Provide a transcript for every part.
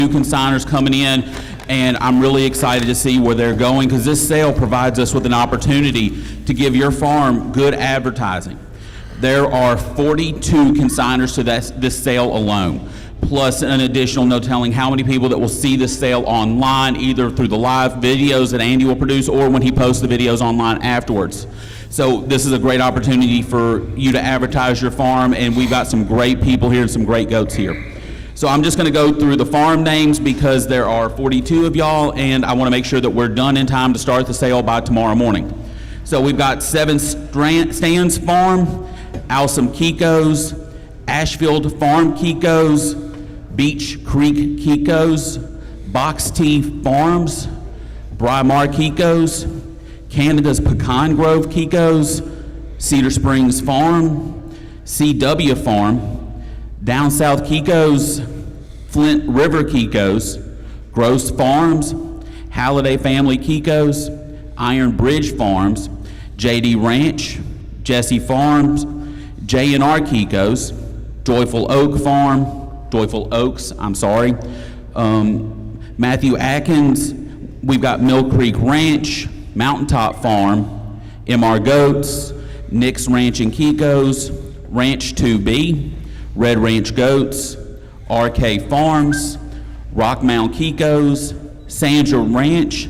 new consigners coming in, and I'm really excited to see where they're going, because this sale provides us with an opportunity to give your farm good advertising. There are 42 consigners to this sale alone, plus an additional no telling how many people that will see this sale online, either through the live videos that Andy will produce or when he posts the videos online afterwards. So this is a great opportunity for you to advertise your farm, and we've got some great people here and some great goats here. So I'm just going to go through the farm names because there are 42 of y'all, and I want to make sure that we're done in time to start the sale by tomorrow morning. So we've got Seven Stands Farm, Alsam Kikos, Ashfield Farm Kikos, Beach Creek Kikos, Box T Farms, Brymar Kikos, Canada's Pecan Grove Kikos, Cedar Springs Farm, CW Farm, Down South Kikos, Flint River Kikos, Gross Farms, Halliday Family Kikos, Iron Bridge Farms, JD Ranch, Jesse Farms, J&R Kikos, Joyful Oaks, Matthew Atkins, we've got Mill Creek Ranch, Mountaintop Farm, MR Goats, Nick's Ranch and Kikos, Ranch 2B, Red Ranch Goats, RK Farms, Rockmount Kikos, Sandra Ranch,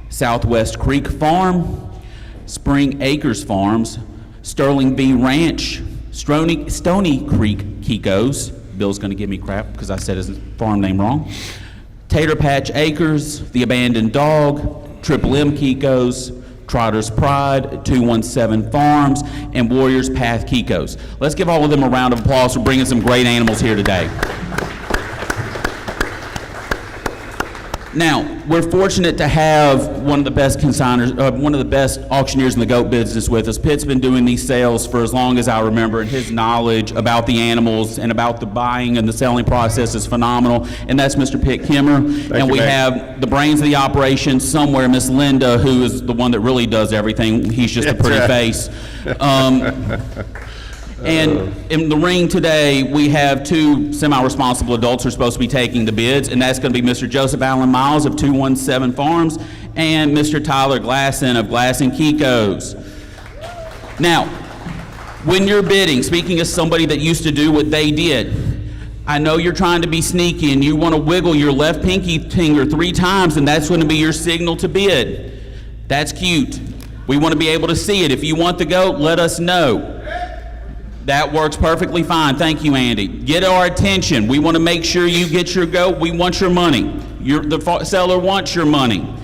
Southwest Creek Farm, Spring Acres Farms, Sterling B Ranch, Stony Creek Kikos. Bill's going to give me crap because I said his farm name wrong. Tater Patch Acres, The Abandoned Dog, Triple M Kikos, Trotter's Pride, 217 Farms, and Warriors Path Kikos. Let's give all of them a round of applause for bringing some great animals here today. Now, we're fortunate to have one of the best consigners, one of the best auctioneers in the goat business with us. Pitt's been doing these sales for as long as I remember, and his knowledge about the animals and about the buying and the selling process is phenomenal, and that's Mr. Pitt Kimmer. And we have the brains of the operation somewhere, Miss Linda, who is the one that really does everything. He's just a pretty face. And in the ring today, we have two semi-responsible adults who are supposed to be taking the bids, and that's going to be Mr. Joseph Allen Miles of 217 Farms and Mr. Tyler Glasson of Glasson Kikos. Now, when you're bidding, speaking as somebody that used to do what they did, I know you're trying to be sneaky and you want to wiggle your left pinky finger 3 times, and that's going to be your signal to bid. That's cute. We want to be able to see it. If you want the goat, let us know. That works perfectly fine. Thank you, Andy. Get our attention. We want to make sure you get your goat. We want your money. The seller wants your money.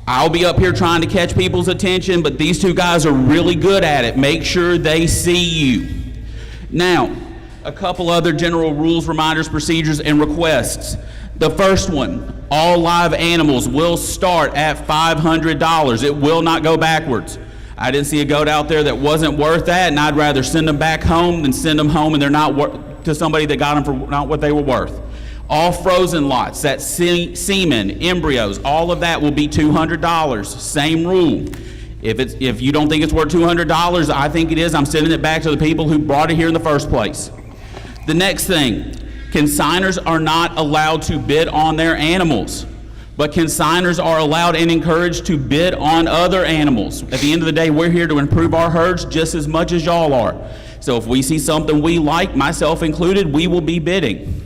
I'll be up here trying to catch people's attention, but these two guys are really good at it. Make sure they see you. Now, a couple other general rules, reminders, procedures, and requests. The first one, all live animals will start at $500. It will not go backwards. I didn't see a goat out there that wasn't worth that, and I'd rather send them back home than send them home and they're not to somebody that got them for not what they were worth. All frozen lots, that's semen, embryos, all of that will be $200. Same rule. If you don't think it's worth $200, I think it is. I'm sending it back to the people who brought it here in the first place. The next thing, consigners are not allowed to bid on their animals. But consigners are allowed and encouraged to bid on other animals. At the end of the day, we're here to improve our herds just as much as y'all are. So if we see something we like, myself included, we will be bidding.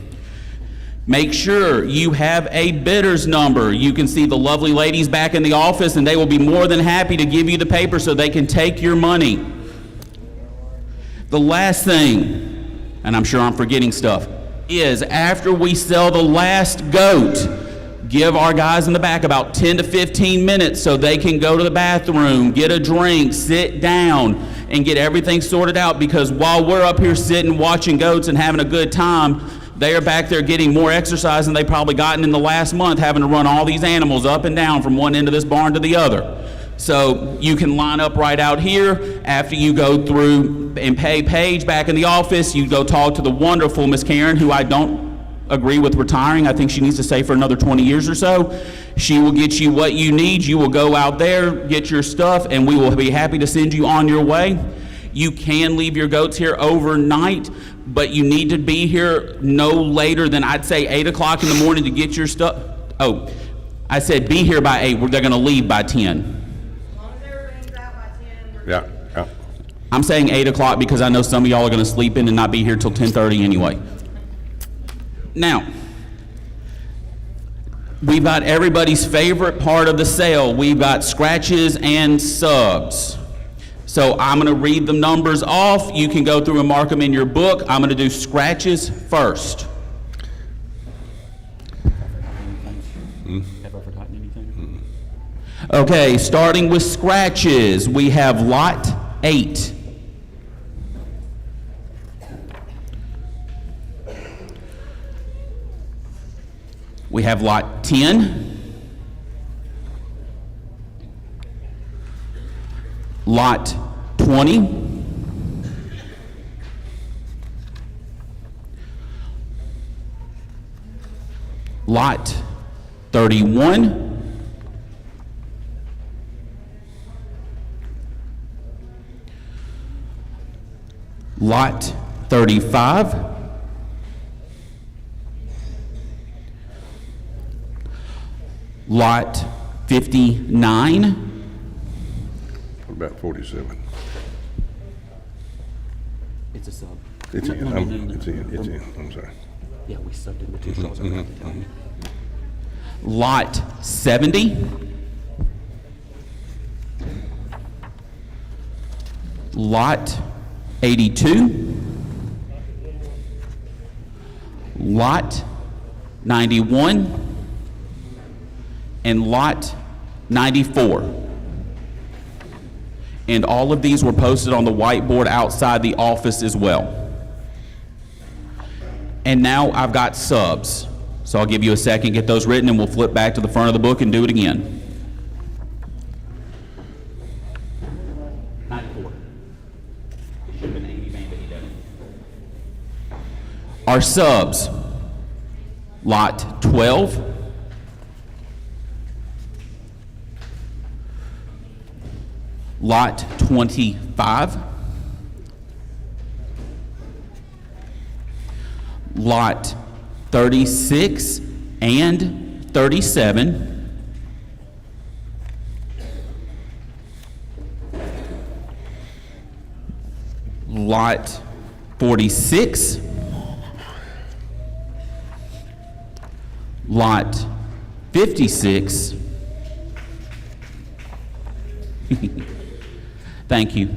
Make sure you have a bidder's number. You can see the lovely ladies back in the office, and they will be more than happy to give you the paper so they can take your money. The last thing, and I'm sure I'm forgetting stuff, is after we sell the last goat, give our guys in the back about 10 to 15 minutes so they can go to the bathroom, get a drink, sit down, and get everything sorted out, because while we're up here sitting watching goats and having a good time, they are back there getting more exercise than they probably gotten in the last month, having to run all these animals up and down from one end of this barn to the other. So you can line up right out here. After you go through and pay Paige back in the office, you go talk to the wonderful Miss Karen, who I don't agree with retiring. I think she needs to stay for another 20 years or so. She will get you what you need. You will go out there, get your stuff, and we will be happy to send you on your way. You can leave your goats here overnight, but you need to be here no later than, I'd say, 8 o'clock in the morning to get your stuff. Oh, I said be here by 8. They're going to leave by 10. As long as everything's out by 10, we're Yeah, yeah. I'm saying 8 o'clock because I know some of y'all are going to sleep in and not be here till 10:30 anyway. Now, we've got everybody's favorite part of the sale. We've got scratches and subs. So I'm going to read the numbers off. You can go through and mark them in your book. I'm going to do scratches first. Have I forgotten anything? Okay, starting with scratches, we have lot 8. We have lot 10. Lot 20. Lot 31. Lot 35. Lot 59. What about 47? It's a sub. It's in, No. it's in, I'm sorry. Yeah, we subbed in the 2 straws. Lot 70. Lot 82. Lot 91. And lot 94. And all of these were posted on the whiteboard outside the office as well. And now I've got subs. So I'll give you a second, get those written, and we'll flip back to the front of the book and do it again. 94. It should have been 80, but he doesn't. Our subs, lot 12. Lot 25. Lot 36 and 37. Lot 46. Lot 56. Thank you.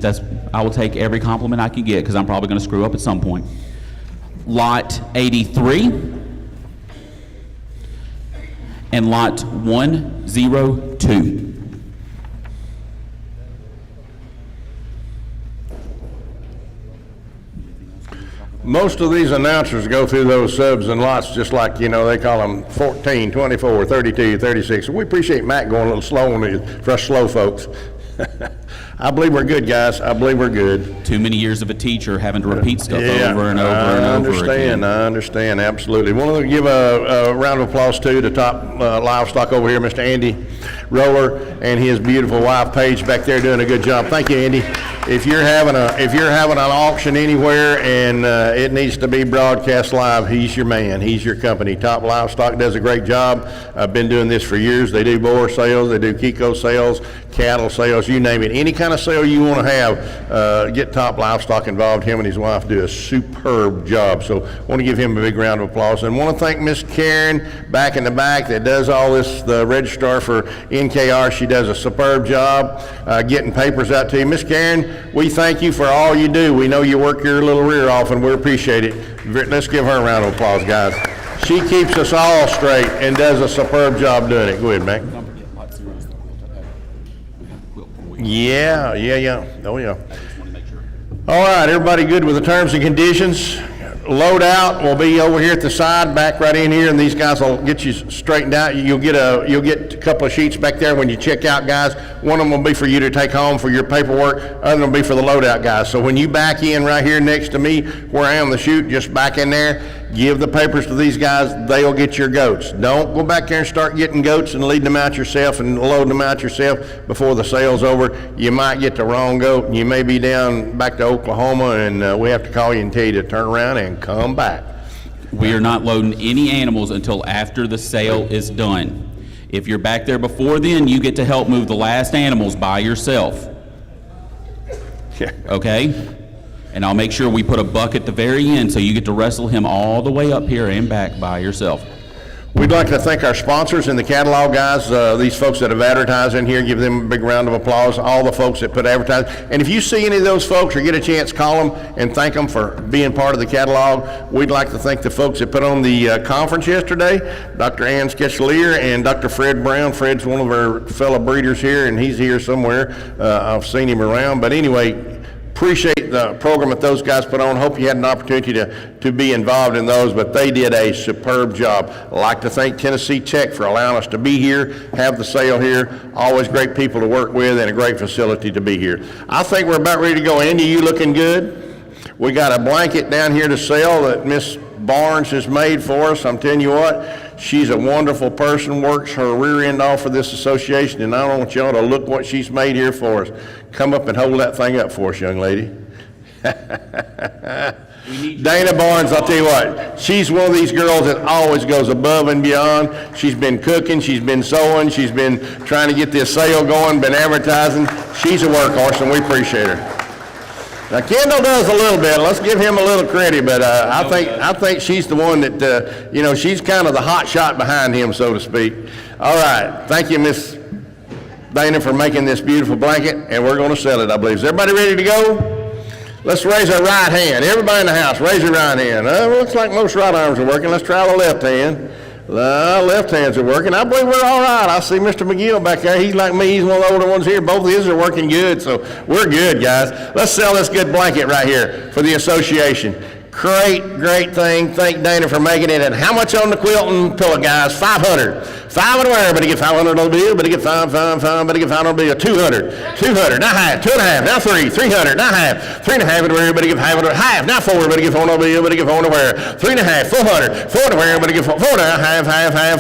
I will take every compliment I can get because I'm probably going to screw up at some point. Lot 83 and lot 102. Most of these announcers go through those subs and lots just like, you know, they call them 14, 24, 32, 36. We appreciate Matt going a little slow on these for us slow folks. I believe we're good, guys. I believe we're good. Too many years of a teacher having to repeat stuff over and over and over again. I understand, absolutely. Want to give a round of applause to the top livestock over here, Mr. Andy Roller, and his beautiful wife Paige back there doing a good job. Thank you, Andy. If you're having an auction anywhere and it needs to be broadcast live, he's your man. He's your company. Top Livestock does a great job. I've been doing this for years. They do boar sales, they do Kiko sales, cattle sales, you name it. Any kind of sale you want to have, get Top Livestock involved. Him and his wife do a superb job. So I want to give him a big round of applause. And want to thank Miss Karen back in the back that does all this, the registrar for NKR. She does a superb job getting papers out to you. Miss Karen, we thank you for all you do. We know you work your little rear off and we appreciate it. Let's give her a round of applause, guys. She keeps us all straight and does a superb job doing it. Go ahead, Mac. Yeah. Oh, yeah. All right, everybody good with the terms and conditions? Load out will be over here at the side, back right in here, and these guys will get you straightened out. You'll get a couple of sheets back there when you check out, guys. One of them will be for you to take home for your paperwork. Other will be for the loadout guys. So when you back in right here next to me, where I am the chute, just back in there, Give the papers to these guys, they'll get your goats. Don't go back there and start getting goats and leading them out yourself and loading them out yourself before the sale's over. You might get the wrong goat, and you may be down back to Oklahoma, and we have to call you and tell you to turn around and come back. We are not loading any animals until after the sale is done. If you're back there before then, you get to help move the last animals by yourself. Yeah. Okay? And I'll make sure we put a buck at the very end so you get to wrestle him all the way up here and back by yourself. We'd like to thank our sponsors and the catalog guys, these folks that have advertised in here, give them a big round of applause, all the folks that put advertising. And if you see any of those folks or get a chance, call them and thank them for being part of the catalog. We'd like to thank the folks that put on the conference yesterday, Dr. Ann Sketchelier and Dr. Fred Brown. Fred's one of our fellow breeders here, and he's here somewhere. I've seen him around. But anyway, appreciate the program that those guys put on. Hope you had an opportunity to be involved in those, but they did a superb job. I'd like to thank Tennessee Tech for allowing us to be here, have the sale here. Always great people to work with and a great facility to be here. I think we're about ready to go. Andy, you looking good? We got a blanket down here to sell that Miss Barnes has made for us. I'm telling you what, she's a wonderful person, works her rear end off for this association, and I want y'all to look what she's made here for us. Come up and hold that thing up for us, young lady. Dana Barnes, I'll tell you what, she's one of these girls that always goes above and beyond. She's been cooking, she's been sewing, she's been trying to get this sale going, been advertising. She's a workhorse, and we appreciate her. Now, Kendall does a little bit. Let's give him a little credit, but I think she's the one that, she's kind of the hot shot behind him, so to speak. All right. Thank you, Miss Dana, for making this beautiful blanket, and we're going to sell it, I believe. Is everybody ready to go? Let's raise our right hand. Everybody in the house, raise your right hand. Looks like most right arms are working. Let's try the left hand. The left hands are working. I believe we're all right. I see Mr. McGill back there. He's like me. He's one of the older ones here. Both of his are working good, so we're good, guys. Let's sell this good blanket right here for the association. Great thing. Thank Dana for making it. And how much on the quilt and pillow, guys? $500. $500 where? Better get $500 on the bill. Better get $500. Better get $500 on the bill. $200. Now half. $2.50. Now $300. Now half. $3.50 to where? Better get $500. Half. Now $4. Better get $4 on the bill. Better get $4 to where? $3.50. $400. $4 to where? Better get $4. Half.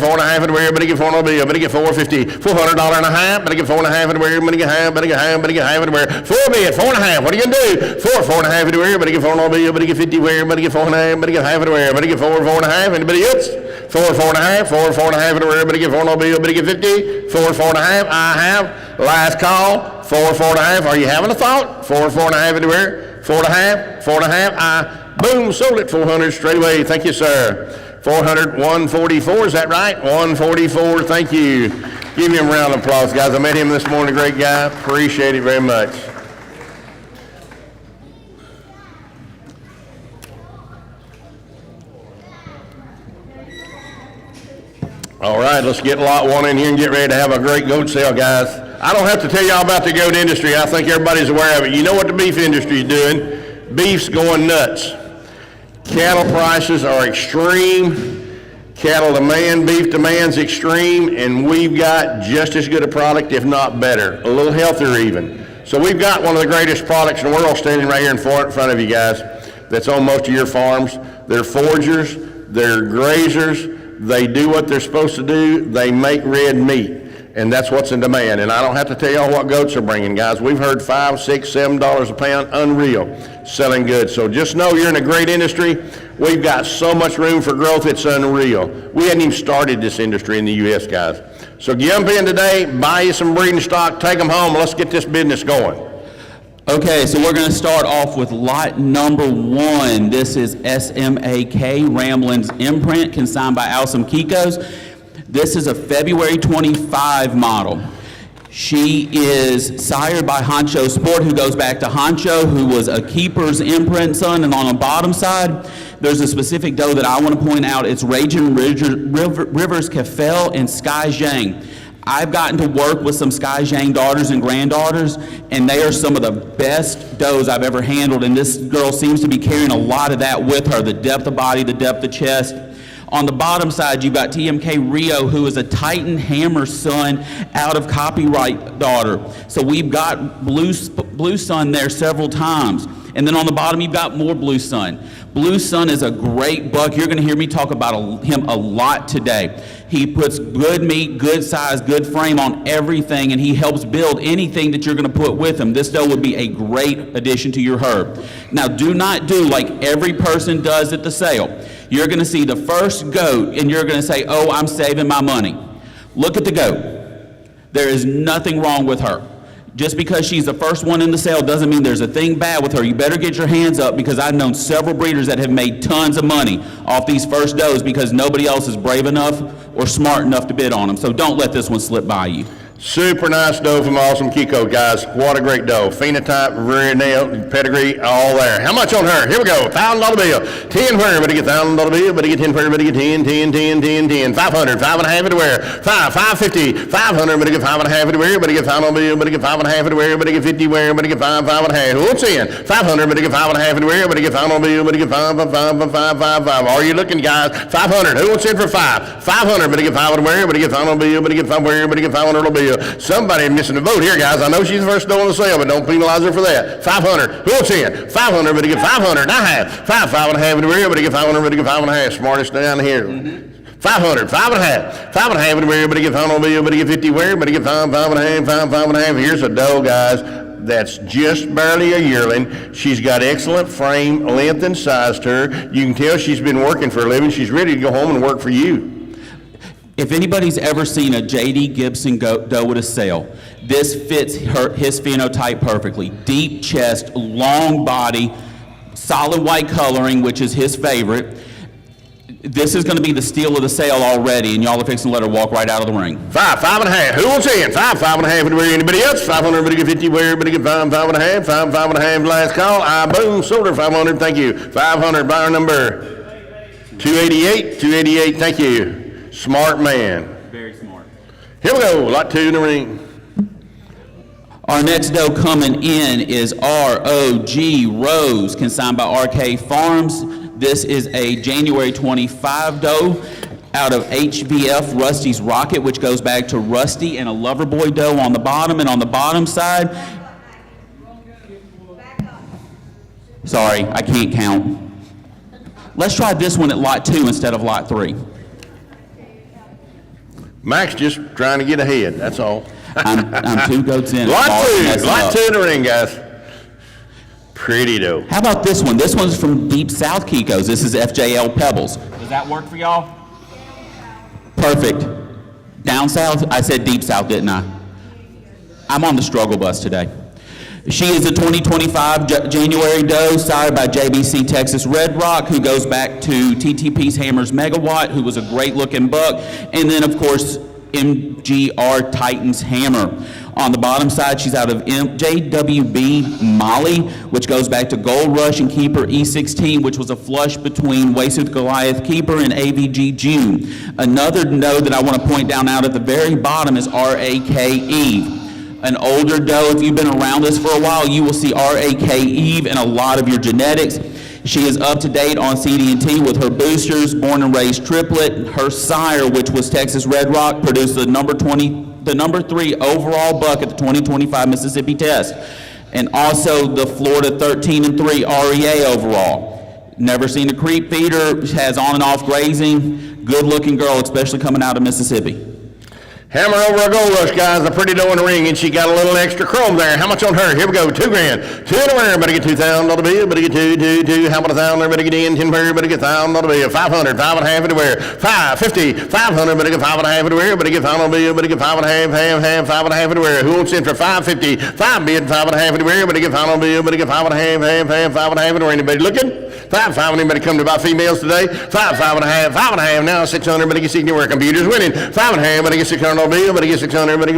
$4.50 to where? Better get $4 on the bill. Better get $4.50. $400 and a half. Better get $4.50 to where? Better get half. Better get half. Better get half to where? $4 bid. $4.50. What are you gonna do? $4.50 to where? Better get $4 on the bill. Better get $50 where? Better get $4.50. Better get half to where? Better get $4.50. Anybody else? $4.50. $4.50 to where? Better get $4 on the bill. Better get $50. $4.50. I have. Last call. $4.50. Are you having a thought? $4.50 to where? $4.50. Boom, sold it. $400 straight away. Thank you, sir. $400. $144. Is that right? $144. Thank you. Give him a round of applause, guys. I met him this morning. Great guy. Appreciate it very much. All right, let's get lot one in here and get ready to have a great goat sale, guys. I don't have to tell y'all about the goat industry. I think everybody's aware of it. You know what the beef industry is doing. Beef's going nuts. Cattle prices are extreme. Cattle demand, beef demand's extreme, and we've got just as good a product, if not better, a little healthier even. So we've got one of the greatest products in the world standing right here in front of you guys that's on most of your farms. They're foragers, they're grazers, they do what they're supposed to do, they make red meat, and that's what's in demand. And I don't have to tell y'all what goats are bringing, guys. We've heard $5, $6, $7 a pound, unreal, selling good. So just know you're in a great industry. We've got so much room for growth, it's unreal. We hadn't even started this industry in the U.S., guys. So jump in today, buy you some breeding stock, take them home, let's get this business going. Okay, so we're going to start off with lot number 1. This is SMAK, Ramblin's imprint, consigned by Alsam Kikos. This is a February 25 model. She is sired by Honcho Sport, who goes back to Honcho, who was a keeper's imprint son. And on the bottom side, there's a specific doe that I want to point out. It's Raging Rivers Kefel and Sky Zhang. I've gotten to work with some Sky Zhang daughters and granddaughters, and they are some of the best does I've ever handled, and this girl seems to be carrying a lot of that with her, the depth of body, the depth of chest. On the bottom side, you've got TMK Rio, who is a Titan Hammer son out of copyright daughter. So we've got Blue Sun there several times. And then on the bottom, you've got more Blue Sun. Blue Sun is a great buck. You're going to hear me talk about him a lot today. He puts good meat, good size, good frame on everything, and he helps build anything that you're going to put with him. This doe would be a great addition to your herd. Now, do not do like every person does at the sale. You're going to see the first goat, and you're going to say, oh, I'm saving my money. Look at the goat. There is nothing wrong with her. Just because she's the first one in the sale doesn't mean there's a thing bad with her. You better get your hands up, because I've known several breeders that have made tons of money off these first does because nobody else is brave enough or smart enough to bid on them. So don't let this one slip by you. Super nice doe from Awesome Kiko, guys. What a great doe. Phenotype, rear nail, pedigree, all there. How much on her? Here we go. $1,000 bill. 10 where? Better get $1,000 bill. Better get 10 where? Better get 10, 10, 10, 10, 10. 500, 5 and a half everywhere. 550, 500. Better get 5 and a half everywhere. Better get $5 bill. Better get 5 and a half everywhere. Better get 50 where? Better get 5, 5 and a half. What's in? 500. Better get 5 and a half everywhere. Better get $5 bill. Better get 5, 5, 5, 5, 5, 5. Are you looking, guys? 500. Who wants in for 5? 500. Better get 5 everywhere. Better get $5 bill. Better get 5 where? Better get $500 bill. Somebody missing a vote here, guys. I know she's the first doe on the sale, but don't penalize her for that. 500. Who else in? 500. Better get 500 and a half. 5, 5 and a half in the rear. Better get 500. Better get 5 and a half. Smartest down here. 500. 5 and a half. 5 and a half in the rear. Better get 5 on bill. Better get 50 where? Better get 5, 5 and a half. 5, 5 and a half. Here's a doe, guys, that's just barely a yearling. She's got excellent frame, length, and size to her. You can tell she's been working for a living. She's ready to go home and work for you. If anybody's ever seen a J.D. Gibson doe at a sale, this fits his phenotype perfectly. Deep chest, long body, solid white coloring, which is his favorite. This is going to be the steal of the sale already, and y'all are fixing to let her walk right out of the ring. 5, 5 and a half. Who wants in? 5, 5 and a half. Anybody else? 500. Better get 50 where? Better get 5, 5 and a half. 5, 5 and a half. Last call. Boom. Sold her 500. Thank you. 500. Buyer number 288. 288. Thank you. Smart man. Very smart. Here we go. Lot 2 in the ring. Our next doe coming in is R.O.G. Rose, consigned by RK Farms. This is a January 25 doe out of HVF Rusty's Rocket, which goes back to Rusty, and a Loverboy doe on the bottom. And on the bottom side, sorry, I can't count. Let's try this one at lot 2 instead of lot 3. Max just trying to get ahead, that's all. I'm 2 goats in. Lot 2 in the ring, guys. Pretty dope. How about this one? This one's from Deep South Kikos. This is FJL Pebbles. Does that work for y'all? Perfect. Down south? I said deep south, didn't I? I'm on the struggle bus today. She is a 2025 January doe, sired by JBC Texas Red Rock, who goes back to TTP's Hammers Megawatt, who was a great looking buck, and then of course MGR Titans Hammer. On the bottom side, she's out of JWB Molly, which goes back to Gold Rush and Keeper E16, which was a flush between Waysooth Goliath Keeper and AVG June. Another note that I want to point down out at the very bottom is RAK Eve. An older doe, if you've been around this for a while, you will see RAK Eve in a lot of your genetics. She is up to date on CD&T with her boosters, born and raised triplet. Her sire, which was Texas Red Rock, produced the number 3 overall buck at the 2025 Mississippi test. And also the Florida 13-3 REA overall. Never seen a creep feeder, has on and off grazing. Good looking girl, especially coming out of Mississippi. Hammer over a Gold Rush, guys. A pretty doe in the ring, and she got a little extra chrome there. How much on her? Here we go. $2 grand. 2 in the ring. Better get $2,000 bill. Better get 2. How about $1,000 there? Better get in. 10 pair. Better get $1,000 bill. 500. 5 and a half everywhere. 550. 500. Better get 5 and a half everywhere. Better get $5 bill. Better get 5 and a half. 5 and a half everywhere. Who wants in for 550? 5 bid. 5 and a half everywhere. Better get $5 bill. Better get 5 and a half. 5 and a half everywhere. Anybody looking? 5. Anybody come to buy females today? 5 and a half. 5 and a half. Now 600. Better get 60 where computers winning. 5 and a half. Better get $600 bill. Better get 600. Better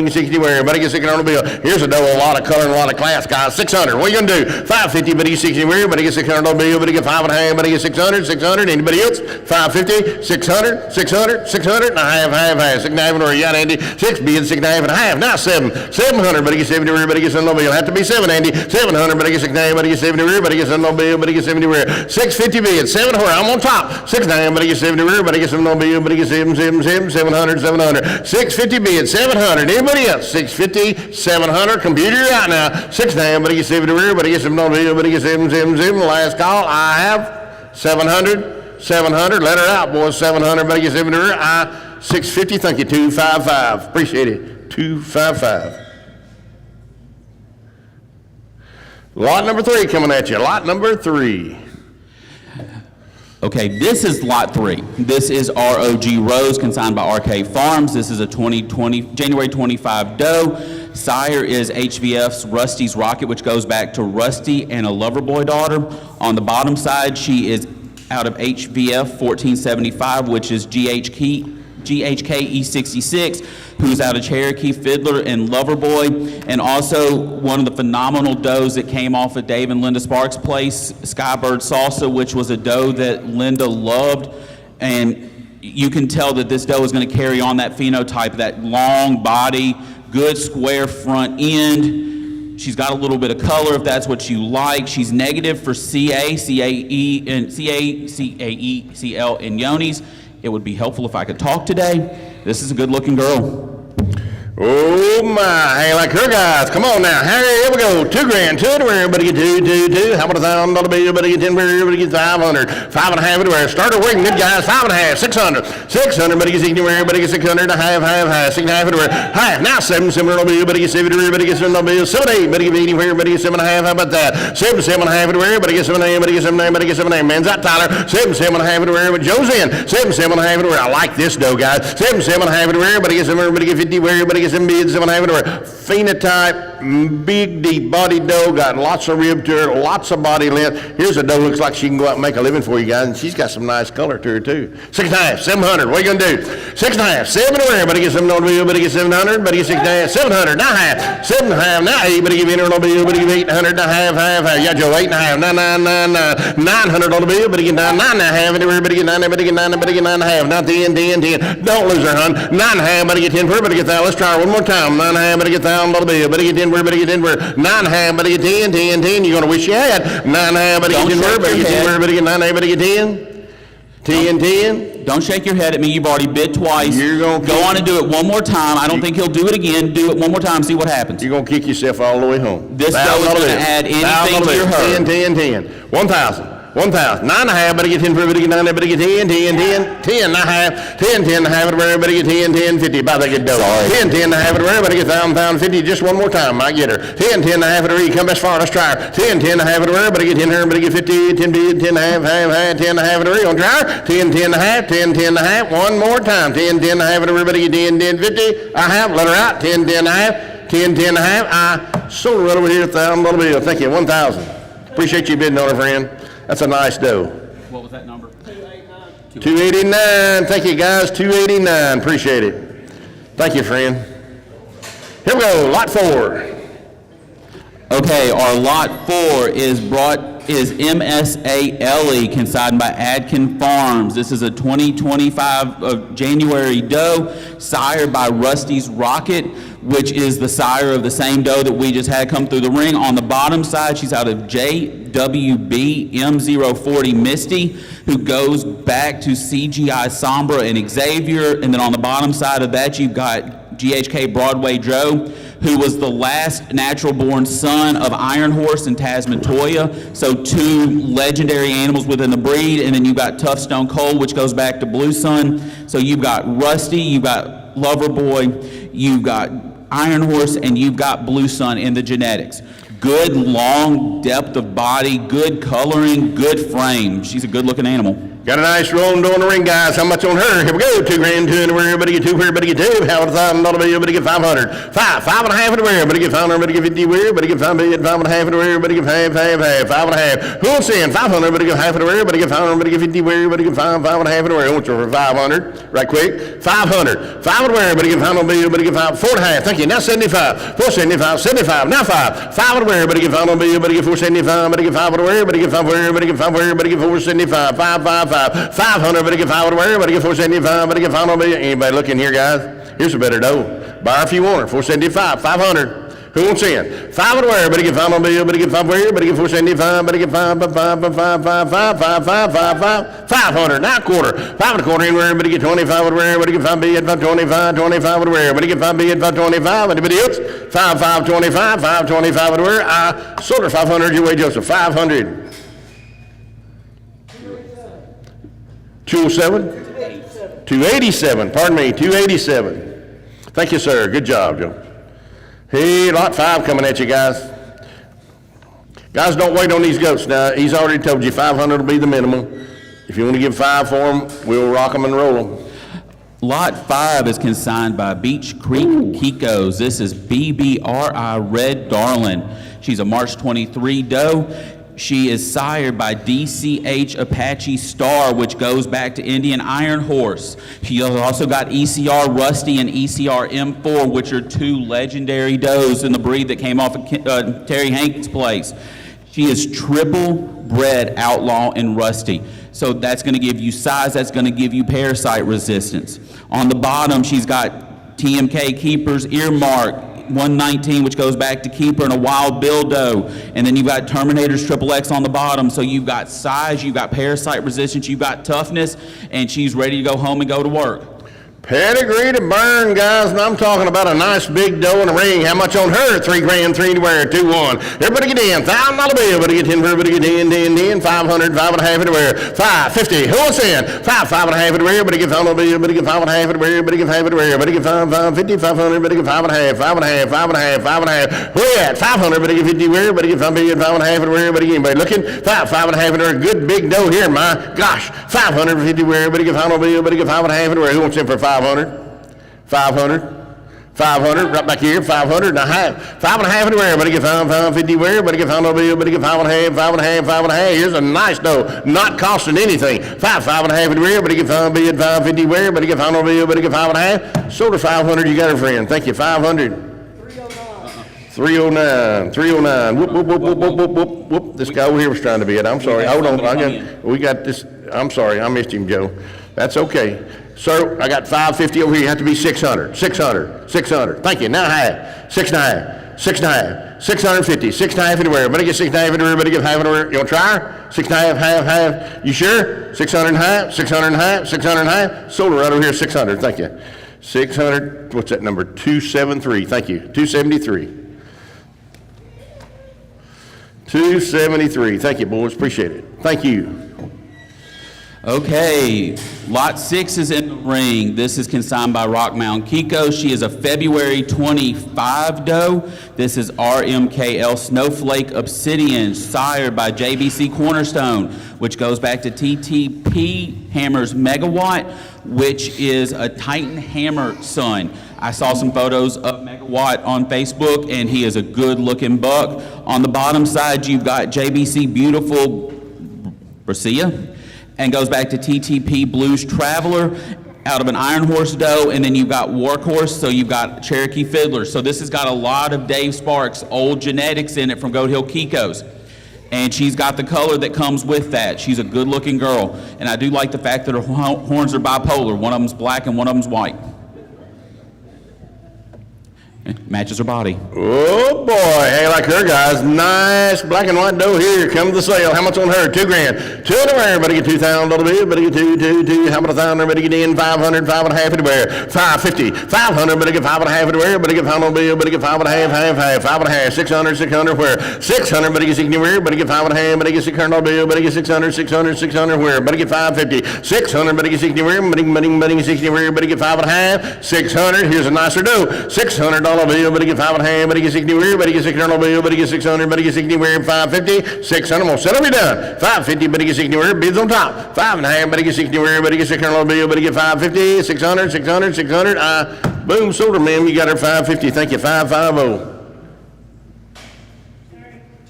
get 60 where. Better get 600 bill. Here's a doe, a lot of color and a lot of class, guys. 600. What are you gonna do? 550. Better get 60 where. Better get 600 bill. Better get 5 and a half. Better get 600. 600. Anybody else? 550. 600. 600. 600 and a half. 6 and a half or yeah, Andy. 6 bid. 6 and a half and a half. Now 7. 700. Better get 70 where. Better get 7 bill. Have to be 7, Andy. 700. Better get 6 and a half. Better get 70 where. Better get 7 bill. Better get 70 everywhere. 650 bid, 700, I'm on top. 69, but I get 70 everywhere, but I get 7 on bill, but I get 700, 700. 650 bid, 700. Anybody else? 650, 700. Computer, you're out now. 69, but I get 70 everywhere, but I get 7 on bill, but I get 7. Last call, I have 700, 700. Let her out, boys. 700, but I get 70 everywhere. 650, thank you, 255. Appreciate it. 255. Lot number 3 coming at you. Lot number 3. Okay, this is lot 3. This is ROG Rose, consigned by RK Farms. This is a January 25 doe. Sire is HVF's Rusty's Rocket, which goes back to Rusty and a Loverboy daughter. On the bottom side, she is out of HVF 1475, which is GHK E66, who's out of Cherokee Fiddler and Loverboy, and also one of the phenomenal does that came off of Dave and Linda Sparks' place, Skybird Salsa, which was a doe that Linda loved, and you can tell that this doe is going to carry on that phenotype, that long body, good square front end. She's got a little bit of color if that's what you like. She's negative for CA, CAE, and CAE, CL, and Yonis. It would be helpful if I could talk today. This is a good-looking girl. Oh my, hey, like her guys, come on now, here we go, $2,000, everybody get two. How about $1,000 bill, everybody get 10, everybody get 500, 5.5 everywhere. Starter working, good guys, 5.5, 600, everybody gets 80, everybody gets 600, half, 6.5 everywhere. Half, now 7 bill, everybody gets 70, everybody gets 7 bill, 7, 8, everybody get 80, everybody gets 7.5, how about that? 7, 7.5 everywhere, everybody gets 7, everybody gets 7, everybody gets 7, man's out, Tyler, 7, 7.5 everywhere, everybody, Joe's in, 7, 7.5 everywhere, I like this dough, guys, 7, 7.5 everywhere, everybody gets 7, everybody get 50, everybody gets 7 bids, 7.5 everywhere. Phenotype, big, deep body doe, got lots of rib to her, lots of body length. Here's a doe looks like she can go out and make a living for you guys, and she's got some nice color to her too. 6.5, 700, what are you gonna do? 6.5, 7 everywhere, everybody gets 7 on the bill, everybody gets 700, everybody gets 6.5, 700, now half, 7.5, now 8, everybody give 8 on the bill, everybody give 800, now half, yeah, Joe, 8.5, 900 on the bill, everybody get 9.5, everybody get 9, everybody get 9, everybody get 9.5, now 10, don't lose her, hun, 9.5, everybody get 10, everybody get that, let's try her one more time, 9.5, everybody get $1,000 bill, everybody get 10, everybody get 10, 9.5, everybody get 10, you're gonna wish you had, 9.5, everybody get 10, everybody get 10, everybody get 9, everybody get 10. Don't shake your head at me. You've already bid twice. You're gonna go on and do it one more time. I don't think he'll do it again. Do it one more time. See what happens. You're gonna kick yourself all the way home. This doe is going to add anything to your herd. 10. 1,000. 9.5, everybody get 10, everybody get 9, everybody get 10, now half, 10, everybody get 10, 50, about that good dough. 10, everybody get 1,000, 50, just one more time, I get her. 10, everybody come as far, let's try her. 10, everybody get 10, everybody get 50, 10 bid, 10, half, 10, everybody on try her. 10, 10, one more time. 10, everybody get 10, 50, I have, let her out, 10, 10, I sold her right over here, $1,000 bill, thank you, 1,000. Appreciate you bidding on her, friend. That's a nice doe. What was that number? 289. Thank you, guys. 289. Appreciate it. Thank you, friend. Here we go. Lot 4. Okay, our lot 4 is MSALE, consigned by Adkin Farms. This is a 2025 January doe, sired by Rusty's Rocket, which is the sire of the same doe that we just had come through the ring. On the bottom side, she's out of JWB M040 Misty, who goes back to CGI Sombra and Xavier. And then on the bottom side of that, you've got GHK Broadway Joe, who was the last natural-born son of Iron Horse and Tasman Toya. So 2 legendary animals within the breed. And then you've got Tough Stone Cold, which goes back to Blue Sun. So you've got Rusty, you've got Loverboy, you've got Iron Horse, and you've got Blue Sun in the genetics. Good long depth of body, good coloring, good frame. She's a good-looking animal. Got a nice rolling door in the ring, guys. How much on her? Here we go. $2,000, 2 everywhere. Everybody get 2, everybody get 2. How about $1,000 bill? Everybody get 500. 5.5 everywhere. Everybody get 500. Everybody get 50 everywhere. Everybody get 5 million. 5.5 everywhere. Everybody get 5.5. Who wants in? 500. Everybody get half everywhere. Everybody get 500. Everybody get 50 everywhere. Everybody get 5.5 everywhere. Who wants for 500? Right quick. 500. 5 everywhere. Everybody get 500 bill. Everybody get 4.5. Thank you. Now 75. 475. 75. Now 5. 5 everywhere. Everybody get 500 bill. Everybody get 475. Everybody get 5 everywhere. Everybody get 5 everywhere. Everybody get 5 everywhere. Everybody get 475. 5. 500. Everybody get 5 everywhere. Everybody get 475. Everybody get 500 bill. Anybody looking here, guys? Here's a better dough. Buy her if you want her. 475. 500. Who wants in? 5 and where? Better get 5 on bill. Better get 5 where? Better get 475. Better get 500. Now quarter. 5 and a quarter in where? Better get 25 and where? Better get 5 bid. 525. 25 and where? Better get 5 bid. 525. Anybody else? 525. 525 and where? I sold her 500 your way, Joseph. 500. 207? 287. Pardon me. 287. Thank you, sir. Good job, Joe. Hey, lot 5 coming at you, guys. Guys, don't wait on these goats. Now, he's already told you 500 will be the minimum. If you want to give 5 for them, we'll rock them and roll them. Lot 5 is consigned by Beach Creek Kikos. This is BBRI Red Darlin. She's a March 23 doe. She is sired by DCH Apache Star, which goes back to Indian Iron Horse. She has also got ECR Rusty and ECR M4, which are 2 legendary does in the breed that came off of Terry Hankins' place. She is triple bred Outlaw and Rusty. So that's going to give you size, that's going to give you parasite resistance. On the bottom, she's got TMK Keepers Earmark 119, which goes back to Keeper, and a Wild Bill doe. And then you've got Terminators Triple X on the bottom. So you've got size, you've got parasite resistance, you've got toughness, and she's ready to go home and go to work. Pedigree to burn, guys, and I'm talking about a nice big doe in a ring. How much on her? 3 grand, 3 to wear, 2-1. Everybody get in. $1,000 bill. Everybody get in. Everybody get in. 500, 5 and a half to wear. 550. Who wants in? 5, 5 and a half to wear. Everybody get $1,000 bill. Everybody get 5 and a half to wear. Everybody get half to wear. Everybody get 5, 550, 500. Everybody get 5 and a half, 5 and a half, 5 and a half, 5 and a half. Where you at? 500. Everybody get 50 wear. Everybody get 5 billion, 5 and a half to wear. Everybody get anybody looking? 5, 5 and a half to wear. Good big doe here, my gosh. 550 wear. Everybody get $1,000 bill. Everybody get 5 and a half to wear. Who wants in for 500? 500, 500, right back here, 500 and a half. 5 and a half anywhere, everybody get 5, 550 where, everybody get 5 bill, everybody get 5 and a half, 5 and a half, 5 and a half. Here's a nice doe, not costing anything. 5, 5 and a half anywhere, everybody get 5 billion, 550 where, everybody get 5 bill, everybody get 5 and a half. Sold her 500, you got her friend. Thank you, 500. 309, 309. Whoop, whoop, whoop, whoop, whoop, whoop, whoop, whoop. This guy over here was trying to bid. I'm sorry. Hold on. We got this. I'm sorry. I missed him, Joe. That's okay. Sir, I got 550 over here. You have to be 600. 600. 600. Thank you. Now half. 6 and a half. 6 and a half. 650. 6 and a half anywhere. Everybody get 6 and a half anywhere. Everybody get half anywhere. You want to try her? 6 and a half, half. You sure? 600 and a half. 600 and a half. 600 and a half. Sold her right over here. 600. Thank you. 600. What's that number? 273. Thank you. 273. 273. Thank you, boys. Appreciate it. Thank you. Okay, lot 6 is in the ring. This is consigned by Rock Mountain Kiko. She is a February 25 doe. This is RMKL Snowflake Obsidian, sired by JBC Cornerstone, which goes back to TTP Hammers Megawatt, which is a Titan Hammer son. I saw some photos of Megawatt on Facebook, and he is a good-looking buck. On the bottom side, you've got JBC Beautiful Brasia, and goes back to TTP Blues Traveler out of an Iron Horse doe, and then you've got Workhorse, so you've got Cherokee Fiddler. So this has got a lot of Dave Sparks' old genetics in it from Goat Hill Kikos. And she's got the color that comes with that. She's a good-looking girl. And I do like the fact that her horns are bipolar. One of them's black and one of them's white. Matches her body. Oh boy, hey, I like her, guys. Nice black and white doe here. Come to the sale. How much on her? 2 grand. 2 to wear. Everybody get $2,000 bill. Everybody get 2. How about 1,000? Everybody get in 500, 5 and a half to wear. 550, 500. Everybody get 5 and a half to wear. Everybody get $500 bill. Everybody get 5 and a half, half. 5 and a half. 600, 600 where? 600. Everybody get 60 wear. Everybody get 5 and a half. Everybody get $600 bill. Everybody get 600, 600, 600 where? Everybody get 550, 600. Everybody get 60 wear. Everybody get 60 wear. Everybody get 5 and a half. 600. Here's a nicer doe. $600 bill. Everybody get 5 and a half. Everybody get 60 wear. Everybody get $600 bill. Everybody get 600. Everybody get 60 wear. 550, 600. I'm gonna settle me down. 550. Everybody get 60 wear. Bids on top. 5 and a half. Everybody get 60 wear. Everybody get $600 bill. Everybody get 550, 600, 600, 600. Boom, sold her, ma'am. You got her 550. Thank you. 550.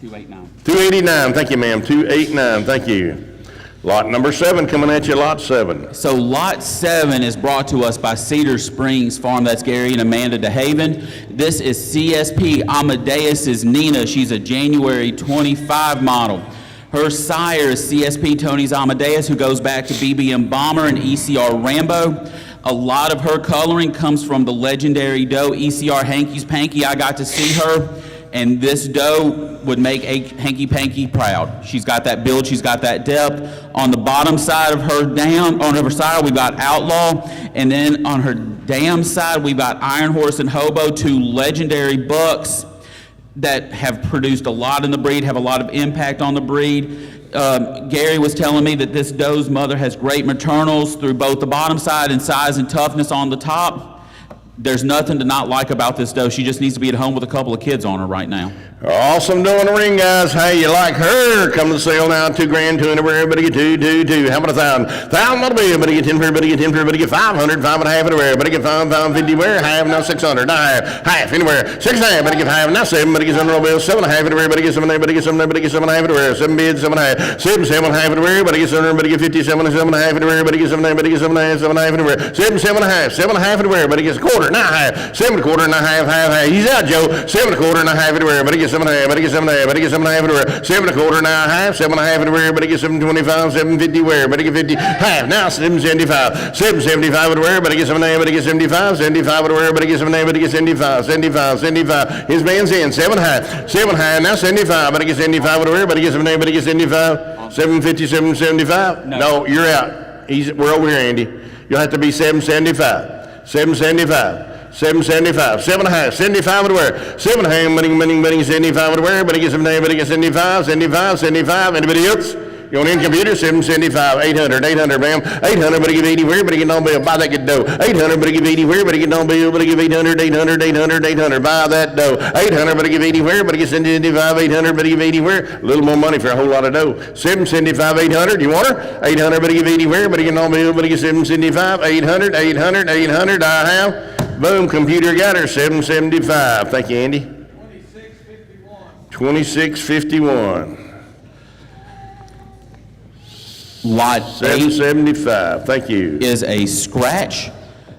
289. 289. Thank you, ma'am. 289. Thank you. Lot number 7 coming at you. Lot 7. So lot 7 is brought to us by Cedar Springs Farm. That's Gary and Amanda DeHaven. This is CSP Amadeus's Nina. She's a January 25 model. Her sire is CSP Tony's Amadeus, who goes back to BBM Bomber and ECR Rambo. A lot of her coloring comes from the legendary doe ECR Hanky's Panky. I got to see her, and this doe would make a Hanky Panky proud. She's got that build, she's got that depth. On the bottom side of her dam, on her side, we've got Outlaw, and then on her dam side, we've got Iron Horse and Hobo, two legendary bucks that have produced a lot in the breed, have a lot of impact on the breed. Gary was telling me that this doe's mother has great maternals through both the bottom side and size and toughness on the top. There's nothing to not like about this doe. She just needs to be at home with a couple of kids on her right now. Awesome doe in the ring, guys. Hey, you like her? Come to the sale now. $2 grand, $2 anywhere. Everybody get $2. How about $1,000? $1,000 that'll be. Everybody get 10 for everybody. Get 10 for everybody. Get 500. 5 and a half anywhere. Everybody get 5, 50 where? Half now 600. Now half anywhere. 6 and a half. Everybody get 5 now 7. Everybody gets 100 bills. 7 and a half anywhere. Everybody get 7. Everybody get 7. Everybody get 7 and a half anywhere. 7 bids. 7 and a half. 7 and a half anywhere. Everybody gets 7. Everybody get 50. 7 and a half anywhere. Everybody gets 7. Everybody get 7 and a half. 7 and a half anywhere. 7 and a half. 7 and a half anywhere. Everybody gets a quarter. Now half. 7 and a quarter. Now half. He's out, Joe. 7 and a quarter. Now half anywhere. Everybody gets 7 and a half. Everybody gets 7 and a half. Everybody gets 7 and a half anywhere. 7 and a quarter. Now half. 7 and a half anywhere. Everybody gets 725. 750 where? Everybody get 50. Half. Now 775. 775 anywhere. Everybody gets 7 and a half. Everybody gets 75. 75 anywhere. Everybody gets 7 and a half. Everybody gets 75. 75. 75. His man's in. 7 high. 7 high. Now 75. Everybody gets 75 anywhere. Everybody gets 7 and a half. Everybody gets 75. 750. 775. No, you're out. We're over here, Andy. You'll have to be 775. 775. 775, 7 and a half, 75 anywhere, 7 and a half, money, 75 anywhere, everybody gets 7 and a half, everybody gets 75, 75, 75, anybody else? You on in computer, 775, 800, ma'am, 800, but give 80 where, but get on bill, buy that good dough, 800, but give 80 where, but get on bill, but give 800, 800, buy that dough, 800, but give 80 where, but get 75, 800, but give 80 where, a little more money for a whole lot of dough, 775, 800, you want her? 800, but give 80 where, but get on bill, but get 775, 800, I have. Boom, computer got her, 775. Thank you, Andy. 2651. Lot 775. Thank you. Is a scratch.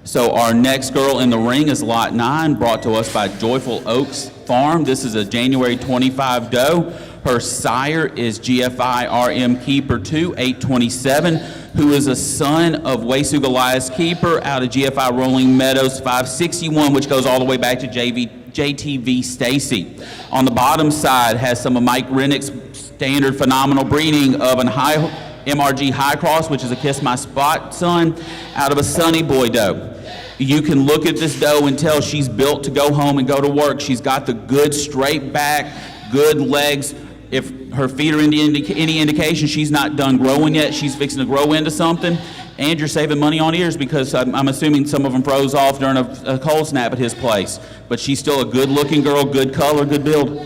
So our next girl in the ring is Lot 9, brought to us by Joyful Oaks Farm. This is a January 25 doe. Her sire is GFI RM Keeper 2, 827, who is a son of Wesu Goliath's Keeper out of GFI Rolling Meadows 561, which goes all the way back to JTV Stacy. On the bottom side has some of Mike Rennick's standard phenomenal breeding of an high MRG High Cross, which is a Kiss My Spot son, out of a Sunny Boy doe. You can look at this doe and tell she's built to go home and go to work. She's got the good straight back, good legs. If her feet are any indication, she's not done growing yet. She's fixing to grow into something. And you're saving money on ears because I'm assuming some of them froze off during a cold snap at his place. But she's still a good-looking girl, good color, good build.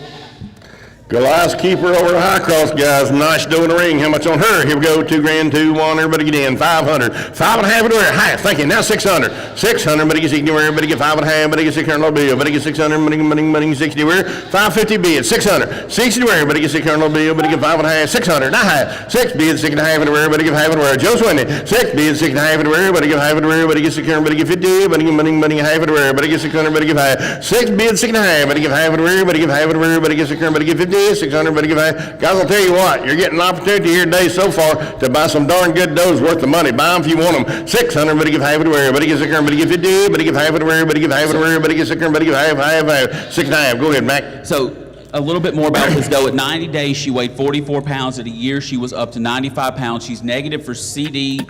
Goliath's Keeper over High Cross, guys. Nice doe in the ring. How much on her? Here we go. 2 grand, 2, 1. Everybody get in. 500. 5 and a half anywhere. Half. Thank you. Now 600. 600. Everybody gets anywhere. Everybody get 5 and a half. Everybody gets 600. No bill. Everybody get 600. Money, 60 where? 550 bid. 600. 60 where? Everybody get 600. No bill. Everybody get 5 and a half. 600. Now half. 6 bid. 6 and a half anywhere. Everybody get half anywhere. Joe's winning. 6 bid. 6 and a half anywhere. Everybody get half anywhere. Everybody get 600. Everybody get 50. Everybody get money, half anywhere. Everybody get 600. Everybody get half. 6 bid. 6 and a half. Everybody get half anywhere. Everybody get half anywhere. Everybody get 600. Everybody get 50. 600. Everybody get. Guys, I'll tell you what, you're getting an opportunity here today so far to buy some darn good does worth the money. Buy them if you want them. 600, everybody give half anywhere. Everybody get 600, everybody get 50, everybody give half anywhere, everybody give half anywhere, everybody get 600, everybody give half. 6 and a half. Go ahead, Mac. So a little bit more about this doe. At 90 days, she weighed 44 pounds. At a year, she was up to 95 pounds. She's negative for CD.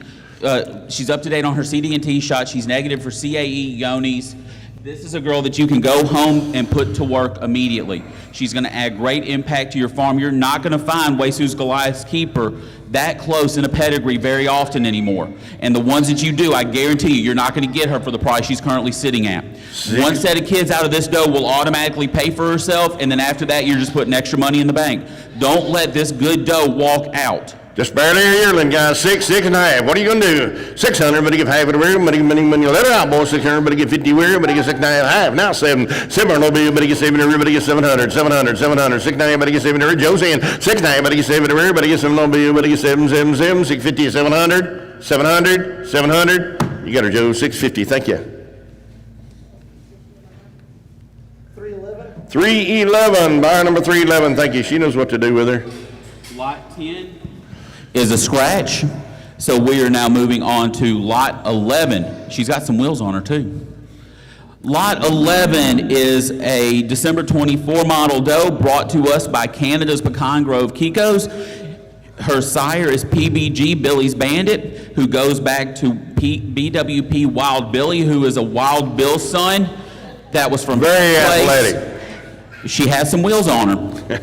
She's up to date on her CD and T shot. She's negative for CAE, Yonis. This is a girl that you can go home and put to work immediately. She's going to add great impact to your farm. You're not going to find Wesu's Goliath's Keeper that close in a pedigree very often anymore. And the ones that you do, I guarantee you're not going to get her for the price she's currently sitting at. One set of kids out of this doe will automatically pay for herself, and then after that, you're just putting extra money in the bank. Don't let this good doe walk out. Just barely a yearling, guys. 6 and a half. What are you going to do? 600, everybody give half of the rear. Money, let her out, boys. 600, everybody get 50 rear. Everybody get 6 and a half. Now 7. 7, everybody get 7 rear. Everybody get 700. 700. 6 and a half, everybody get 7 rear. Joe's in. 6 and a half, everybody get 7 rear. Everybody get 7 everybody get 7. 650, 700. 700. You got her, Joe. 650. Thank you. 311. Buyer number 311. Thank you. She knows what to do with her. Lot 10 is a scratch. So we are now moving on to lot 11. she's got some wheels on her too. Lot 11 is a December 24 model doe brought to us by Canada's Pecan Grove Kikos. Her sire is PBG Billy's Bandit, who goes back to BWP Wild Billy, who is a Wild Bill son. That was from Very place. athletic. She has some wheels on her.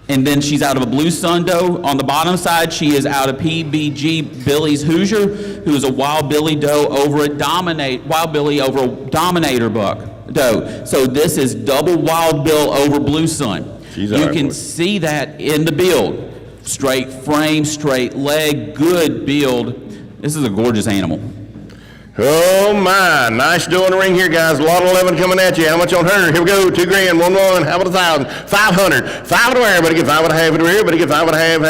And then she's out of a Blue Sun doe. On the bottom side, she is out of PBG Billy's Hoosier, who is a Wild Billy doe over a Wild Billy over a Dominator buck doe. So this is double Wild Bill over Blue Sun. She's You hard can boy. see that in the build. Straight frame, straight leg, good build. This is a gorgeous animal. Oh my, nice doe in the ring here, guys. Lot 11 coming at you. How much on her? Here we go. 2 grand, 1 1. How about 1,000? 500. 5 in the rear. Better get 5 and a half in the rear. Better get 5 and a half, 5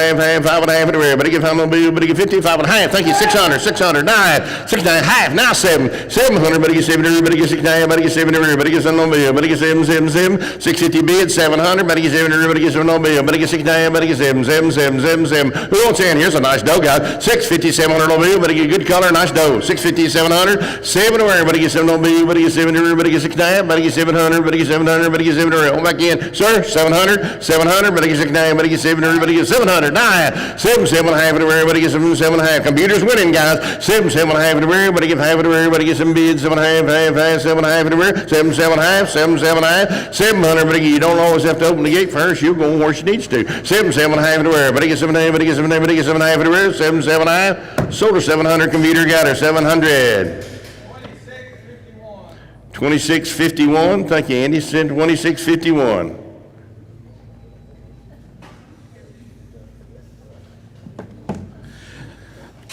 and a half in the rear. Better get 5 on the bill. Better get 50, 5 and a half. Thank you. 600, 600, 9, 6 and a half. Now 7, 700. Better get 7 in the rear. Better get 6 and a half. Better get 7 in the rear. Better get 7 on the bill. Better get 7, 7, 7. 650 bid, 700. Better get 7 in the rear. Better get 7 on the bill. Better get 6 and a half. Better get 7, 7, 7, 7, 7. Who wants in? Here's a nice doe, guys. 650, 700 on the bill. Better get good color, nice doe. 650, 700. 7 where? Better get 7 on B, better get 7 in the rear, better get 6 and a half, better get 700, better get 700, better get 7 in the rear. Hold back in, sir, 700, 700, better get 6 and a half, better get 7 in the rear, better get 700, 9, 7, 7 and a half in the rear, better get 7, 7 and a half. Computer's winning, guys. 7, 7 and a half in the rear, better get half in the rear, better get 7 bids, 7 and a half, half, 7 and a half in the rear, 7, 7 and a half, 7, 7 and a half, 700, better get, you don't always have to open the gate for her, she'll go where she needs to. 7, 7 and a half in the rear, better get 7 and a half, better get 7 and a half, better get 7 and a half in the rear, 7, 7 and a half, sold her 700, computer got her 700. 2651. Thank you, Andy. Send 2651.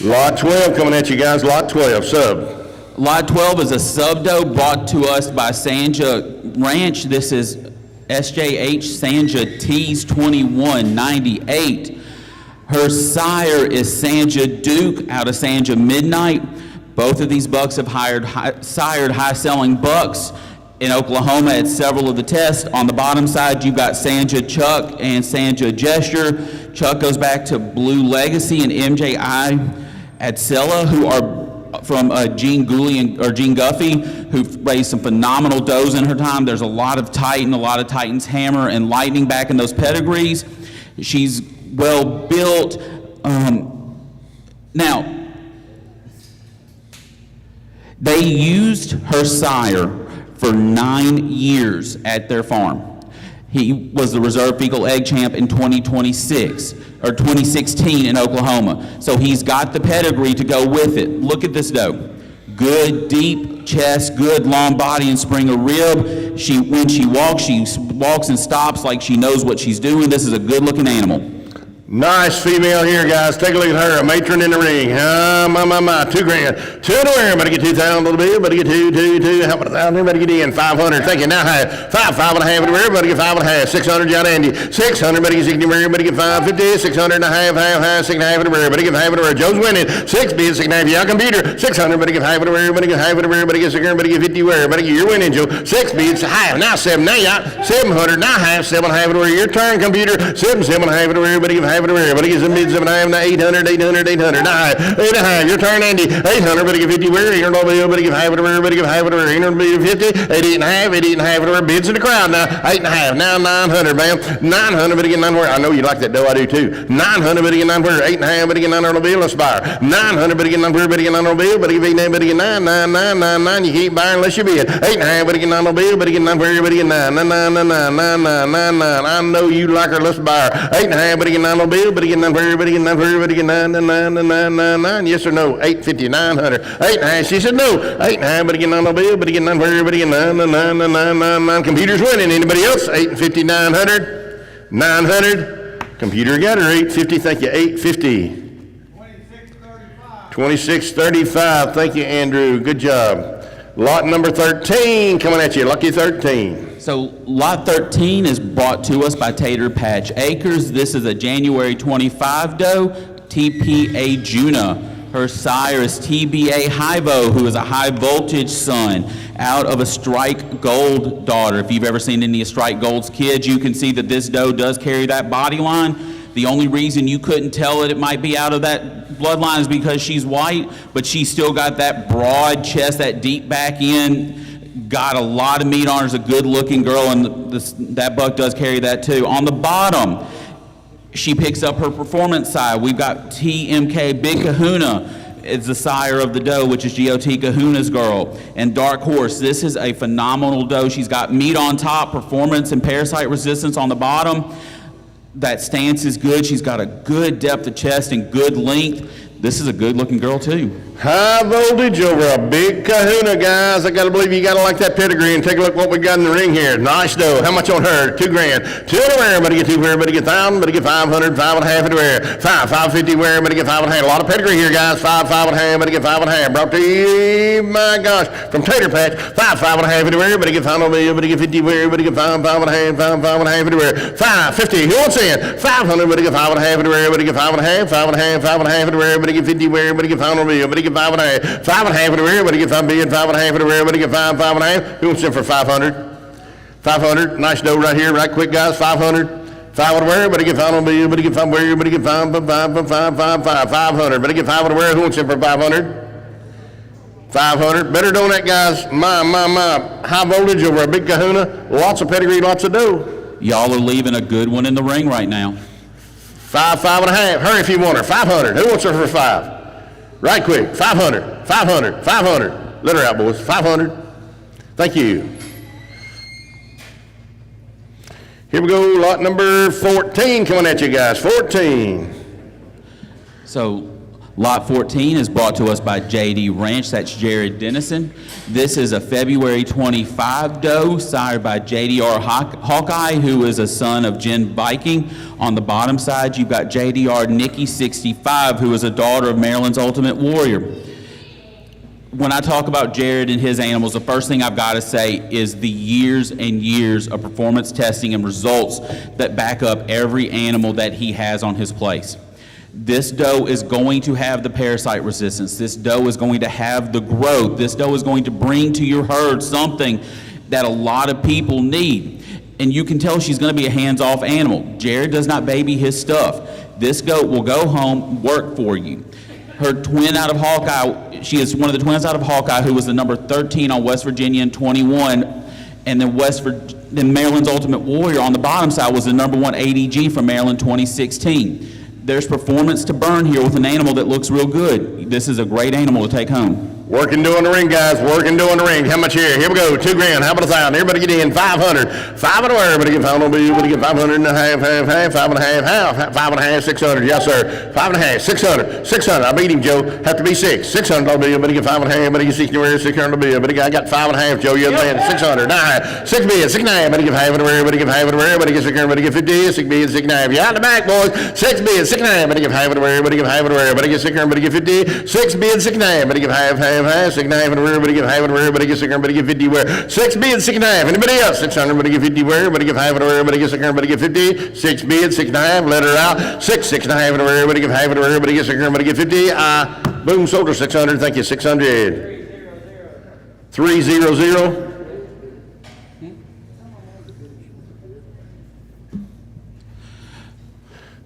Lot 12 coming at you guys. Lot 12, sub. Lot 12 is a sub doe brought to us by Sanja Ranch. This is SJH Sanja Tees 2198. Her sire is Sanja Duke out of Sanja Midnight. Both of these bucks have sired high-selling bucks in Oklahoma at several of the tests. On the bottom side, you've got Sanja Chuck and Sanja Gesture. Chuck goes back to Blue Legacy and MJI at Sella, who are from Gene Guffey, who've raised some phenomenal does in her time. There's a lot of Titan's Hammer and Lightning back in those pedigrees. She's well built. Now, they used her sire for 9 years at their farm. He was the reserve fecal egg champ in 2016 in Oklahoma. So he's got the pedigree to go with it. Look at this doe. Good deep chest, good long body and spring of rib. When she walks and stops like she knows what she's doing. This is a good looking animal. Nice female here, guys. Take a look at her, a matron in the ring. My, 2 grand. 2 in the rear, better get 2,000 on the bill, better get 2. How about 1,000 here, better get in. 500, thank you. Now high. 5 and a half in the rear, better get 5 and a half. 600, John Andy. 600, better get 60 in the rear, better get 550. 600 and a half, 6 and a half in the rear, better get half in the rear. Joe's winning. 6 bids, 6 and a half, yeah, computer. 600, better get half in the rear, better get half in the rear, better get 600, better get 50 where, better get, you're winning, Joe. 6 bids, half, now 7, now yeah. 700, now half, 7 and a half in the rear. Your turn, computer. 7 and a half in the rear, better get half in the rear, better get some bids, 7 and a half, now 800, 800, 800, now 8 and a half, your turn, Andy. 800, better get 50 where, you're no bill, better get half in the rear, better get half in the rear, you're no bill, 50, 88 and a half, 88 and a half in the rear, bids in the crowd now, 8 and a half, now 900, ma'am. 900, better get 9 where, I know you like that doe, I do too. 900, better get 9 where, 8 and a half, better get 9 on the bill, let's buy her. 900, better get 9 where, better get 9 on the bill, better get 8, better get 9, 9, 9, 9, 9, you can't buy her unless you bid. 8 and a half, better get 9 on the bill, better get 9 where, better get 9, 9, 9, 9, 9, 9, 9, 9, 9, I know you like her, let's buy her. 8 and a half, better get 9 on the bill, better get 9 where, better get 9 where, better get 9, 9, 9, 9, 9, 9, yes or no, 850, 900, 8 and a half, she said no, 8 and a half, better get 9 on the bill, better get 9 where, better get 9, 9, 9, 9, 9, 9, 9, computer's winning, anybody else? 850, 900, 900, computer got her, 850, thank you, 850. 2635, thank you, Andrew, good job. Lot number 13 coming at you, lucky 13. So lot 13 is brought to us by Tater Patch Acres. This is a January 25 doe, TPA Juna. Her sire is TBA Hyvo, who is a high voltage son out of a Strike Gold daughter. If you've ever seen any of Strike Gold's kids, you can see that this doe does carry that body line. The only reason you couldn't tell it might be out of that bloodline is because she's white, but she's still got that broad chest, that deep back end, got a lot of meat on her. Is a good-looking girl, and that buck does carry that too. On the bottom, she picks up her performance side. We've got TMK Big Kahuna. It's the sire of the doe, which is GOT Kahuna's girl. And Dark Horse, this is a phenomenal doe. She's got meat on top, performance and parasite resistance on the bottom. That stance is good. She's got a good depth of chest and good length. This is a good-looking girl, too. High voltage over a big kahuna, guys. I gotta believe you gotta like that pedigree, and take a look what we got in the ring here. Nice dough. How much on her? $2 grand. $2 to wear, but get $2 wear, but get $1,000, but get 500, 5.5 to wear. 550 wear, but get 5.5. A lot of pedigree here, guys. 5.5, but get 5.5. Brought to you, my gosh, from Tater Patch. 5.5 to wear, but get 5 but get 50 wear, but get 5.5, 5.5 to wear. 550. Who wants in? 500, but get 5.5 to wear, but get 5.5, 5.5 to wear, but get 50 wear, but get 500 but get 5.5. 5.5 to wear, but get 5 billion, 5.5 to wear, but get 5.5. Who wants in for 500? 500. Nice dough right here, right quick, guys. 500. 5 to wear, but get 5 billion, but get 5 wear, but get 500, but get 5 to wear. Who wants in for 500? 500. Better doing that, guys. My. High voltage over a big kahuna. Lots of pedigree, lots of dough. Y'all are leaving a good one in the ring right now. 5.5. Hurry if you want her. 500. Who wants her for 5? Right quick. 500. 500. Let her out, boys. 500. Thank you. Here we go. Lot number 14 coming at you guys. 14. So, Lot 14 is brought to us by JD Ranch. That's Jared Dennison. This is a February 25 doe, sired by JDR Hawkeye, who is a son of Jen Viking. On the bottom side, you've got JDR Nikki 65, who is a daughter of Maryland's Ultimate Warrior. When I talk about Jared and his animals, the first thing I've got to say is the years and years of performance testing and results that back up every animal that he has on his place. This doe is going to have the parasite resistance. This doe is going to have the growth. This doe is going to bring to your herd something that a lot of people need. And you can tell she's going to be a hands-off animal. Jared does not baby his stuff. This goat will go home, work for you. Her twin out of Hawkeye, she is one of the twins out of Hawkeye, who was the number 13 on West Virginia in 21. And then Maryland's Ultimate Warrior on the bottom side was the number 1 ADG from Maryland 2016. There's performance to burn here with an animal that looks real good. This is a great animal to take home. Working doing the ring, guys. Working doing the ring. How much here? Here we go. $2 grand. How about 1,000? Everybody get in. 500. 5 to wear. Everybody get 500. Everybody get 500 and a half, half. 5.5, 5.5, 600. Yes, sir. 5.5, 600. 600. I beat him, Joe. Have to be 6. 600. I'll be. Everybody get 5.5. Everybody get 60. 600. Everybody I got 5.5, Joe. You're the man. 600. 9. 6 billion. 6.5. Everybody get 5 to wear. Everybody get 5 to wear. Everybody get 600. Everybody get 50. 6 billion. 6.5. You out the back, boys. 6 billion. 6.5. Everybody get 5 to wear. Everybody get 5 to wear. Everybody get 600. Everybody get 50. 6 billion. 6.5. Everybody get half. 6.5. Everybody get half. Everybody get 600. Everybody get 50 wear. 6 billion. 6.5. Anybody else? 600. Everybody get 50 wear. Everybody get 5 to wear. Everybody get 600. Everybody get 50. 6 billion. 6.5. Let her out. 6.5 to wear. Everybody get 5 to wear. Everybody get 600. Everybody get 50. Boom, sold her 600. Thank you. 600. 300.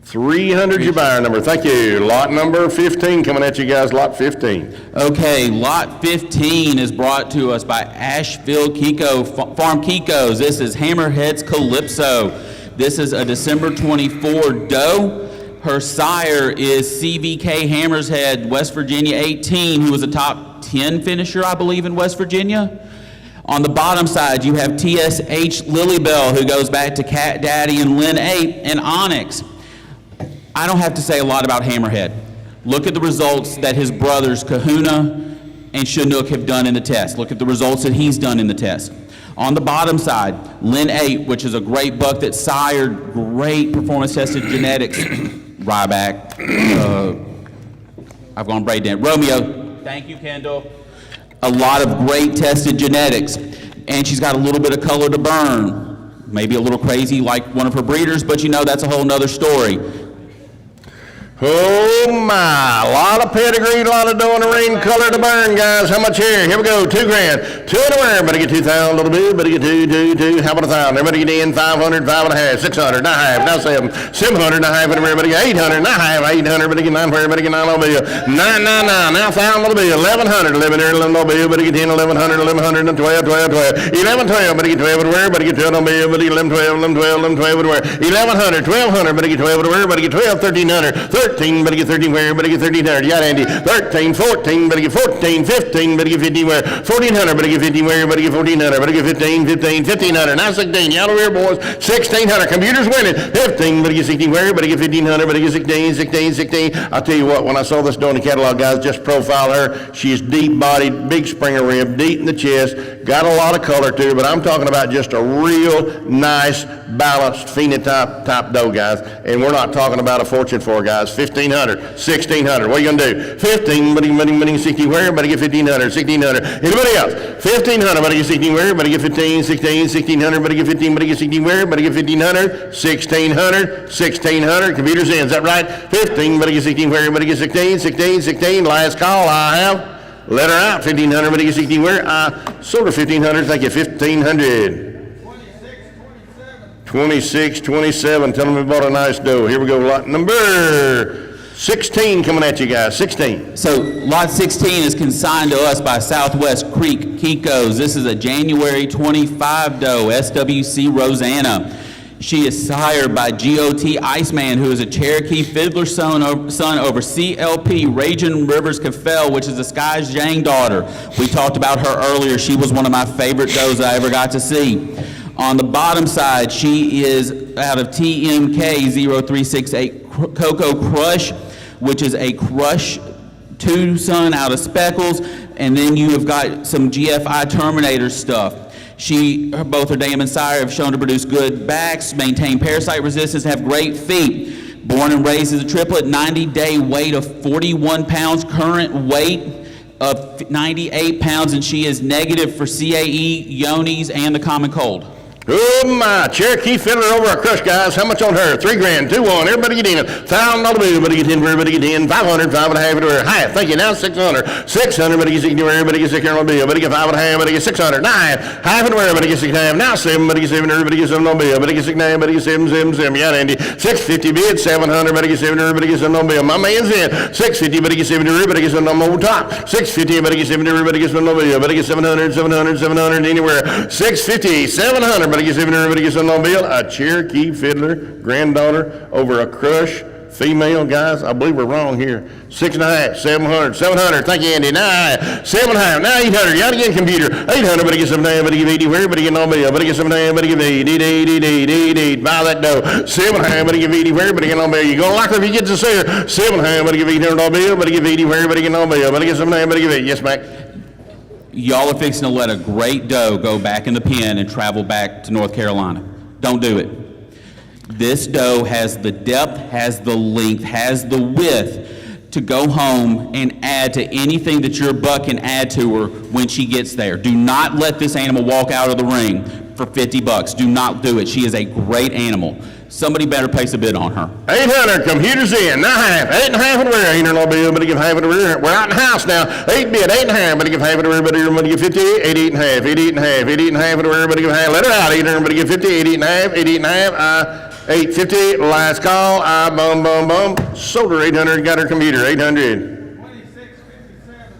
300 your buyer number. Thank you. Lot number 15 coming at you guys. Lot 15. Okay, Lot 15 is brought to us by Asheville Farm Kikos. This is Hammerhead's Calypso. This is a December 24 doe. Her sire is CVK Hammershead, West Virginia 18, who was a top 10 finisher, I believe, in West Virginia. On the bottom side, you have TSH Lilybell, who goes back to Cat Daddy and Lynn 8, and Onyx. I don't have to say a lot about Hammerhead. Look at the results that his brothers Kahuna and Chinook have done in the test. Look at the results that he's done in the test. On the bottom side, Lynn 8, which is a great buck that sired great performance-tested genetics. Ryback. I've gone brain dead. Romeo. Thank you, Kendall. A lot of great tested genetics. And she's got a little bit of color to burn. Maybe a little crazy like one of her breeders, but you know, that's a whole nother story. Oh my, a lot of pedigree, a lot of dough in the ring, color to burn, guys. How much here? Here we go, $2 grand. 2 in the wear, better get 2,000, little bit, better get two. How about 1,000? Everybody get in, 500, 5.5, 600, not half, now 700, not half in the wear, better get 800, not half, 800, better get 9 wear, better get 9 little bill. 999, now 1,000 little bill, 1,100, 11 there, 11 little bill, better get 10, 1,100, 1,100, and 12, 12, 12. 11, 12, better get 12 in the wear, better get 12 little bill, better get 11, 12, 11, 12, 11, 12 in the wear. 1,100, 1,200, better get 12 in the wear, better get 12, 1,300, 13, better get 13 where, better get 1,300. You got Andy. 13, 14, better get 14, 15, better get 15 where. 1,400, better get 15 where, better get 1,400, better get 15, 15, 1,500. Now 16, y'all over here, boys. 1,600. Computers winning. 15, better get 16 where, better get 1,500, better get 16, 16, 16. I'll tell you what, when I saw this doing the catalog, guys, just profile her. She is deep-bodied, big springer rib, deep in the chest, got a lot of color to her, but I'm talking about just a real nice, balanced phenotype type doe, guys. And we're not talking about a fortune for her, guys. 1,500. 1,600. What are you gonna do? 15, but 16 where? Better get 1,500, 1,600. Anybody else? 1,500, better get 16 where? Better get 15, 16, 1,600, better get 15, better get 16 where? Better get 1,500, 1,600, 1,600. Computers in, is that right? 15, better get 16 where? Better get 16, 16, 16. Last call, I have. Let her out, 1,500, better get 16 where? I sold her 1,500, thank you, 1,500. 26, 27. Tell them we bought a nice doe. Here we go, lot number 16 coming at you guys, 16. So lot 16 is consigned to us by Southwest Creek Kikos. This is a January 25 doe, SWC Rosanna. She is sired by GOT Iceman, who is a Cherokee fiddler son over CLP Raging Rivers Cafel, which is the Sky's Jang daughter. We talked about her earlier. She was one of my favorite does I ever got to see. On the bottom side, she is out of TMK 0368 Cocoa Crush, which is a Crush 2 son out of Speckles, and then you have got some GFI Terminator stuff. Both her dam and sire have shown to produce good backs, maintain parasite resistance, have great feet. Born and raised as a triplet, 90-day weight of 41 pounds, current weight of 98 pounds, and she is negative for CAE, Yonis, and the common cold. Oh my, Cherokee fiddler over a crush, guys. How much on her? 3 grand, 2-1. Everybody get in. $1,000 bill. Everybody get in. Everybody get in. 500, 5.5 to her. Half. Thank you. Now 600. 600. Everybody get 60. Everybody get 600 bill. Everybody get 5.5. Everybody get 600. 9. Half and everybody get 6.5. Now 7. Everybody get 7. Everybody get 7 on bill. Everybody get 6. Everybody get 7. 7. 7. Yeah, Andy. 650 bid. 700. Everybody get 7. Everybody get 7 on bill. My man's in. 650. Everybody get 7. Everybody get 7 on the top. 650. Everybody get 7. Everybody get 7 on bill. Everybody get 700. 700. 700. Anywhere. 650. 700. Everybody get 7. Everybody get on bill. A Cherokee fiddler granddaughter over a crush female, guys. I believe we're wrong here. 6.5, 700, 700. Thank you, Andy. 9, 7.5, now 800. You ought to get a computer. 800, but get 7.5, but give 80. Where? But get on bill. But get 7.5, but give 80. Buy that dough. 7.5, but give 80. Where? But get on bill. You're gonna like her if you get to see her. 7.5, but give 800 on bill. But give 80. Where? But get on bill. But get 7.5, but give 80. Yes, Mac. Y'all are fixing to let a great doe go back in the pen and travel back to North Carolina. Don't do it. This doe has the depth, has the length, has the width to go home and add to anything that your buck can add to her when she gets there. Do not let this animal walk out of the ring for $50. Do not do it. She is a great animal. Somebody better place a bid on her. 800, computers in, not half, 8.5 and rear, 800 bill, but give half of the rear. We're out in the house now, 8 bid, 8.5, but give half of the rear, but give 50, 88.5, 88.5, 88.5 of the rear, but give half, let her out, 800, but give 50, 88.5, 88.5, 850, last call, bum, sold her 800, got her computer, 800.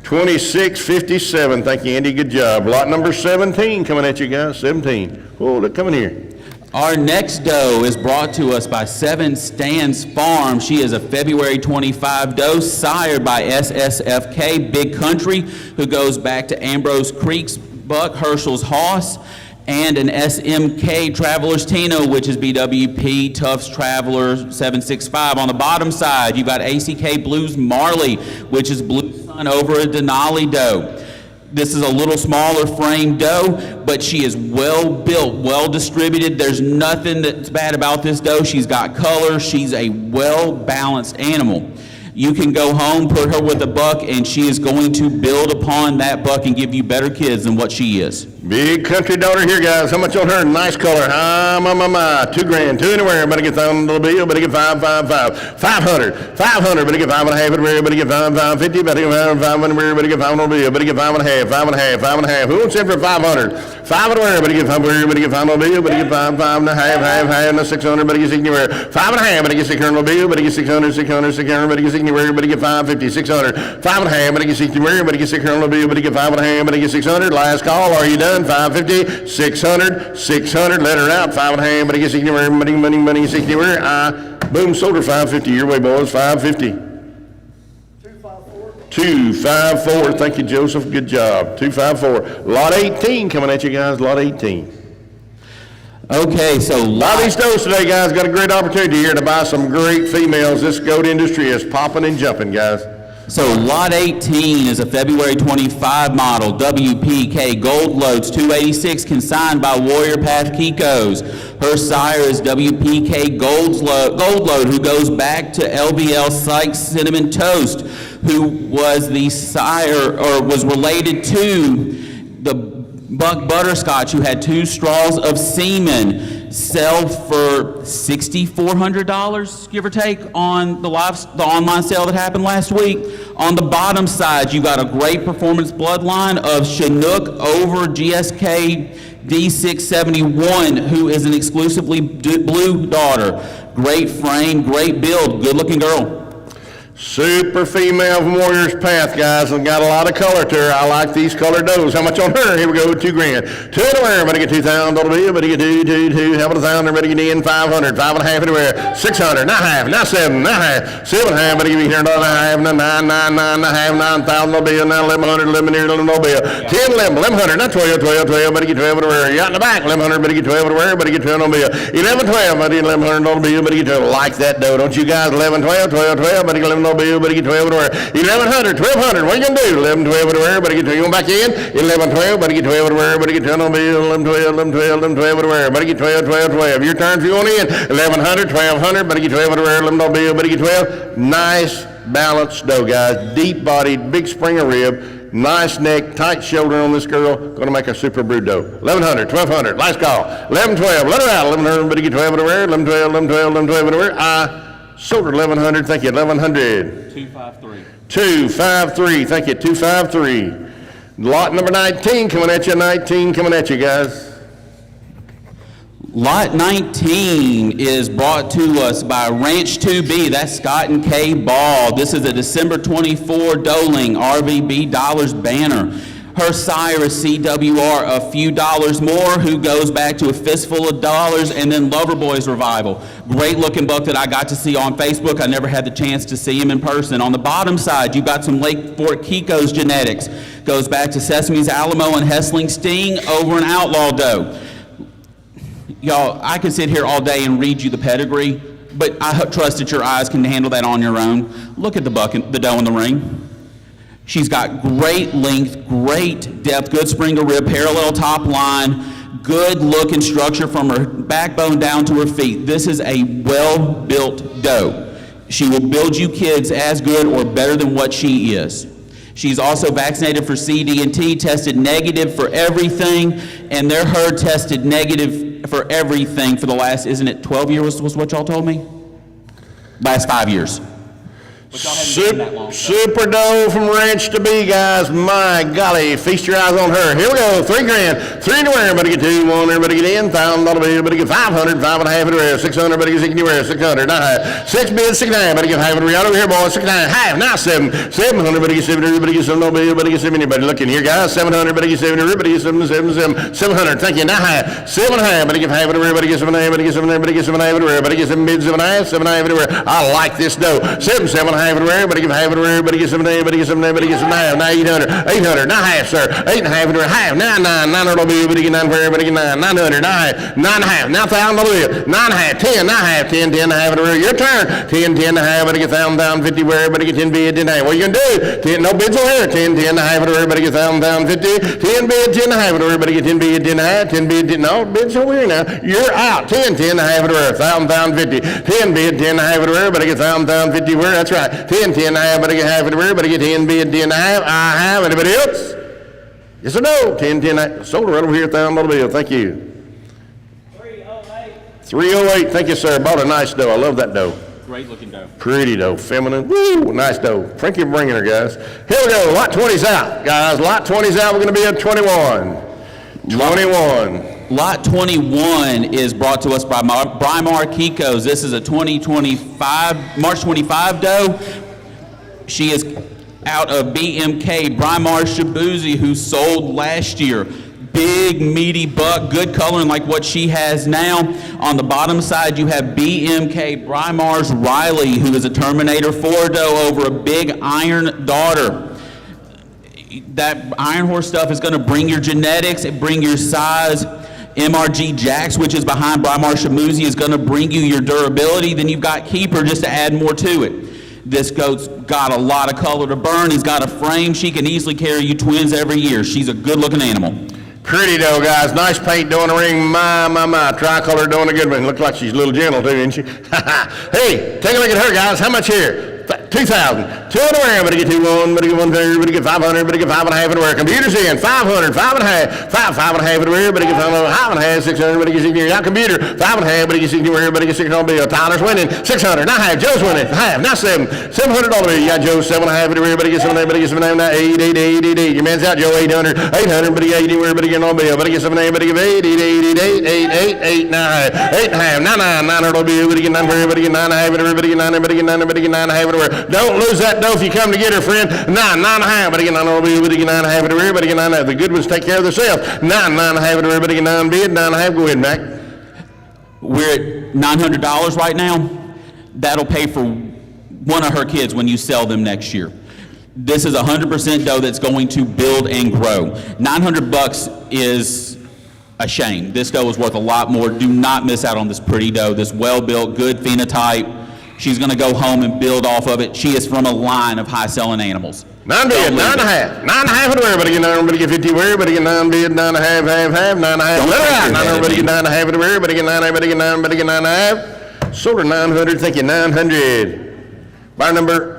2657, thank you, Andy, good job. Lot number 17 coming at you guys, 17. Oh, they're coming here. Our next doe is brought to us by 7 Stands Farm. She is a February 25 doe, sired by SSFK Big Country, who goes back to Ambrose Creek's buck, Herschel's Hoss, and an SMK Traveler's Tino, which is BWP Tufts Traveler 765. On the bottom side, you've got ACK Blues Marley, which is Blue Sun over a Denali doe. This is a little smaller frame doe, but she is well built, well distributed. There's nothing that's bad about this doe. She's got color. She's a well balanced animal. You can go home, put her with a buck, and she is going to build upon that buck and give you better kids than what she is. Big country daughter here, guys. How much on her? Nice color. My. $2,000. Two anywhere. Better get $1,000 bill. Better get 500. 500. Better get 5.5 everywhere. Better get 550. Better get 5 everywhere. Better get $500 bill. Better get 5.5. 5.5. Who wants in for 500? 5 everywhere. Better get 5 everywhere. Better get $500 bill. Better get 5.5. Half. 600. Better get 6 anywhere. 5.5. Better get $600 bill. Better get 600. Better get 6 anywhere. Better get 550. 600. 5.5. Better get 60 anywhere. Better get $600 bill. Better get 5.5. Better get 600. Last call. Are you done? 550, 600, let her out, 5.5, but I guess anywhere, money, 60 anywhere, boom, sold her 550, your way, boys, 550. 254, thank you, Joseph, good job, 254. Lot 18 coming at you guys, lot 18. Okay, so Buy these does today, guys, got a great opportunity here to buy some great females. This goat industry is popping and jumping, guys. So lot 18 is a February 25 model, WPK Gold Loads 286, consigned by Warrior Path Kikos. Her sire is WPK Gold Load, who goes back to LBL Sykes Cinnamon Toast, who was the sire, or was related to the Buck Butterscotch, who had 2 straws of semen. Sell for $6,400, give or take, on the online sale that happened last week. On the bottom side, you got a great performance bloodline of Chinook over GSK D671, who is an exclusively blue daughter. Great frame, great build, good looking girl. Super female from Warrior's Path, guys, and got a lot of color to her. I like these colored does. How much on her? Here we go, $2,000. 2 anywhere, better get $2,000 bill, better get two. How about $1,000? Better get in 500, 5.5 anywhere, 600, not half, not 7, not half, 7.5. Better give me here $9.5, not 9.5, $9,000 bill, now 1,100, 11 here, $11 bill, 10, 1,100, not 12. Better get 12 anywhere. You out in the back, 1,100, better get 12 anywhere, better get 12 bill, 11, 12, better get $1,100 bill, better get 12. Like that dough, don't you guys? 11, 12, better get 11 bill, better get 12 everywhere. 1,100, 1,200, what are you gonna do? 11, 12 everywhere, better get 12. You going back in? 11, 12, better get 12 everywhere, better get 12 on bill. 11, 12 everywhere, better get 12. Your turn if you want in. 1,100, 1,200, better get 12 everywhere. 11 on bill, better get 12. Nice balanced dough, guys. Deep bodied, big springer rib, nice neck, tight shoulder on this girl. Gonna make a super brood dough. 1,100, 1,200, last call. 11, 12, let her out. 1,100, better get 12 everywhere. 11, 12 everywhere. Sold her 1,100, thank you, 1,100. 253, thank you, 253. Lot number 19 coming at you, guys. Lot 19 is brought to us by Ranch 2B, that's Scott and Kay Ball. This is a December 24 Doling RVB Dollars banner. Her sire is CWR, a few dollars more, who goes back to a fistful of dollars, and then Loverboy's Revival. Great looking buck that I got to see on Facebook. I never had the chance to see him in person. On the bottom side, you got some Lake Fort Kiko's genetics. Goes back to Sesame's Alamo and Hessling Sting over an Outlaw doe. Y'all, I could sit here all day and read you the pedigree, but I trust that your eyes can handle that on your own. Look at the buck, the doe in the ring. She's got great length, great depth, good spring to rib, parallel top line, good looking structure from her backbone down to her feet. This is a well-built doe. She will build you kids as good or better than what she is. She's also vaccinated for CD&T, tested negative for everything, and their herd tested negative for everything for the last, isn't it 12 years was what y'all told me? Last 5 years. Super doe from Ranch to B, guys. My golly, feast your eyes on her. Here we go, $3,000. 3 anywhere, better get 2, 1 there, better get in, $1,000 bill, better get 500, 5.5 anywhere, 600, better get 6 anywhere, 600, not half. 6 bids, 6.5, better get half anywhere. Out over here, boys, 6.5, half, now 7. 700, better get 70, better get 7 bill, better get 70, better look in here, guys. 700, better get 70, better get 7, 700, thank you, now half. 7.5, better get half anywhere, better get 7.5, better get 7, better get 7.5 anywhere, better get 7 bids, 7.5 anywhere. I like this doe. 7.5 everywhere, better get half everywhere, better get 7, better get 7, better get 7, now 800, not half, sir. 8.5 everywhere, half, now 900 bill, better get 9 everywhere, better get 900, not half, now $1,000 bill, 9.5, 10, not half, 10, 10 everywhere, your turn. 10, 10 better get 1,000, 50 where, better get 10 bid, 10 half. What you gonna do? 10, no bids over here. 10, 10 everywhere, better get 1,000, 50. 10 bid, 10 everywhere, better get 10 bid, 10 half, 10 bid, 10, no bids over here now. You're out. 10, 10 everywhere, 1,000, 50. 10 bid, 10 everywhere, better get 1,000, 50 where, that's right. 10, 10 and a half, better get half in the rear, better get 10 bid, 10 and a half, I have. Anybody else? Yes or no? 10, 10 and a half. Sold right over here, $1,000 bill. Thank you. 308, thank you, sir. Bought a nice doe. I love that doe. Great looking doe. Pretty doe, feminine. Woo, nice doe. Thank you for bringing her, guys. Here we go. Lot 20's out, guys. Lot 20's out. We're going to be at 21. 21. Lot 21 is brought to us by Brymar Kikos. This is a 2025, March 25 doe. She is out of BMK, Brymar Shabuzi, who sold last year. Big, meaty buck, good coloring like what she has now. On the bottom side, you have BMK Brymar's Riley, who is a Terminator 4 doe over a big iron daughter. That iron horse stuff is going to bring your genetics, bring your size. MRG Jax, which is behind Brymar Shamuzi, is going to bring you your durability. Then you've got Keeper just to add more to it. This goat's got a lot of color to burn. He's got a frame. She can easily carry you twins every year. She's a good-looking animal. Pretty doe, guys. Nice paint doing the ring. My. Tricolor doing a good one. Looks like she's a little gentle, too, isn't she? Hey, take a look at her, guys. How much here? 2,000. 2 in the wear, but get 2-1, but get 130, but get 500, but get 5.5 in the wear. Computers in, 500, 5.5, 5.5 in the wear, but get 5.5, 600, but get 60 out. Computer, 5.5, but get 60 in the wear, but get 600 bill. Tyler's winning, 600, not half. Joe's winning, half, not 7. $700 bill. You got Joe 7.5 in the wear, but get 7, but get 7, not 8. Your man's out, Joe 800, but get 80 wear, but get no bill, but get 7, but get 8, 9, 900 bill, but get 9 wear, but get 9.5 in the wear, but get 9, but get 9, but get 9.5 in the wear. Don't lose that doe if you come to get her, friend. 9.5, but again, 9.5 in the rear, but again, 9.5. The good ones take care of themselves. 9.5 in the rear, but again, 9 bid, 9.5. Go ahead, Mac. We're at $900 right now. That'll pay for one of her kids when you sell them next year. This is 100% doe that's going to build and grow. $900 is a shame. This doe is worth a lot more. Do not miss out on this pretty doe, this well-built, good phenotype. She's going to go home and build off of it. She is from a line of high-selling animals. 9 bid, 9.5. 9.5 in the rear, but again, 9, but get 50 wear, but again, 9 bid, 9.5, half, 9.5. Let her out. 9, but again, 9.5 in the rear, but again, 9, but again, 9, but again, 9.5. Sold her 900. Thank you, 900. Buyer number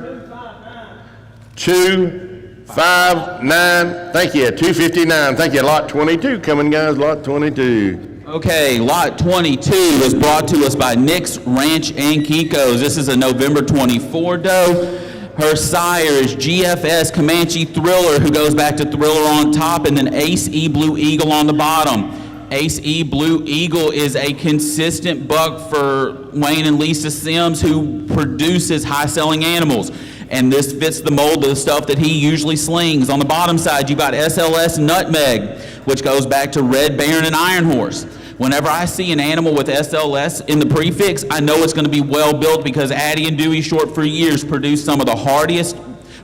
259. Thank you, 259. Thank you. Lot 22 coming, guys. Lot 22. Okay, lot 22 is brought to us by Nick's Ranch and Kikos. This is a November 24 doe. Her sire is GFS Comanche Thriller, who goes back to Thriller on top, and then Ace E Blue Eagle on the bottom. Ace E Blue Eagle is a consistent buck for Wayne and Lisa Sims, who produces high-selling animals. And this fits the mold of the stuff that he usually slings. On the bottom side, you've got SLS Nutmeg, which goes back to Red Baron and Iron Horse. Whenever I see an animal with SLS in the prefix, I know it's going to be well built, because Addie and Dewey Short for years produced some of the hardiest,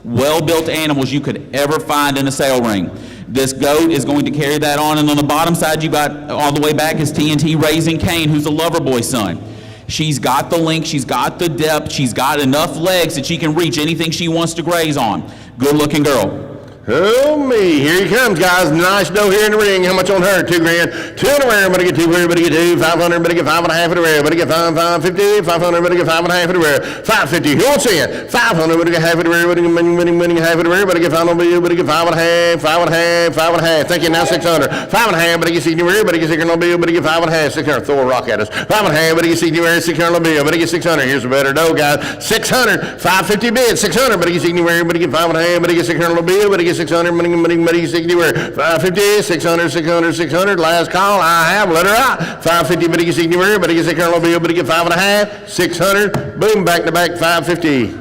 well-built animals you could ever find in a sale ring. This goat is going to carry that on, and on the bottom side, you got all the way back is TNT Raising Cane, who's a Loverboy son. She's got the length, she's got the depth, she's got enough legs that she can reach anything she wants to graze on. Good-looking girl. Oh me, here he comes, guys. Nice doe here in the ring. How much on her? $2,000. 2 in the rear, but I get 2 wear, but I get 2, 500, but I get 5.5 in the rear, but I get 550, 500, but I get 5.5 in the rear, 550. Who wants in? 500, but I get half in the rear, but I get winning half in the rear, but I get 5 on bill, but I get 5.5, 5.5, 5.5. Thank you. Now 600, 5.5, but I get 60 in the rear, but I get 600 on bill, but I get 5.5, 600. Throw a rock at us. 5.5, but I get 60 in the rear, 600 on bill, but I get 600. Here's a better doe, guys. 600, 550 bid, 600, but I get 60 in the rear, but I get 5.5, but I get 600 on bill, but I get 600, money, 60 where 550, 600, 600, 600. Last call. I have. Let her out. 550, but he gets 60 where, but he gets a kernel bill, but he gets 5.5, 600. Boom, back to back, 550.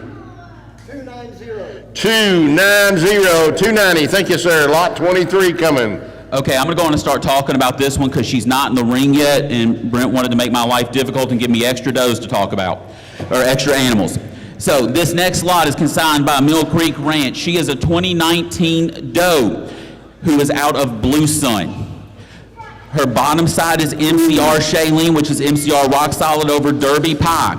290. Thank you, sir. Lot 23 coming. Okay, I'm going to go on and start talking about this one because she's not in the ring yet, and Brent wanted to make my life difficult and give me extra does to talk about, or extra animals. So this next lot is consigned by Mill Creek Ranch. She is a 2019 doe who is out of Blue Sun. Her bottom side is MCR Shailene, which is MCR Rock Solid over Derby Pie.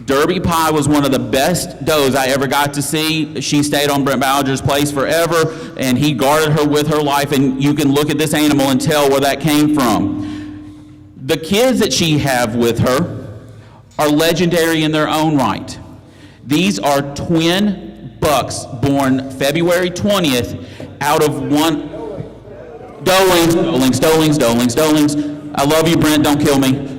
Derby Pie was one of the best does I ever got to see. She stayed on Brent Ballinger's place forever, and he guarded her with her life, and you can look at this animal and tell where that came from. The kids that she have with her are legendary in their own right. These are twin bucks born February 20th out of one. Dolings. I love you, Brent. Don't kill me.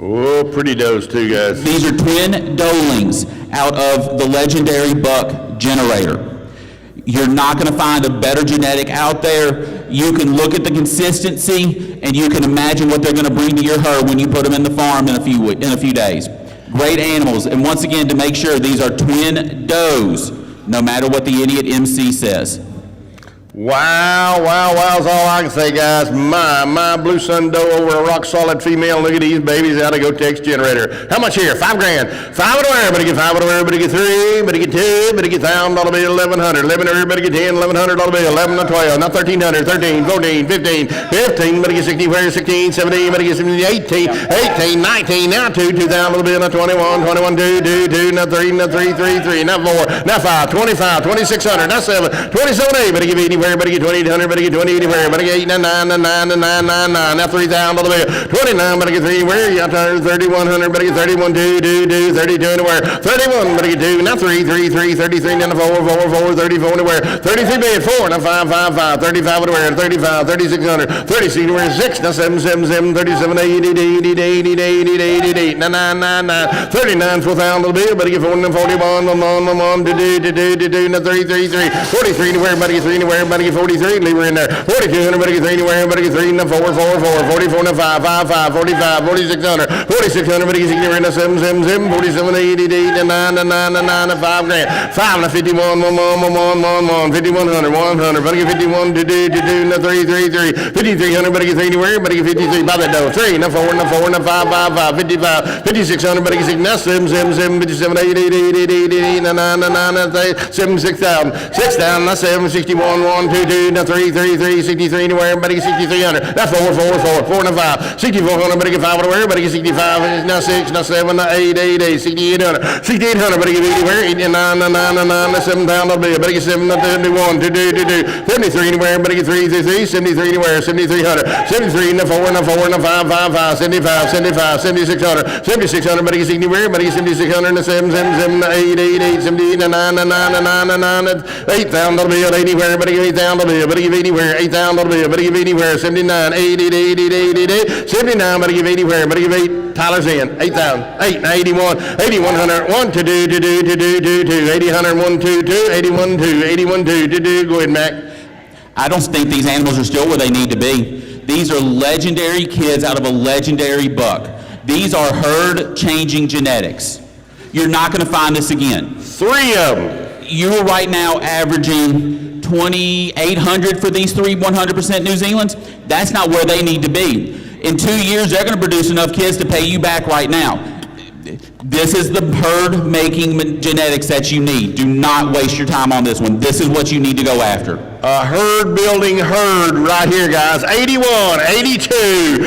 Oh, pretty does too, guys. These are twin Dolings out of the legendary buck generator. You're not going to find a better genetic out there. You can look at the consistency, and you can imagine what they're going to bring to your herd when you put them in the farm in a few days. Great animals, and once again, to make sure these are twin does, no matter what the idiot MC says. Wow is all I can say, guys. My Blue Sun doe over a rock solid female. Look at these babies out of Go Tex generator. How much here? $5 grand. $5 everybody get $5 everybody get $3, everybody get $2, everybody get $1,000, $1,100, $11 everybody get $10, $1,100, $11 to $12, not $1,300, $13, $14, $15, everybody get $16, $16, $17, everybody get $17, $18, $19, now $2, $2,000, not $21, $22, not $3, not $3, not $4, not $5, $25, $2,600, not $7, $27, everybody get $80. Everybody get 2,800, everybody get 20 anywhere, everybody get 899, 999, now 3,000 all the way, 29, everybody get 3 anywhere, you got 3,100, everybody get 31, 2, 32 anywhere, 31, everybody get 2, now 3, 33, down to 4, 34 anywhere, 33 bid, 4, now 5, 35 anywhere, 35, 3,600, 36 anywhere, 6, now 7, 37, 80, 9, 39, 4,000 all the way, everybody get 4, now 41, 3, 43 anywhere, everybody get 3 anywhere, everybody get 43, leave her in there. 42, everybody get 3 anywhere, everybody get 3, now 4, 44, now 5, 45, 4,600, everybody get 6 anywhere, now 7, 47, 80, 9, 5 grand. 5, now 51, 5,100, 100, everybody get 51, now 3, 5,300, everybody get 3 anywhere, everybody get 53, by that dough. 3, now 4, now 5, 55, 5,600, everybody get 6, now 7, 57, 80, 9, 7, 6,000, 6,000, now 7, 61, 1, 2, now 3, 63 anywhere, everybody get 6,300, now 4, now 5, 6,400, everybody get 5 anywhere, everybody get 65, now 6, now 7, now 8, 6,800, 6,800, everybody get 8 anywhere, 8, 9, 7,000, everybody get 7, now 71, 73 anywhere, everybody get 3, 73 anywhere, 7,300, 73, now 4, now 5, 75, 7,600, 7,600, everybody get 60 anywhere, everybody get 7,600, now 7, now 8, 78, 9, 8,000, 80 everybody give 8,000, everybody give 80 8,000, everybody give 80 79, 80, 79, everybody give 80 everybody give 8, Tyler's in, 8,000, 8, 81, 8,100, 1, 2, 80, 100, 1, 2, 81, 2, 81, 2, go ahead, Mac. I don't think these animals are still where they need to be. These are legendary kids out of a legendary buck. These are herd-changing genetics. You're not going to find this again. 3 of them. You are right now averaging 2,800 for these 3 100% New Zealands. That's not where they need to be. In 2 years, they're going to produce enough kids to pay you back right now. This is the herd-making genetics that you need. Do not waste your time on this one. This is what you need to go after. A herd-building herd right here, guys. 81, 82, 2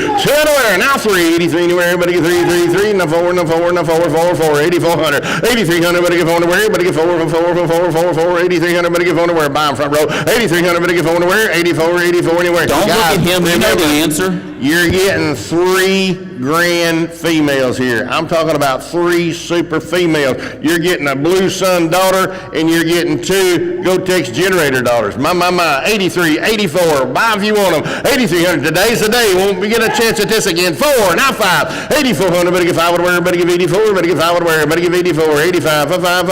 anywhere, now 3, 83 anywhere, everybody get 3, now 4, 8,400, 8,300, everybody get 4 anywhere, everybody get 4, 8,300, everybody get 4 anywhere, bottom front row, 8,300, everybody get 4 anywhere, 84 anywhere. Don't look at him, you know the answer. You're getting 3 grand females here. I'm talking about 3 super females. You're getting a Blue Sun daughter, and you're getting 2 Go Tex generator daughters. My, 83, 84, buy if you want them. 8,300, today's the day. Won't we get a chance at this again? 4, now 5, 8,400, everybody get 5 anywhere, everybody give 84, everybody get 5 anywhere, everybody give 84, 85, 5,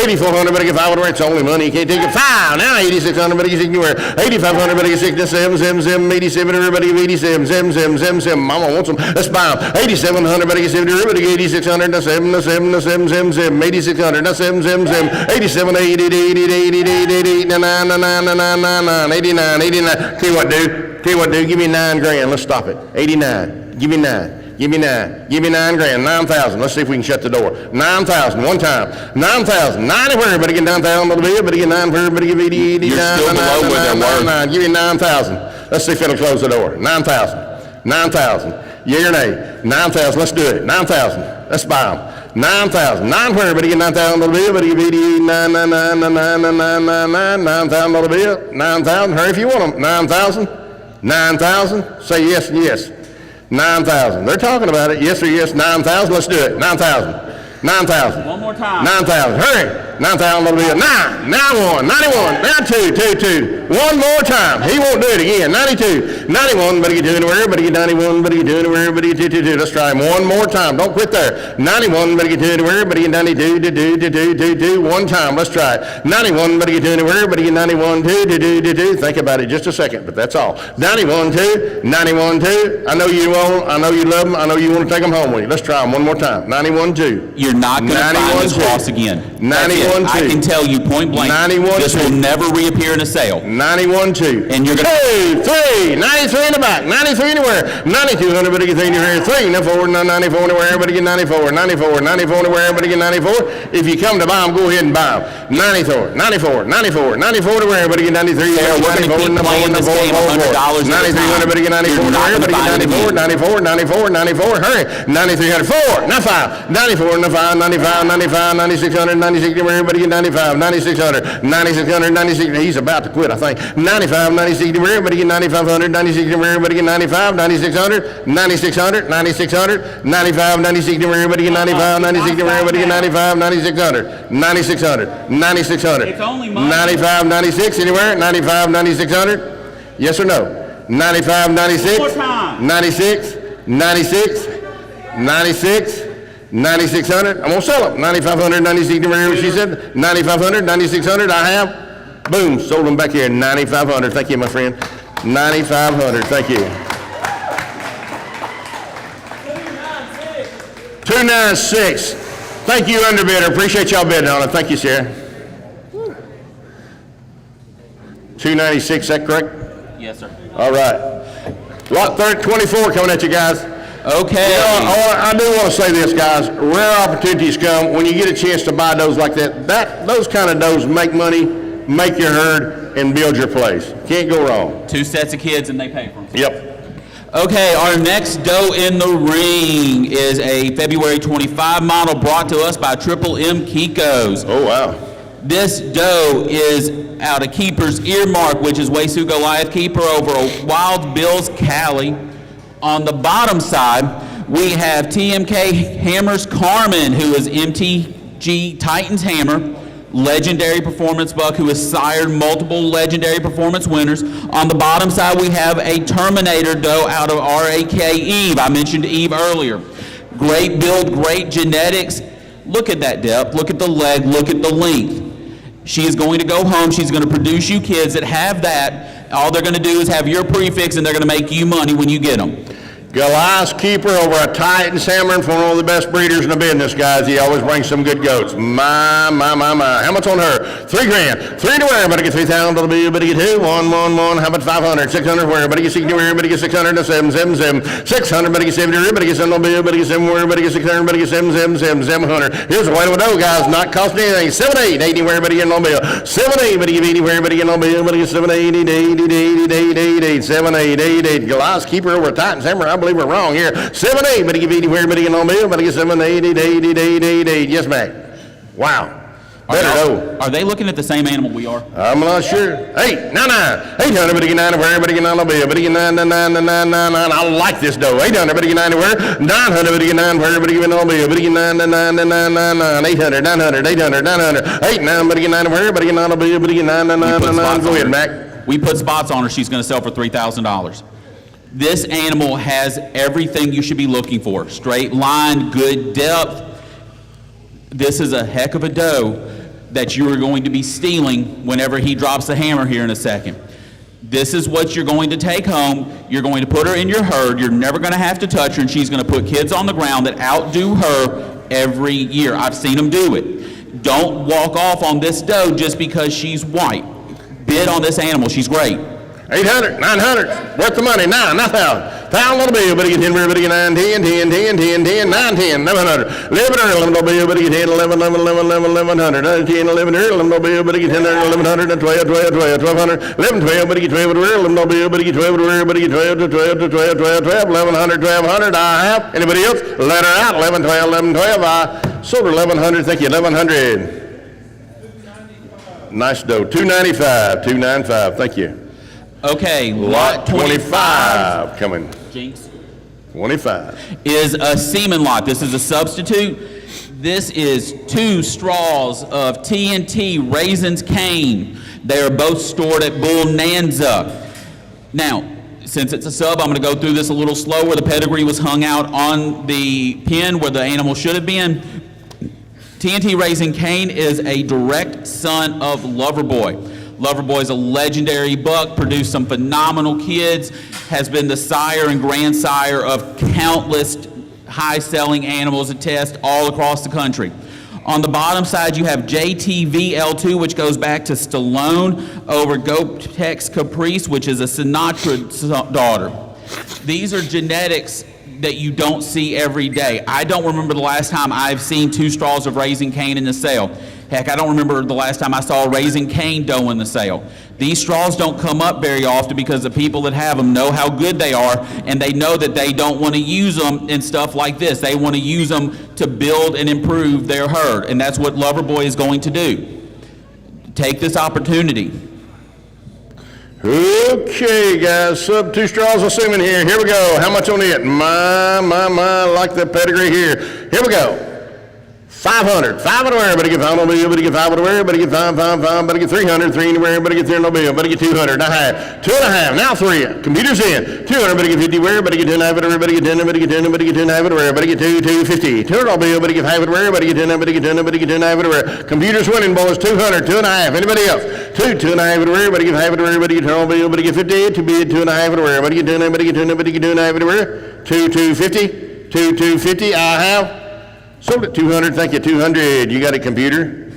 8,400, everybody get 5 anywhere, it's only money, you can't take it. 5, now 8,600, everybody get 6 anywhere, 8,500, everybody get 6, now 7, 87, everybody give 87, 7, mama wants them, let's buy them. 8,700, everybody get 70, everybody get 8,600, now 7, 8,600, now 7, 87, 80, 9, 89. Tell you what, dude, give me 9 grand. Let's stop it. 89. Give me 9. Give me 9 grand. 9,000. Let's see if we can shut the door. 9,000. One time. 9,000. 9 where? Everybody get 9,000 on the bill. Everybody get 9 where? Everybody give 80, 89. You're still below where they were. Give me 9,000. Let's see if it'll close the door. 9,000. 9,000. Yea or nay? 9,000. Let's do it. 9,000. Let's buy them. 9,000. 9 where? Everybody get 9,000 on the bill. Everybody give 88, 9,000 on the bill. 9,000. Hurry if you want them. 9,000. 9,000. Say yes and yes. 9,000. They're talking about it. Yes or yes. 9,000. Let's do it. 9,000. 9,000. One more time. 9,000. Hurry. 9,000 little bit. 9, 91, 91, 92, 2. One more time. He won't do it again. 92, 91, better get 2 anywhere, better get 91, better get 2 anywhere, better get 2. Let's try him one more time. Don't quit there. 91, better get 2 anywhere, better get 92, 2. One time. Let's try it. 91, better get 2 anywhere, better get 91, 2. Think about it just a second, but that's all. 91, 2, 91, 2. I know you want, I know you love them, I know you want to take them home with you. Let's try them one more time. 91, 2. You're not going to find this 91-2. cross again. That's 91-2. it. I can tell you point blank, 91-2. this will never reappear in a sale. 91, 2. And you're gonna- 2, 3, 93 in the back, 93 anywhere, 92, everybody get 3 anywhere, 3, 94, 94 anywhere, everybody get 94, 94, 94 anywhere, everybody get 94. If you come to buy them, go ahead and buy them. 94, 94, 94, 94 anywhere, everybody get 93. Sarah, we're gonna keep playing this game $100 at a 93, time. everybody get 94, You're not gonna everybody buy get it 94, again. 94, 94, 94, hurry, 9300, 4, 95, 94, 95, 95, 95, 9600, 96, everybody get 95, 9600, 9600, 96, he's about to quit, I think. 95, 96, everybody get 9500, 96, everybody get 95, 9600, 9600, 9600, 95, 96, everybody get 95, 96, everybody get 95, 9600, 9600, 9600. It's only money. 95, 96, anywhere, 95, 9600, yes or no? 95, 96, One more time. 96, 96, 96, 9600. I'm gonna sell them. 9500, 96, remember what she said? 9500, 9600, I have. Boom, sold them back here. 9500, thank you, my friend. 9500, thank you. 296. Thank you, underbidder. Appreciate y'all bidding on it. Thank you, Sarah. 296, is that correct? Yes, sir. All right. Lot 24 coming at you guys. Okay. You know, I do want to say this, guys. Rare opportunities come when you get a chance to buy does like that. Those kind of does make money, make your herd, and build your place. Can't go wrong. 2 sets of kids and they pay for them. Yep. Okay, our next doe in the ring is a February 25 model brought to us by Triple M Kikos. Oh, wow. This doe is out of Keeper's Earmark, which is Wesu Goliath Keeper over a Wild Bill's Cali. On the bottom side, we have TMK Hammers Carmen, who is MTG Titans Hammer, legendary performance buck who has sired multiple legendary performance winners. On the bottom side, we have a Terminator doe out of RAK Eve. I mentioned Eve earlier. Great build, great genetics. Look at that depth, look at the leg, look at the length. She is going to go home. She's going to produce you kids that have that. All they're going to do is have your prefix, and they're going to make you money when you get them. Goliath's Keeper over a Titans Hammer for one of the best breeders in the business, guys. He always brings some good goats. My. How much on her? $3,000. 3 to wear. Everybody get 3,000. That'll be everybody get 2. 1. How about 500? 600 where? Everybody get 60 where? Everybody get 600 to 7. 600. Everybody get 70. Everybody get 7. Everybody get 7 where? Everybody get 600. Everybody get 700. Here's the way to know, guys. Not costing anything. 780. 80 where? Everybody get no bill. 780. Everybody get 80 where? Everybody get no bill. Everybody get 780. 780. Goliath's Keeper over a Titans Hammer. I believe we're wrong here. 780, but give 80 where, but get on bill, but get 780. Yes, Mac. Wow. Better know. Are they looking at the same animal we are? I'm not sure. 800, but get 9 where, but get 9 on bill, but get 9. I like this dough. 800, but get 9 where, 900, but get 9 where, but get 9 on bill, but get 9. 800, 900, 8, 9, but get 9 where, but get 9 on bill, but get 9. Go ahead, Mac. We put spots on her. She's going to sell for $3,000. This animal has everything you should be looking for. Straight line, good depth. This is a heck of a doe that you are going to be stealing whenever he drops the hammer here in a second. This is what you're going to take home. You're going to put her in your herd. You're never going to have to touch her, and she's going to put kids on the ground that outdo her every year. I've seen them do it. Don't walk off on this doe just because she's white. Bid on this animal. She's great. 800, 900, worth the money, 9,000. 1,000 little bill, but get 10, but get 9, 10, 10, 10, 10, 10, 9, 10, 1100. 11 little bill, but get 10, 11, 1100. 10, 11, little bill, but get 10, 1100, 12, 1200. 11, 12, but get 12, little bill, but get 12, but get 12, 1100, 1200. I have. Anybody else? Let her out. 11, 12. I sold her 1100. Thank you, 1100. Nice dough. 295. Thank you. Okay, Lot 25 coming. Jinx. 25. Is a semen lot. This is a substitute. This is 2 straws of TNT Raisins Cane. They are both stored at Bonanza. Now, since it's a sub, I'm going to go through this a little slower. The pedigree was hung out on the pin where the animal should have been. TNT Raisin Cane is a direct son of Loverboy. Loverboy is a legendary buck, produced some phenomenal kids, has been the sire and grandsire of countless high-selling animals at test all across the country. On the bottom side, you have JTVL2, which goes back to Stallone, over Gotex Caprice, which is a Sinatra daughter. These are genetics that you don't see every day. I don't remember the last time I've seen 2 straws of Raising Cane in the sale. Heck, I don't remember the last time I saw a Raising Cane doe in the sale. These straws don't come up very often because the people that have them know how good they are, and they know that they don't want to use them in stuff like this. They want to use them to build and improve their herd, and that's what Loverboy is going to do. Take this opportunity. Okay, guys, sub 2 straws assuming here. Here we go. How much on it? My, like the pedigree here. Here we go. 500. 5 anywhere. Everybody get 5 on the bill. Everybody get 5 anywhere. Everybody get 5. Everybody get 300. 3 anywhere. Everybody get 3 on the bill. Everybody get 200. Now half. 2.5. Now 3. Computers in. 200. Everybody get 50 where. Everybody get 10 half it. Everybody get 10. Everybody get 10. Everybody get 10 half it. Everybody get 2. 250. 200 on the bill. Everybody get half it. Everybody get 10. Everybody get 10. Everybody get 10 half it. Everybody. Computers winning, boys. 200. 2.5. Anybody else? 2. 2.5 everywhere. Everybody get half it. Everybody get 10 on the bill. Everybody get 50. 2 bid. 2.5 everywhere. Everybody get 10. Everybody get 10. Everybody get 10 half it. Everywhere. 2. 250. 2. 250. I have. Sold it 200, thank you, 200. You got a computer?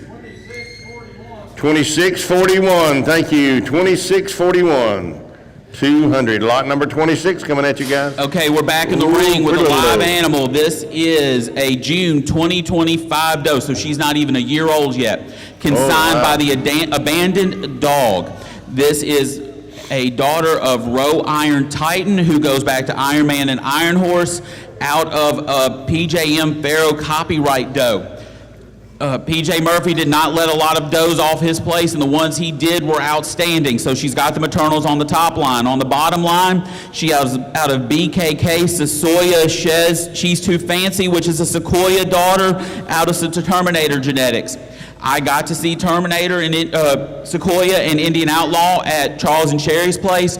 2641, thank you, 2641. 200, lot number 26 coming at you guys. Okay, we're back in the ring with a live animal. This is a June 2025 doe, so she's not even a year old yet. Consigned by the abandoned dog. This is a daughter of Roe Iron Titan, who goes back to Iron Man and Iron Horse, out of a PJM Pharaoh copyright doe. PJ Murphy did not let a lot of does off his place, and the ones he did were outstanding. So she's got the maternals on the top line. On the bottom line, she has out of BKK Sequoia Shez. She's Too Fancy, which is a Sequoia daughter out of Terminator Genetics. I got to see Terminator and Sequoia and Indian Outlaw at Charles and Sherry's place.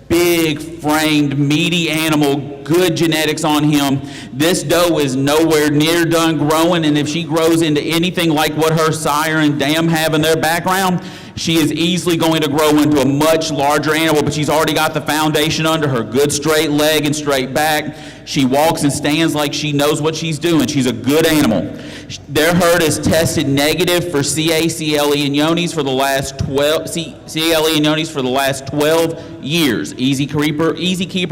Big framed, meaty animal, good genetics on him. This doe is nowhere near done growing, and if she grows into anything like what her sire and dam have in their background, she is easily going to grow into a much larger animal, but she's already got the foundation under her. Good straight leg and straight back. She walks and stands like she knows what she's doing. She's a good animal. Their herd is tested negative for CA, CLE, and Yonis for the last 12 CLE and Yonis for the last 12 years. Easy keeper,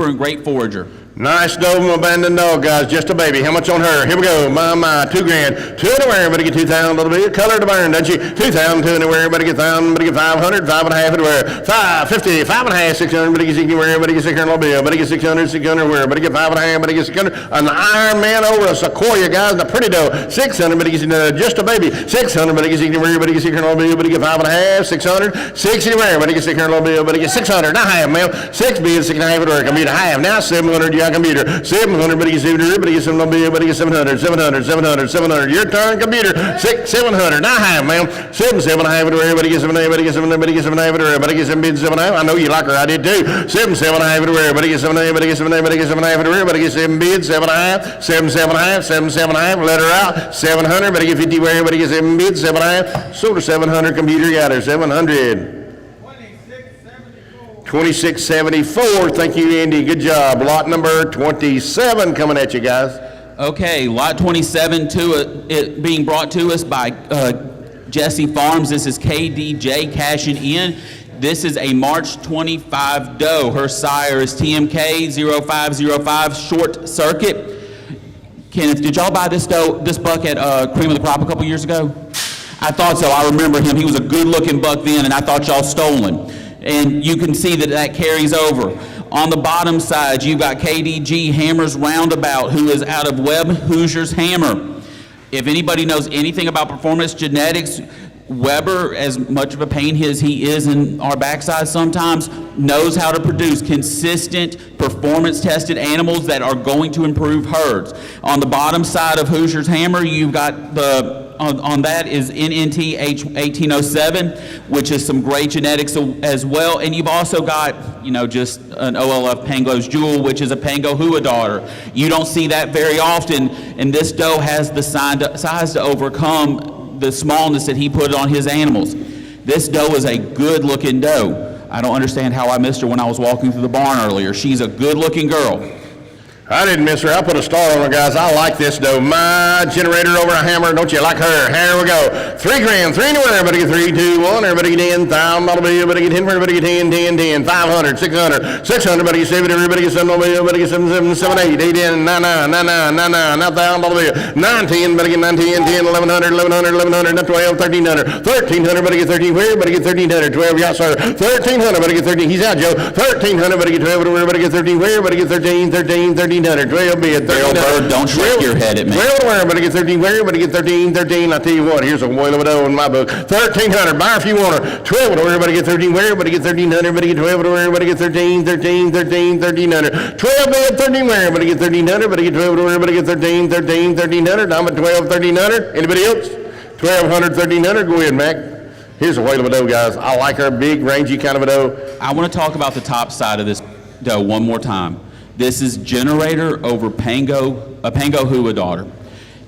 and great forager. Nice Doberman abandoned dog, guys. Just a baby. How much on her? Here we go. My, $2 grand. 2 anywhere. Everybody get 2,000. Little bit. Color to burn, doesn't she? 2,000. 2 anywhere. Everybody get 1,000. Everybody get 500. 5.5 everywhere. 550. 5.5. 600. Everybody get 600. Everybody get 600. Little bit. Everybody get 600. 600 where? Everybody get 5.5. Everybody get 600. An Iron Man over a Sequoia, guys. And a pretty doe. 600. Everybody gets just a baby. 600. Everybody gets 600. Everybody get 600. Little bit. Everybody get 5.5. 600. 6 anywhere. Everybody get 600. Little bit. Everybody get 600. Now half, ma'am. 6 bids. 6.5 everywhere. Computer half. Now 700. You got computer. 700, everybody gets 700, everybody gets 700, everybody gets 700, 700, 700, 700. Your turn, computer. 700. Now half, ma'am. 7, 7.5, everybody gets 7, everybody gets 7, everybody gets 7, everybody gets 7, 7.5. I know you like her, I did too. 7, 7.5, everybody gets 7, everybody gets 7, everybody gets 7, everybody gets 7 bids, 7.5, 7, 7.5, 7, 7.5. Let her out. 700, everybody get 50, everybody gets 7 bids, 7.5. Sold her 700, computer got her 700. 2674. Thank you, Andy. Good job. Lot number 27 coming at you, guys. Okay, lot 27 it being brought to us by Jesse Farms. This is KDJ cashing in. This is a March 25 doe. Her sire is TMK 0505 Short Circuit. Kenneth, did y'all buy this buck at Cream of the Crop a couple years ago? I thought so. I remember him. He was a good-looking buck then, and I thought y'all stole him. And you can see that carries over. On the bottom side, you've got KDG Hammers Roundabout, who is out of Webb Hoosier's Hammer. If anybody knows anything about performance genetics, Weber, as much of a pain as he is in our backside sometimes, knows how to produce consistent, performance-tested animals that are going to improve herds. On the bottom side of Hoosier's Hammer, you've got on that is NNT H1807, which is some great genetics as well. And you've also got, just an OLF Pango's Jewel, which is a Pango Hua daughter. You don't see that very often, and this doe has the size to overcome the smallness that he put on his animals. This doe is a good-looking doe. I don't understand how I missed her when I was walking through the barn earlier. She's a good-looking girl. I didn't miss her. I put a star on her, guys. I like this doe. My generator over a hammer. Don't you like her? Here we go. $3 grand. 3 to 1. Everybody get 3, 2, 1. Everybody get 10. $1,000 bill. Everybody get 10. Everybody get 10, 10, 10. 500, 600, 600. Everybody get 7. Everybody get 7 bill. Everybody get 7, 7, 7, 8, 8, 10, 9, 9, 9, 9, 9, 9. Not $1,000 bill. 9, 10. Everybody get 9, 10, 10, 1100, 1100, 1100. Not 12, 1300. 1300. Everybody get 13. Where? Everybody get 1300. 12. Yeah, sir. 1300. Everybody get 13. He's out, Joe. 1300. Everybody get 12. Everybody get 13. Where? Everybody get 13, 13, 1300. 12 bill. Daryl Bird, don't shake your head at me. Well, everybody get 13. Where? Everybody get 13, 13. I tell you what, here's a whale of a doe in my book. 1300. Buy her if you want her. 12. Everybody get 13. Where? Everybody get 1300. Everybody get 12. Everybody get 13, 13, 13, 1300. 12 bid 13. Where? Everybody get 1300. Everybody get 12. Everybody get 13, 13, 1300. I'm at 12, 1300. Anybody else? 1200, 1300. Go ahead, Mac. Here's a whale of a doe, guys. I like her, big, rangy kind of a doe. I want to talk about the top side of this doe one more time. This is Generator over a Pango Hua daughter.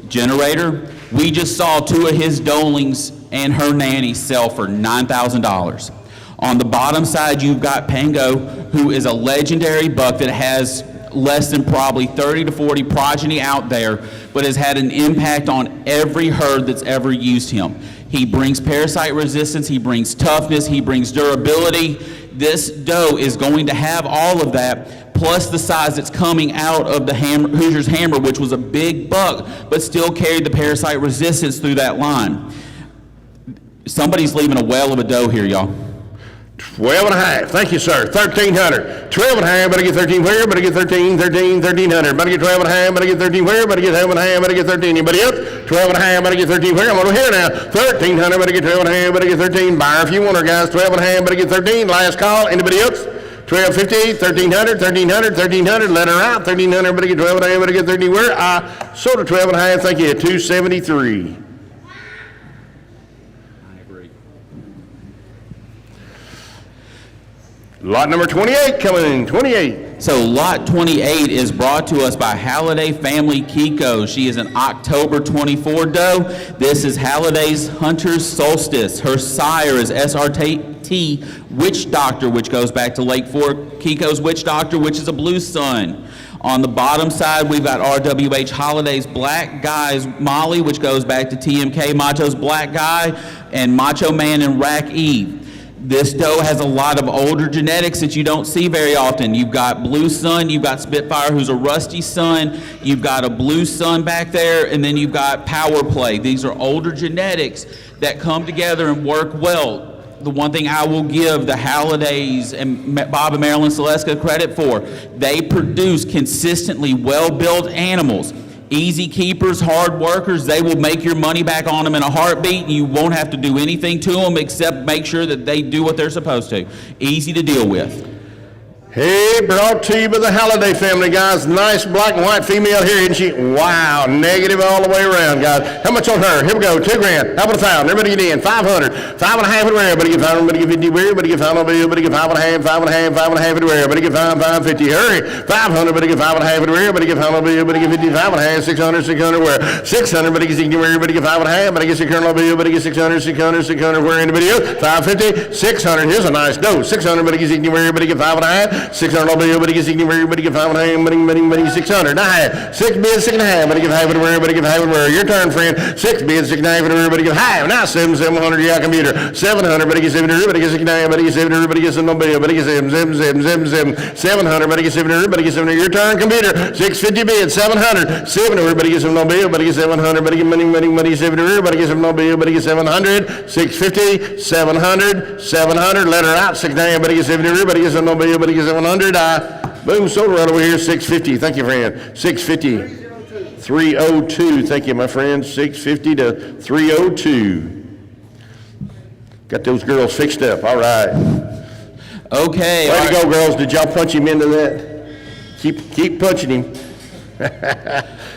Generator, we just saw 2 of his doelings and her nanny sell for $9,000. On the bottom side, you've got Pango, who is a legendary buck that has less than probably 30 to 40 progeny out there, but has had an impact on every herd that's ever used him. He brings parasite resistance, he brings toughness, he brings durability. This doe is going to have all of that, plus the size that's coming out of the Hoosier's Hammer, which was a big buck, but still carried the parasite resistance through that line. Somebody's leaving a whale of a doe here, y'all. 12 and a half. Thank you, sir. 1300. 12 and a half. Better get 13. Where? Better get 13, 13, 1300. Better get 12 and a half. Better get 13. Where? Better get 12 and a half. Better get 13. Anybody else? 12 and a half. Better get 13. Where? I'm over here now. 1300. Better get 12 and a half. Better get 13. Buy her if you want her, guys. 12 and a half. Better get 13. Last call. Anybody else? 1250, 1300, 1300, 1300. Let her out. 1300. Better get 12 and a half. Better get 13. Where? I sold her 12 and a half. Thank you. 273. Lot number 28 coming in, 28. So lot 28 is brought to us by Halliday Family Kiko. She is an October 24 doe. This is Halliday's Hunter's Solstice. Her sire is SRT Witch Doctor, which goes back to Lake Fork. Kiko's Witch Doctor, which is a Blue Sun. On the bottom side, we've got RWH Holiday's Black Guy's Molly, which goes back to TMK Macho's Black Guy, and Macho Man and Rack Eve. This doe has a lot of older genetics that you don't see very often. You've got Blue Sun, you've got Spitfire, who's a Rusty Sun, you've got a Blue Sun back there, and then you've got Power Play. These are older genetics that come together and work well. The one thing I will give the Hallidays and Bob and Marilyn Seleska credit for, they produce consistently well-built animals. Easy keepers, hard workers, they will make your money back on them in a heartbeat, and you won't have to do anything to them except make sure that they do what they're supposed to. Easy to deal with. Hey, brought to you by the Halliday family, guys. Nice black and white female here, isn't she? Wow, negative all the way around, guys. How much on her? Here we go, 2 grand. How about 1,000? Everybody get in. 500. 5 and a half everywhere. Everybody get 500. Everybody get 50. Everybody get 5 on bill. Everybody get 5 and a half. 5 and a half. 5 and a half everywhere. Everybody get 5, 550. Hurry. 500. Everybody get 5 and a half everywhere. Everybody get 5 on bill. Everybody get 50. 5 and a half. 600. 600 where? 600. Everybody get 60 where? Everybody get 5 and a half. Everybody get 600 on bill. Everybody get 600. 600. 600 where? Anybody else? 550. 600. Here's a nice doe. 600. Everybody get 60 where? Everybody get 5 and a half. 600 on bill. Everybody get 60 where? Everybody get 5 and a half. Everybody get 600. Now half. 6 bids, 6 and a half. Everybody get half everywhere. Everybody get half everywhere. Your turn, friend. 6 bids, 6 and a half. Everybody get half. Now 700. Yeah, computer. 700. Everybody get 700. Everybody get 6 and a half. Everybody get 700. Everybody get 7 on bill. Everybody get 7. 700. Everybody get 700. Everybody get 700. Your turn, computer. 650 bids. 700. 7. Everybody get 7 on bill. Everybody get 700. Everybody get money. 700. Everybody get 7 on bill. Everybody get 700. 650. 700. 700. Let her out. 6 and a half. Everybody get 700. Everybody get 7 on bill. Everybody get 700. Boom, sold right over here, 650. Thank you, friend. 650. 302. Thank you, my friend. 650 to 302. Got those girls fixed up, all right. Okay. Way all to right. go, girls. Did y'all punch him into that? Keep punching him.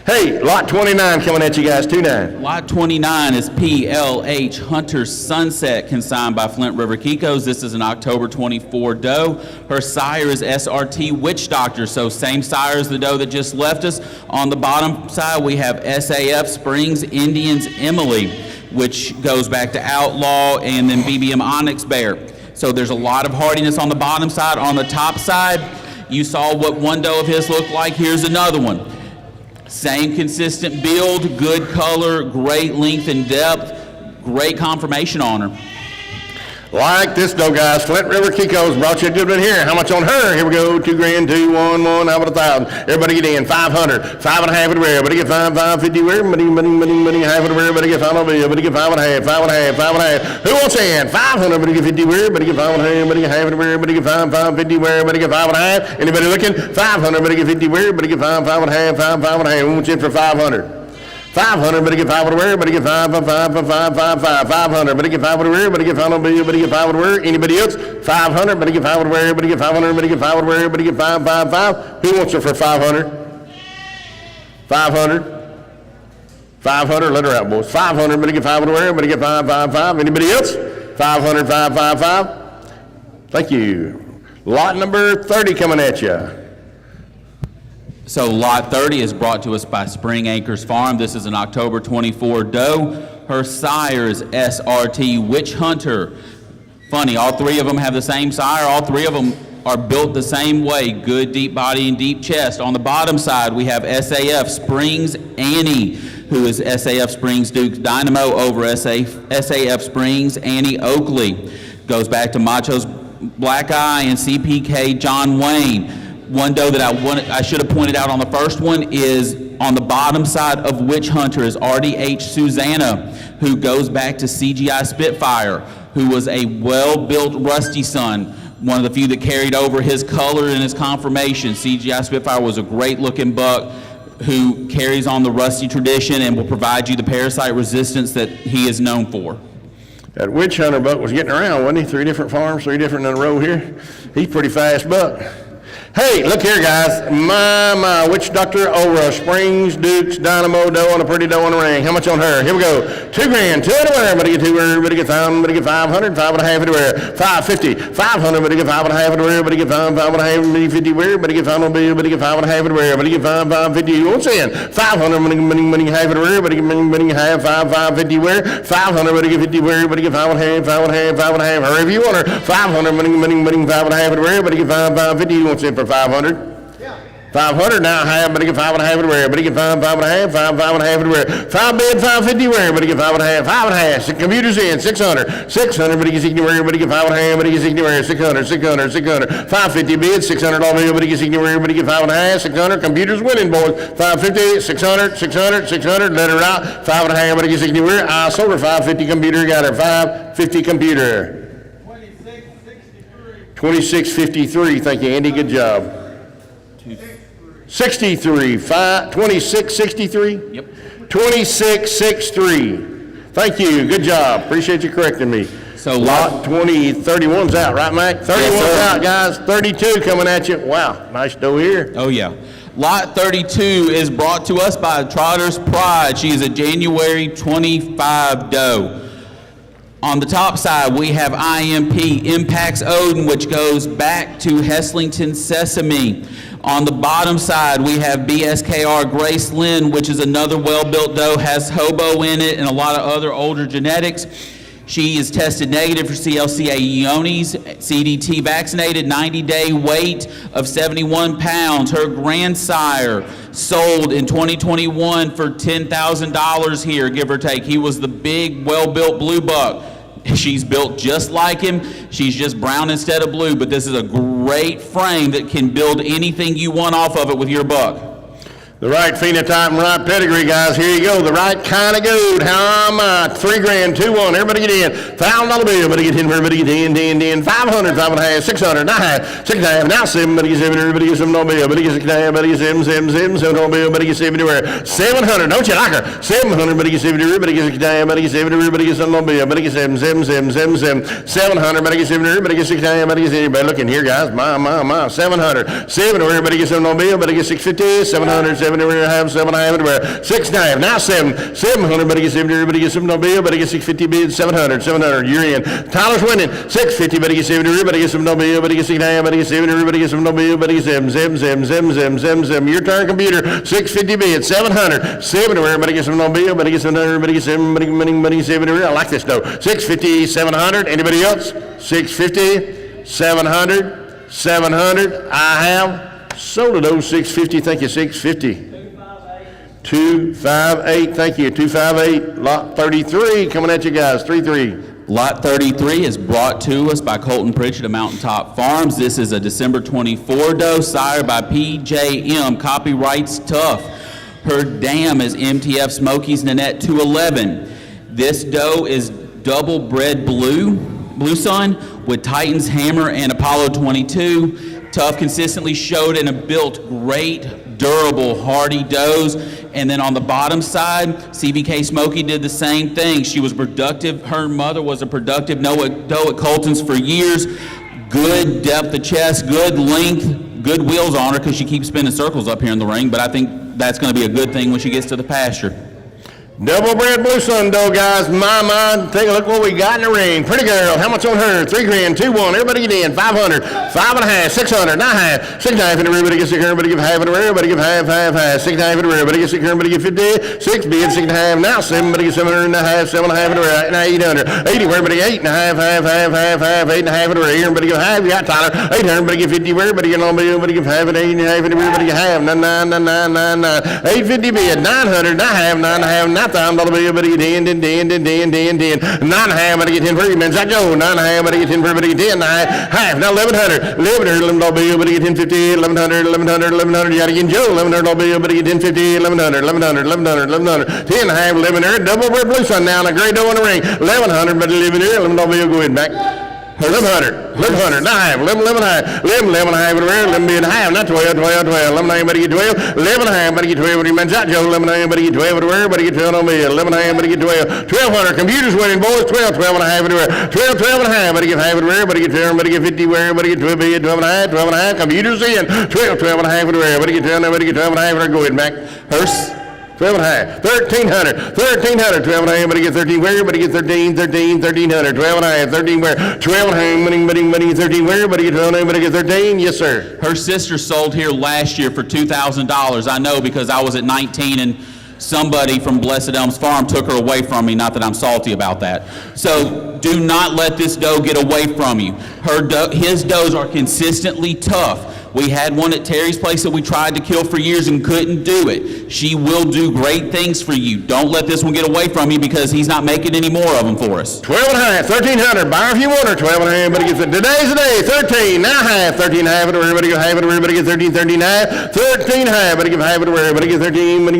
Hey, lot 29 coming at you guys, 2-9. Lot 29 is PLH Hunter Sunset, consigned by Flint River Kikos. This is an October 24 doe. Her sire is SRT Witch Doctor, so same sire as the doe that just left us. On the bottom side, we have SAF Springs Indians Emily, which goes back to Outlaw, and then BBM Onyx Bear. So there's a lot of hardiness on the bottom side. On the top side, you saw what one doe of his looked like. Here's another one. Same consistent build, good color, great length and depth, great conformation on her. Like this though, guys, Flint River Kikos brought you a good one here. How much on her? Here we go, 2 grand, 2, 1, 1, how about 1,000? Everybody get in, 500, 5 and a half everywhere. Everybody get 5, 550 where? Money, half everywhere. Everybody get 5 over here. Everybody get 5 and a half, 5 and a half, 5 and a half. Who wants in? 500, everybody get 50 where? Everybody get 5 and a half, everybody get half everywhere. Everybody get 5, 550 where? Everybody get 5 and a half. Anybody looking? 500, everybody get 50 where? Everybody get 5, 5 and a half, 5, 5 and a half. Who wants in for 500? 500, but get 5 everywhere, but get 5, 5, 5, 5, 5, 5, 500, but get 5 everywhere, but get 5 over, but get 5 everywhere. Anybody else? 500, but get 5 everywhere, but get 500, but get 5 everywhere, but get 5, 5, 5. Who wants it for 500? 500. 500, let her out, boys. 500, but get 5 everywhere, but get 5, 5, 5. Anybody else? 500, 5, 5, 5. Thank you. Lot number 30 coming at you. So lot 30 is brought to us by Spring Acres Farm. This is an October 24 doe. Her sire is SRT Witch Hunter. Funny, all 3 of them have the same sire. All 3 of them are built the same way. Good deep body and deep chest. On the bottom side, we have SAF Springs Annie, who is SAF Springs Duke's Dynamo over SAF Springs Annie Oakley. Goes back to Macho's Black Eye and CPK John Wayne. One doe that I should have pointed out on the first one is on the bottom side of Witch Hunter is RDH Susanna, who goes back to CGI Spitfire, who was a well-built Rusty son, one of the few that carried over his color and his conformation. CGI Spitfire was a great-looking buck who carries on the Rusty tradition and will provide you the parasite resistance that he is known for. That Witch Hunter buck was getting around, wasn't he? 3 different farms, 3 different in a row here. He's pretty fast buck. Hey, look here, guys. My Witch Doctor over a Springs Dukes Dynamo doe on a pretty doe on the ring. How much on her? Here we go. 2 grand, 2 everywhere. Everybody get 2 everywhere. Everybody get 1,000. Everybody get 500. 5 and a half everywhere. 550. 500. Everybody get 5 and a half everywhere. Everybody get 5, 5 and a half. Everybody 50 where? Everybody get 5 on bill. Everybody get 5 and a half everywhere. Everybody get 5, 550. You won't say it. 500. Money half everywhere. Everybody get money half. 5, 550 where? 500. Everybody get 50 where? Everybody get 5 and a half. 5 and a half. 5 and a half. Hurry if you want her. 500. Money 5 and a half everywhere. Everybody get 5, 550. You won't say it for 500. 500 now, half, but get 5 and a half everywhere. But get 5, 5 and a half, 5, 5 and a half everywhere. 5 bid, 550 where? But get 5 and a half, 5 and a half. The computer's in, 600. 600, but get 60 where? But get 5 and a half, but get 60 where? 600, 600, 600. 550 bid, 600 all bill, but get 60 where? But get 5 and a half, 600. Computer's winning, boys. 550, 600, 600, 600. Let her out. 5 and a half, but get 60 where? I sold her 550 computer, got her 550 computer. 2653. Thank you, Andy. Good job. 63, 2663? Yep. 2663. Thank you, good job. Appreciate you correcting me. So lot 31's out, right, Mac? 31's out, guys. 32 coming at you. Wow, nice doe here. Oh, yeah. Lot 32 is brought to us by Trotter's Pride. She is a January 25 doe. On the top side, we have IMP, Impacts Odin, which goes back to Heslington Sesame. On the bottom side, we have BSKR Grace Lynn, which is another well-built doe, has hobo in it and a lot of other older genetics. She is tested negative for CLCA Iones, CDT vaccinated, 90-day weight of 71 pounds. Her grandsire sold in 2021 for $10,000 here, give or take. He was the big, well-built blue buck. She's built just like him. She's just brown instead of blue, but this is a great frame that can build anything you want off of it with your buck. The right phenotype and right pedigree, guys. Here you go. The right kind of goat. How am I? $3,000, 2-1. Everybody get in. $1,000 bill. Everybody get in. Everybody get in. 500, 5.5, 600, 9.5, 6.5. Now 7. Everybody get 7. Everybody get $7 bill. Everybody get 6.5. Everybody get 7, 7, 7, $7 bill. Everybody get 7 everywhere. 700. Don't you like her? 700. Everybody get 7. Everybody get 6.5. Everybody get 7. Everybody get $7 bill. Everybody get 7, 7, 7, 7, 7. 700. Everybody get 7. Everybody get 6.5. Everybody get 7. Everybody looking here, guys. My. 700. 7. Everybody get $7 bill. Everybody get 650. 700. 7. Everybody have 7. Everywhere. 6.5. Now 7. 700. Everybody gets 7. Everybody gets $7 bill. Everybody gets 650 bids. 700. 700. You're in. Tyler's winning. 650. Everybody gets 7. Everybody gets $7 bill. Everybody gets 6.5. Everybody gets 7. Everybody gets $7 bill. Everybody gets 7. 7. 7. 7. 7. 7. Your turn, computer. 650 bids. 700. 7. Everybody gets $7 bill. Everybody gets 700. Everybody gets 7. Money. 7. I like this though. 650. 700. Anybody else? 650. 700. 700. I have sold it. 650. Thank you. 650. 258, thank you, 258, lot 33, coming at you guys, 33. Lot 33 is brought to us by Colton Pritchett of Mountaintop Farms. This is a December 24 doe, sired by PJM, copyrights tough. Her dam is MTF Smokies Nanette 211. This doe is double bred blue sun with Titan's Hammer and Apollo 22. Tough consistently showed and have built great, durable, hardy does. And then on the bottom side, CBK Smokey did the same thing. She was productive. Her mother was a productive doe at Colton's for years. Good depth of chest, good length, good wheels on her because she keeps spinning circles up here in the ring. But I think that's going to be a good thing when she gets to the pasture. Double bred blue sun doe, guys. My, take a look what we got in the ring. Pretty girl, how much on her? $3,000, 2-1. Everybody get in. 500, 5.5, 600, 9.5, 6.5 in the rear. Everybody get 600. Everybody give half in the rear. Everybody give half. 6.5 in the rear. Everybody get 600. Everybody get 50. 6 bid, 6.5. Now 7. Everybody get 700 and a half, 7.5 in the rear. Now 800. 80. Everybody get 8.5, half, 8.5 in the rear. Everybody give half. You got Tyler. 800. Everybody get 50. Everybody get on bill. Everybody give half and 8.5 in the rear. Everybody get half. 9. 850 bid. 900. 9.5. Now $1,000 bill. Everybody get 10. 9.5. Everybody get 10 for you, man. Zach Joe. 9.5. Everybody get 10 for everybody get 10. Half. Now 1,100. $11 bill. Everybody get 10.50. 1,100. You got to get Joe. $11 bill. Everybody get 10.50. 1,100. 10 half. 1,100. Double bred blue sun now. And a gray doe in the ring. 1,100. But $11 bill. Go ahead back. 1,100. 9.5. 11 half. 11 half in the rear. 11 bid half. Not 12. 11 half. Everybody get 12. 11 half. Everybody get 12. Man, Zach Joe. 11 half. Everybody get 12 in the rear. Everybody get 12 on bill. 11 half. Everybody get 12. 1,200. Computers winning, boys. 12 and a half in the rear. 12 and a half. Everybody get half in the rear. Everybody get 12. Everybody get 50 where. Everybody get 12 bid. 12 and a half. 12 and a half. Computers in. 12 and a half in the rear. Everybody get 12. Everybody get 12 and a half in the rear. Go ahead, Mac. Hearse. 12 and a half. 1,300. 12 and a half. Everybody get 13 where? Everybody get 1,300. 12 and a half. 13 where? 12 and a half. Money. 13 where? Everybody get 12. Everybody get 13. Yes, sir. Her sister sold here last year for $2,000. I know because I was at 19 and somebody from Blessed Elms Farm took her away from me. Not that I'm salty about that. So do not let this doe get away from you. His does are consistently tough. We had one at Terry's place that we tried to kill for years and couldn't do it. She will do great things for you. Don't let this one get away from you because he's not making any more of them for us. 12 and a half, 1,300. Buy her if you want her. 12 and a half. Everybody gets it. Today's the day. 13. Now half. 13 and a half. Everybody get half. Everybody get 13. 13 and a half. 13 and a half. Everybody give half. Everybody get 13. Money.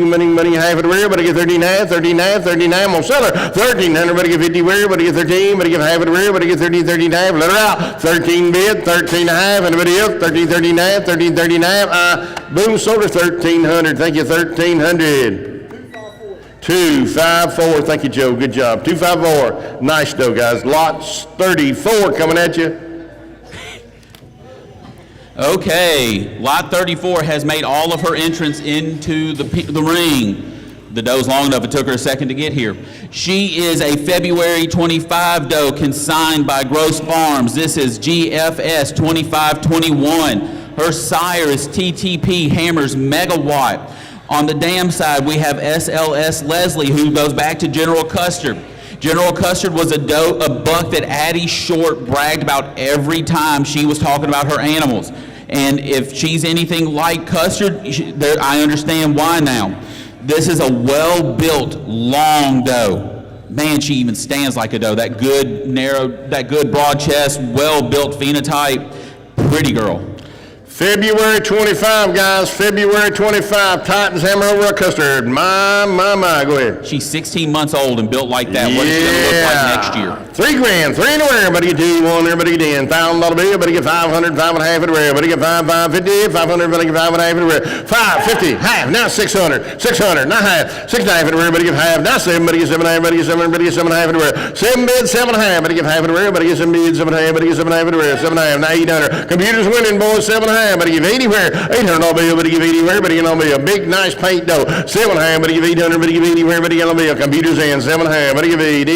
Half. Everybody get 13 and a half. 13 and a half. 13 and a half. I'm gonna sell her. 13. Everybody get 50. Everybody get 13. Everybody give half. Everybody get 13. 13 and a half. Let her out. 13 bid. 13 and a half. Anybody else? 13. 13 and a half. 13. 13 and a half. Boom, sold her 1,300. Thank you, 1,300. 254. Thank you, Joe. Good job. 254. Nice dough, guys. Lots 34 coming at you. Okay, lot 34 has made all of her entrance into the ring. The doe's long enough, it took her a second to get here. She is a February 25 doe consigned by Gross Farms. This is GFS 2521. Her sire is TTP Hammers Megawatt. On the dam side, we have SLS Leslie, who goes back to General Custard. General Custard was a buck that Addie Short bragged about every time she was talking about her animals. And if she's anything like Custard, I understand why now. This is a well-built, long doe. Man, she even stands like a doe. That good broad chest, well-built phenotype, pretty girl. February 25, guys, February 25, Titans hammer over a custard. My, go ahead. She's 16 months old and built like that. What is she going to look like next year? $3,000, $3 anywhere. Everybody get 2, 1, everybody get $10,000 bill. Everybody get 500, 5 and a half everywhere. Everybody get 5, 550, 500, everybody get 5 and a half everywhere. 550, half, now 600, 600, not half, 6 and a half everywhere. Everybody get half, now 7, everybody get 7 and a half, everybody get 7, everybody get 7 and a half everywhere. 7 bids, 7 and a half, everybody get half everywhere. Everybody get 7 bids, 7 and a half, everybody get 7 and a half everywhere. 7 and a half, now 800. Computers winning, boys, 7 and a half, everybody give 80 where. 800 all bill, everybody give 80 where. Everybody get on bill. Big, nice paint dough. 7 and a half, everybody give 800, everybody give 80 where. Everybody get on bill. Computers in, 7 and a half, everybody give 80,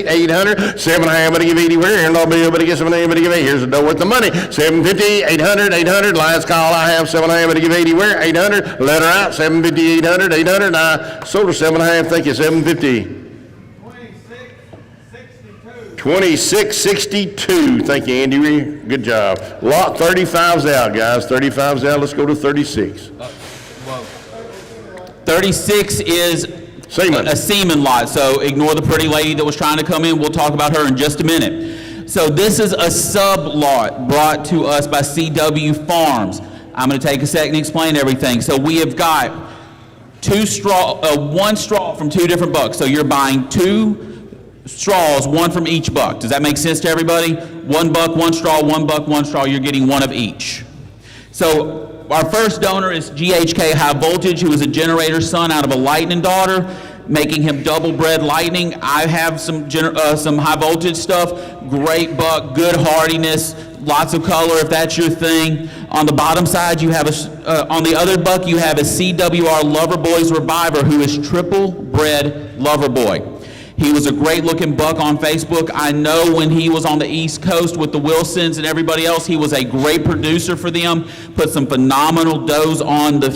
800. 7 and a half, everybody give 80 where. And all bill, everybody get 7 and a half, everybody give 8. Here's the dough worth the money. 750, 800. Last call I have, 7 and a half, everybody give 80 where. 800. Let her out, 750, 800. I sold her 7 and a half, thank you, 750. 2662. Thank you, Andy. Good job. Lot 35's out, guys. 35's out. Let's go to 36. 36 is Seaman. a semen lot, so ignore the pretty lady that was trying to come in. We'll talk about her in just a minute. So this is a sub-lot brought to us by CW Farms. I'm going to take a second to explain everything. So we have got one straw from 2 different bucks. So you're buying 2 straws, 1 from each buck. Does that make sense to everybody? 1 buck, 1 straw, 1 buck, 1 straw. You're getting 1 of each. So our first donor is GHK High Voltage, who is a generator son out of a lightning daughter, making him double bred lightning. I have some high voltage stuff. Great buck, good hardiness, lots of color if that's your thing. On the bottom side, you have on the other buck, you have a CWR Lover Boys Reviver, who is triple bred Lover Boy. He was a great-looking buck on Facebook. I know when he was on the East Coast with the Wilsons and everybody else, he was a great producer for them, put some phenomenal does on the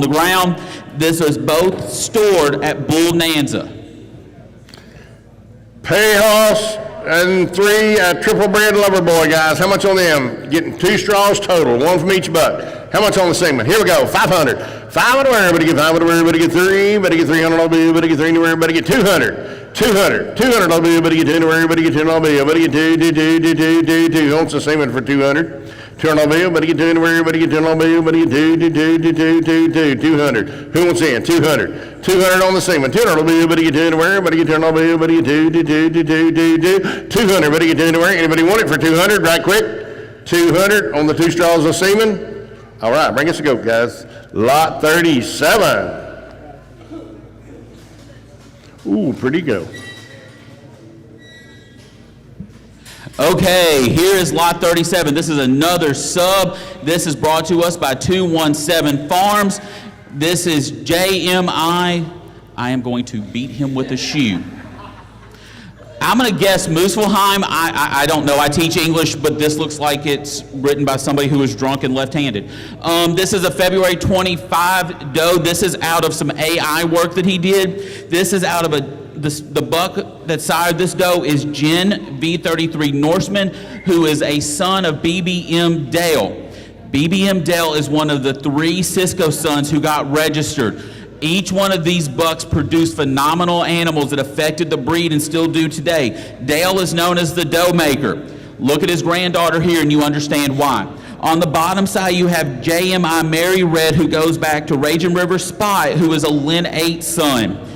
ground. This is both stored at Bull Nanza. Pay horse and 3 triple bred Lover Boy, guys. How much on them? Getting 2 straws total, 1 from each buck. How much on the segment? Here we go, 500. 500 where everybody get 500 where everybody get 3, everybody get 300 all bill, everybody get 3 where everybody get 200. 200 all bill, everybody get 10 where everybody get 10 all bill, everybody get 2. Who wants the segment for 200? 200 all bill, everybody get 10 where everybody get 10 all bill, everybody get 2. 200. Who wants in? 200. 200 on the segment. 200 all bill, everybody get 10 where everybody get 10 all bill, everybody get 2. 200, everybody get 10 where. Anybody want it for 200? Right quick. 200 on the 2 straws of semen. All right, bring us a goat, guys. Lot 37. Ooh, pretty go. Okay, here is lot 37. This is another sub. This is brought to us by 217 Farms. This is JMI. I am going to beat him with a shoe. I'm going to guess Mooselheim. I don't know. I teach English, but this looks like it's written by somebody who is drunk and left-handed. This is a February 25 doe. This is out of some AI work that he did. This is out of the buck that sired this doe is Jen V33 Norseman, who is a son of BBM Dale. BBM Dale is one of the 3 Cisco sons who got registered. Each one of these bucks produced phenomenal animals that affected the breed and still do today. Dale is known as the doe maker. Look at his granddaughter here and you understand why. On the bottom side, you have JMI Mary Red, who goes back to Raging River Spot, who is a Lynn 8 son.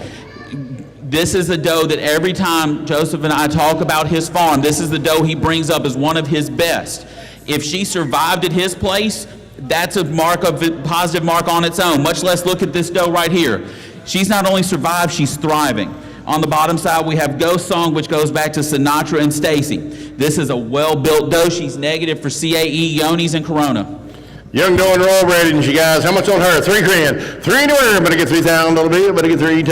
This is a doe that every time Joseph and I talk about his farm, this is the doe he brings up as one of his best. If she survived at his place, that's a positive mark on its own, much less look at this doe right here. She's not only survived, she's thriving. On the bottom side, we have Ghost Song, which goes back to Sinatra and Stacy. This is a well-built doe. She's negative for CAE, Yonis, and Corona. Young doe and roll ratings, you guys. How much on her? $3,000. 3 anywhere. Everybody get $3,000 bill. Everybody get 3,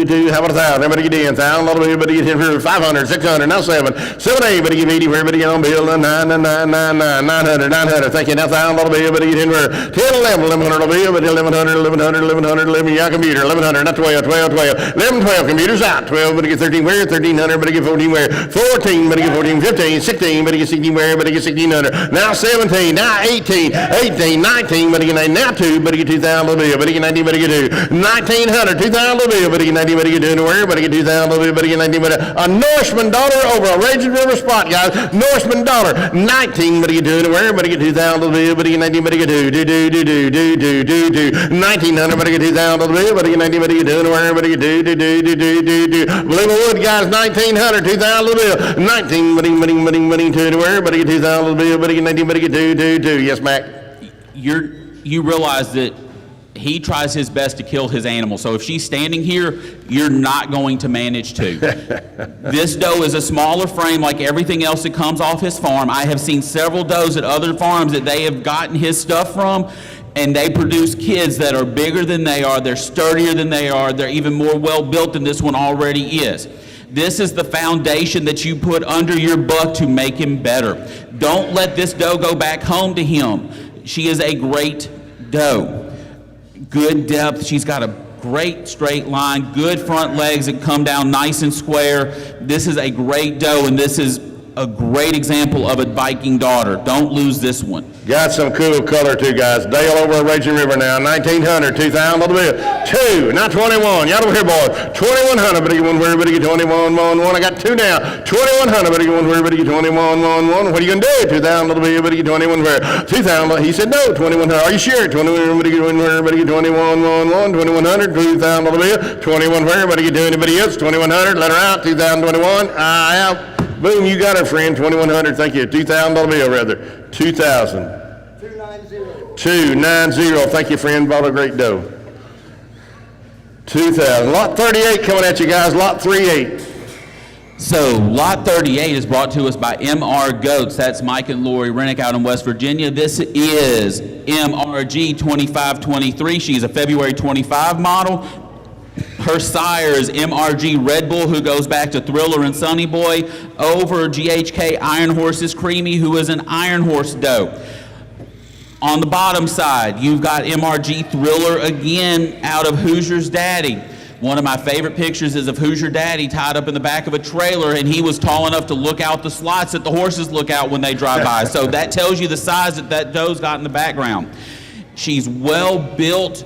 2. How about 1,000? Everybody get $10,000 bill. Everybody get 10 for 500, 600. Now 7. 7, 8. Everybody get 80. Everybody get on bill. 9, 900. Thank you. Now $1,000 bill. Everybody get 10 for 10, 11. $1,100 bill. Everybody 1100. 11. Yeah, computer. 1100. Not 12. 11, 12. Computers out. 12. Everybody get 13 where? 1300. Everybody get 14 where? 14. Everybody get 14. 15. 16. Everybody get 16 where? Everybody get 1600. Now 17. Now 18. 18, 19, but again, now 2, but again, 2,000 little bill, but again, 19, but again, 2, 1900, 2,000 little bill, but again, 19, but again, 2, anywhere, but again, 2,000 little bill, but again, 19, but a Norseman dollar over a Raging River spot, guys. Norseman dollar, 19, but again, 2, anywhere, but again, 2,000 little bill, but again, 19, but again, 2, 1900, but again, 2,000 little bill, but again, 19, but again, 2, anywhere, but again, 2, Wood, guys, 1900, 2,000 little bill, 19, but again, 2, anywhere, but again, 2,000 little bill, but again, 19, but again, 2, yes, Mac. You realize that he tries his best to kill his animal. So if she's standing here, you're not going to manage to. This doe is a smaller frame like everything else that comes off his farm. I have seen several does at other farms that they have gotten his stuff from, and they produce kids that are bigger than they are, they're sturdier than they are, they're even more well-built than this one already is. This is the foundation that you put under your buck to make him better. Don't let this doe go back home to him. She is a great doe. Good depth. She's got a great straight line, good front legs that come down nice and square. This is a great doe, and this is a great example of a Viking daughter. Don't lose this one. Got some cool color too, guys. Dale over at Raging River now, 1900, 2,000 little bit, 2, not 21. Y'all over here, boys. 2100, but you want everybody get 21, 1, 1. I got 2 now. 2100, but you want everybody get 21, 1, 1. What are you gonna do? 2,000 little bit, everybody get 21 where? 2,000. He said no. 2100. Are you sure? 21. Everybody get 21, 1, 1. 2100, 2,000 little bit. 21 where? Everybody get to anybody else? 2100. Let her out. 2021. Out. Boom, you got her, friend. 2,100, thank you. $2,000 bill, rather. 2,000. 290, thank you, friend. Bought a great doe. 2,000. Lot 38 coming at you, guys. Lot 38. So, Lot 38 is brought to us by MR Goats. That's Mike and Lori Rennick out in West Virginia. This is MRG 2523. She's a February 25 model. Her sire is MRG Red Bull, who goes back to Thriller and Sunny Boy, over GHK Iron Horse's Creamy, who is an Iron Horse doe. On the bottom side, you've got MRG Thriller again out of Hoosier's Daddy. One of my favorite pictures is of Hoosier Daddy tied up in the back of a trailer, and he was tall enough to look out the slots that the horses look out when they drive by. So that tells you the size that doe's got in the background. She's well built.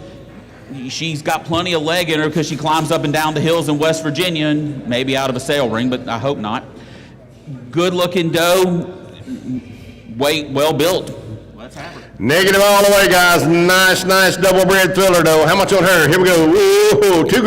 She's got plenty of leg in her because she climbs up and down the hills in West Virginia, and maybe out of a sail ring, but I hope not. Good looking doe, weight, well built. Let's have her. Negative all the way, guys. Nice double bred Thriller doe. How much on her? Here we go. Ooh, $2,000. 2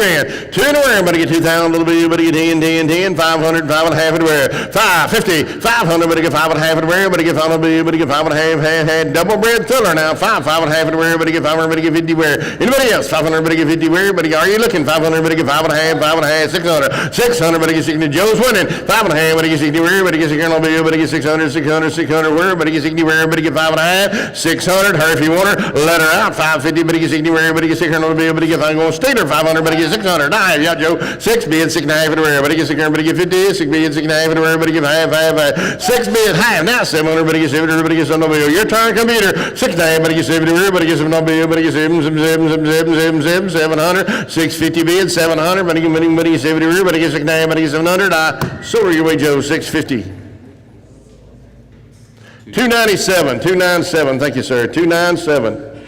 in the wear. Everybody get 2,000. Little bit. Everybody get 10. 500. 5.5 in the wear. 550. 500. Everybody get 5.5 in the wear. Everybody get 500. Everybody get 5.5. Double bred Thriller now. 5.5 in the wear. Everybody get 500. Everybody get 50 wear. Anybody else? 500. Everybody get 50 wear. Everybody, are you looking? 500. Everybody get 5.5. 5.5. 600. 600. Everybody get 60. Joe's winning. 5.5. Everybody get 60 wear. Everybody get 600. Everybody get 600. 600. 600 wear. Everybody get 60 wear. Everybody get 5.5. 600. Her if you want her. Let her out. 550. Everybody get 60 wear. Everybody get 600. Everybody get, I'm going to steal her. 500. Everybody get 600. Nah, yeah, Joe. 6 bid, 6.5 in the wear. Everybody get 600. Everybody get 50. 6 bid, 6.5 in the wear. Everybody get 5. 6 bid, half. Now 700. Everybody get 70. Everybody get 7 bill. Your turn, computer. 6.5. Everybody get 70. Everybody get 7 bill. Everybody get 700. 650 bid, 700. Everybody get 70. Everybody get 6.5. Everybody get 700. So are your way, Joe. 650. 297. Thank you, sir. 297.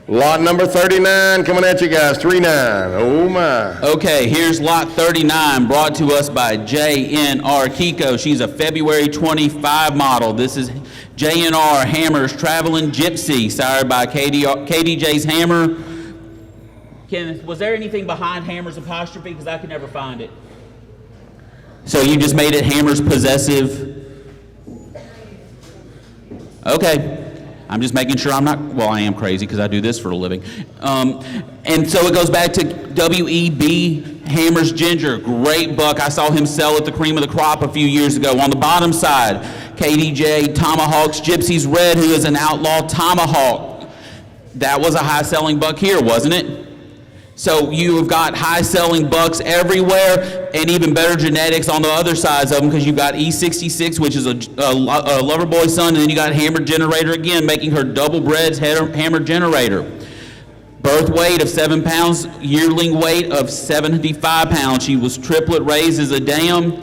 Lot number 39 coming at you guys. 39. Oh my. Okay, here's lot 39 brought to us by JNR Kiko. She's a February 25 model. This is JNR Hammer's Traveling Gypsy, sired by KDJ's Hammer. Kenneth, was there anything behind Hammer's apostrophe? Because I could never find it. So you just made it Hammer's Possessive. Okay. I'm just making sure I'm not, well, I am crazy because I do this for a living. And so it goes back to W.E.B. Hammer's Ginger. Great buck. I saw him sell at the Cream of the Crop a few years ago. On the bottom side, KDJ Tomahawk's Gypsy's Red, who is an outlaw tomahawk. That was a high-selling buck here, wasn't it? So you've got high-selling bucks everywhere, and even better genetics on the other sides of them, because you've got E66, which is a lover boy son, and then you got Hammer Generator again, making her double bred Hammer Generator. Birth weight of 7 pounds, yearling weight of 75 pounds. She was triplet raised as a dam.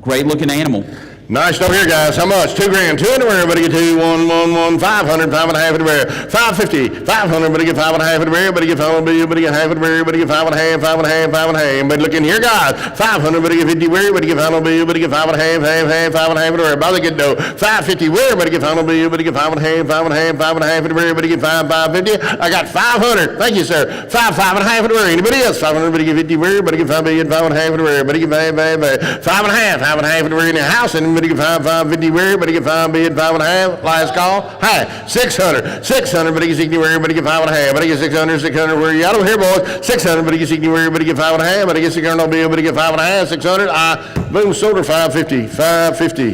Great looking animal. Nice over here, guys. How much? $2,000. 200. Everybody get 2, 1, 1, 1, 500, 5.5 everywhere. 550, 500. Everybody get 5.5 everywhere. Everybody get 500. Everybody get half everywhere. Everybody get 5.5, 5.5, 5.5. Everybody look in here, guys. 500. Everybody get 50 where? Everybody get 500. Everybody get 5.5, half, 5.5 everywhere. Everybody get dough. 550 where? Everybody get 500. Everybody get 5.5, 5.5, 5.5 everywhere. Everybody get 550. I got 500. Thank you, sir. 5.5 everywhere. Anybody else? 500. Everybody get 50 where? Everybody get 5 million, 5.5 everywhere. Everybody get 5.5, 5.5 everywhere in the house. And everybody get 550 where? Everybody get 5 million, 5.5. Last call. Hi. 600. 600. Everybody get 60 where? Everybody get 5.5. Everybody get 600. 600 where? You out over here, boys. 600. Everybody get 60 where? Everybody get 5.5. Everybody get 600. No bill. Everybody get 5.5. 600. Boom. Sold her 550. 550.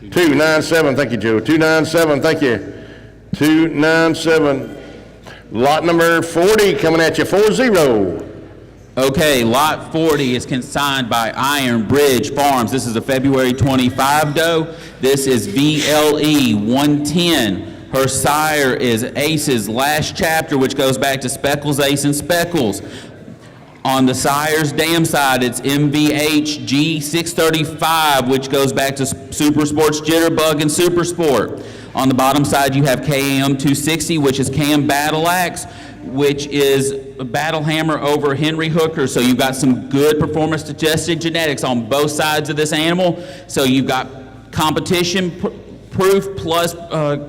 297. Thank you, Joe. 297. Thank you. 297. Lot number 40 coming at you. 40. Okay, lot 40 is consigned by Iron Bridge Farms. This is a February 25 doe. This is VLE 110. Her sire is Ace's Last Chapter, which goes back to Speckles, Ace, and Speckles. On the sire's dam side, it's MVH G635, which goes back to Super Sports Jitterbug and Super Sport. On the bottom side, you have KM 260, which is Cam Battle Axe, which is a battle hammer over Henry Hooker. So you've got some good performance-adjusted genetics on both sides of this animal. So you've got competition proof plus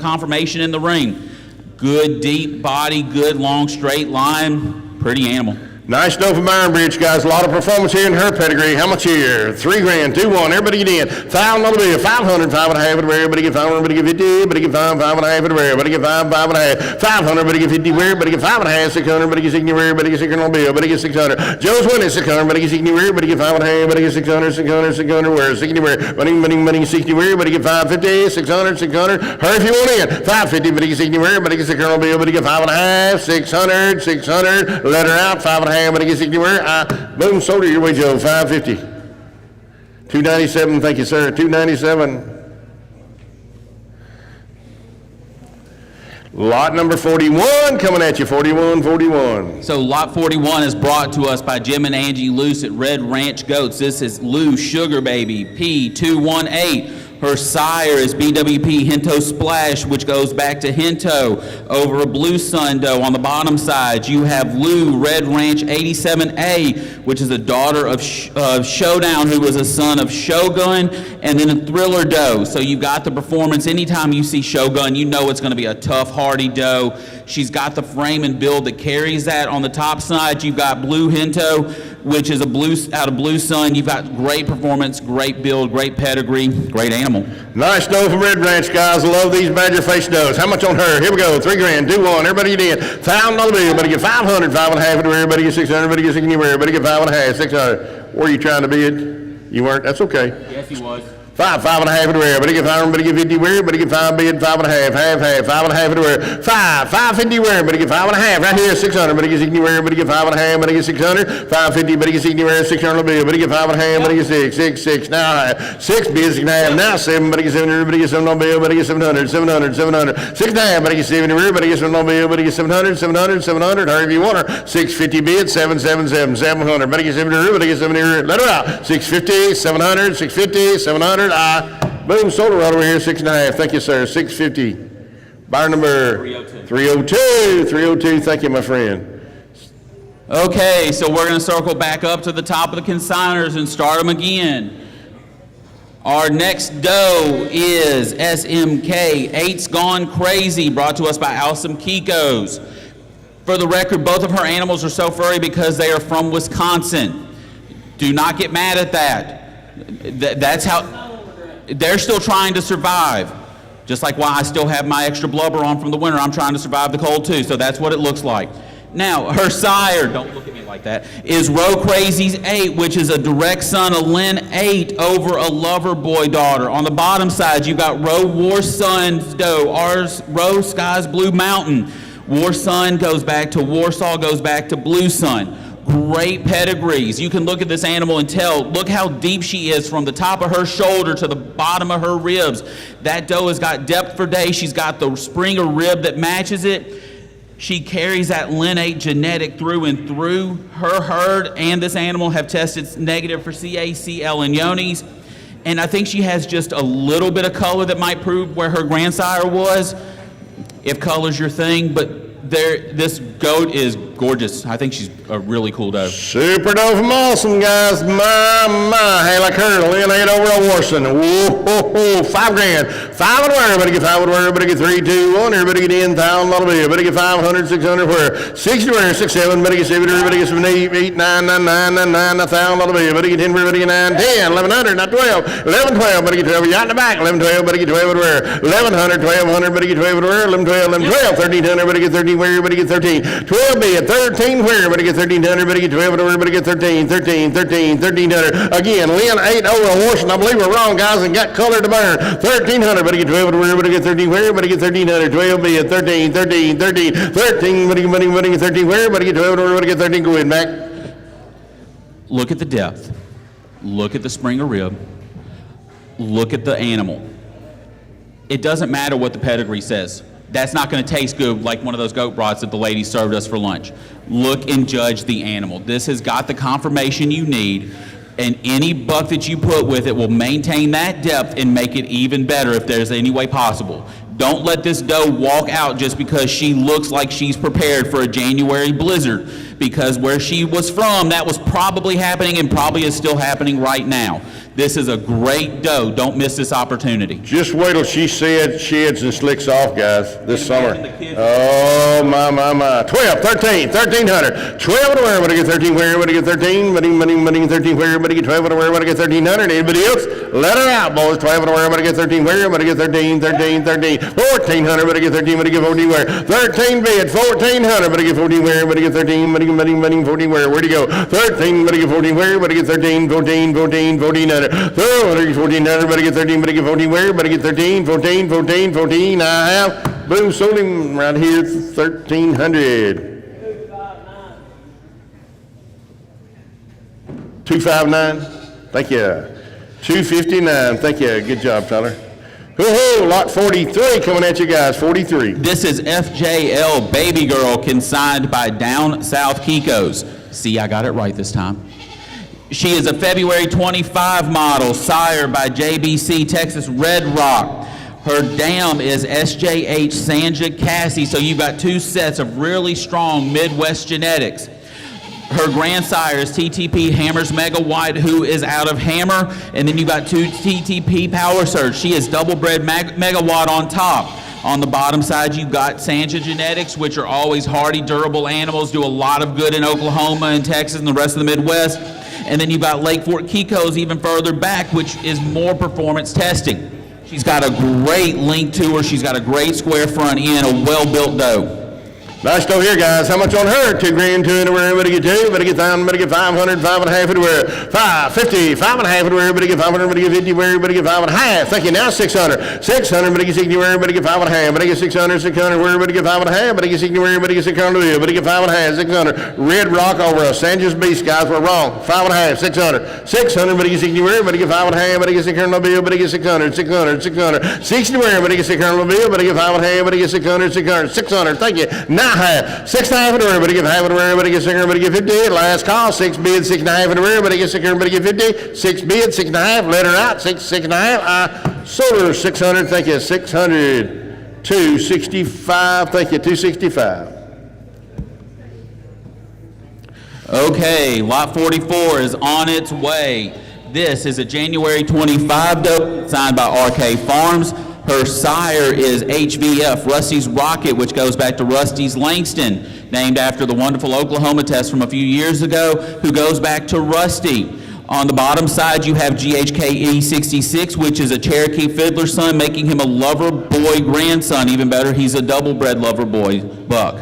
confirmation in the ring. Good deep body, good long straight line, pretty animal. Nice doe from Iron Bridge, guys. A lot of performance here in her pedigree. How much here? $3,000, 2-1. Everybody get in. $1,000 bill. 500, 5.5 everywhere. Everybody get 500. Everybody get 50. Everybody get 5, 5.5 everywhere. Everybody get 5, 5.5. 500. Everybody get 50 where? Everybody get 5.5. 600. Everybody get 60 where? Everybody get 600 bill. Everybody get 600. Joe's winning 600. Everybody get 60 where? Everybody get 5.5. Everybody get 600. 600. 600 where? 60 where? Money, 60 where? Everybody get 550. 600. 600. Hurry if you want in. 550. Everybody get 60 where? Everybody get 600 bill. Everybody get 5.5. 600. 600. Let her out. 5.5. Everybody get 60 where? Boom, sold her your way, Joe. 550. 297. Thank you, sir. 297. Lot number 41 coming at you. 41. So lot 41 is brought to us by Jim and Angie Luce at Red Ranch Goats. This is Lou Sugar Baby P218. Her sire is BWP Hento Splash, which goes back to Hento over a Blue Sun doe. On the bottom side, you have Lou Red Ranch 87A, which is a daughter of Showdown, who was a son of Shogun, and then a Thriller doe. So you've got the performance. Anytime you see Shogun, you know it's going to be a tough, hardy doe. She's got the frame and build that carries that. On the top side, you've got Blue Hento, which is out of Blue Sun. You've got great performance, great build, great pedigree, great animal. Nice doe from Red Ranch, guys. Love these badger face does. How much on her? Here we go. $3,000, 2-1. Everybody get in. $1,000 bill. Everybody get 500, 5.5 everywhere. Everybody get 600. Everybody get 60 everywhere. Everybody get 5.5, 600. Were you trying to bid? You weren't? That's okay. Yes, he was. 5, 5.5 everywhere. Everybody get 500, everybody get 50 where? Everybody get 5 bid, 5.5, half, 5.5 everywhere. 5, 550 where? Everybody get 5.5. Right here, 600. Everybody get 60 where? Everybody get 5.5. Everybody get 600. 550. Everybody get 60 where? 600 bill. Everybody get 5.5. Everybody get 6. Now 6 bids, 6.5. Now 7. Everybody get 700. Everybody get 7 on bill. Everybody get 700. 700. 6.5. Everybody get 70 where? Everybody get 7 on bill. Everybody get 700. 700. Hurry if you want her. 650 bid, 700. Everybody get 70. Everybody get 70. Let her out. 650. 700. 650. 700. Boom, sold her right over here, 6.5. Thank you, sir. 650. Buyer number 302. Thank you, my friend. Okay, so we're going to circle back up to the top of the consigners and start them again. Our next doe is SMK 8's Gone Crazy, brought to us by Awesome Kikos. For the record, both of her animals are so furry because they are from Wisconsin. Do not get mad at that. That's how... They're still trying to survive. Just like why I still have my extra blubber on from the winter. I'm trying to survive the cold too, so that's what it looks like. Now, her sire, don't look at me like that, is Row Crazy's 8, which is a direct son of Lynn 8 over a Lover Boy daughter. On the bottom side, you've got Row War Sun's doe, ours Row Sky's Blue Mountain. War Sun goes back to Warsaw, goes back to Blue Sun. Great pedigrees. You can look at this animal and tell, look how deep she is from the top of her shoulder to the bottom of her ribs. That doe has got depth for days. She's got the Springer rib that matches it. She carries that Lin8 genetic through and through. Her herd and this animal have tested negative for CACL and Yonis. And I think she has just a little bit of color that might prove where her grandsire was, if color's your thing. But this goat is gorgeous. I think she's a really cool doe. Super doe from Awesome, guys. My. Hey, like her, Lynn ain't over at Warson. Whoa, $5 grand. 5 and where? Everybody get 5 and where? Everybody get 3, 2, 1. Everybody get in town. Little bit. Everybody get 500, 600 where? 60 where? 6, 7. Everybody get 7. Everybody get 7, 8, 9, 9, 9, 9, 9, 1,000. Little bit. Everybody get 10. Everybody get 9, 10, 1100, not 12. 11, 12. Everybody get 12. You out in the back. 11, 12. Everybody get 12 and where? 1100, 1200. Everybody get 12 and where? 11, 12, 11, 12. 1300. Everybody get 13 where? Everybody get 13. 12 be at 13 where? Everybody get 1300. Everybody get 12 and where? Everybody get 13, 13, 13, 1300. Again, Lynn 8 over Washington. I believe we're wrong, guys, and got color to burn. 1300. Everybody get 12 and where? Everybody get 13 where? Everybody get 1300. 12 be at 13, 13, 13, 13. Everybody get 13 where? Everybody get 12 and where? Everybody get 13. Go ahead, Mac. Look at the depth. Look at the Springer rib. Look at the animal. It doesn't matter what the pedigree says. That's not going to taste good like one of those goat brats that the lady served us for lunch. Look and judge the animal. This has got the confirmation you need, and any buck that you put with it will maintain that depth and make it even better if there's any way possible. Don't let this doe walk out just because she looks like she's prepared for a January blizzard, because where she was from, that was probably happening and probably is still happening right now. This is a great doe. Don't miss this opportunity. Just wait till she sheds and slicks off, guys, this summer. Oh, my. 12, 13, 1300. 12 and where? Everybody get 13 where? Everybody get 13. Money, 13 where? Everybody get 12 and where? Everybody get 1300. Anybody else? Let her out, boys. 12 and where? Everybody get 13 where? Everybody get 13, 13, 13. 1400. Everybody get 13. Everybody get 14 where? 13 bid. 1400. Everybody get 14 where? Everybody get 13. Money, 14 where? Where'd you go? 13. Everybody get 14 where? Everybody get 13. 14, 14, 1400. 1400. Everybody get 13. Everybody get 14 where? Everybody get 13. 14, 14, 14. I have. Boom, sold him right here. 1300. 259. Thank you. 259. Thank you. Good job, Tyler. Hoo-hoo, lot 43 coming at you guys, 43. This is FJL Baby Girl, consigned by Down South Kikos. See, I got it right this time. She is a February 25 model, sired by JBC Texas Red Rock. Her dam is SJH Sanja Cassie, so you've got 2 sets of really strong Midwest genetics. Her grandsire is TTP Hammer's Mega White, who is out of Hammer, and then you've got 2 TTP Power Surge. She is double bred Megawatt on top. On the bottom side, you've got Sanja Genetics, which are always hardy, durable animals, do a lot of good in Oklahoma and Texas and the rest of the Midwest. And then you've got Lake Fort Kikos even further back, which is more performance testing. She's got a great link to her. She's got a great square front end, a well-built doe. Nice doe here, guys. How much on her? 2 grand, 2 and where? Everybody get 2. Everybody get 1,000. Everybody get 500. 5 and a half anywhere. 550. 5 and a half anywhere. Everybody get 500. Everybody get 50. Where? Everybody get 5 and a half. Thank you. Now 600. 600. Everybody get 60. Where? Everybody get 5 and a half. Everybody get 600. 600. Where? Everybody get 5 and a half. Everybody get 60. Where? Everybody get 600. Everybody get 5 and a half. 600. Red Rock over us. Sanja's Beast, guys. We're wrong. 5 and a half. 600. 600. Everybody get 60. Where? Everybody get 5 and a half. Everybody get 600. Everybody get 600. 600. 600. 60. Where? Everybody get 600. Everybody get 5 and a half. Everybody get 600. 600. 600. Thank you. Now half. 6 half and everybody get half and everybody get 600, everybody get 50. Last call, 6 bid, 6 and a half and everybody get 600, everybody get 50. 6 bid, 6 and a half, let her out, 6 and a half. I sold her 600, thank you, 600, 265, thank you, 265. Okay, lot 44 is on its way. This is a January 25 doe, signed by RK Farms. Her sire is HVF, Rusty's Rocket, which goes back to Rusty's Langston, named after the wonderful Oklahoma test from a few years ago, who goes back to Rusty. On the bottom side, you have GHKE 66, which is a Cherokee Fiddler son, making him a lover boy grandson. Even better, he's a double-bred lover boy buck.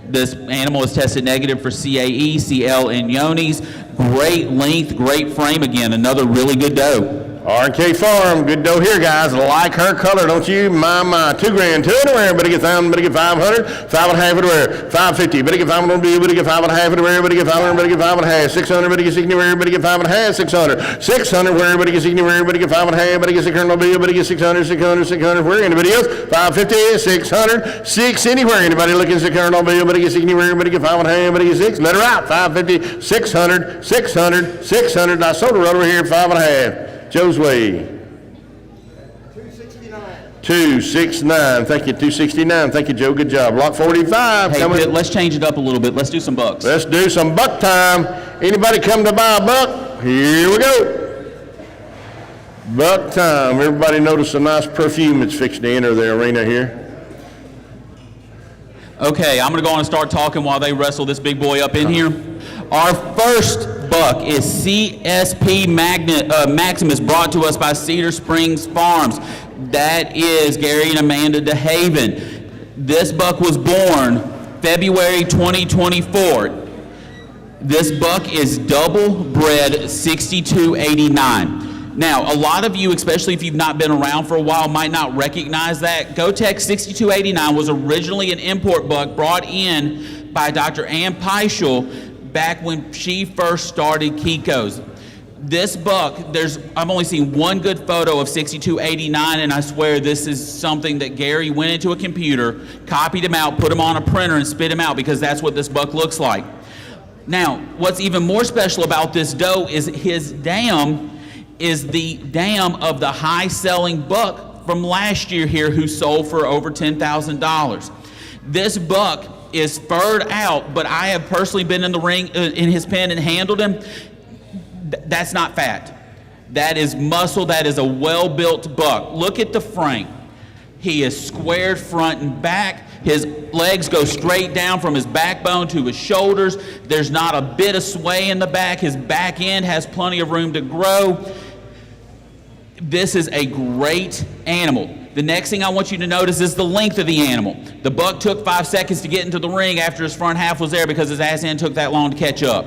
This animal is tested negative for CAE, CL, and Yonis. Great length, great frame. Again, another really good doe. RK Farm, good doe here, guys. Like her color, don't you? My. 2 grand, 2 anywhere. Everybody get 1,000, everybody get 500. 5 and a half anywhere. 550. Everybody get 500. Everybody get 5 and a half anywhere. Everybody get 500. Everybody get 5 and a half. 600. Everybody get 60 anywhere. Everybody get 5 and a half. 600. 600. Where? Everybody get 60 anywhere. Everybody get 5 and a half. Everybody get 600. Everybody get 600. 600. 600. Where? Anybody else? 550. 600. 6 anywhere. Anybody looking 600? Everybody get 60 anywhere. Everybody get 5 and a half. Everybody get 6. Let her out. 550. 600. 600. 600. I sold her over here 5 and a half. Josue. 269. Thank you, 269. Thank you, Joe. Good job. Lot 45 Hey, coming. let's change it up a little bit. Let's do some bucks. Let's do some buck time. Anybody come to buy a buck? Here we go. Buck time. Everybody notice a nice perfume that's fixing to enter the arena here. Okay, I'm going to go on and start talking while they wrestle this big boy up in here. Our first buck is CSP Maximus, brought to us by Cedar Springs Farms. That is Gary and Amanda DeHaven. This buck was born February 2024. This buck is double bred 6289. Now, a lot of you, especially if you've not been around for a while, might not recognize that. GoTech 6289 was originally an import buck brought in by Dr. Ann Peischel back when she first started Kiko's. This buck, I've only seen one good photo of 6289, and I swear this is something that Gary went into a computer, copied him out, put him on a printer, and spit him out, because that's what this buck looks like. Now, what's even more special about this doe is his dam is the dam of the high-selling buck from last year here who sold for over $10,000. This buck is furred out, but I have personally been in the ring, in his pen, and handled him. That's not fat. That is muscle. That is a well-built buck. Look at the frame. He is squared front and back. His legs go straight down from his backbone to his shoulders. There's not a bit of sway in the back. His back end has plenty of room to grow. This is a great animal. The next thing I want you to notice is the length of the animal. The buck took 5 seconds to get into the ring after his front half was there because his ass end took that long to catch up.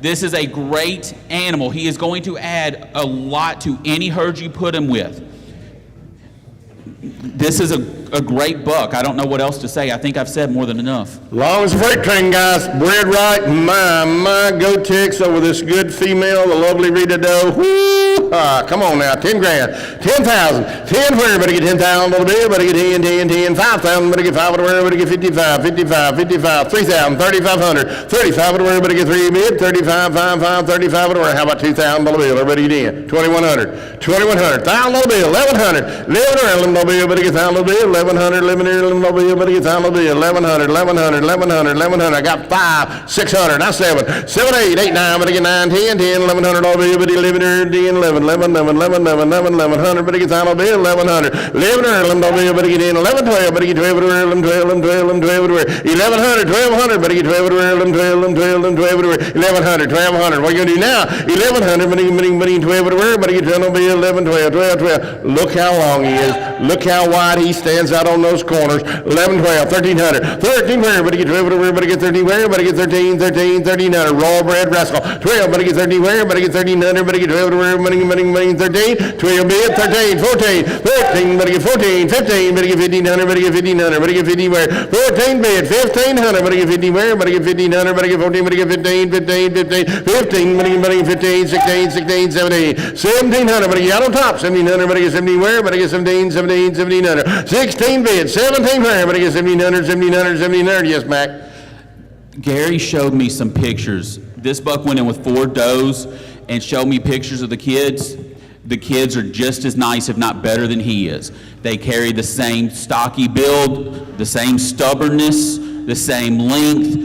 This is a great animal. He is going to add a lot to any herd you put him with. This is a great buck. I don't know what else to say. I think I've said more than enough. Long as the freight train, guys. Bred right. My GoTex over this good female, the lovely Rita Doe. Woo! Come on now. 10 grand. 10,000. 10 for everybody get 10,000 on the bill. Everybody get 10. 5,000. Everybody get 5 everybody get 55. 3,000. 3,500. 35 everybody get 3 bid. 35. 35 How about 2,000 on the bill? Everybody get in. 2,100. 1,100. 1,000 on the bill. 1,100. 1,100 on the bill. Everybody get 1,000 on the bill. 1,100. 1,100 on the bill. Everybody get 1,000 on the bill. 1,100. 1,100. I got 5. 600. Now 7. 7, 8. 8, 9. Everybody get 9. 10. 1,100 on the bill. Everybody 11. 11. 1,100. Everybody get 1,000 on the bill. 1,100. 1,100 on the bill. Everybody get in. 11. 12. Everybody get 12. 11. 1,100. 1,200. Everybody get 12. 11. 1,100. 1,200. What are you gonna do now? 1,100. Everybody get 12. Everybody get 12 on the bill. 11. 12. Look how long he is. Look how wide he stands out on those corners. 11, 12, 1,300. 13, everybody get 12, everybody get 13, everybody get 13, 1,300. Raw bred rascal. 12, everybody get 13, everybody get 1,300, everybody get 12, everybody 13, 12 bid, 13, 14, 13, everybody get 14, 15, everybody get 1,500, everybody get 1,500, everybody get 50 where, 14 bid, 1,500, everybody get 50 where, everybody get 1,500, everybody get 14, everybody get 15, everybody get 15, 16, 17, 1,700, everybody get out on top, 1,700, everybody get 17 where, everybody get 17, 1,700, 16 bid, 17 where, everybody get 1,700, yes, Mac. Gary showed me some pictures. This buck went in with 4 does and showed me pictures of the kids. The kids are just as nice, if not better than he is. They carry the same stocky build, the same stubbornness, the same length.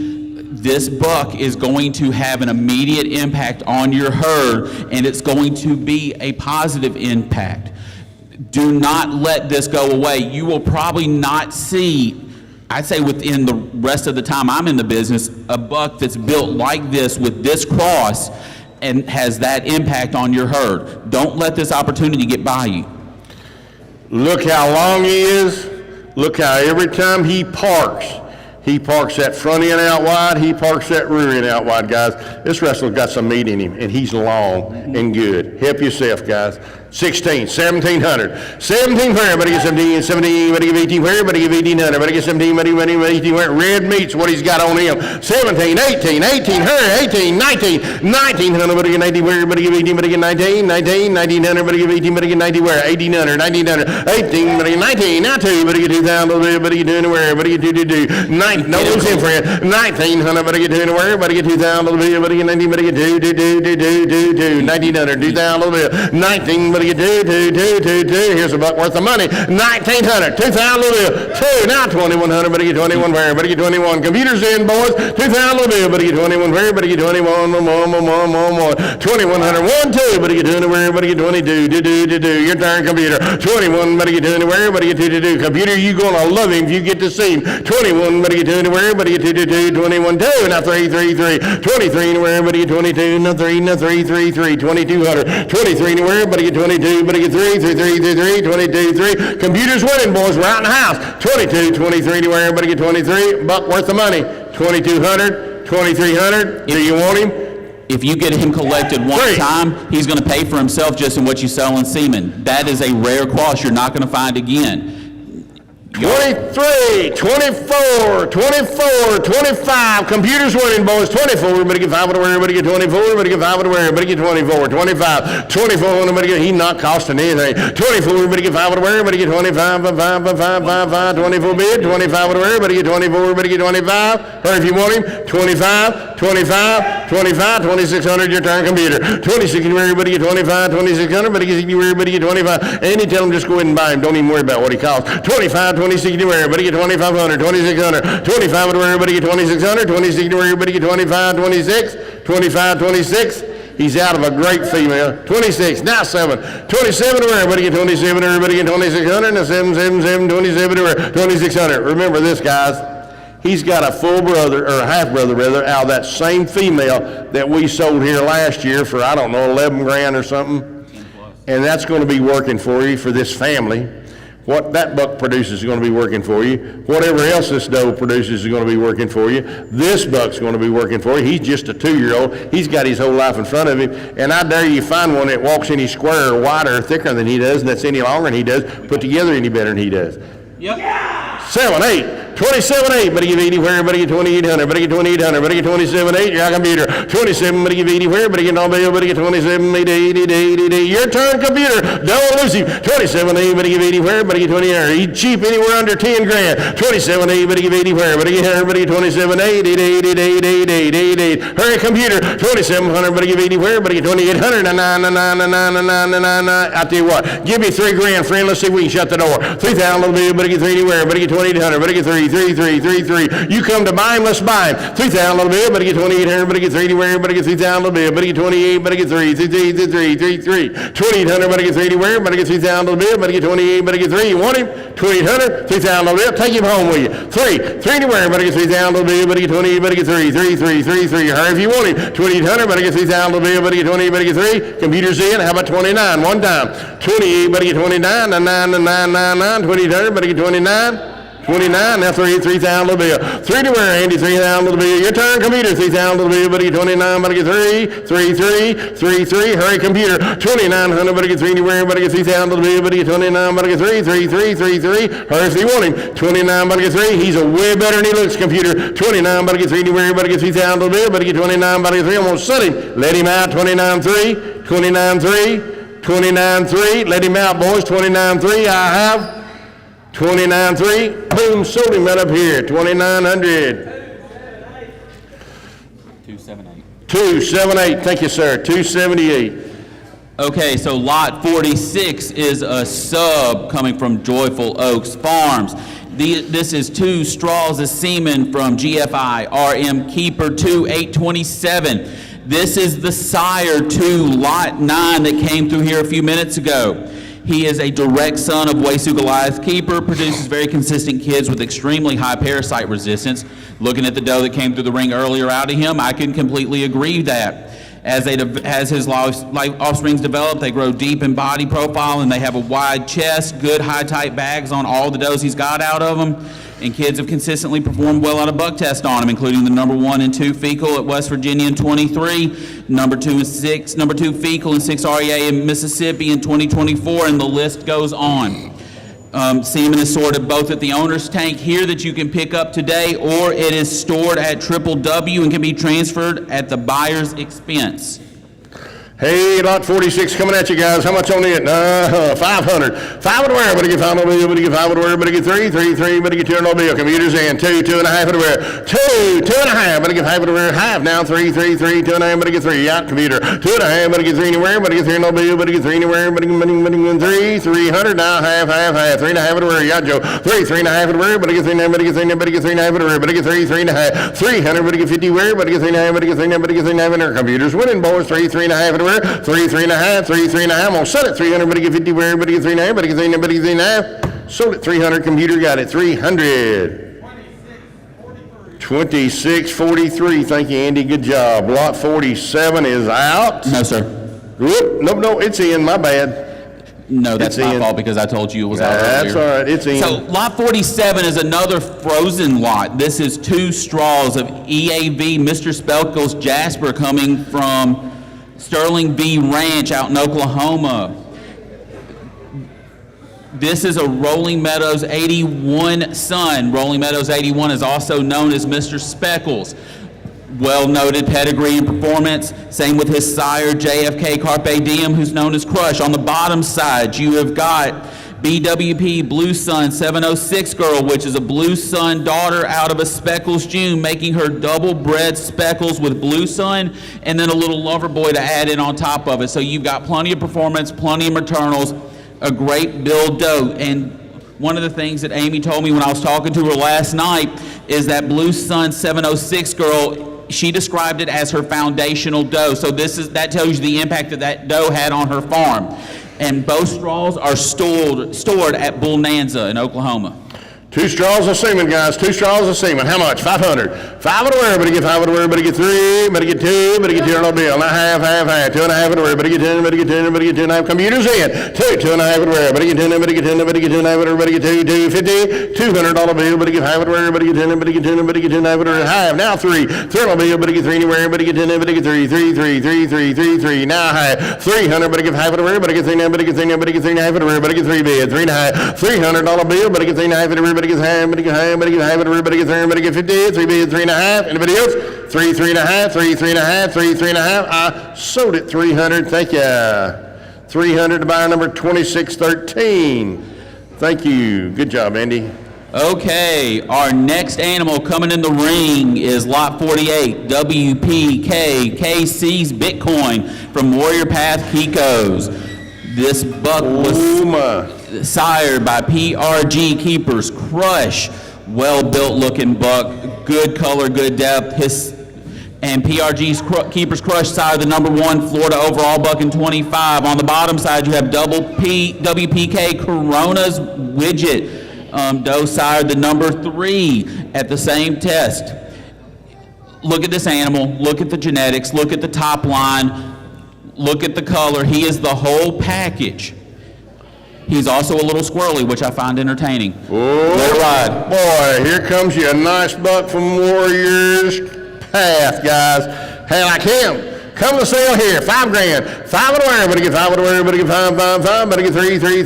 This buck is going to have an immediate impact on your herd, and it's going to be a positive impact. Do not let this go away. You will probably not see, I'd say within the rest of the time I'm in the business, a buck that's built like this with this cross and has that impact on your herd. Don't let this opportunity get by you. Look how long he is. Look how every time he parks that front end out wide, he parks that rear end out wide, guys. This wrestler's got some meat in him, and he's long and good. Help yourself, guys. 16, 1,700. 17 where? Everybody get 17, 17, everybody give 18 where? Everybody give 1,800. Everybody get 17, everybody 18 where? Red meat's what he's got on him. 17, 18, 18, hurry, 18, 19, 1900. Everybody get 19 where? Everybody give 18, everybody get 19, 19, 1900. Everybody give 18, everybody get 90 where? 1800, 1900, 18, everybody get 19, now 2, everybody get 2,000, everybody get 2 where? Everybody get 2, 9, no one's in friend. 1900, everybody get 2 where? Everybody get 2,000, everybody get 90, everybody get 2, 1900, 2,000, 19, get two. Here's a buck worth of money. 1,900, 2,000, 2. Now 2,100, but get 21 where? But get 21. Computers in, boys. 2,000, but get 21 where? But get 21 more. 2,100, 1, 2, but get 20 where? But get 22. Do. Your turn, computer. 21, but get 20 where? But get 2. Computer, you gonna love him if you get to see him. 21, but get 20 where? But get 2. 21, 2. Now 3. 23 where? But get 22. Now 3. 2,200. 23 where? But get 22, but get 3, 22, 3. Computers winning, boys. We're out in the house. 22, 23 to where everybody get 23. Buck worth of money. 2,200, 2,300. Do you want him? If you get him collected one time, he's going to pay for himself just in what you sell in semen. That is a rare cross you're not going to find again. 23, 24, 25. Computers winning, boys. 24. Everybody get 5 to where? Everybody get 24. Everybody get 5 to where? Everybody get 24. 25. 24. Everybody get. He's not costing anything. 24. Everybody get 5 to where? Everybody get 25. 5. 24 bid. 25 to where? Everybody get 24. Everybody get 25. Or if you want him, 25. 2,600. Your turn, computer. 26. Everybody get 25. 2,600. Everybody get 60. Everybody get 25. And you tell him just go ahead and buy him. Don't even worry about what he costs. 25. 26 where everybody get 2,500, 2,600, 25 where everybody get 2,600, 26 where everybody get 25, 26, 25, 26. He's out of a great female. 26, now 7. 27 where everybody get 27, everybody get 2,600, and 7, 27 where 2,600. Remember this, guys. He's got a full brother, or a half brother rather, out of that same female that we sold here last year for, I don't know, 11 grand or something. And that's going to be working for you, for this family. What that buck produces is going to be working for you. Whatever else this doe produces is going to be working for you. This buck's going to be working for you. He's just a 2-year-old. He's got his whole life in front of him. And I dare you find one that walks any squarer, wider, or thicker than he does, and that's any longer than he does, put together any better than he does. Yep. 7, 8, 27, 8, but give 80 where, but get 2,800, but get 2,800, but get 27, 8, your computer. 27, but give 80 where, but get all bill, but get 27, 8, 80. Your turn, computer. Don't lose him. 27, 8, but give 80 where, but get 20. He's cheap anywhere under 10 grand. 27, 8, but give 80 where, but get 27, 8, 8. Hurry, computer. 2,700, but give 80 where, but get 2,800. I tell you what, give me 3 grand, friend. Let's see if we can shut the door. 3,000 bill, but get 3 anywhere, but get 2,800, but get 3. You come to buy him, let's buy him. 3,000 little bit, but get 2,800, but get 3 anywhere, but get 3,000 little bit, but get 28, but get 3. 2,800, but get 3 anywhere, but get 3,000 little bit, but get 28, but get 3. You want him? 2,800, 3,000 little bit. Take him home with you. 3 anywhere, but get 3,000 little bit, but get 28, but get 3. Hurry if you want him. 2,800, but get 3,000 little bit, but get 28, but get 3. Computers in. How about 29? One time. 28, but get 29. 2,800, but get 29. 29, now 3,000 little bill. 3 to where, Andy? 3,000 little bill. Your turn, computer. 3,000 little bill, but get 29, but get 3. Hurry, computer. 2,900, but get 3 to where, but get 3,000 little bill, but get 29, but get 3. Hurry if you want him. 29, but get 3. He's a way better than he looks, computer. 29, but get 3 to where, but get 3,000 little bill, but get 29, but get 3. I'm gonna set him. Let him out. 29.3. 29.3. Let him out, boys. 29.3. I have. 29.3. Boom, sold him right up here. 2,900. 278. 278. Thank you, sir. 278. Okay, so lot 46 is a sub coming from Joyful Oaks Farms. This is 2 straws of semen from GFI RM Keeper 2827. This is the sire to lot 9 that came through here a few minutes ago. He is a direct son of Waysu Goliath Keeper, produces very consistent kids with extremely high parasite resistance. Looking at the doe that came through the ring earlier out of him, I can completely agree with that. As his offsprings develop, they grow deep in body profile and they have a wide chest, good high tight bags on all the does he's got out of them. And kids have consistently performed well on a buck test on them, including the number 1 and 2 fecal at West Virginia in 23, number 2 fecal and 6 REA in Mississippi in 2024, and the list goes on. Semen is sorted both at the owner's tank here that you can pick up today, or it is stored at W and can be transferred at the buyer's expense. Hey, lot 46 coming at you guys. How much on it? 500. 5 and where? Better get 5 on the bill. Better get 5 on the where? Better get 3. Better get 2 on the bill. Computers in. 2, 2.5 on the where? 2, 2.5. Better get 5 on the where? Half now. 3, 2.5. Better get 3. Out computer. 2.5. Better get 3 anywhere. Better get 3 on the bill. Better get 3 anywhere. Better get 3. 300 now. Half. 3.5 on the where? Yacht Joe. 3, 3.5 on the where? Better get 3 now. Better get 3 now. Better get 3.5 on the where? Better get 3. 3.5. 300. Better get 50 where? Better get 3 now. Better get 3 now. Better get 3 now. Computers winning, boys. 3, 3.5 on the where? 3, 3.5, 3, 3.5. I'm gonna set it 300. Better get 50 where? Better get 3.5. Better get 3.5. Better get 3.5. Sold it 300. Computer got it 300. 26.43. Thank you, Andy. Good job. Lot 47 is out. No, sir. Whoop. No, it's in. My bad. No, that's It's my in. fault because I told you it was out That's earlier. all right. It's in. So lot 47 is another frozen lot. This is 2 straws of EAV Mr. Spelkel's Jasper coming from Sterling V Ranch out in Oklahoma. This is a Rolling Meadows 81 son. Rolling Meadows 81 is also known as Mr. Speckles. Well-noted pedigree and performance. Same with his sire, JFK Carpe Diem, who's known as Crush. On the bottom side, you have got BWP Blue Sun 706 girl, which is a Blue Sun daughter out of a Speckles June, making her double-bred Speckles with Blue Sun, and then a little lover boy to add in on top of it. So you've got plenty of performance, plenty of maternals, a great build doe. And one of the things that Amy told me when I was talking to her last night is that Blue Sun 706 girl, she described it as her foundational doe. So that tells you the impact that doe had on her farm. And both straws are stored at Bonanza in Oklahoma. 2 straws of semen, guys. 2 straws of semen. How much? 500. 5 on the where? Better get 5 on the where? Better get 3. Better get 2. Better get 2 on the bill. Now half. 2.5 on the where? Better get 10. Better get 10. Better get 2.5. Computers in. 2. 2.5 on the where? Better get 10. Better get 10. Better get 2.5 on the where? Better get 2. 2.50. $200 bill. Better get 5 on the where? Better get 10. Better get 10. Better get 2.5 on the where? Half. Now 3. 3 on the bill. Better get 3 anywhere. Better get 10. Better get 3. 3. Now half. 300. Better get 5 on the where? Better get 3 now. Better get 3 now. Better get 3.5 on the where? Better get 3 bid. 3.5. $300 bill. Better get 3.5 on the where? Better get half. Better get half. Better get half. Better get 3. Better get 50. 3 bid. 3.5. Anybody else? 3, 3.5. 3, 3.5. 3, 3.5. I sold it 300. Thank you. 300 to buyer number 2613. Thank you. Good job, Andy. Okay, our next animal coming in the ring is lot 48, WPK KC's Bitcoin from Warrior Path Kikos. This buck was sired by PRG Keepers Crush. Well-built looking buck, good color, good depth. And PRG's Keepers Crush sired the number 1 Florida overall buck in 25. On the bottom side, you have WPK Corona's Widget. Doe sired the number 3 at the same test. Look at this animal, look at the genetics, look at the top line, look at the color. He is the whole package. He's also a little squirrely, which I find entertaining. Let it ride. Boy, here comes you a nice buck from Warriors Path, guys. Hey, like him. Come to sale here, $5,000. 5 on the wire, better get 5 on the wire, better get 5, better get 3, 2.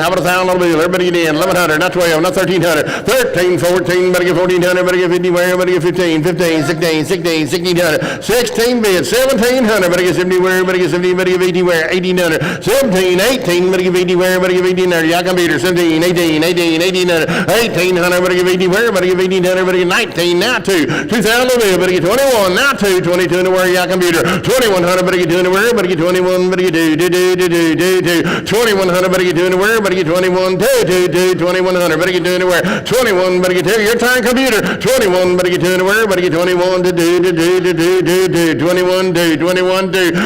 How about 1,000 on the bill? Everybody get in. 1,100, not 12, not 1,300. 13, 14, better get 1,400, better get 50 wire, better get 15, 16, 1,600. 16 bid, 1,700, better get 70 wire, better get 70, better get 80 wire, 1,800. 17, 18, better get 80 wire, better get 1,800. Y'all computer, 17, 18, 1,800. 1,800, better get 80 wire, better get 1,800, better get 19, now 2. 2,000 on the bill, better get 21, now 2. 22 in the wire, y'all computer. 2,100, better get 2 in the wire, better get 21, better get 2. 2,100, better get 2 in the wire, better get 21, 2. 2,100, better get 2 in the wire. 21, better get 2. Your turn, computer. 21, better get 2 in the wire, better get 21, 21,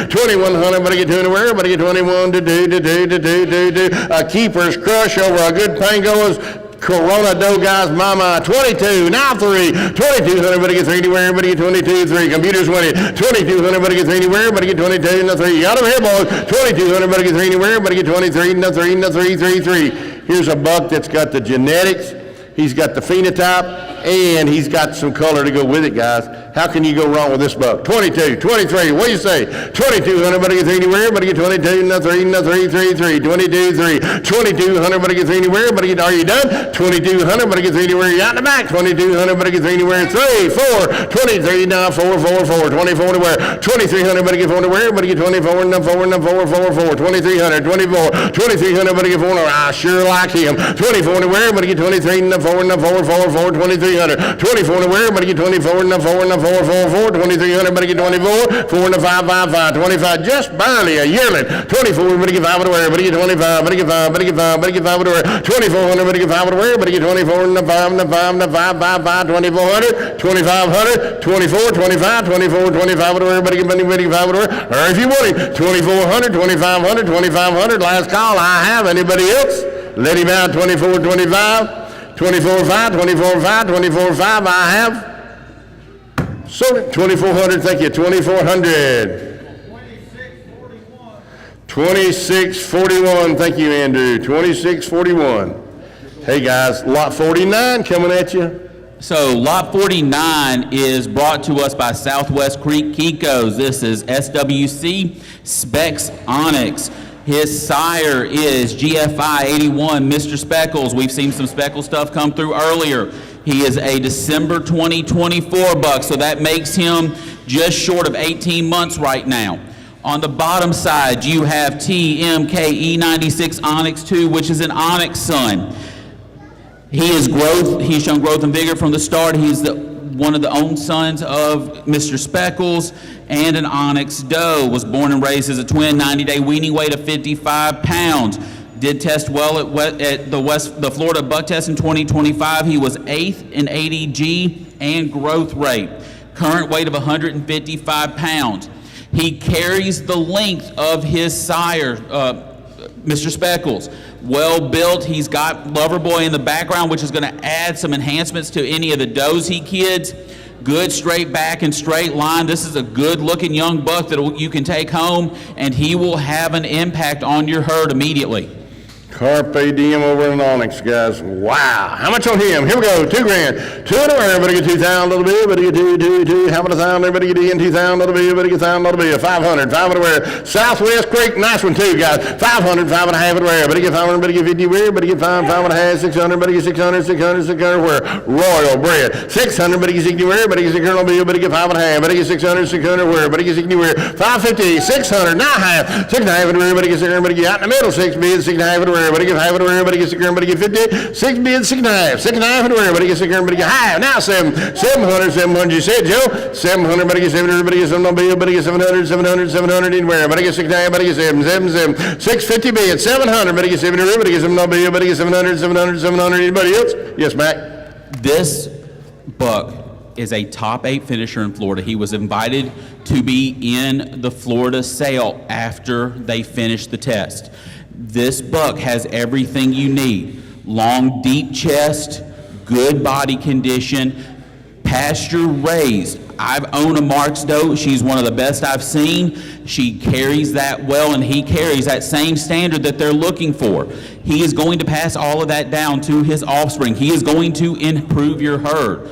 2,100, better get 2 in the wire, better get 21, a Keeper's Crush over a good Pango's Corona Doe guys, mama, 22, now 3, 2,200, better get 3 anywhere, better get 22, 3, computers winning, 2,200, better get 3 anywhere, better get 22, no 3, you got them here, boys, 2,200, better get 3 anywhere, better get 23, no 3, 3. Here's a buck that's got the genetics, He's got the phenotype, and he's got some color to go with it, guys. How can you go wrong with this buck? 22, 23, what do you say? 2,200, but he gets anywhere, but he gets 22, no 3, 3, 22, 3. 2,200, but he gets anywhere, but are you done? 2,200, but he gets anywhere, you're out in the back. 2,200, but he gets anywhere, 3, 4, 23, now 4, 4, 4, 24 anywhere. 2,300, but he gets anywhere, but he gets 24, no 4, no 4, 4, 4. 2,300, 24, 2,300, but he gets 4, I sure like him. 24 anywhere, but he gets 23, no 4, no 4, 4, 4, 2,300. 24 anywhere, but he gets 24, no 4, no 4, 4, 4, 2,300, but he get 24, 4 and 5, 5, 5, 25, just barely a yearling. 24, but he get 5 anywhere, but he get 25, but he get 5, but he get 5, but he get 5 anywhere. 2,400, but he get 5 anywhere, but he get 24, and 5, and 5, and 5, 5, 5, 2,400, 2,500, 24, 25, 24, 25 anywhere, but he get 5 anywhere. Or if you want him, 2,400, 2,500, 2,500, last call, I have. Anybody else? Let him out, 24, 25, 24, 5, 24, 5, 24, 5, I have. So 2,400, thank you, 2,400. 2641, thank you, Andrew, 2641. Hey guys, lot 49 coming at you. So lot 49 is brought to us by Southwest Creek Kikos. This is SWC Specs Onyx. His sire is GFI 81, Mr. Speckles. We've seen some Speckles stuff come through earlier. He is a December 2024 buck, so that makes him just short of 18 months right now. On the bottom side, you have TMK E96 Onyx 2, which is an Onyx son. He's shown growth and vigor from the start. He's one of the own sons of Mr. Speckles and an Onyx doe. Was born and raised as a twin, 90-day weaning weight of 55 pounds. Did test well at the Florida Buck Test in 2025. He was 8th in ADG and growth rate. Current weight of 155 pounds. He carries the length of his sire, Mr. Speckles. Well built. He's got Loverboy in the background, which is going to add some enhancements to any of the does he kids. Good straight back and straight line. This is a good looking young buck that you can take home, and he will have an impact on your herd immediately. Carpe diem over in Onyx, guys. Wow. How much on him? Here we go. $2,000. 2 anywhere. Everybody get 2,000 little bit. Everybody get 2. How about 1,000? Everybody get in 2,000 little bit. Everybody get 1,000 little bit. 500. 5 anywhere. Southwest Creek. Nice one too, guys. 500. 5 and a half anywhere. Everybody get 500. Everybody get 50 where? Everybody get 5. 5 and a half. 600. Everybody get 600. 600. 600 where? Royal bread. 600. Everybody get 60 where? Everybody get 600 little bit. Everybody get 5 and a half. Everybody get 600. 600 where? Everybody get 60 where? 550. 600. 9.5. 6 and a half anywhere. Everybody get 600. Everybody get out in the middle. 6 bids. 6 and a half anywhere. Everybody get 5 anywhere. Everybody get 6, everybody get 50, 6 bids, 6 and a half, 6 and a half, and everybody get 6, everybody get high. Now 700, 700, you said, Joe. 700, everybody get 7, everybody get 7, everybody get 700, 700, 700, anywhere. Everybody get 6 and a half, everybody get 7, 650 bids, 700, everybody get 7, everybody get 7, everybody get 700, 700, 700, anybody else? Yes, Mac. This buck is a top 8 finisher in Florida. He was invited to be in the Florida sale after they finished the test. This buck has everything you need. Long, deep chest, good body condition, pasture raised. I've owned a Marks doe. She's one of the best I've seen. She carries that well, and he carries that same standard that they're looking for. He is going to pass all of that down to his offspring. He is going to improve your herd.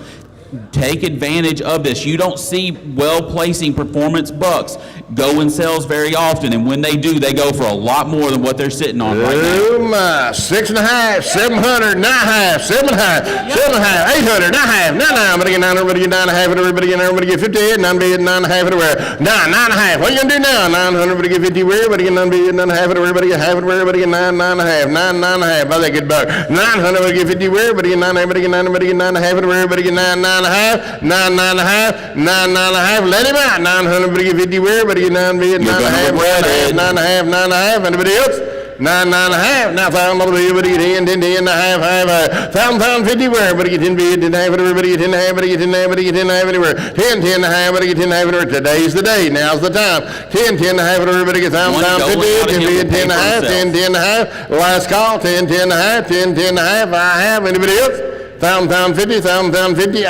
Take advantage of this. You don't see well-placing performance bucks go in sales very often, and when they do, they go for a lot more than what they're sitting on right now. Oh my, 6 and a half, 700, 9.5, 7 and a half, 7 and a half, 800, 9.5, 9, everybody get 9, everybody get 9.5, everybody get 50, 9 bid, 9.5 everywhere, 9, 9.5. What are you gonna do now? 900, everybody get 50 where? Everybody get 9 bid, 9.5, everybody get half everywhere, everybody get 9, 9.5, 9, 9.5. Buy that good buck. 900, everybody get 50 where? Everybody get 9, everybody get 9, everybody get 9.5 everywhere, everybody get 9, 9.5, 9, 9.5, 9, 9.5. Let him out. 900, everybody get 50 where? Everybody get 9 bid, 9.5, 9.5, 9.5. Anybody else? 9, 9.5. Now 1,000 little bit, everybody get 10, 10, 10, 1.5, 1,000, 50 where? Everybody get 10 bid, 10.5, everybody get 10.5, everybody get 10.5, everybody get 10.5 anywhere. 10, 10.5, everybody get 10.5 anywhere. Today's the day. Now's the time. 10, 10.5, everybody get 1,000, 50, 10 bid, 10.5, 10, 10.5. Last call, 10, 10.5, 10, 10.5. I have. Anybody else? 1,000, 50, 1,000, 50.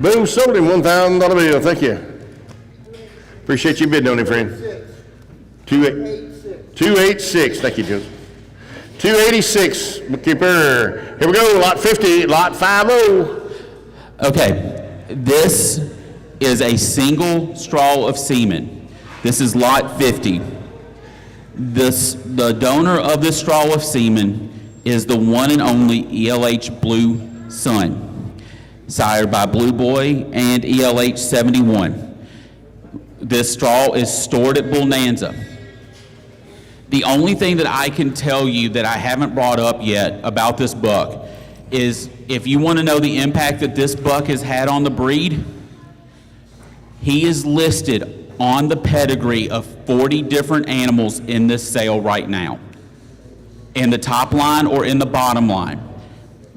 Boom, sold him $1,000 bill. Thank you. Appreciate you bidding on him, friend. 286. Thank you, Joseph. 286, bookkeeper. Here we go, lot 50, lot 50. Okay, this is a single straw of semen. This is lot 50. The donor of this straw of semen is the one and only ELH Blue Sun, sired by Blue Boy and ELH 71. This straw is stored at Bonanza. The only thing that I can tell you that I haven't brought up yet about this buck is if you want to know the impact that this buck has had on the breed, he is listed on the pedigree of 40 different animals in this sale right now, in the top line or in the bottom line.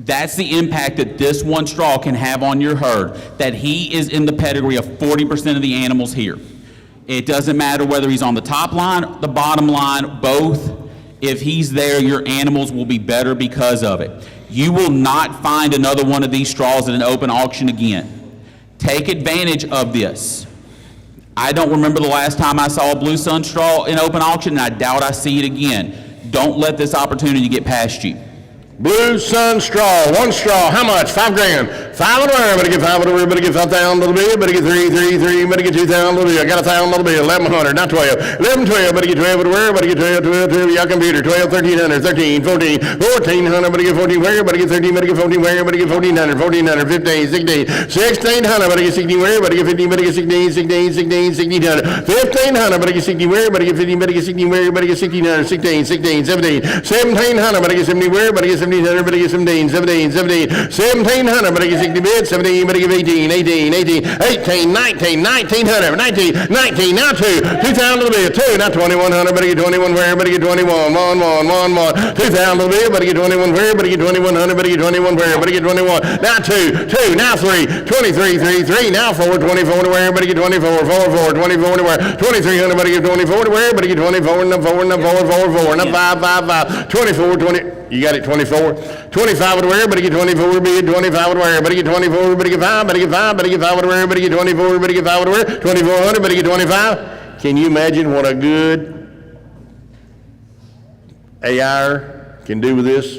That's the impact that this one straw can have on your herd, that he is in the pedigree of 40% of the animals here. It doesn't matter whether he's on the top line, the bottom line, both. If he's there, your animals will be better because of it. You will not find another one of these straws at an open auction again. Take advantage of this. I don't remember the last time I saw a Blue Sun straw in open auction, and I doubt I see it again. Don't let this opportunity get past you. Blue Sun straw, one straw, how much? $5,000. $5 better get $5 better get $5,000 bill, better get $3, better get $2,000 bill. I got $1,000 bill, $1,100, not $12. $11, better get $12 better get $12, your computer, $12, $1,300, $13, $14, $1,400, better get $14 better get $13, better get $14 better get $1,400, $1,400, $15, $16, $1,600, better get $16 better get $15, better get $16, $1,600, $1,500, better get $60 better get $15, better get $16 better get $1,600, $16, $17, $1,700, better get $70 better get $1,700, better get $17, $1,700, better get 60 bids, 17, better give 18, 19, 19, now $2,000 to the bid, 2, not 2,100, better get 21, where, better get 21, 1, 2,000 to the bid, better get 21, where, better get 2,100, better get 21, where, better get 21, now 2, now 3, 23, 3, now 4, 24 to where, better get 24, 4, 24 to where, 2,300, better get 24 to where, better get 24, and 4, 5, 24, 20. You got it, 24. 25 to where, better get 24 bid, 25 to where, better get 24, better get 5, better get 5, better get 5 to where, better get 24, better get 5 to where, 2,400, better get 25. Can you imagine what a good AR can do with this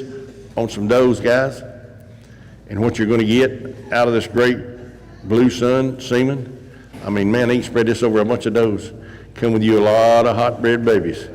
on some does, guys? And what you're going to get out of this great Blue Sun semen? I mean, man, they can spread this over a bunch of does. Come with you a lot of hot bred babies.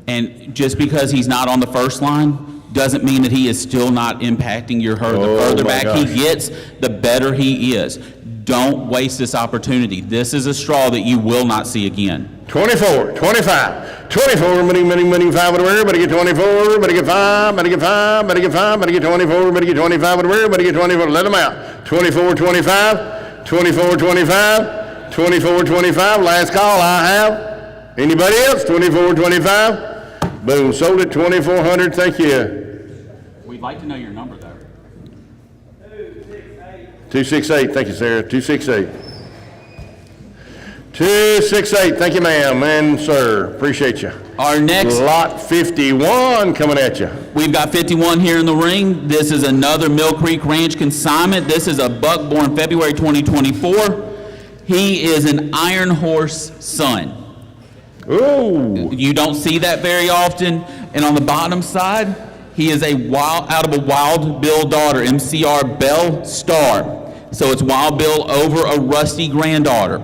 And just because he's not on the first line doesn't mean that he is still not impacting your herd. The further back he gets, the better he is. Don't waste this opportunity. This is a straw that you will not see again. 24, 25, 24, money, 5 to where, better get 24, better get 5, better get 5, better get 5, better get 24, better get 25 to where, better get 24, let them out. 24, 25, 24, 25, 24, 25, last call I have. Anybody else? 24, 25, boom, sold it, 2,400, thank you. We'd like to know your number, though. 268, thank you, Sarah, 268. 268, thank you, ma'am and sir, appreciate you. Our next lot 51 coming at you. We've got 51 here in the ring. This is another Mill Creek Ranch consignment. This is a buck born February 2024. He is an Iron Horse son. Ooh. You don't see that very often. And on the bottom side, he is out of a Wild Bill daughter, MCR Bell Star. So it's Wild Bill over a Rusty granddaughter.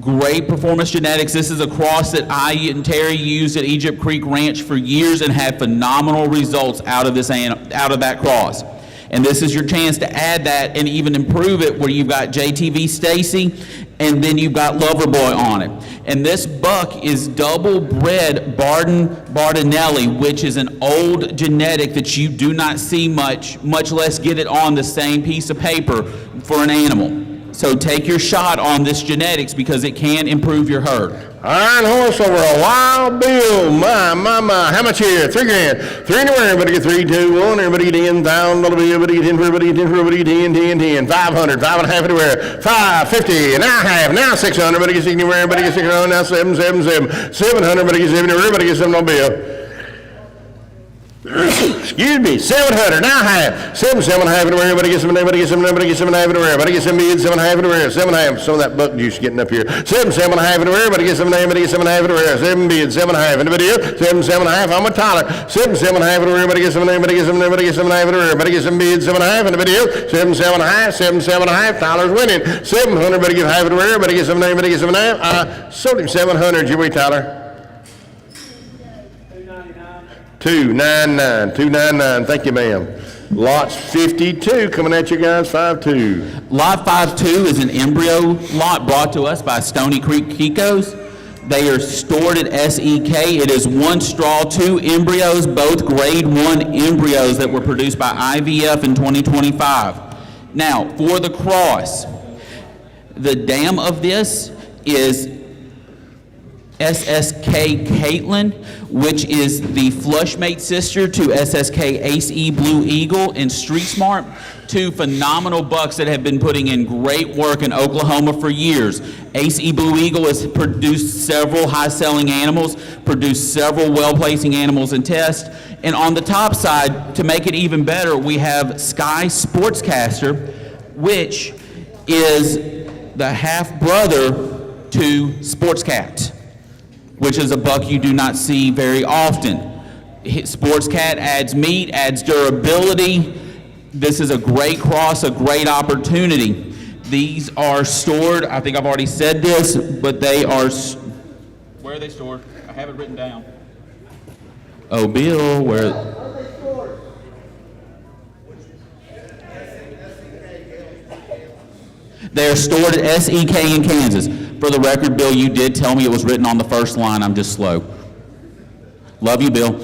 Great performance genetics. This is a cross that I and Terry used at Egypt Creek Ranch for years and had phenomenal results out of that cross. And this is your chance to add that and even improve it, where you've got JTV Stacy and then you've got Loverboy on it. And this buck is double bred Barden Bardinelli, which is an old genetic that you do not see much less get it on the same piece of paper for an animal. So take your shot on this genetics because it can improve your herd. Iron Horse over a Wild Bill. My. How much here? $3,000. 3 anywhere. Everybody get 3, 2, 1. Everybody get $10,000 bill. Everybody get 10 for everybody. 10 for everybody. 10. 500. 5 and a half anywhere. 550. Now half. Now 600. Everybody get 60 anywhere. Everybody get 600. Now 7. 700. Everybody get 70. Everybody get 7 on bill. Excuse me, 700. Now half. 7.5 everywhere. Everybody get some. Everybody get some. Everybody get 7.5 everywhere. Everybody get some bids. 7.5 everywhere. 7.5. Some of that buck juice getting up here. 7.5 everywhere. Everybody get some. Everybody get 7.5 everywhere. 7 bids. 7.5. Anybody else? 7.5. I'm a Tyler. 7.5 everywhere. Everybody get some. Everybody get some. Everybody get 7.5 everywhere. Everybody get some bids. 7.5. Anybody else? 7.5. 7.5. Tyler's winning. 700. Everybody get half everywhere. Everybody get some. Everybody get 7.5. I sold him 700. You wait, Tyler. 299. 299. Thank you, ma'am. Lots 52 coming at you guys. 5-2. Lot 5-2 is an embryo lot brought to us by Stony Creek Kikos. They are stored at SEK. It is 1 straw, 2 embryos, both grade 1 embryos that were produced by IVF in 2025. Now, for the cross, the dam of this is SSK Caitlin, which is the flushmate sister to SSK Ace E Blue Eagle and Street Smart, 2 phenomenal bucks that have been putting in great work in Oklahoma for years. Ace E Blue Eagle has produced several high-selling animals, produced several well-placing animals in tests, and on the top side, to make it even better, we have Sky Sportscaster, which is the half-brother to Sportscat, which is a buck you do not see very often. Sportscat adds meat, adds durability. This is a great cross, a great opportunity. These are stored, I think I've already said this, but they are, where are they stored? I have it written down. Oh, Bill, where? They are stored at SEK in Kansas. For the record, Bill, you did tell me it was written on the first line. I'm just slow. Love you, Bill.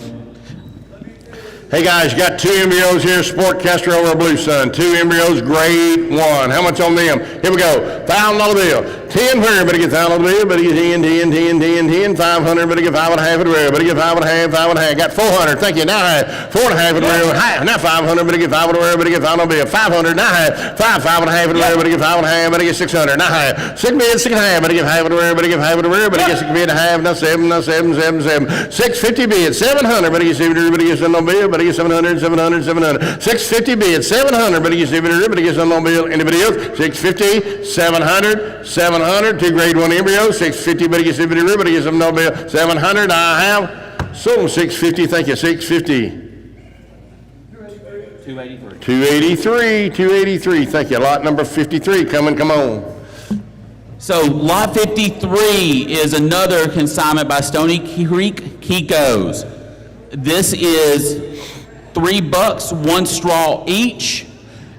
Hey guys, you got 2 embryos here, Sportcaster over a Blue Sun. 2 embryos, grade 1. How much on them? Here we go. $1,000 bill. 10 for everybody get $1,000 bill. Everybody get 10. 500. Everybody get 5.5 everywhere. Everybody get 5.5. 5.5. Got 400. Thank you. Now half. 4.5 everywhere. Half. Now 500. Everybody get 5 everywhere. Everybody get $5 bill. 500. Now half. 5.5 everywhere. Everybody get 5.5. Everybody get 600. Now half. 6 bid. 6.5. Everybody get half everywhere. Everybody get half everywhere. Everybody get 6 bid. Half. Now 7. Now 7. 650 bid. 700. Everybody get 700. Everybody get $1 bill. Everybody get 700. 650 bid. 700. Everybody get 700. Everybody get $1 bill. Anybody else? 650. 700. 2 grade 1 embryos. 650. Everybody get 700. Everybody gets $1 bill. 700. I have sold 650. Thank you. 650. 283. 283. Thank you. Lot number 53 coming. Come on. So lot 53 is another consignment by Stony Creek Kikos. This is 3 bucks, 1 straw each.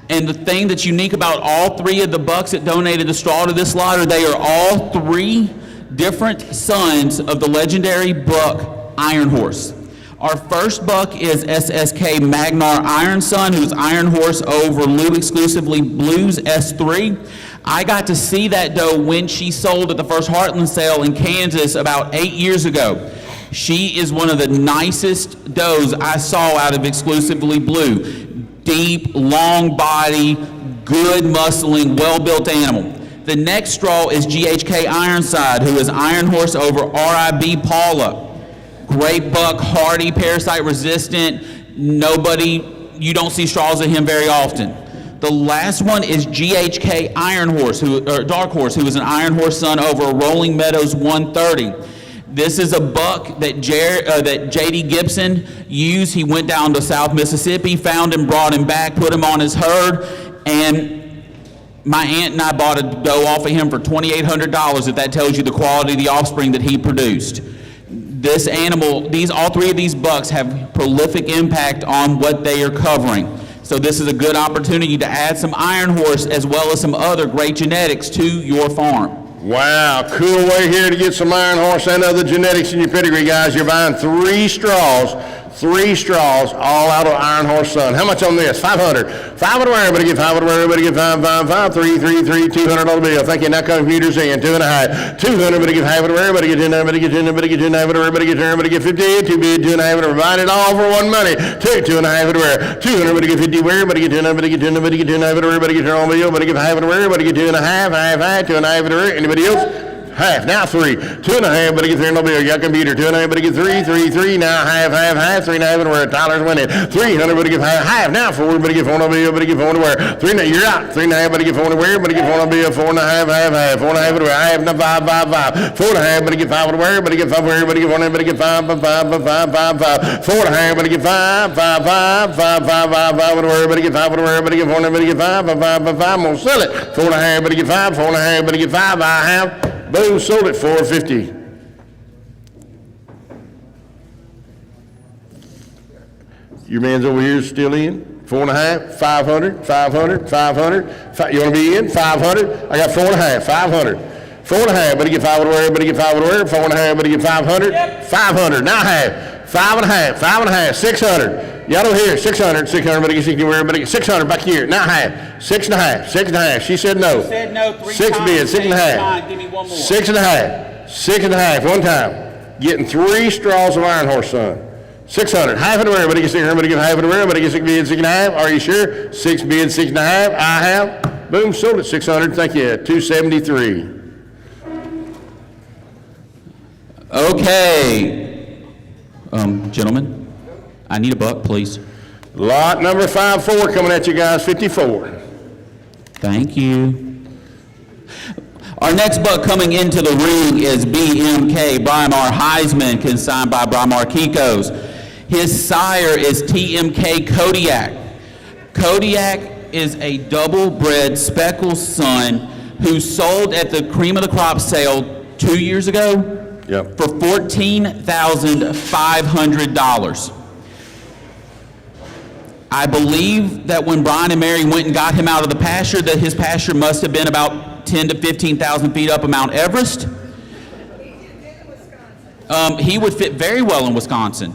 And the thing that's unique about all 3 of the bucks that donated the straw to this lot are they are all 3 different sons of the legendary buck Iron Horse. Our first buck is SSK Magnar Iron Son, who's Iron Horse over Lou Exclusively Blues S3. I got to see that doe when she sold at the first Heartland sale in Kansas about 8 years ago. She is one of the nicest does I saw out of Exclusively Blue. Deep, long body, good muscling, well-built animal. The next straw is GHK Ironside, who is Iron Horse over RIB Paula. Great buck, hardy, parasite resistant. You don't see straws of him very often. The last one is GHK Iron Horse, Dark Horse, who is an Iron Horse son over Rolling Meadows 130. This is a buck that J.D. Gibson used. He went down to South Mississippi, found him, brought him back, put him on his herd, and my aunt and I bought a doe off of him for $2,800, if that tells you the quality of the offspring that he produced. This animal, all 3 of these bucks have prolific impact on what they are covering. So this is a good opportunity to add some Iron Horse as well as some other great genetics to your farm. Wow, cool way here to get some Iron Horse and other genetics in your pedigree, guys. You're buying 3 straws, all out of Iron Horse Son. How much on this? 500. 500 where? Everybody get 500 where? Everybody get 5, 3, $200 bill. Thank you. Now computers in. 2.5. 200. Everybody get half of where? Everybody get 10. Everybody get 10. Everybody get 10. Everybody get 10. Everybody get 50. 2 bid. 2.5. Everybody it all for 1 money. 2.5 where? 200. Everybody get 50 where? Everybody get 10. Everybody get 10. Everybody get 10. Everybody get 10 on bill. Everybody get half of where? Everybody get 2.5. 2.5 where? Anybody else? half. Now 3, 2.5, but he gets 3 no bill. You got computer, 2.5, but he gets 3, now half, 3.5 and where Tyler's winning. 300, but he gets half. Now 4, but he gets 4 no bill, but he gets 4 to where. 3 now, you're out. 3.5, but he gets 4 to where, but he gets 4 no bill, 4.5, half, 4.5 to where, half, now 5, 4.5, but he gets 5 to where, but he gets 5 where, but he gets 1, but he gets 5, 4.5, but he gets 5 to where, but he gets 5 to where, but he gets 1, but he gets 5, I'm gonna sell it. 4.5, but he gets 5, 4.5, but he gets 5, I have, boom, sold it, 450. Your man's over here still in? 4.5, 500, 500, 500. You want to be in? 500. I got 4.5, 500. 4.5, but he get 5 to where, but he get 5 to where, 4.5, but he get 500. 500. Now half. 5.5, 600. Y'all don't hear 600, but he gets 60 where, but he get 600 back here. Now half. 6.5. She said no. Said no 3 6 times. bids, 6.5. Give me one more. 6.5. 6.5. One time. Getting 3 straws of Iron Horse, son. 600, half of the where, but he gets 600, but he gets half of the where, but he gets 6 bids, 6.5. Are you sure? 6 bids, 6.5. I have. Boom, sold it, 600. Thank you. 273. Okay. Gentlemen, I need a buck, please. Lot number 54 coming at you guys, 54. Thank you. Our next buck coming into the ring is BMK, Brymar Heisman, consigned by Brymar Kikos. His sire is TMK Kodiak. Kodiak is a double-bred speckled son who sold at the Cream of the Crop sale 2 years ago for $14,500. I believe that when Brian and Mary went and got him out of the pasture, that his pasture must have been about 10 to 15,000 feet up in Mount Everest. He would fit very well in Wisconsin.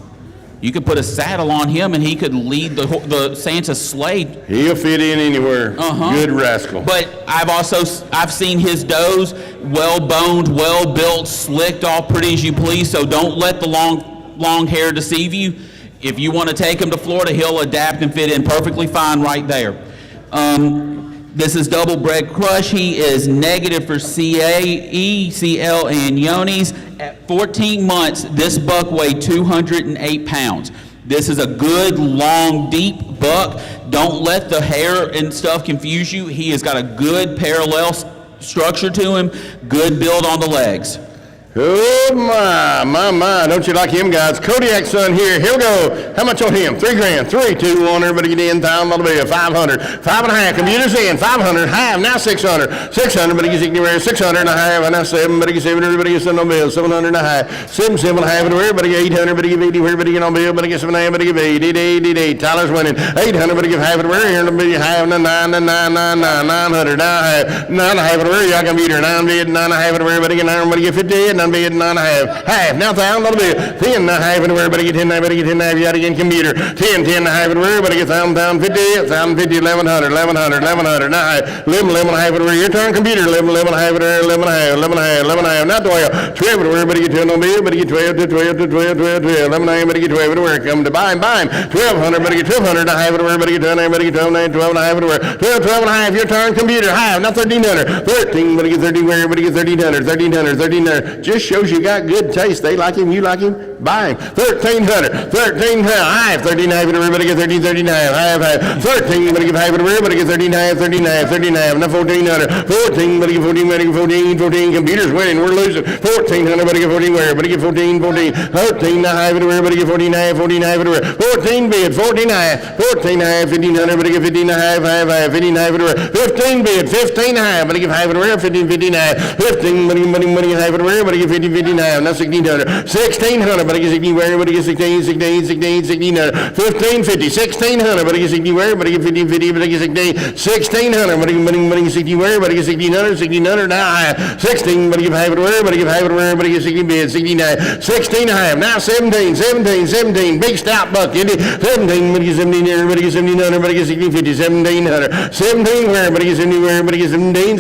You could put a saddle on him and he could lead the Santa sleigh. He'll fit in anywhere. Good rascal. But I've seen his does, well boned, well built, slicked, all pretty as you please. So don't let the long hair deceive you. If you want to take him to Florida, he'll adapt and fit in perfectly fine right there. This is double bred crush. He is negative for CA, ECL, and Yonis. At 14 months, this buck weighed 208 pounds. This is a good, long, deep buck. Don't let the hair and stuff confuse you. He has got a good parallel structure to him, good build on the legs. Oh my, don't you like him, guys? Kodiak's son here, here we go. How much on him? $3,000, 3, 2, 1, everybody get in, $1,000 bill, 500, 5.5, computers in, 500, half, now 600, 600, but he gets anywhere, 600 and a half, and now 7, but he gets 700, everybody gets $7 bill, 700 and a half, 7, 7.5, and where, but he get 800, but he get 80, where, but he get on bill, but he gets 7.5, but he get 80, Tyler's winning, 800, but he get half, and where, here, and a half, and 900, now half, 9.5, and where, y'all computer, 9 bid, 9.5, and where, but he get 9, but he get 50, bid, 9.5, half, now $1,000 bill, 10 and a half, and where, but he get 10, but he get 10 and a half, you got again computer, 10 and a half, and where, but he get 1,050, 1,100, now half, 11 and a half, and where, your turn computer, 11 and a half, and where, 11 and a half, now 12, 12, and where, but he get 12 bill, but he get 12, 11 and a half, but he get 12, and where, come to buy him, 1,200, but he get 1,200 and a half, and where, but he get 12, but he get 12 and a half, and where, 12 and a half, your turn computer, half, now 1,300, 13, but he get 13, where, but he get 1,300, just shows you got good taste. They like him, you like him, buy him. 1,300, 13 half, 13 half, and everybody get 13 half, 13, but he get half, and everybody get 13 half, now 1,400, 14, but he get 14, computers winning, we're losing, 1,400, but he get 14, where, but he get 14, 13, now half, and everybody get 14 half, and everybody, 14 bid, 14 half, 1,500, but he get 15 half, 15 half, and everybody, 15 bid, 15 half, but he get half, and everybody, 15 half, 15, money, half, and everybody get 50 now, 1,600, 1,600, but I get 16, where, but I get 16, 1,600, 1,550, 1,600, but I get 16, where, but I get 50, but I get 16, 1,600, but I get 16, where, but I get 1,600, now 16, but I get half it where, but I get half it where, but I get 16 bid, 69, 16 half, now 17, big stout buck, isn't it? 17, but I get 17 here, but I get 1,700, but I get 1,650, 1,700, 17 where, but I get 70 where, but I get 17,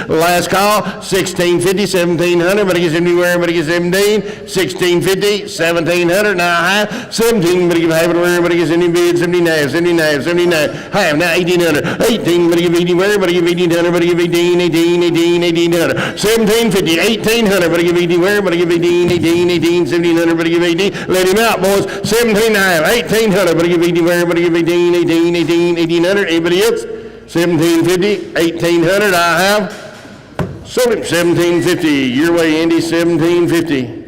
last call, 1,650, 1700, but I get 70 where, but I get 17, 1650, 1700, now high, 17, but I give half it where, but I get 70 bid, 79, 79, 79, half, now 1800, 18, but I give 80 where, but I give 1800, but I give 18, 18, 18, 1800, 1750, 1800, but I give 80 where, but I give 18, 18, 18, 1700, but I give 18, let him out, boys, 17 half, 1800, but I give 80 where, but I give 18, 18, 18, 1800, anybody else? 1750, 1800, I have. Sold him 1750. Your way, Andy, 1750.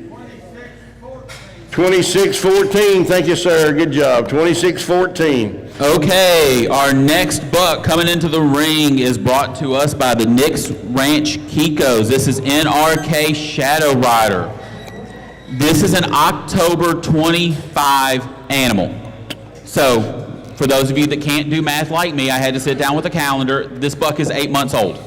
2614. Thank you, sir. Good job. 2614. Okay, our next buck coming into the ring is brought to us by the Nix Ranch Kikos. This is NRK Shadow Rider. This is an October 25 animal. So, for those of you that can't do math like me, I had to sit down with a calendar. This buck is 8 months old.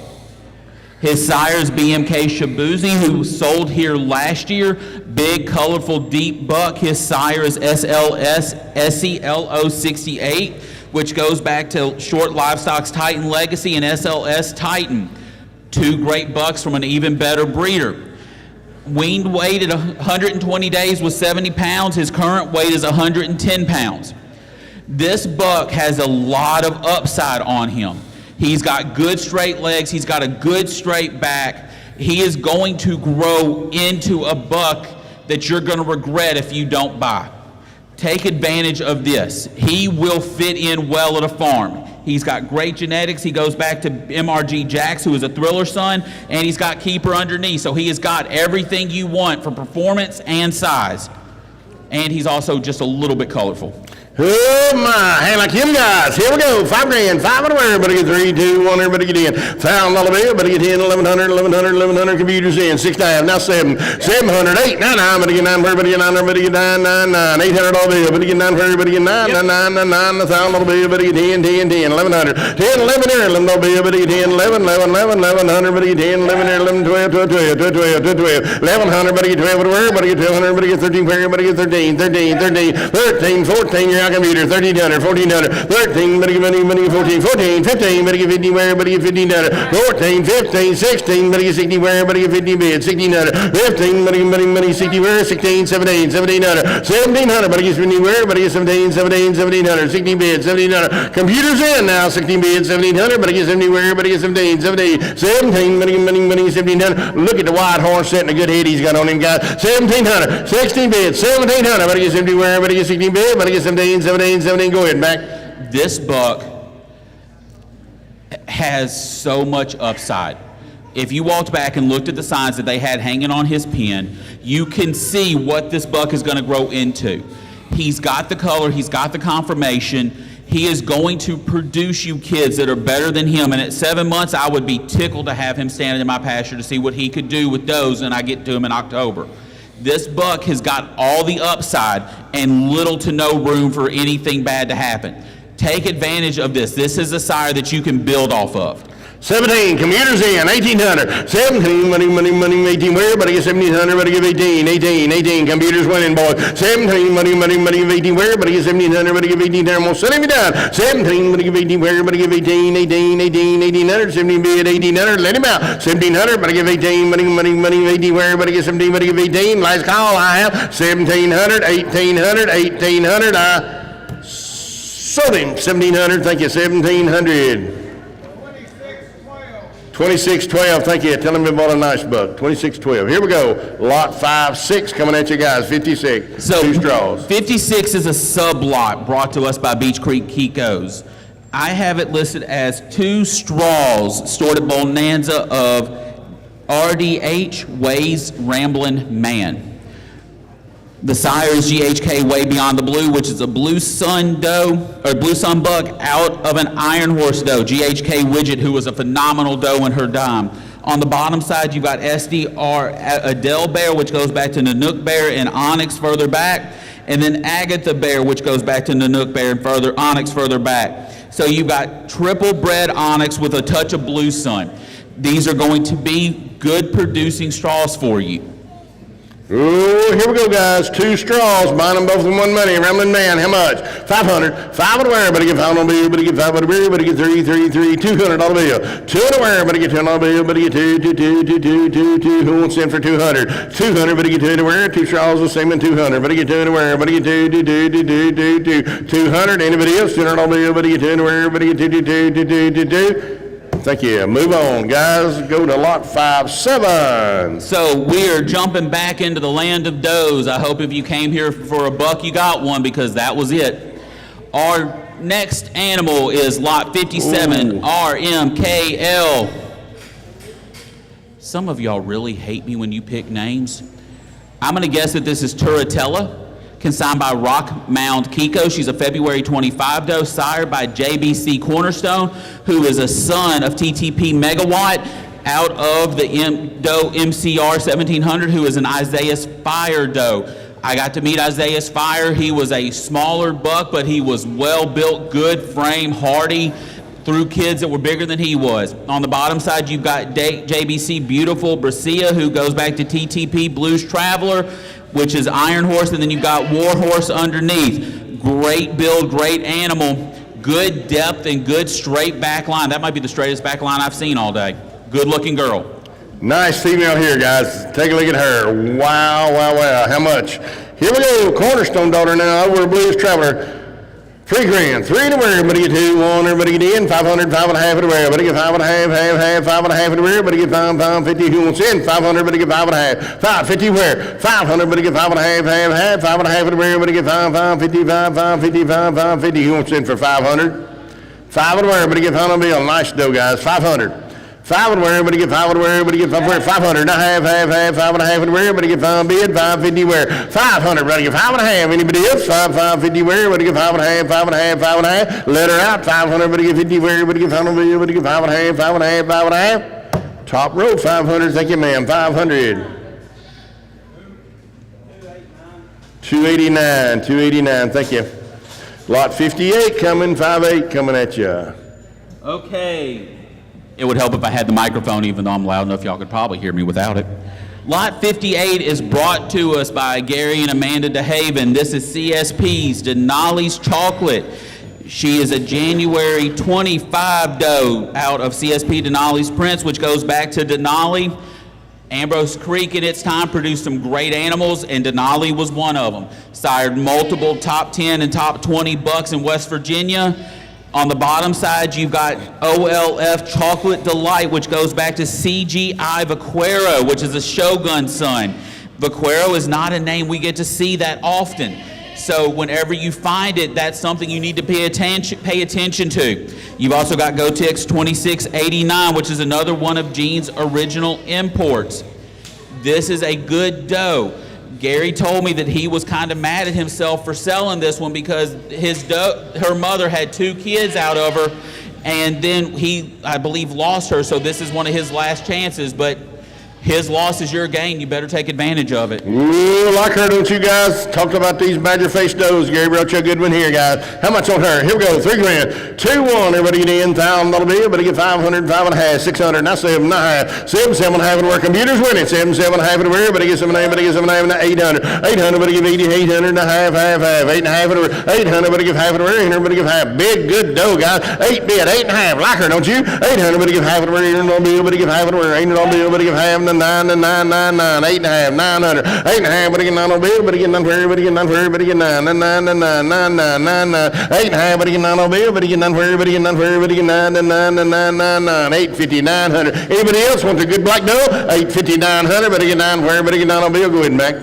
His sire is BMK Shabuzi, who sold here last year. Big, colorful, deep buck. His sire is SLS SELO 68, which goes back to Short Livestock's Titan Legacy and SLS Titan. Two great bucks from an even better breeder. Weaned weight at 120 days was 70 pounds. His current weight is 110 pounds. This buck has a lot of upside on him. He's got good straight legs. He's got a good straight back. He is going to grow into a buck that you're going to regret if you don't buy. Take advantage of this. He will fit in well at a farm. He's got great genetics. He goes back to MRG Jax, who is a thriller son, and he's got keeper underneath. So he has got everything you want for performance and size. And he's also just a little bit colorful. Oh my, hey, like him guys, here we go, 5 grand, 5 where, but I get 3, 2, 1, everybody get in. $1,000 bill, but I get 10, 1100, 1100, computers in, 6 half, now 7, 700, 8, 9, 9, but I get 9, everybody get 9, everybody get 9, 9, 9, $800 bill, but I get 9, everybody get 9, 9, 9, 9, 9, $1,000 bill, but I get 10, 10, 10, 1100, 10, 11 here, $11 bill, but I get 10, 11, 11, 11, 1100, but I get 10, 11 here, 11, 12, 12, 12, 12, 12, 12, 1100, but I get 12 where, but I get 1200, but I get 13 where, but I get 13, 13, 13, 13, 14, your computer, 1300, 1400, 13, but I get money, 14, 14, 15, but I get 50 where, but I get 1500, 14, 15, 16, but I get 60 where, but I get 50 bid, 1600, 15, but I get money, 60 where, 16, 17, 1700, 1700, but I get 50 where, but I get 17, 17, 1700, 60 bid, 1700, computers in now, 16 bid, 1700, but I get 70 where, but I get 17, 17, 17, but I get money, 1700, look at the white horse setting a good head he's got on him, guys, 1700, 16 bid, 1700, but I get 70 where, but I get 16 bid, but I get 17, 17, 17, go ahead, back. This buck has so much upside. If you walked back and looked at the signs that they had hanging on his pen, you can see what this buck is going to grow into. He's got the color, he's got the conformation. He is going to produce you kids that are better than him, and at 7 months, I would be tickled to have him standing in my pasture to see what he could do with those, and I get to him in October. This buck has got all the upside and little to no room for anything bad to happen. Take advantage of this. This is a sire that you can build off of. 17, commuters in, 1800, 17, money, 18 where, but I get 1700, but I give 18, 18, 18, computers winning, boys, 17, money, 18 where, but I get 1700, but I give 18, I'm gonna set him down, 17, but I give 18 where, but I give 18, 18, 18, 1800, 17 bid, 1800, let him out, 1700, but I give 18, money, 18 where, but I get 17, but I give 18, last call, I have 1700, 1800, 1800, I sold him, 1700, thank you, 1700. 2612, thank you. Tell him we bought a nice buck. 2612. Here we go. Lot 5, 6 coming at you guys. 56. So 2 straws. 56 is a sub-lot brought to us by Beach Creek Kikos. I have it listed as 2 straws stored at Bonanza of RDH Ways Ramblin' Man. The sire is GHK Way Beyond the Blue, which is a Blue Sun doe, or Blue Sun buck out of an Iron Horse doe, GHK Widget, who was a phenomenal doe in her dime. On the bottom side, you've got SDR Adele Bear, which goes back to Nanook Bear and Onyx further back, and then Agatha Bear, which goes back to Nanook Bear and Onyx further back. So you've got triple bred Onyx with a touch of Blue Sun. These are going to be good producing straws for you. Oh, here we go, guys. 2 straws, buying them both in one money. Rambling man, how much? 500. 5 on the wire, but get 5 on the bill, but get 5 on the bill, but get 3, 200 on the bill. 2 on the wire, but get 2 on the bill, but get 2. Who wants in for 200? 200, but get 2 in the wire. 2 straws, the same in 200, but get 2 in the wire, but get 2. 200. Anybody else? 200 on the bill, but get 2 in the wire, but get 2. Thank you. Move on, guys. Go to lot 5-7. So we are jumping back into the land of does. I hope if you came here for a buck, you got one, because that was it. Our next animal is lot 57, RMKL. Some of y'all really hate me when you pick names. I'm going to guess that this is Turritella, consigned by Rock Mound Kiko. She's a February 25 doe, sired by JBC Cornerstone, who is a son of TTP Megawatt out of the doe MCR 1700, who is an Isaiah's Fire doe. I got to meet Isaiah's Fire. He was a smaller buck, but he was well built, good frame, hardy, through kids that were bigger than he was. On the bottom side, you've got JBC Beautiful Brasia, who goes back to TTP Blues Traveler, which is Iron Horse, and then you've got War Horse underneath. Great build, great animal, good depth and good straight back line. That might be the straightest back line I've seen all day. Good looking girl. Nice female here, guys. Take a look at her. Wow, wow, wow. How much? Here we go. Cornerstone daughter now over Blues Traveler. $3,000. 3 in the wear, but get 2, 1, everybody get in. 500, 5 and a half in the wear, but get 5 and a half, half, 5 and a half in the wear, but get 5, 50. Who wants in? 500, but get 5 and a half. 550 wear. 500, but get 5 and a half, half, 5 and a half in the wear, but get 5, 50, 5, 50. Who wants in for 500? 5 in the wear, but get 5 on the bill. Nice dough, guys. 500. 5 and wear, but get 5 and wear, but get 5 wear. 500, not half, 5 and a half in wear, but get 5 bid, 550 wear. 500, but get 5 and a half. Anybody else? 550 wear, but get 5 and a half, 5 and a half, 5 and a half. Let her out. 500, but get 50 wear, but get 5 on the bill, but get 5 and a half, 5 and a half, 5 and a half. Top row, 500. Thank you, ma'am. 500. 289, 289. Thank you. Lot 58 coming, 58 coming at you. Okay. It would help if I had the microphone, even though I'm loud enough y'all could probably hear me without it. Lot 58 is brought to us by Gary and Amanda DeHaven. This is CSP's Denali's Chocolate. She is a January 25 doe out of CSP Denali's Prince, which goes back to Denali. Ambrose Creek in its time produced some great animals, and Denali was one of them. Sired multiple top 10 and top 20 bucks in West Virginia. On the bottom side, you've got OLF Chocolate Delight, which goes back to CGI Vaquero, which is a Shogun son. Vaquero is not a name we get to see that often. So whenever you find it, that's something you need to pay attention to. You've also got Gotix 2689, which is another one of Gene's original imports. This is a good doe. Gary told me that he was kind of mad at himself for selling this one because her mother had 2 kids out of her, and then he, I believe, lost her. So this is one of his last chances, but his loss is your gain. You better take advantage of it. Ooh, like her, don't you guys? Talked about these badger face does. Gary wrote you a good one here, guys. How much on her? Here we go. $3,000. 2-1. Everybody get in. $1,000 bill. Everybody get 500, 5 and a half, 600. Not 7 and a half. 7 and a half. And where computers winning. 7 and a half. And where? Everybody get 7 and a half. Everybody get 7 and a half. 800. 800. Everybody give 80. 800 and a half. 8 and a half. 800. Everybody give half. And where? Everybody give half. Big good dough, guys. 8 bid. 8 and a half. Like her, don't you? 800. Everybody give half. And where? $800 bill. Everybody give half. And where? $800 bill. Everybody give half. And 9 and 9. 8 and a half, 900, 8 and a half, but again 9 bill, but again 9 for everybody, get 9 for everybody, get 9, 9, 9, 9, 9, 9, 9, 9, 8 and a half, but again 9 bill, but again 9 for everybody, get 9 for everybody, get 9, 9, 9, 9, 9, 9, 850, 900. Anybody else wants a good black doe? 850, 900, but again 9 for everybody, get 9 bill, go ahead and back.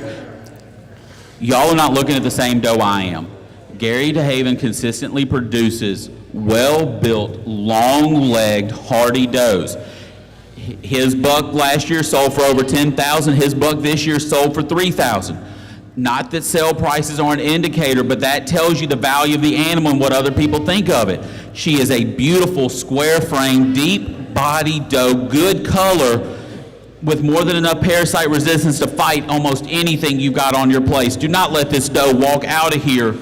Y'all are not looking at the same doe I am. Gary DeHaven consistently produces well-built, long-legged, hardy does. His buck last year sold for over $10,000. His buck this year sold for $3,000. Not that sale prices are an indicator, but that tells you the value of the animal and what other people think of it. She is a beautiful square frame, deep body doe, good color, with more than enough parasite resistance to fight almost anything you've got on your place. Do not let this doe walk out of here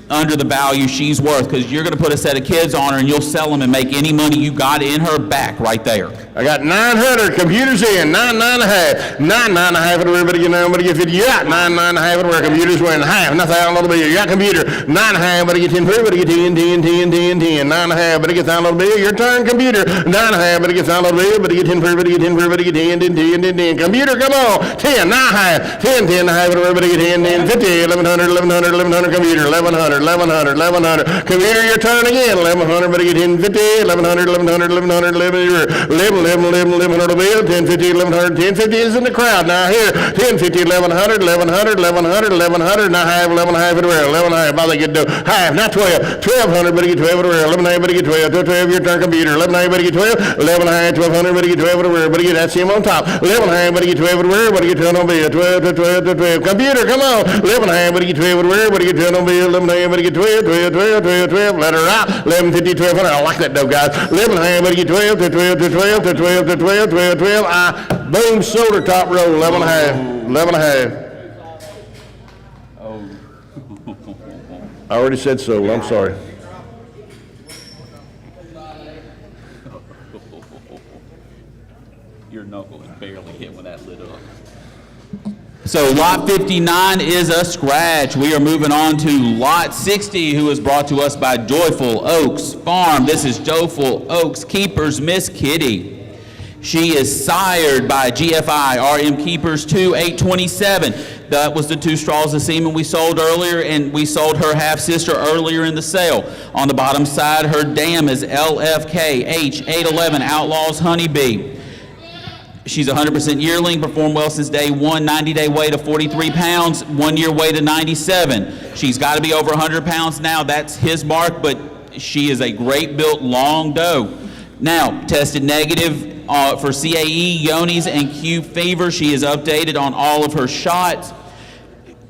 under the value she's worth, because you're going to put a set of kids on her and you'll sell them and make any money you got in her back right there. I got 900 computers in, 9.5, 9.5 everybody get 9, get 50. You got 9.5 everywhere, computers win half, nothing out a little bit. You got computer, 9.5, but get 10, but get 10, 9.5, but get down a little bit. Your turn, computer, 9.5, but get down a little bit, but get 10, but get 10, but get 10, computer, come on, 10, 9.5, 10, 10.5 everybody get 10, 50, 1100, 1100, computer, 1100, 1100, computer, your turn again, 1100, but get 10, 50, 1100, 1100, 1100 bill, 10, 50, 1100, 10, 50 is in the crowd. Now here, 10, 50, 1100, 1100, now half, 11 half everywhere, 11 half, about to get to half, now 12, 1200, but get 12 everywhere, 11 half, but get 12, 12, your turn, computer, 11 half, but get 12, 11 half, 1200, but get 12 everywhere, but get that's him on top, 11 half, but get 12 everywhere, but get 12 on bill, 12, 12, 12, computer, come on, 11 half, but get 12 everywhere, but get 12 on bill, 11 half, but get 12, 12, 12, 12, 12, let her out, 11, 50, 1200, I like that though, guys, 11 half, but get 12, 12, 12, 12, 12, 12, boom, sold her top row, 11 half, 11 half. I already said so, I'm sorry. Your knuckle is barely hit when that lit up. So lot 59 is a scratch. We are moving on to lot 60, who is brought to us by Joyful Oaks Farm. This is Joyful Oaks Keepers Miss Kitty. She is sired by GFI RM Keepers 2827. That was the 2 straws of semen we sold earlier, and we sold her half-sister earlier in the sale. On the bottom side, her dam is LFK H811 Outlaws Honeybee. She's 100% yearling, performed well since day 1, 90-day weight of 43 pounds, 1-year weight of 97. She's got to be over 100 pounds now. That's his mark, but she is a great built long doe. Now, tested negative for CAE, Yonis, and Q fever. She is updated on all of her shots.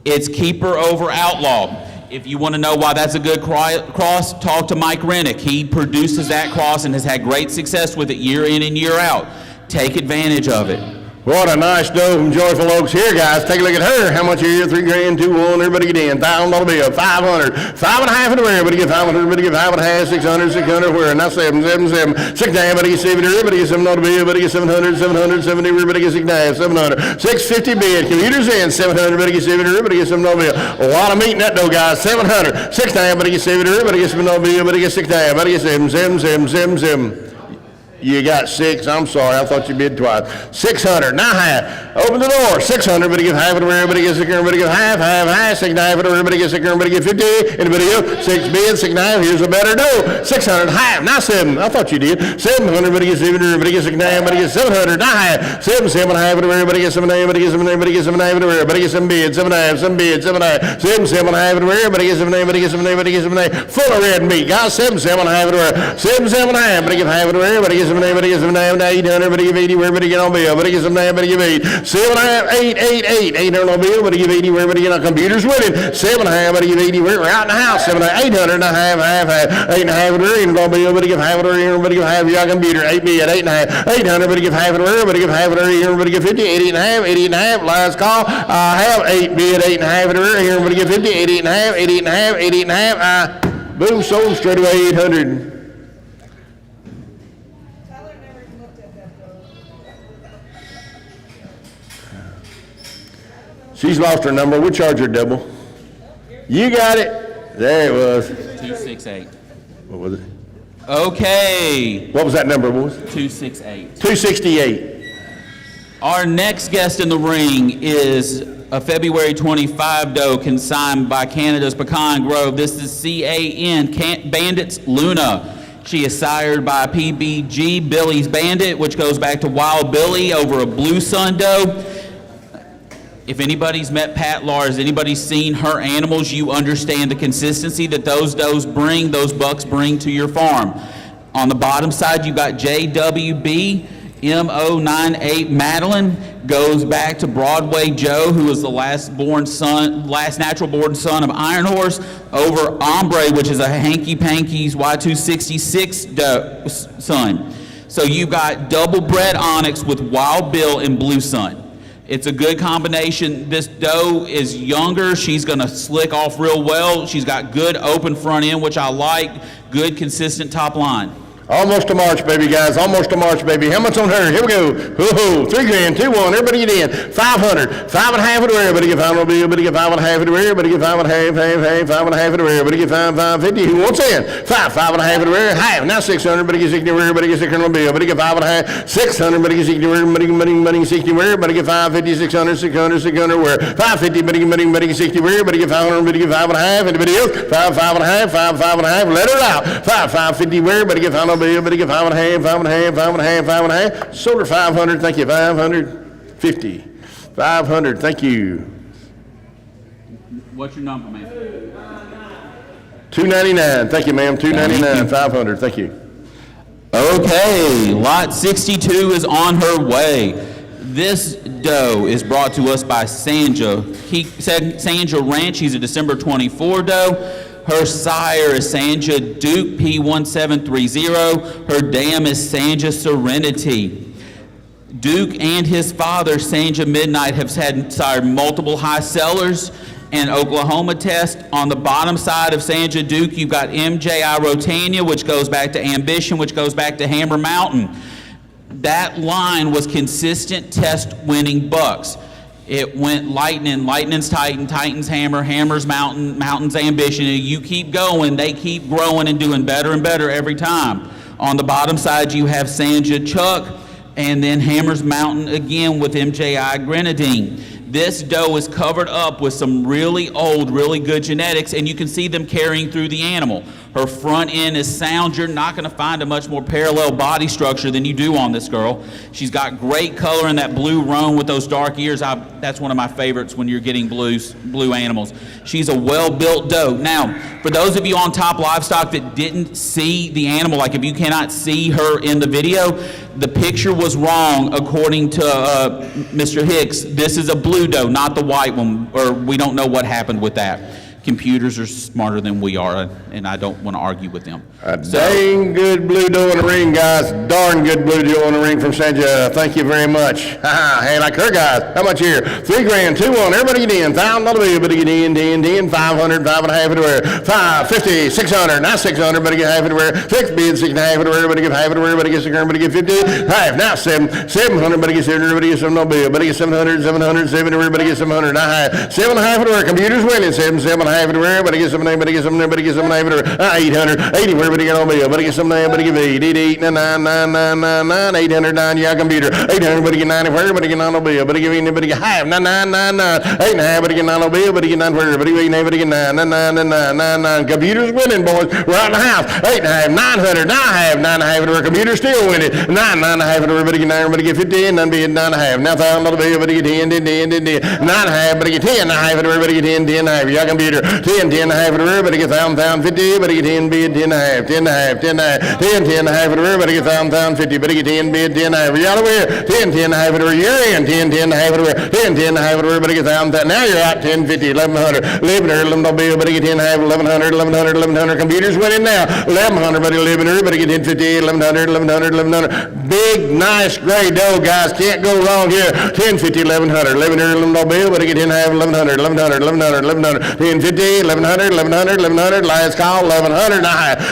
It's keeper over outlaw. If you want to know why that's a good cross, talk to Mike Rennick. He produces that cross and has had great success with it year in and year out. Take advantage of it. What a nice doe from Joyful Oaks. Here, guys, take a look at her. How much are you? 3 grand, 2, 1, everybody get in. $1,000 bill, 500. 5.5 in the rear, everybody get 500, everybody get 5.5, 600, 600, where? Now 7, 7, 7. 6 down, everybody get 70, everybody get $7 bill, everybody get 700, 770, everybody get 6 down, 700. 650 bid, computers in, 700, everybody get 70, everybody get $7 bill. A lot of meat in that dough, guys. 700. 6 down, everybody get 70, everybody get $7 bill, everybody get 6 down, everybody get 7, 7, 7, 7, 7. You got 6. I'm sorry. I thought you bid twice. 600. Now half. Open the door. 600. Everybody gets half of it. Everybody gets 6. Everybody gets half. Half. 6 half. Everybody gets 6. Everybody gets 50. Anybody else? 6 bid. 6 half. Here's a better dough. 600. Half. Now 7. I thought you did. 700. Everybody gets 7. Everybody gets 6 half. Everybody gets 700. Now half. 7. 7 half. Everybody gets 7 half. Everybody gets 7 half. Everybody gets 7 half. Everybody gets 7 bid. 7 half. 7 bid. 7 half. 7. 7 half. Everybody gets 7 half. Everybody gets 7 half. Everybody gets 7 half. Full of red meat. Guys, 7 half. Everybody. 7 half. Everybody gets half. Everybody gets 7 half. Everybody gets 7 half. 800, everybody give 80, everybody get on bill, everybody get some damn, everybody give 8, 7 half, 8, 8, 8, 800 on bill, everybody give 80, everybody get on computers winning, 7 half, everybody give 80, we're out in the house, 7 half, 800 and a half, 8 half, everybody on bill, everybody give half, everybody give half, your computer, 8 bid, 8 half, 800, everybody give half, everybody give half, everybody give 50, 80 half, last call, half, 8 bid, 8 half, everybody give 50, 80 half, boom, sold straight away 800. She's lost her number. We'll charge her double. You got it. There it was. 268. What was it? Okay. What was that number, boys? 268. 268. Our next guest in the ring is a February 25 doe consigned by Canada's Pecan Grove. This is CAN, Bandits Luna. She is sired by PBG, Billy's Bandit, which goes back to Wild Billy over a Blue Sun doe. If anybody's met Pat Lars, anybody's seen her animals, you understand the consistency that those does bring, those bucks bring to your farm. On the bottom side, you got JWB M098 Madeline, goes back to Broadway Joe, who was the last natural born son of Iron Horse, over Ombre, which is a Hanky Panky's Y266 son. So you got double bred onyx with Wild Bill and Blue Sun. It's a good combination. This doe is younger. She's going to slick off real well. She's got good open front end, which I like. Good, consistent top line. Almost a March, baby, guys. Almost a March, baby. How much on her? Here we go. Whoa, $3,000, 2-1. Everybody get in. 500. 5.5 at the rear. Everybody get 5 on the bill. Everybody get 5.5 at the rear. Everybody get 5.5, 5.5 at the rear. Everybody get 5.50. Who wants in? 5.5 at the rear. Half. Now 600. Everybody get 60 at the rear. Everybody get 600 on the bill. Everybody get 5.5. 600. Everybody get 60 at the rear. Everybody get 60 where? Everybody get 550, 600, 600 where? 550. Everybody get 60 where? Everybody get 500. Everybody get 5.5. Anybody else? 5.5. 5.5. Let her out. 550 where? Everybody get 5 on the bill. Everybody get 5.5. 5.5. Sold her 500. Thank you. 550. 500. Thank you. What's your number, man? 299. Thank you, ma'am. 299. 500. Thank you. Okay, lot 62 is on her way. This doe is brought to us by Sanja. Sanja Ranch. He's a December 24 doe. Her sire is Sanja Duke P1730. Her dam is Sanja Serenity. Duke and his father, Sanja Midnight, have sired multiple high sellers and Oklahoma test. On the bottom side of Sanja Duke, you've got MJI Rotania, which goes back to Ambition, which goes back to Hammer Mountain. That line was consistent test-winning bucks. It went Lightning, Lightning's Titan, Titan's Hammer, Hammer's Mountain, Mountain's Ambition. And you keep going, they keep growing and doing better and better every time. On the bottom side, you have Sanja Chuck, and then Hammer's Mountain again with MJI Grenadine. This doe is covered up with some really old, really good genetics, and you can see them carrying through the animal. Her front end is sound. You're not going to find a much more parallel body structure than you do on this girl. She's got great color in that blue roan with those dark ears. That's one of my favorites when you're getting blue animals. She's a well-built doe. Now, for those of you on Top Livestock that didn't see the animal, like if you cannot see her in the video, the picture was wrong according to Mr. Hicks. This is a blue doe, not the white one, or we don't know what happened with that. Computers are smarter than we are, and I don't want to argue with them. Dang good blue doe in the ring, guys. Darn good blue doe in the ring from Sanja. Thank you very much. Hey, like her, guys. How much here? $3,000, 2-1. Everybody get in. $1,000 everybody get in. 500, 5.5 everywhere. 550, 600. Now 600. Everybody get half everywhere. 6 bids, 6.5 everywhere. Everybody get half everywhere. Everybody get 600. Everybody get 50. Half. Now 700. Everybody get 700. Everybody get 700. Everybody get 700. 700. 7. Everybody get 700. Now half. 7.5 everywhere. Computers winning. 7.5 everywhere. Everybody get 7. Everybody get 7. Everybody get 7 everywhere. 800. 80. Everybody get on bill. Everybody get 7. Everybody get 8. 9. 809. Yeah, computer. 800. Everybody get 90. Everybody get 9 on bill. Everybody get 8. Everybody get half. 9. 8.5. Everybody get 9 on bill. Everybody get 9. Everybody get 8. Everybody get 9. Computers winning, boys. We're out in the house. 8.5. 900. 9.5. Everywhere. Computers still winning. 9. Everybody get 9. Everybody get 50. None bid. 9.5. Now $1,000 bill. Everybody get 10. 9.5. Everybody get 10. Everybody get 10. 10.5. Yeah, computer. 10. 10.5. Everybody get 1,000. 50. Everybody get 10 bid. 10.5. 10.5. 10.5. 10.5. Everybody get 1,000. 50. Everybody get 10 bid. 10.5. Y'all aware? 10. 10.5. Everywhere. You're in. 10. 10.5. Everywhere. 10. 10.5. Everybody get 1,000. Now you're out. 10. 50. 1,100. 11 bill. Everybody get 10.5. 1,100. 1,100. Computers winning now. 1,100. Everybody 11. Everybody get 10. 50. 1,100. 1,100. Big, nice gray doe, guys. Can't go wrong here. 10. 50. 1,100. 11 bill. Everybody get 10.5. 1,100. 1,100. 10. 50. 1,100. 1,100. Last call. 1,100.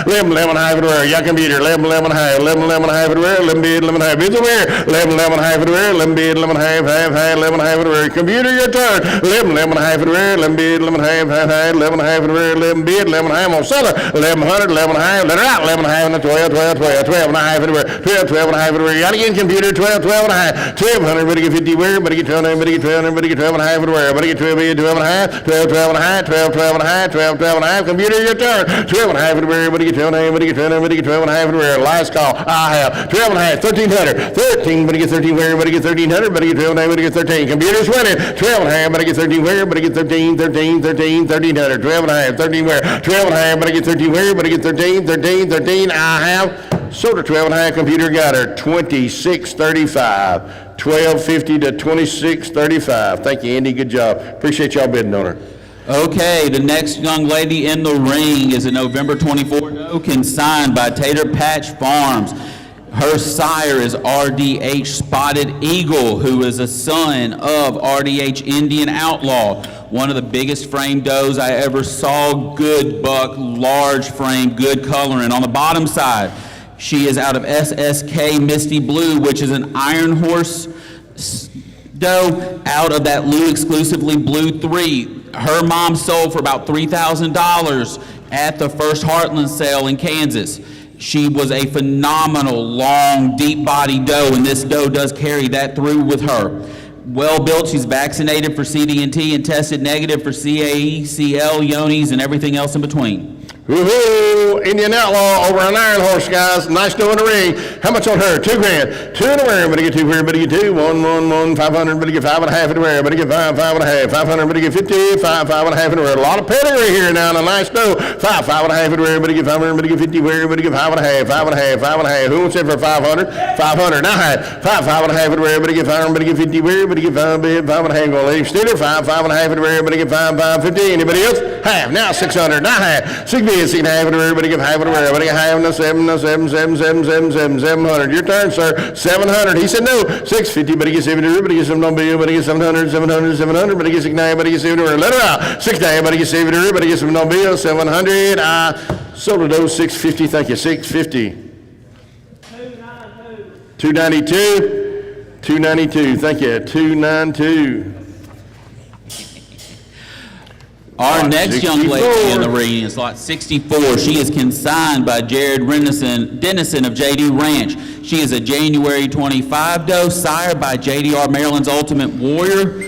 11 everywhere. Yeah, computer. 11 everywhere. 11 bid. 11.5. Bids aware. 11 everywhere. 11 bid. 11.5. 11 everywhere. Computer, your turn. 11 everywhere. 11 bid. 11.5. 11 everywhere. 11 bid. 11.5 on seller. 1,100. 11.5. Let her out. 11.5 and 12. 12.5 everywhere. 12.5 everywhere. You gotta get in, computer. 12.5. 1,200. Everybody get 50 where? Everybody get 12. Everybody get 12. Everybody get 12.5 everywhere. Everybody get 12 bid. 12.5. 12.5. 12.5. Computer, your turn. 12.5 everywhere. Everybody get 12. Everybody get 12. Everybody get 12.5 everywhere. Last call. I have 12.5. 1,300. 13. Everybody get 13 where? Everybody get 1,300. Everybody get 12. Everybody get 13. Computers winning. 12.5. Everybody get 13 where? Everybody get 13. 1,300. 12.5. 13 where? 12.5. Everybody get 13 where? Everybody get 13. I have sold her 12.5. Computer got her 26.35. 12.50 to 26.35. Thank you, Andy. Good job. Appreciate y'all bidding on her. Okay, the next young lady in the ring is a November 24 doe consigned by Tater Patch Farms. Her sire is RDH Spotted Eagle, who is a son of RDH Indian Outlaw, one of the biggest frame does I ever saw. Good buck, large frame, good coloring. On the bottom side, she is out of SSK Misty Blue, which is an iron horse doe out of that Lou exclusively Blue 3. Her mom sold for about $3,000 at the first Heartland sale in Kansas. She was a phenomenal, long, deep-body doe, and this doe does carry that through with her. Well-built, she's vaccinated for CD&T and tested negative for CAE, CL, Yonis, and everything else in between. Woohoo! Indian Outlaw over on Iron Horse, guys. Nice doe in the ring. How much on her? $2,000. 2 in the wear. Better get 2 here. Better get 2. 1, 1, 1. 500. Better get 5.5 in the wear. Better get 5, 5.5. 500. Better get 50. 5, 5.5 in the wear. A lot of pedigree here now. And a nice doe. 5, 5.5 in the wear. Better get 500. Better get 50 wear. Better get 5.5. 5.5. 5.5. Who wants it for 500? 500. Now high. 5, 5.5 in the wear. Better get 500. Better get 50 wear. Better get 5, 5.5. Go leave Steeler. 5, 5.5 in the wear. Better get 5, 5, 50. Anybody else? Half. Now 600. Now high. 6 bids. 6.5 in the wear. Everybody give half of the wear. Everybody get half. No 700. Your turn, sir. 700. He said no. 650. But he gets 70. But he gets some no bill. But he gets 700. 700. But he gets 69. But he gets 70. Let her out. 69. But he gets 70. But he gets some no bill. 700. Sold to those 650. Thank you. 650. 292. 292. Thank you. 292. Our next 64. young lady in the ring is lot 64. She is consigned by Jared Dennison of JD Ranch. She is a January 25 doe, sired by JDR Maryland's Ultimate Warrior,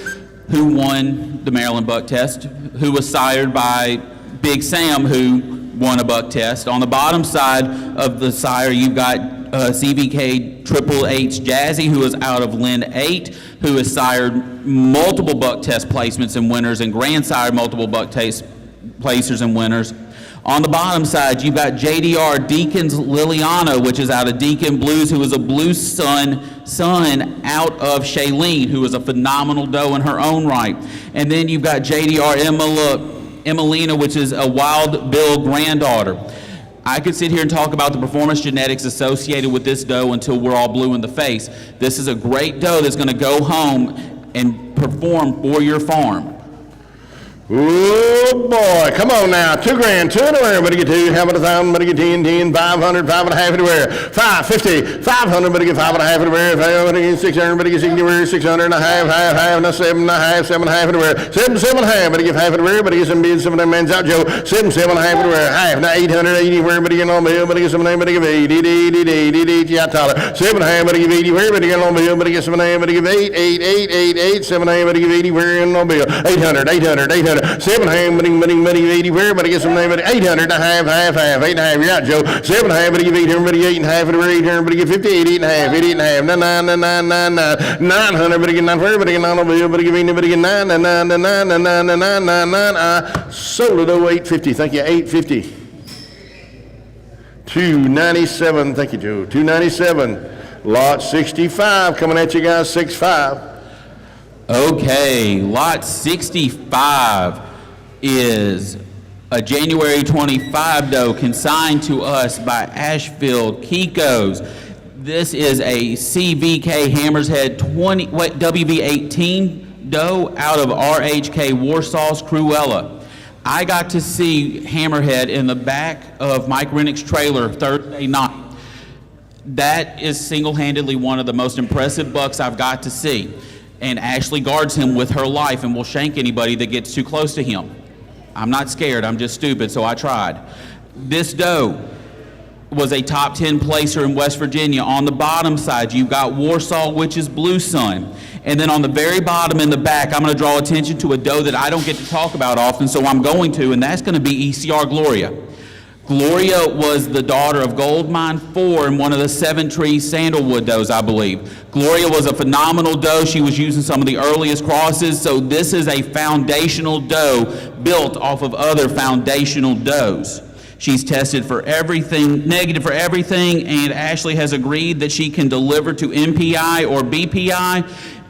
who won the Maryland Buck Test, who was sired by Big Sam, who won a buck test. On the bottom side of the sire, you've got CVK Triple H Jazzy, who is out of Lynn 8, who has sired multiple buck test placements and winners, and grandsire multiple buck test placers and winners. On the bottom side, you've got JDR Deacon's Liliana, which is out of Deacon Blues, who is a blue son out of Shailene, who is a phenomenal doe in her own right. And then you've got JDR Emelina, which is a Wild Bill granddaughter. I could sit here and talk about the performance genetics associated with this doe until we're all blue in the face. This is a great doe that's going to go home and perform for your farm. Oh boy, come on now. $2,000, 2 in the wear. Better get 2, half of 1,000, better get 10, 10, 500, 5.5 in the wear. 550, 500, better get 5.5 in the wear. 500, better get 600, better get 60 wear. 600 and a half, no 7.5, 7.5 in the wear. 7.5, better get half in the wear. Better get some bids, some of them man's out, Joe. 7.5 in the wear. Half, now 880 wear. Better get on bill. Better get some of them. Better get 80, yeah, taller. 7.5, better get 80 wear. Better get on bill. Better get some of them. Better give 8, 7.5, better give 80 wear and on bill. 800. 7.5, money, 80 wear, but I get some name, 800, half, 8.5, you're out, Joe. 7.5, but I give 800, but I get 8.5, but I get 800, but I get 50, 88.5, 900, but I get 9 wear, but I get 9 on bill, but I give 80, but I get 9, sold it 850, thank you, 850. 297, thank you, Joe, 297, lot 65, coming at you guys, 6.5. Okay, lot 65 is a January 25 doe consigned to us by Ashfield Kikos. This is a CVK Hammershead WV18 doe out of RHK Warsaw's Cruella. I got to see Hammerhead in the back of Mike Rennick's trailer Thursday night. That is single-handedly one of the most impressive bucks I've got to see. And Ashley guards him with her life and will shank anybody that gets too close to him. I'm not scared, I'm just stupid, so I tried. This doe was a top 10 placer in West Virginia. On the bottom side, you've got Warsaw, which is Blue Sun. And then on the very bottom in the back, I'm going to draw attention to a doe that I don't get to talk about often, so I'm going to, and that's going to be ECR Gloria. Gloria was the daughter of Goldmine 4 and one of the 7 Tree Sandalwood does, I believe. Gloria was a phenomenal doe. She was using some of the earliest crosses, so this is a foundational doe built off of other foundational does. She's tested for everything, negative for everything, and Ashley has agreed that she can deliver to MPI or BPI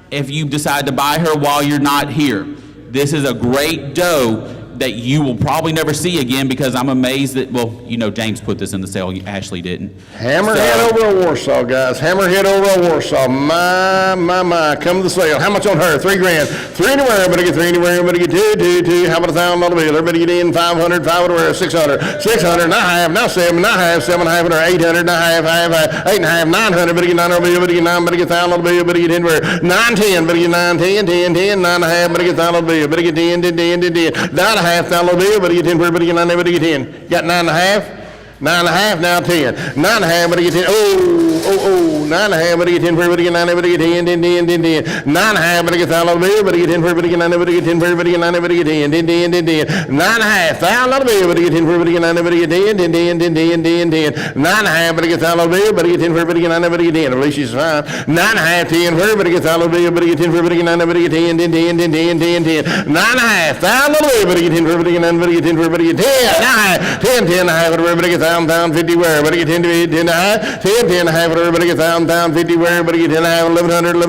if you decide to buy her while you're not here. This is a great doe that you will probably never see again because I'm amazed that, well, James put this in the sale, Ashley didn't. Hammerhead over a Warsaw, guys. Hammerhead over a Warsaw. My. Come to the sale. How much on her? $3,000. 3 anywhere. Everybody get 3 anywhere. Everybody get 2. How about $1,000 bill? Everybody get in 500. 5 anywhere. 600. 600. Not half. Now 7. Not half. 7 half. 800. Not half. 8 and a half. 900. Everybody get 900 bill. Everybody get 9. Everybody get $1,000 bill. Everybody get anywhere. 9, 10. Everybody get 9, 10. 9 and a half. Everybody get $1,000 bill. Everybody get 10. 9 and a half. $1,000 bill. Everybody get 10. Everybody get 9. Everybody get 10. Got 9 and a half. 9 and a half, now 10. 9 and a half, but get 10. 9 and a half, but get 10 for everybody, get 9, everybody get 10. 9 and a half, but get $1,000 bill, but get 10 for everybody, get 9, everybody get 10 for everybody, get 9, everybody get 10. 9 and a half, $1,000 bill, but get 10 for everybody, get 9, everybody get 10. 9 and a half, but get $1,000 bill, but get 10 for everybody, get 9, everybody get 10. I believe she's fine. 9 and a half, 10 for everybody, get $1,000 bill, but get 10 for everybody, get 9, everybody get 10. 9 and a half, $1,000 bill, but get 10 for everybody, get 9, everybody get 10 for everybody, get 10. 10 and a half, everybody get 1,050. Everybody get 10 to 10 and a half, 10 and a half, everybody get 1,050, where everybody get 10 and a half, 1,100, 10,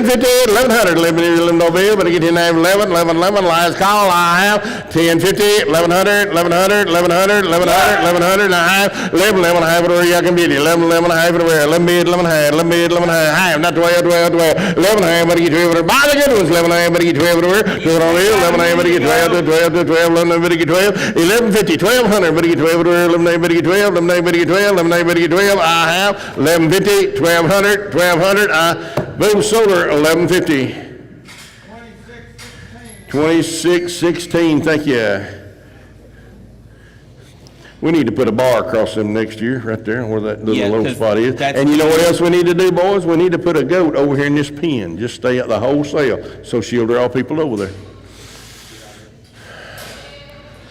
50, 1,100, 11 bill, everybody get 10 and a half, 11, last call, I have 10, 50, 1,100, 1,100, and a half, 11 and a half, whatever y'all can be, 11 and a half, everywhere, 11 bid, 11 and a half, not 12, 11 and a half, everybody get 12, buy the good ones, 11 and a half, everybody get 12, everywhere, 12 on here, 11 and a half, everybody get 12, 11 and everybody get 12, 1150, 1,200, everybody get 12, 11 everybody get 12, 11 everybody get 12, 11 everybody get 12, I have 1150, 1,200, boom, solar, 1150. 2616, thank you. We need to put a bar across them next year, right there, where that little low spot is. And you know what else we need to do, boys? We need to put a goat over here in this pen. Just stay at the whole sale, so she'll draw people over there.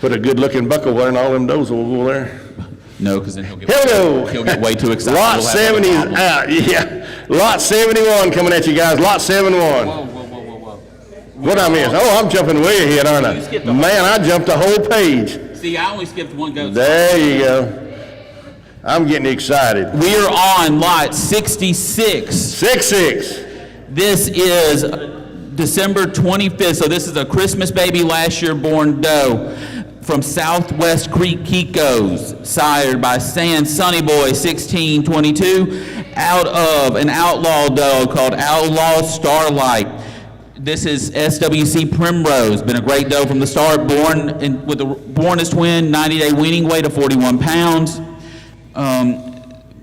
Put a good-looking buck over there, and all them does will go there. No, because then he'll get way too excited. Lot 70 is out, yeah. Lot 71 coming at you guys, lot 71. Whoa. What I miss? Oh, I'm jumping way ahead, aren't I? Man, I jumped the whole page. See, I only skipped one goat. There you go. I'm getting excited. We are on lot 66. 66. This is December 25th, so this is a Christmas baby, last year born doe from Southwest Creek Kikos, sired by Sunny Boy 1622, out of an outlaw doe called Outlaw Starlight. This is SWC Primrose, been a great doe from the start, born as twin, 90-day weaning weight of 41 pounds.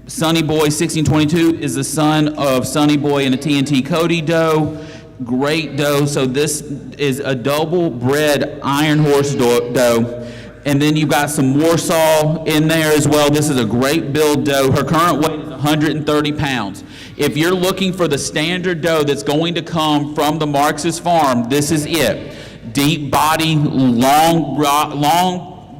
Sunny Boy 1622 is the son of Sunny Boy and a TNT Cody doe. Great doe. So this is a double-bred iron horse doe. And then you've got some Warsaw in there as well. This is a great build doe. Her current weight is 130 pounds. If you're looking for the standard doe that's going to come from the Marxist farm, this is it. Deep body, long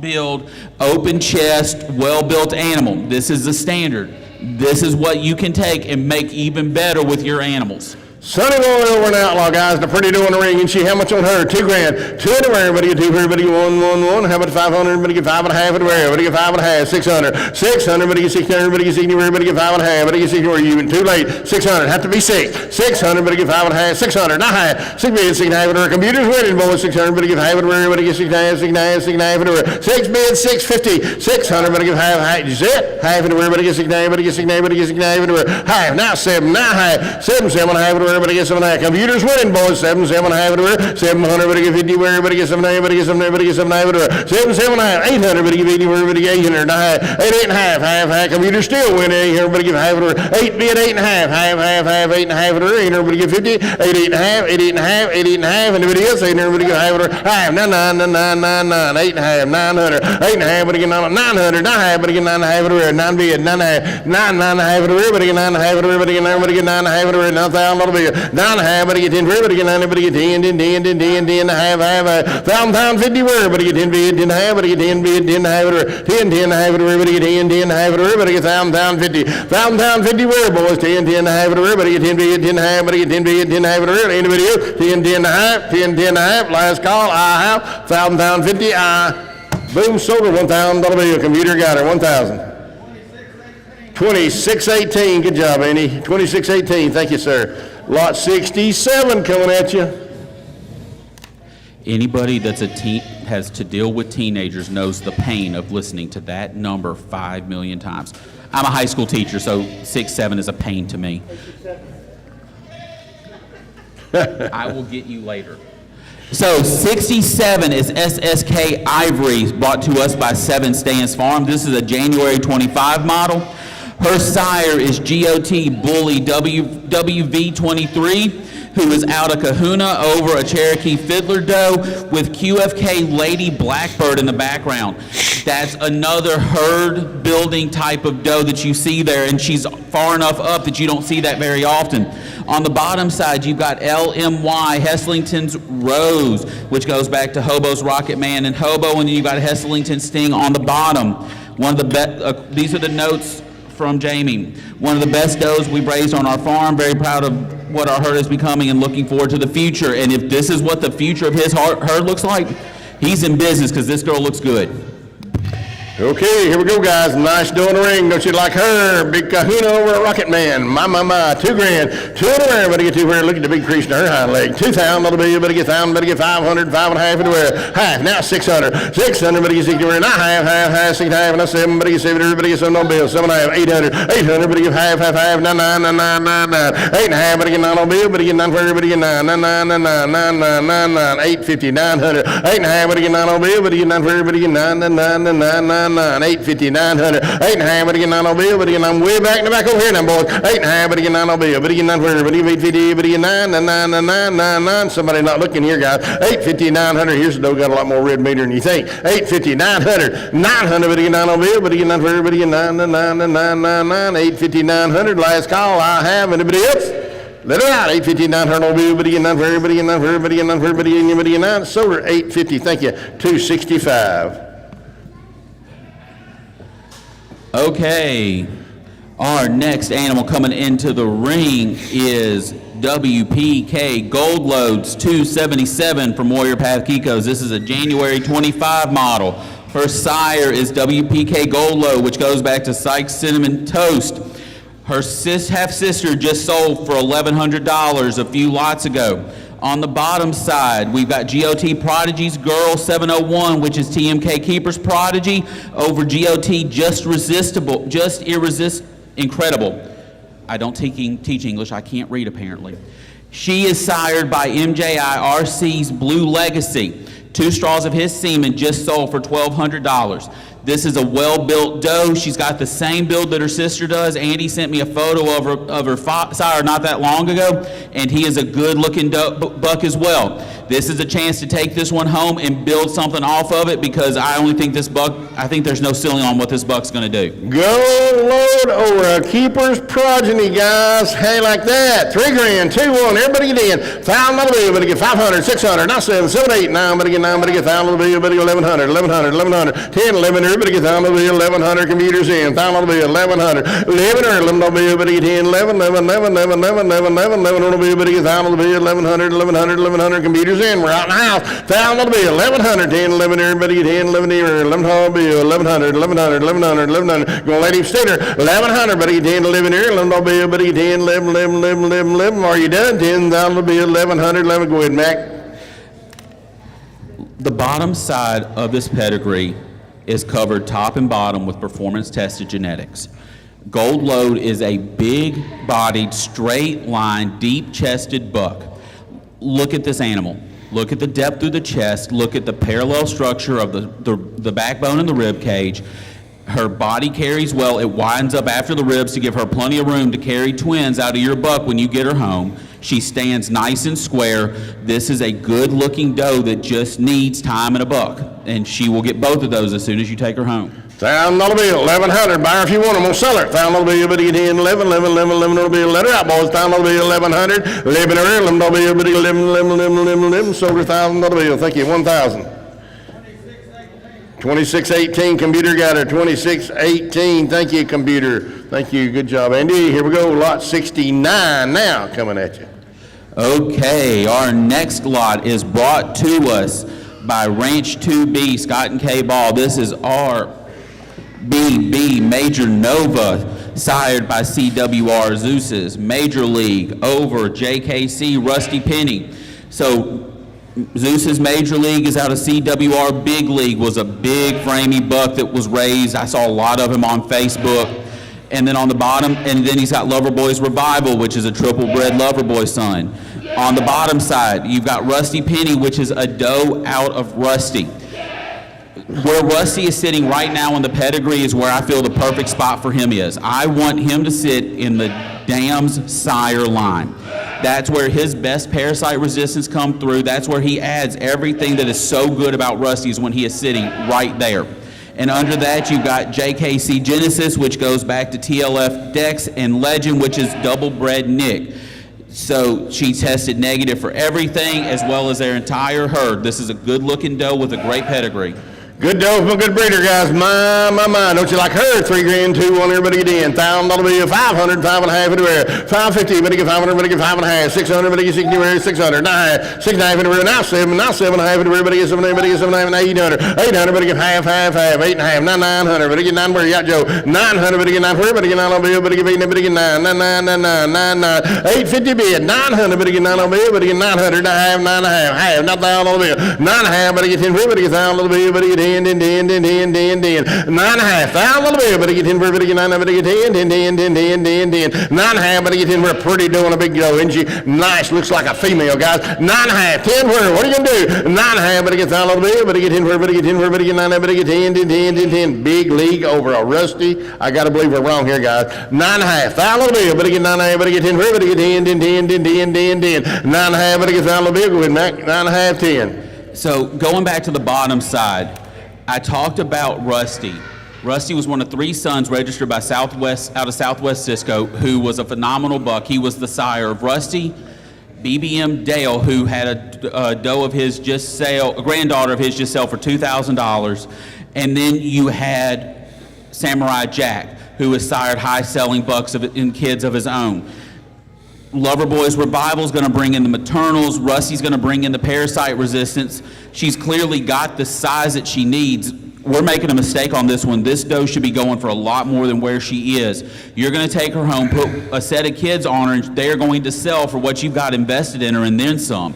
build, open chest, well-built animal. This is the standard. This is what you can take and make even better with your animals. Sunny Boy over an outlaw, guys. The pretty doe in the ring. And she, how much on her? $2,000. 2 anywhere. Everybody get 2 for everybody get 1. How about 500? Everybody get 5 and a half anywhere. Everybody get 5 and a half. 600. 600. Everybody get 600. Everybody get 60. Everybody get 5 and a half. Everybody get 60. You even too late. 600. Have to be 6. 600. Everybody get 5 and a half. 600. Not half. 6 bids. 6 and a half anywhere. Computer's winning, boys. 600. Everybody get half anywhere. Everybody get 6 and a half. 6 and a half. 6 and a half anywhere. 6 bids. 650. 600. Everybody get half. Is it? Half anywhere. Everybody get 6 and a half. Everybody get 6 and a half. Everybody get 6 and a half anywhere. Half. Now 7. Now half. 7 and a half anywhere. Everybody get 7 and a half. Computer's winning, boys. 7 and a half anywhere. 700, everybody get 50 where everybody gets 7 and a half, everybody gets 7 and a half, everybody gets 7 and a half everywhere. 7 and a half, 800, everybody get 80 where everybody get 800 and a half. 8 and a half, half. Computer's still winning. Everybody get half everywhere. 8 bid, 8 and a half, half, 8 and a half everywhere. Everybody get 50, 8 and a half, 8 and a half, 8 and a half, and everybody else, everybody get half everywhere. Half, 9, 8 and a half, 900, 8 and a half, everybody get 900, 9 half, everybody get 9 and a half everywhere. 9 bid, 9 and a half, 9 and a half everywhere. Everybody get 9 and a half everywhere. Everybody get 9 and a half everywhere. $9,000 bill. 9 and a half, everybody get 10 for everybody. Everybody get 10 and a half, $1,050 where everybody get 10 bid, 10 and a half, everybody get 10 bid, 10 and a half, 10 and a half, everybody get 10 and a half, everybody get $1,050 where, boys, 10 and a half, everybody get 10 bid, 10 and a half, everybody get 10 bid, 10 and a half, anybody else, 10 and a half, 10 and a half, last call, I have $1,050, boom, sold her, $1,000 bill, computer got her, 1,000. 2618, good job, Andy. 2618, thank you, sir. Lot 67 coming at you. Anybody that's has to deal with teenagers knows the pain of listening to that number 5 million times. I'm a high school teacher, so 6-7 is a pain to me. I will get you later. So 67 is SSK Ivory, brought to us by Seven Stands Farm. This is a January 25 model. Her sire is GOT Bully WV23, who is out of Kahuna over a Cherokee Fiddler doe with QFK Lady Blackbird in the background. That's another herd building type of doe that you see there, and she's far enough up that you don't see that very often. On the bottom side, you've got LMY, Heslington's Rose, which goes back to Hobo's Rocket Man and Hobo, and then you've got Heslington Sting on the bottom. One of the best, these are the notes from Jamie. One of the best does we've raised on our farm. Very proud of what our herd is becoming and looking forward to the future. And if this is what the future of his herd looks like, he's in business because this girl looks good. Okay, here we go, guys. Nice doe in the ring. Don't you like her? Big Kahuna over a Rocket Man. My. $2,000. 2 in the wear. Better get 2 wear. Look at the big crease in her hind leg. 2,000. That'll be. Better get 1,000. Better get 500. 5.5 in the wear. Half. Now 600. 600. Better get 60 wear. Now half. 6.5. And that's 7. Better get 7. Better get 7 on bill. 7.5. 800. 800. Better get half. Now 9. 8.5. Better get 9 on bill. Better get 9 for. Better get 9. 850. 900. 8.5. Better get 9 on bill. Better get 9 for. Better get 9. 850, 900, 8.5, better get 9 on bill, better get 9, way back in the back over here now, boys. 8.5, better get 9 on bill, better get 9 for, better get 850, better get 9. Somebody not looking here, guys. 850, 900, here's the doe, got a lot more red meter than you think. 850, 900, 900, better get 9 on bill, better get 9 for, better get 9, 850, 900, last call I have, anybody else? Let it out. 850, 900 on bill, better get 9 for, better get 9 for, better get 9 for, better get 9, solar 850, thank you, 265. Okay, our next animal coming into the ring is WPK Gold Loads 277 from Warrior Path Kikos. This is a January 25 model. Her sire is WPK Gold Load, which goes back to Sykes Cinnamon Toast. Her half-sister just sold for $1,100 a few lots ago. On the bottom side, we've got GOT Prodigy's Girl 701, which is TMK Keeper's Prodigy, over GOT Just Incredible. I don't teach English. I can't read, apparently. She is sired by MJIRC's Blue Legacy. 2 straws of his semen just sold for $1,200. This is a well-built doe. She's got the same build that her sister does. Andy sent me a photo of her sire not that long ago, and he is a good-looking buck as well. This is a chance to take this one home and build something off of it, because I think there's no ceiling on what this buck's going to do. Go load over a Keeper's Progeny, guys. Hey, like that. $3,000, 2-1. Everybody get in. $1,000 bill. Better get 500, 600, not 7, 7, 8, 9. Better get 9. Better get $1,000 bill. Better get 1,100, 1,100, 10, 11. Everybody get $1,000 bill. 1,100 computers in. $1,000 bill. 1,100. 11 bill. Better get 10, 11, 11, 11, 11, 11, 11, 11, 11 bill. Better get $1,000 bill. 1,100, 1,100, 1,100 computers in. We're out in the house. $1,000 bill. 1,100, 10, 11. Everybody get 10, 11, 11 bill. 1,100, 1,100, 1,100, 1,100. Gonna let him stay there. 1,100. Better get 10, 11 here. $11 bill. Better get 10, 11, 11, 11, 11, 11. Are you done? $10,000 bill. 1,100, 11. Go ahead, Mac. The bottom side of this pedigree is covered top and bottom with performance-tested genetics. Gold Load is a big-bodied, straight-line, deep-chested buck. Look at this animal. Look at the depth through the chest. Look at the parallel structure of the backbone and the rib cage. Her body carries well. It winds up after the ribs to give her plenty of room to carry twins out of your buck when you get her home. She stands nice and square. This is a good-looking doe that just needs time and a buck, and she will get both of those as soon as you take her home. $1,000 bill, 1,100. Buy her if you want them. We'll sell her. $1,000 bill, but you 10, 11, 11, 11, 11 bill. Let her out, boys. $1,000 bill, 1,100. 11 her, $11 bill, but 11, 11, 11, 11, 11. Sold her $1,000 bill. Thank you. 1,000. 2618, computer got her. 2618. Thank you, computer. Thank you. Good job, Andy. Here we go. Lot 69 now coming at you. Okay, our next lot is brought to us by Ranch 2B, Scott and K Ball. This is RBB Major Nova, sired by CWR Zeus's Major League over JKC Rusty Penny. So Zeus's Major League is out of CWR Big League, was a big framey buck that was raised. I saw a lot of him on Facebook. And then on the bottom, and then he's got Loverboy's Revival, which is a triple-bred Loverboy son. On the bottom side, you've got Rusty Penny, which is a doe out of Rusty. Where Rusty is sitting right now in the pedigree is where I feel the perfect spot for him is. I want him to sit in the Dams sire line. That's where his best parasite resistance come through. That's where he adds everything that is so good about Rusty is when he is sitting right there. And under that, you've got JKC Genesis, which goes back to TLF Dex, and Legend, which is double-bred Nick. So she tested negative for everything, as well as their entire herd. This is a good-looking doe with a great pedigree. Good doe from a good breeder, guys. My. Don't you like her? $3 grand, 2, 1, everybody get in. $1,000 bill, 500, 5 and a half anywhere. 550, everybody get 500, everybody get 5 and a half. 600, everybody get 60 anywhere. 600, 9, 6 and a half anywhere. Now 7 and a half anywhere. Everybody get 7, everybody get 7 and a half, 800. 800, everybody get half. 8 and a half. 900, everybody get 9 where you got Joe. 900, everybody get 9 where everybody get 9 on bill. Everybody get 8, everybody get 9. 850 bid. 900, everybody get 9 on bill. Everybody get 900, 9 and a half. Not $1,000 on the bill. 9 and a half, everybody get 10 where everybody get 1,000 on the bill. Everybody get 10. 9 and a half. $1,000 bill, but I get 10 for everybody, 9, but I get 10. 9 and a half, but I get 10 for a pretty doing a big doe, isn't she? Nice, looks like a female, guys. 9 and a half, 10 for her. What are you gonna do? 9 and a half, but I get $1,000 bill, but I get 10 for everybody, 10 for everybody, 9, but I get 10. Big league over a Rusty. I gotta believe we're wrong here, guys. 9 and a half, $1,000 bill, but I get 9 and a half, but I get 10 for everybody, 10. 9 and a half, but I get $1,000 bill. Go ahead, Mac. 9 and a half, 10. So going back to the bottom side, I talked about Rusty. Rusty was one of 3 sons registered by Southwest, out of Southwest Cisco, who was a phenomenal buck. He was the sire of Rusty, BBM Dale, who had a doe of his just sale, a granddaughter of his just sell for $2,000. And then you had Samurai Jack, who has sired high-selling bucks in kids of his own. Loverboy's Revival is going to bring in the maternals. Rusty's going to bring in the parasite resistance. She's clearly got the size that she needs. We're making a mistake on this one. This doe should be going for a lot more than where she is. You're going to take her home, put a set of kids on her, and they are going to sell for what you've got invested in her and then some.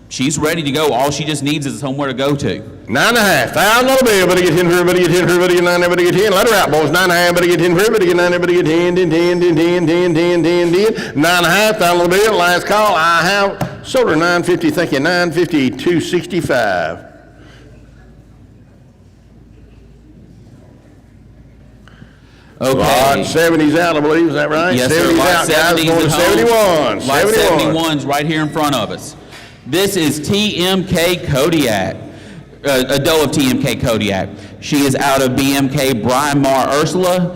She's ready to go. All she just needs is somewhere to go to. 9 and a half, $1,000 bill, but I get 10 for everybody, get 10 for everybody, get 9, everybody get 10. Let her out, boys. 9 and a half, but I get 10 for everybody, get 9, everybody get 10. 9 and a half, $1,000 bill. Last call. I have sold her 950. Thank you. 950, 265. Okay. Lot 70's out, I believe. Is that right? Yes, 70's sir. out, guys. Going to 71. Lot 71's right here in front of us. This is TMK Kodiak, a doe of TMK Kodiak. She is out of BMK Brymar Ursula.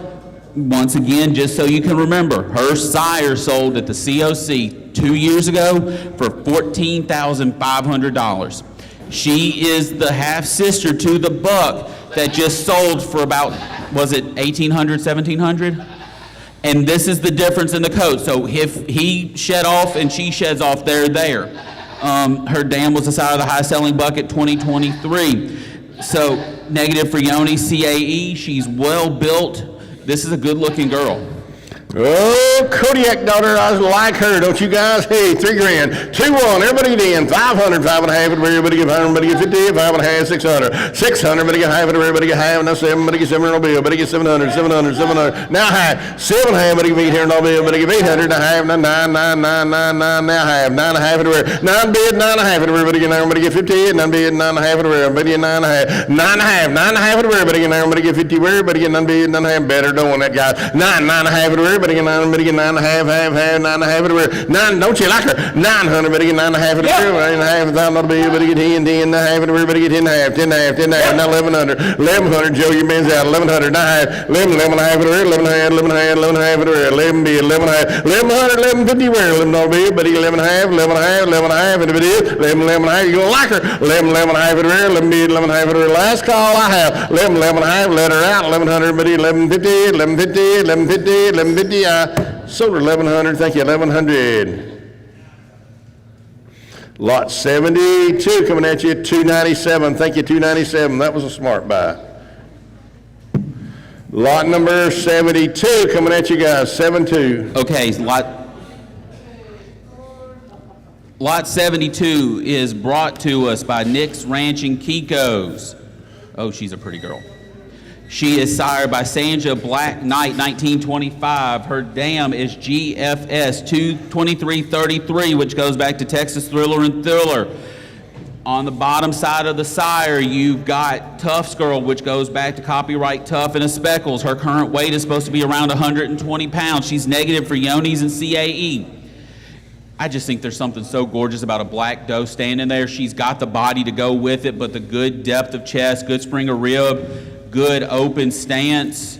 Once again, just so you can remember, her sire sold at the COC 2 years ago for $14,500. She is the half-sister to the buck that just sold for about, was it $1,800, $1,700? And this is the difference in the coat. So if he shed off and she sheds off, they're there. Her dam was the side of the high-selling buck at 2023. So negative for Yoni, CAE. She's well-built. This is a good-looking girl. Oh, Kodiak daughter, I like her, don't you guys? Hey, 3 grand, 2, 1, everybody get in, 500, 5 and a half, everybody get 100, everybody get 50, 5 and a half, 600, 600, everybody get half, everybody get half, now 7, everybody get 700 on bill, everybody get 700, 700, 700, now half, 7 and a half, everybody get here on bill, everybody get 800, now half, now 9, 9, 9, 9, 9, now half, 9 and a half, everywhere, 9 bid, 9 and a half, everybody get 9, everybody get 50, 9 bid, 9 and a half, everywhere, everybody get 9 and a half, 9 and a half, 9 and a half, everywhere, everybody get 9, everybody get 50, everybody get 9 bid, 9 and a half, better doing that, guys, 9, 9 and a half, everybody get 9, everybody get 9 and a half, 9 and a half, everywhere. 9, don't you like her? 900, everybody get 9 and a half, everywhere. 9 and a half, everybody get 10, 10 and a half, everybody get 10 and a half, 10 and a half, 10 and a half, now 1100, 1100, Joe, your man's out, 1100, 9, 11, 11 and a half, everywhere, 11 and a half, 11 and a half, 11 and a half, everywhere, 11 bid, 11 and a half, 1100, 1150, where, 11 dollar bid, but 11 and a half, 11 and a half, 11 and a half, and if it is, 11, 11 and a half, you're gonna like her, 11, 11 and a half, everywhere, 11 bid, 11 and a half, everywhere, last call I have, 11, 11 and a half, let her out, 1100, everybody, 1150, 1150, 1150, 1150, I sold her 1100, thank you, 1100. Lot 72 coming at you, 297, thank you, 297, that was a smart buy. Lot number 72 coming at you guys, 72. Okay, Lot 72 is brought to us by Nick's Ranch and Kiko's. Oh, she's a pretty girl. She is sired by Sanja Black Knight, 1925. Her dam is GFS 22333, which goes back to Texas Thriller and Thriller. On the bottom side of the sire, you've got Tufts Girl, which goes back to copyright Tough and a Speckles. Her current weight is supposed to be around 120 pounds. She's negative for Yonis and CAE. I just think there's something so gorgeous about a black doe standing there. She's got the body to go with it, but the good depth of chest, good spring of rib, good open stance.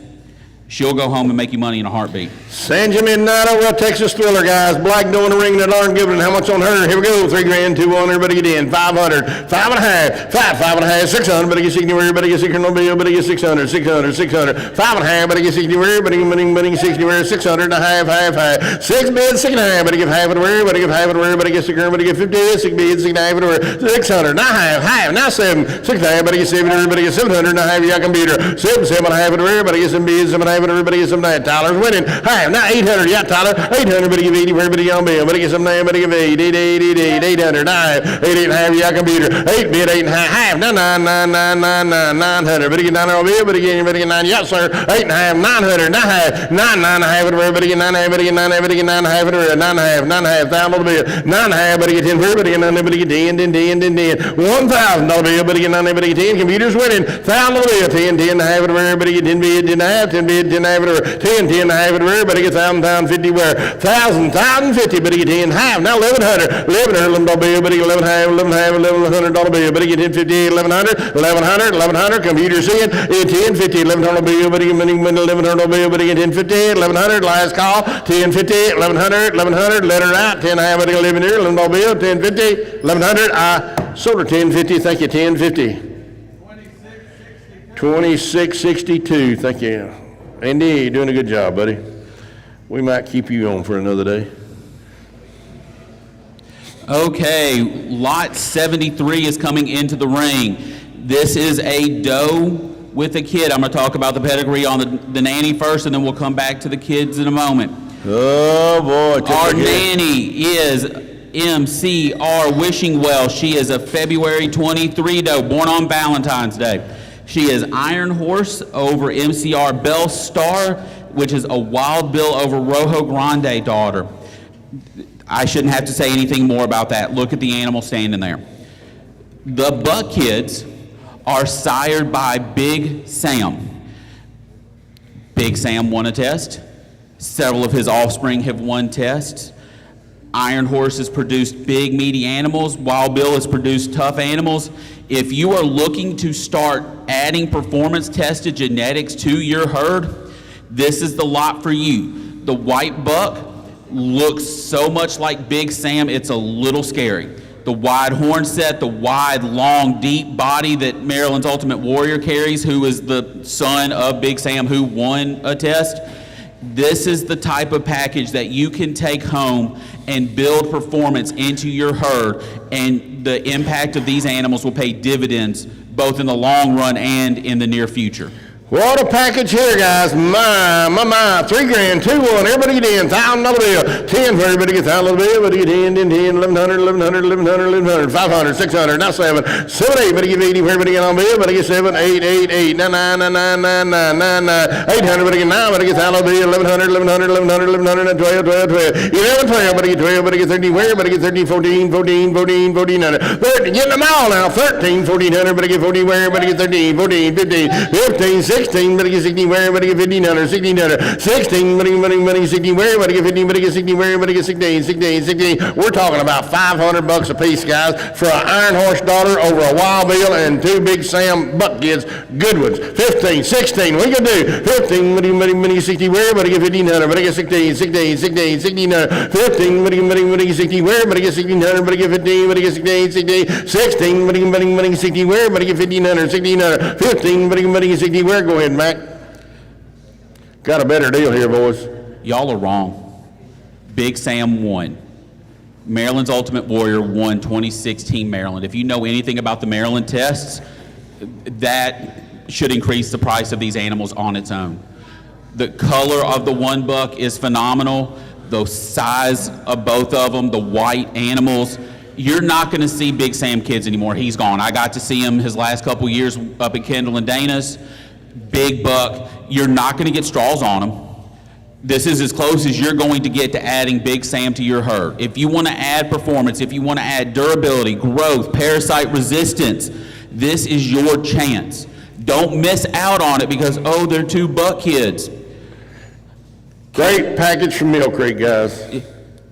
She'll go home and make you money in a heartbeat. Sanja Midnight over at Texas Thriller, guys. Black doe in the ring that aren't giving. How much on her? Here we go. 3 grand, 2 on. Everybody get in. 500, 5.5, 5.5, 600. Everybody get 60. Everybody get 600. Everybody get 600, 600, 600. 5.5. Everybody get 60. Everybody get 60. 600 and a half, half. 6 bids, 6.5. Everybody give half of it. Everybody give half of it. Everybody get 600. Everybody get 50. 6 bids, 6.5 of it. 600. Now half. Now 7. 6.5. Everybody get 7. Everybody get 700 and a half. Y'all can beat her. 7, 7.5 of it. Everybody get 7 bids, 7.5. Everybody gets some that. Tyler's winning. Hi, now 800. Yeah, Tyler. 800. Everybody give 80. Everybody on bill. Everybody get some. Everybody give 8. 800. 8.5. Yeah, computer. 8 bid, 8.5. Now 900. Everybody get 900 on bill. Everybody get 9. Yes, sir. 8.5. 900. 9.5. Everybody get 9. Everybody get 9. Everybody get 9.5. 9.5. 1,000 on the bill. 9.5. Everybody get 10. Everybody get 9. Everybody get 10. $1,000 bill. Everybody get 9. Everybody get 10. Computer's winning. 1,000 on the bill. 10. 10.5. Everybody get 10 bid. 10.5. 10 bid. 10.5. 10, 10.5. Everybody get 1,000, 50 where 1,000, 50. Everybody get 10 half. Now 1,100. 1,100 $11 bill. Everybody get 11 half. 11 half. $1,100 bill. Everybody get 10, 50. 1,100. 1,100. 1,100. Computer seeing 10, 50. $1,100 bill. Everybody get $1,100 bill. Everybody get 10, 50. 1,100. Last call. 10, 50. 1,100. 1,100. Let her out. 10 half. Everybody get 11 here. $11 bill. 10, 50. 1,100. I sold her 10, 50. Thank you. 10, 50. 26.62. Thank you. Andy, you're doing a good job, buddy. We might keep you on for another day. Okay, lot 73 is coming into the ring. This is a doe with a kid. I'm going to talk about the pedigree on the nanny first, and then we'll come back to the kids in a moment. Oh, boy. Our nanny is MCR Wishing Well. She is a February 23 doe, born on Valentine's Day. She is Iron Horse over MCR Bell Star, which is a Wild Bill over Rojo Grande daughter. I shouldn't have to say anything more about that. Look at the animal standing there. The buck kids are sired by Big Sam. Big Sam won a test. Several of his offspring have won tests. Iron Horse has produced big, meaty animals. Wild Bill has produced tough animals. If you are looking to start adding performance-tested genetics to your herd, this is the lot for you. The white buck looks so much like Big Sam, it's a little scary. The wide horn set, the wide, long, deep body that Maryland's Ultimate Warrior carries, who is the son of Big Sam who won a test. This is the type of package that you can take home and build performance into your herd, and the impact of these animals will pay dividends both in the long run and in the near future. What a package here, guys. My. 3 grand, 2 1. Everybody get in. $1,000 bill. 10 for everybody get $1,000 bill. Everybody get 10, 10, 10, 1,100, 1,100, 1,100, 1,100, 500, 600, now 7. 7, 8. Everybody give 80 for everybody get on bill. Everybody get 7, 8, 8, 8, 9, 9, 9, 9, 9, 9, 9, 9. 800, everybody get 9. Everybody get $1,000 bill. 1,100, 1,100, 1,100, 1,100, 12, 12, 12. 11, 12. Everybody get 12. Everybody get 13. Where? Everybody get 13, 14, 14, 14, 1400. 13. Getting them all now. 13, 1,400. Everybody get 14. Where? Everybody get 13, 14, 15, 15, 16. Everybody get 16. Where? Everybody get 1,500. 1,600. 16. Money. 16. Where? Everybody get 15. Everybody get 16. Where? Everybody get 16. 16. 16. We're talking about $500 a piece, guys, for an Iron Horse daughter over a Wild Bill and 2 Big Sam buck kids, good ones. 15. 16. What are you gonna do? 15. Money. 16. Where? Everybody get 1,500. Everybody get 16. 16. 16. 16. 15. Money. 16. Where? Everybody get 1,600. Everybody get 15. Everybody get 16. 16. 16. Money. 16. Where? Everybody get 1,500. 1,600. 15. Money. 16. Where? Go ahead, Mac. Got a better deal here, boys. Y'all are wrong. Big Sam won. Maryland's Ultimate Warrior won 2016 Maryland. If you know anything about the Maryland tests, that should increase the price of these animals on its own. The color of the one buck is phenomenal. The size of both of them, the white animals. You're not going to see Big Sam kids anymore. He's gone. I got to see him his last couple years up at Kendall and Dana's. Big buck. You're not going to get straws on him. This is as close as you're going to get to adding Big Sam to your herd. If you want to add performance, if you want to add durability, growth, parasite resistance, this is your chance. Don't miss out on it because, oh, they're 2 buck kids. Great package from Mill Creek, guys.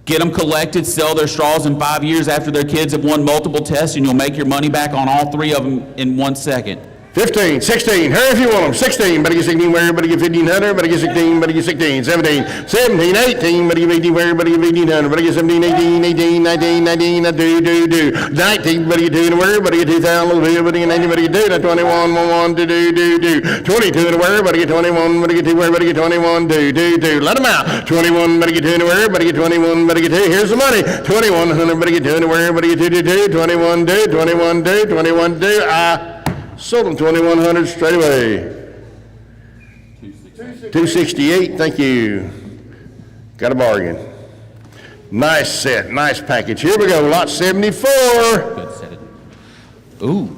Get them collected, sell their straws in 5 years after their kids have won multiple tests, and you'll make your money back on all 3 of them in 1 second. 15, 16, hurry if you want them. 16, better get 16, where everybody get 1,500, better get 16, better get 16, 17, 17, 18, better get 18, where everybody get 1,500, better get 17, 18, 18, 19, 19, do. 19, better get 2, where everybody get 2,000, better get 19, better get 2, 21, 1, do. 22, where everybody get 21, better get 2, where everybody get 21, do. Let them out. 21, better get 2, where everybody get 21, better get 2, here's the money. 2100, better get 2, where everybody get 2, 21, do, 21, do, 21, do. Sold them 2,100 straight away. 268, thank you. Got a bargain. Nice set, nice package. Here we go, lot 74. Good, set it. Ooh.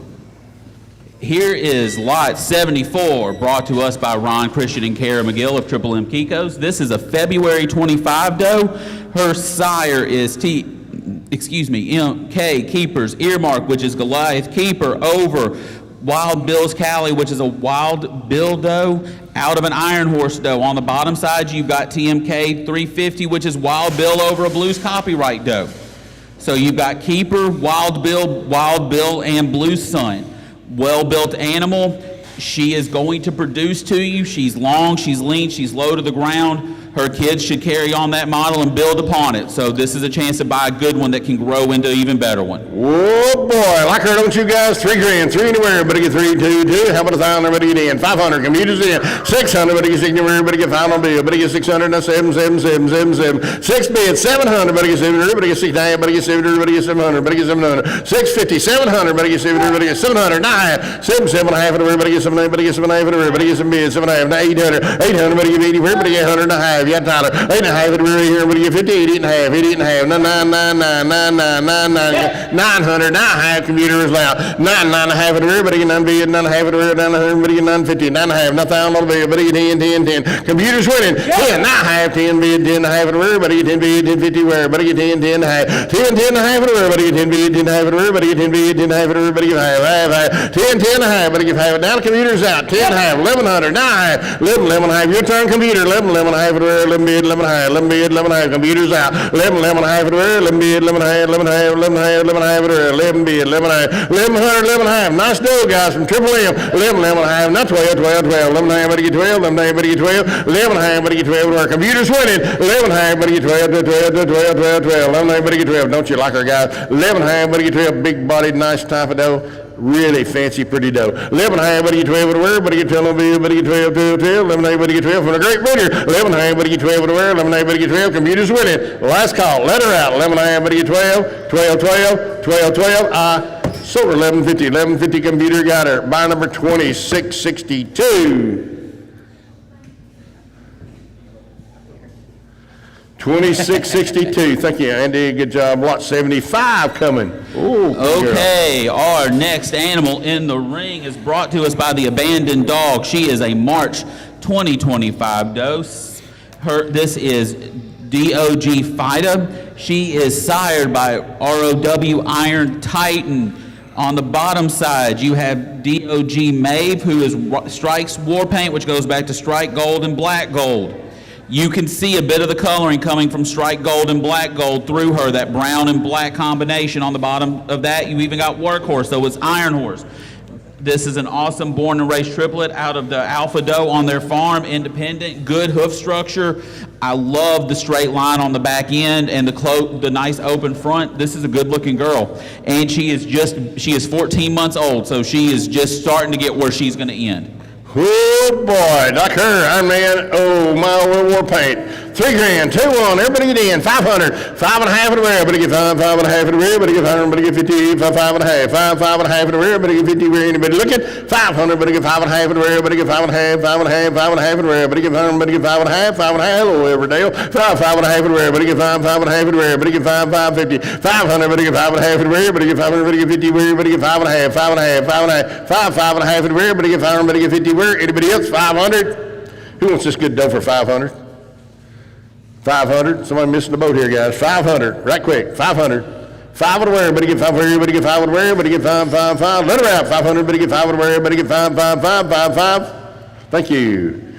Here is lot 74, brought to us by Ron Christian and Kara McGill of Triple M Kikos. This is a February 25 doe. Her sire is MK Keeper's Earmark, which is Goliath Keeper, over Wild Bill's Cali, which is a Wild Bill doe, out of an Iron Horse doe. On the bottom side, you've got TMK 350, which is Wild Bill over a Blues Copyright doe. So you've got Keeper, Wild Bill, and Blues Son. Well-built animal. She is going to produce to you. She's long, she's lean, she's low to the ground. Her kids should carry on that model and build upon it. So this is a chance to buy a good one that can grow into an even better one. Whoa, boy. Like her, don't you guys? $3,000. 3 anywhere. Everybody get 3, 2, 2. How about 1,000? Everybody get in. 500. Commuters in. 600. Everybody get 6 anywhere. Everybody get 5 on bill. Everybody get 600. Now 7, 7, 7, 7, 7. 6 bids. 700. Everybody get 700. Everybody get 6. Everybody get 700. Everybody get 700. Everybody get 700. 650. 700. Everybody get 700. Everybody get 700. 9. 7, 7 half. Everybody get 7. Everybody get 7 half. Everybody get 7 bids. 7 half. Now 800. 800. Everybody get 80. Everybody get 100 and a half. Yeah, Tyler. 8 and a half. Everybody here. Everybody get 50. 80 and a half. 80 and a half. 900. 9 half. Computer is loud. 9 and a half. Everybody get 9 bid. 9 and a half. Everybody get 950. 9 and a half. 9,000 on the bill. Everybody get 10, 10, 10. Computer's winning. 10. 9 half. 10 bid. 10 and a half. Everybody get 10 bid. 10, 50. Where everybody get 10, 10 and a half. 10, 10 and a half. Everybody get 10 bid. 10 and a half. Everybody get 10 bid. 10 and a half. Everybody get half. 10, 10 and a half. Everybody get half. Now the computer's out. 10 and a half. 1,100. 9. 11, 11 and a half. Your turn, computer. 11, 11 and a half. 11 bid. 11 and a half. 11 bid. 11 and a half. Computer's out. 11, 11 and a half. 11 bid. 11 and a half. 11 and a half. 11 and a half. 11 and a half. 11 bid. 11 and a half. 1,100. 11 and a half. Nice dough, guys, from Triple M. 11, 11 and a half. Not 12, 12, 12. 11 and a half. Everybody get 12. 11 and a half. Everybody get 12. 11 and a half. Everybody get 12. Our computer's winning. 11 and a half. Everybody get 12. 12, 12, 12, 12. 11 and a half. Everybody get 12. Don't you like her, guys? 11 and a half. Everybody get 12. Big bodied, nice type of dough. Really fancy, pretty dough. 11 and a half, everybody get 12 everywhere. Everybody get 12 on bill. Everybody get 12, 12, 12. 11 and a half, everybody get 12 from a great breeder. 11 and a half, everybody get 12 everywhere. 11 and a half, everybody get 12. Computer's winning. Last call. Let her out. 11 and a half, everybody get 12. 12, 12, 12, 12. Sold her 1150. 1150 computer got her. Buy number 2662. 2662. Thank you, Andy. Good job. Lot 75 coming. Ooh, okay, our next animal in the ring is brought to us by the Abandoned Dog. She is a March 2025 dose. This is DOG Fida. She is sired by ROW Iron Titan. On the bottom side, you have DOG Maeve, who is Strike's War Paint, which goes back to Strike Gold and Black Gold. You can see a bit of the coloring coming from Strike Gold and Black Gold through her, that brown and black combination. On the bottom of that, you even got Workhorse, so it's Iron Horse. This is an awesome born and raised triplet out of the Alpha Doe on their farm, independent, good hoof structure. I love the straight line on the back end and the nice open front. This is a good looking girl. And she is 14 months old, so she is just starting to get where she's gonna end. Oh boy, like her, Iron Man, oh my war paint. $3 grand, 2-1, everybody get in, 500, 5 and a half in the rear, everybody get 5, 5 and a half in the rear, everybody get 100, everybody get 50, 5, 5 and a half, 5, 5 and a half in the rear, everybody get 50, where anybody looking, 500, everybody get 5 and a half in the rear, everybody get 5 and a half, 5 and a half, 5 and a half in the rear, everybody get 100, everybody get 5 and a half, 5 and a half, hello Everdale, 5, 5 and a half in the rear, everybody get 5, 5 and a half in the rear, everybody get 5, 5, 50, 500, everybody get 5 and a half in the rear, everybody get 500, everybody get 50, where everybody get 5 and a half, 5 and a half, 5 and a half, 5, 5 and a half in the rear, everybody get 500, everybody get 50, where anybody else, 500. Who wants this good dough for 500? 500. Somebody missing the boat here, guys. 500. Right quick. 500. 5 and where? Everybody get 5 where? Everybody get 5 and where? Everybody get 5, 5, 5. Let her out. 500. Everybody get 5 and where? Everybody get 5, 5, 5, 5, 5. Thank you.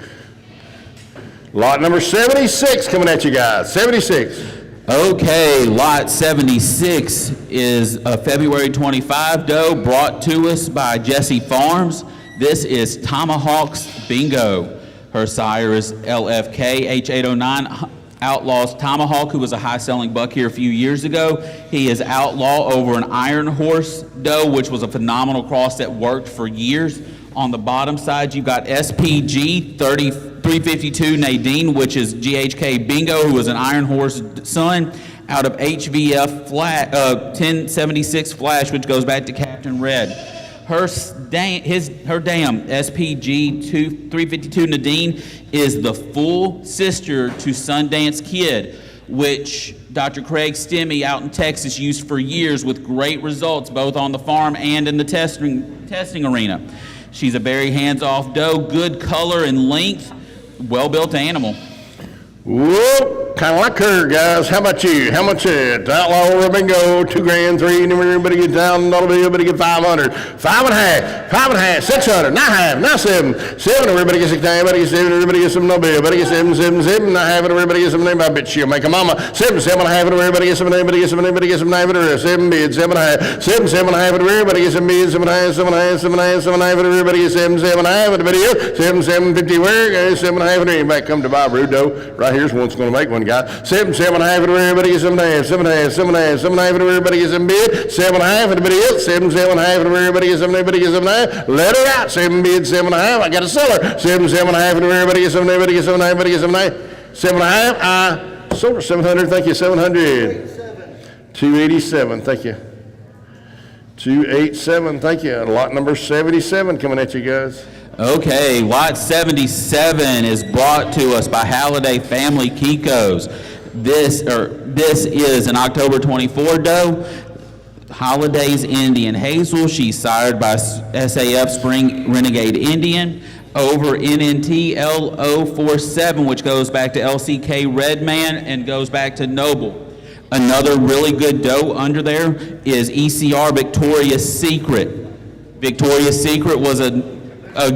Lot number 76 coming at you guys. 76. Okay, lot 76 is a February 25 doe brought to us by Jesse Farms. This is Tomahawk's Bingo. Her sire is LFK H809 Outlaws Tomahawk, who was a high-selling buck here a few years ago. He is outlaw over an Iron Horse doe, which was a phenomenal cross that worked for years. On the bottom side, you've got SPG 352 Nadine, which is GHK Bingo, who was an Iron Horse son, out of HVF 1076 Flash, which goes back to Captain Red. Her dam, SPG 352 Nadine, is the full sister to Sundance Kid, which Dr. Craig Stemmy out in Texas used for years with great results, both on the farm and in the testing arena. She's a very hands-off doe, good color and length, well-built animal. Whoop, kind of like her, guys. How about you? How much it? Outlaw over Bingo, 2 grand, 3, and everybody get down, everybody get 500, 5 and a half, 5 and a half, 600, not half, not 7, 7, everybody gets 6, everybody gets 7, everybody gets some no bill, everybody gets 7, 7, 7, not half, and everybody gets some name. I bet she'll make a mama. 7, 7 and a half, and everybody gets some name, everybody gets some name, everybody gets some name, and 7 bid, 7 and a half, 7, 7 and a half, and everybody gets some bid, 7 and a half, 7 and a half, 7 and a half, 7 and a half, and everybody gets 7, 7 and a half, and everybody else, 7, 7, 50, where, 7 and a half, and anybody come to buy Rude doe. Right here's one's going to make one, guy. 7, 7 and a half, and everybody gets 7 and a half, 7 and a half, 7 and a half, 7 and a half, and everybody gets some bid, 7 and a half, and everybody else, 7, 7 and a half, and everybody gets 7, everybody gets 7 and a half. Let her out. 7 bid, 7 and a half. I got a seller. 7, 7 and a half, and everybody gets 7, everybody gets 7 and a half, everybody gets 7 and a half. 7 and a half. I sold her 700. Thank you. 700. 287. Thank you. 287. Thank you. Lot number 77 coming at you guys. Okay, lot 77 is brought to us by Halliday Family Kikos. This is an October 24 doe. Holiday's Indian Hazel. She's sired by SAF Spring Renegade Indian over NNT L047, which goes back to LCK Redman and goes back to Noble. Another really good doe under there is ECR Victoria's Secret. Victoria's Secret was a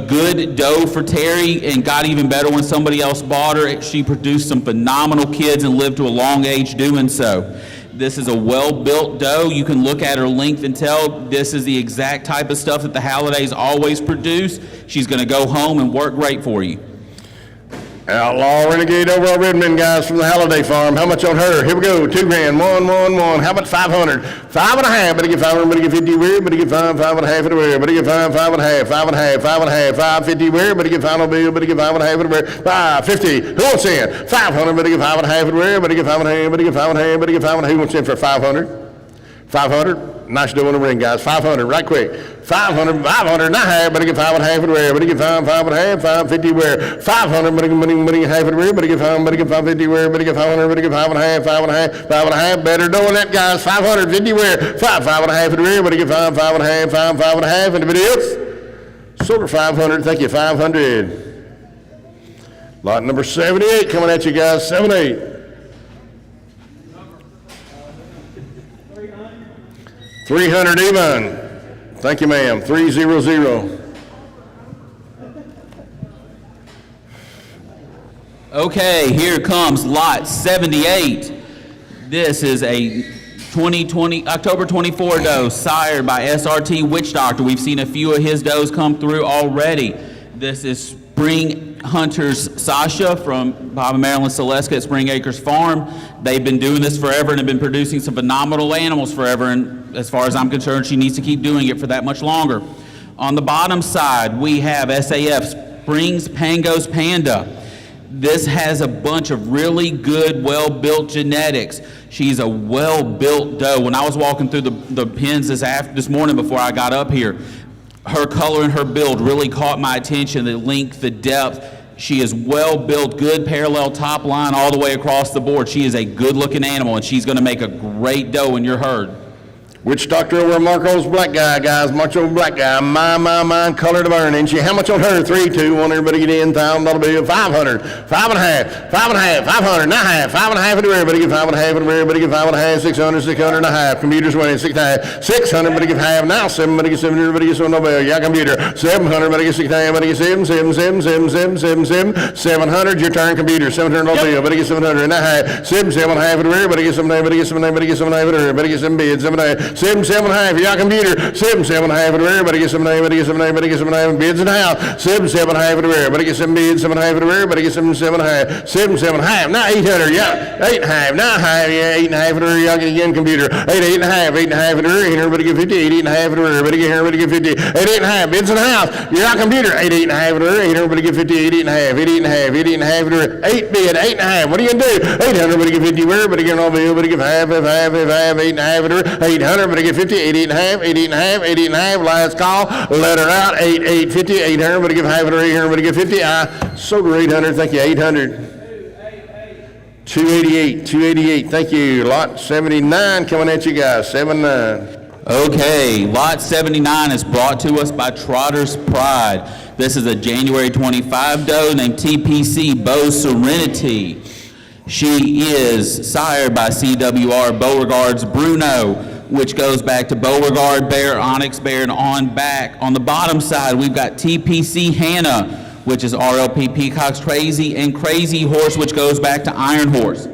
good doe for Terry and got even better when somebody else bought her. She produced some phenomenal kids and lived to a long age doing so. This is a well-built doe. You can look at her length and tell this is the exact type of stuff that the Hallidays always produce. She's going to go home and work great for you. Outlaw Renegade over on Redmond, guys, from the Halliday Farm. How much on her? Here we go. 2 grand. 1, 1, 1. How about 500? 5 and a half. Better get 500. Better get 50 weird. Better get 5, 5 and a half in the weird. Better get 5, 5 and a half. 5 and a half. 5 and a half. 5, 50 weird. Better get 5 on bill. Better get 5 and a half in the weird. 5, 50. Who wants in? 500. Better get 5 and a half in the weird. Better get 5 and a half. Better get 5 and a half. Better get 5 and a half. Who wants in for 500? 500. Nice doe in the ring, guys. 500. Right quick. 500, 500, not half, better get 5 and a half in the rear, better get 5, 5 and a half, 550 where, 500, better get half in the rear, better get 550 where, better get 500, better get 5 and a half, 5 and a half, 5 and a half, better doing that, guys, 550 where, 5, 5 and a half in the rear, better get 5, 5 and a half, 5, 5 and a half, anybody else? Sold her 500, thank you, 500. Lot number 78 coming at you guys, 78. 300 even. Thank you, ma'am. 300. Okay, here comes lot 78. This is a 2020 October 24 doe sired by SRT Witch Doctor. We've seen a few of his does come through already. This is Spring Hunters Sasha from Bob and Marilyn Celestka at Spring Acres Farm. They've been doing this forever and have been producing some phenomenal animals forever, and as far as I'm concerned, she needs to keep doing it for that much longer. On the bottom side, we have SAF Springs Pangos Panda. This has a bunch of really good, well-built genetics. She's a well-built doe. When I was walking through the pens this morning before I got up here, her color and her build really caught my attention, the length, the depth. She is well-built, good parallel top line all the way across the board. She is a good-looking animal, and she's going to make a great doe in your herd. Which doctor over Marco's black guy, guys? Macho black guy. My, color to burn. And she, how much on her? 3, 2, 1. Everybody get in. $1,000 bill. 500. 5.5. 5.5. 500. Not half. 5.5 everywhere. Everybody get 5.5 everywhere. Everybody get 5.5. 600. 600 and a half. Computers winning. 6.5. 600. Everybody get half. Now 7. Everybody get 7. Everybody get $1 bill. Yeah, computer. 700. Everybody get 6.5. Everybody get 7. 7. 7. 7. 7. 7. 7. 700. Your turn. Computer. $700 bill. Everybody get 700 and a half. 7. 7.5 everywhere. Everybody get 7. Everybody get 7. Everybody get 7. Everybody get 7 bids. 7.5. 7. 7.5. Your computer. 7. 7.5 everywhere. Everybody get 7. Everybody get 7. Everybody get 7. Bids in the house. 7. 7.5 everywhere. Everybody get 7 bids. 7.5 everywhere. Everybody get 7. 7.5. 7. 7.5. Now 800. Yeah. 8.5. Now half. Yeah. 8.5 everywhere. Y'all get again computer. 8. 8.5. 8.5 everywhere. Everybody get 50. 8. 8.5 everywhere. Everybody get here. Everybody get 50. 8. 8.5. Bids in the house. Your computer. 8. 8.5 everywhere. Everybody get 50. 8. 8.5. 8. 8.5. 8. 8.5 everywhere. 8 bid. 8.5. What are you gonna do? 800. Everybody get 50. Everybody get all bill. Everybody get half. 8.5 everywhere. 800. Everybody get 50. 8. 8.5. 8. 8.5. 8. 8.5. Last call. Let her out. 8. 8. 50. 800. Everybody give half. 800. Everybody get 50. Sold her 800. Thank you. 800. 288. 288. Thank you. Lot 79 coming at you guys. 79. Okay, lot 79 is brought to us by Trotter's Pride. This is a January 25 doe named TPC Bow Serenity. She is sired by CWR Beauregard's Bruno, which goes back to Beauregard Bear, Onyx Bear, and on back. On the bottom side, we've got TPC Hannah, which is RLP Peacock's Crazy, and Crazy Horse, which goes back to Iron Horse.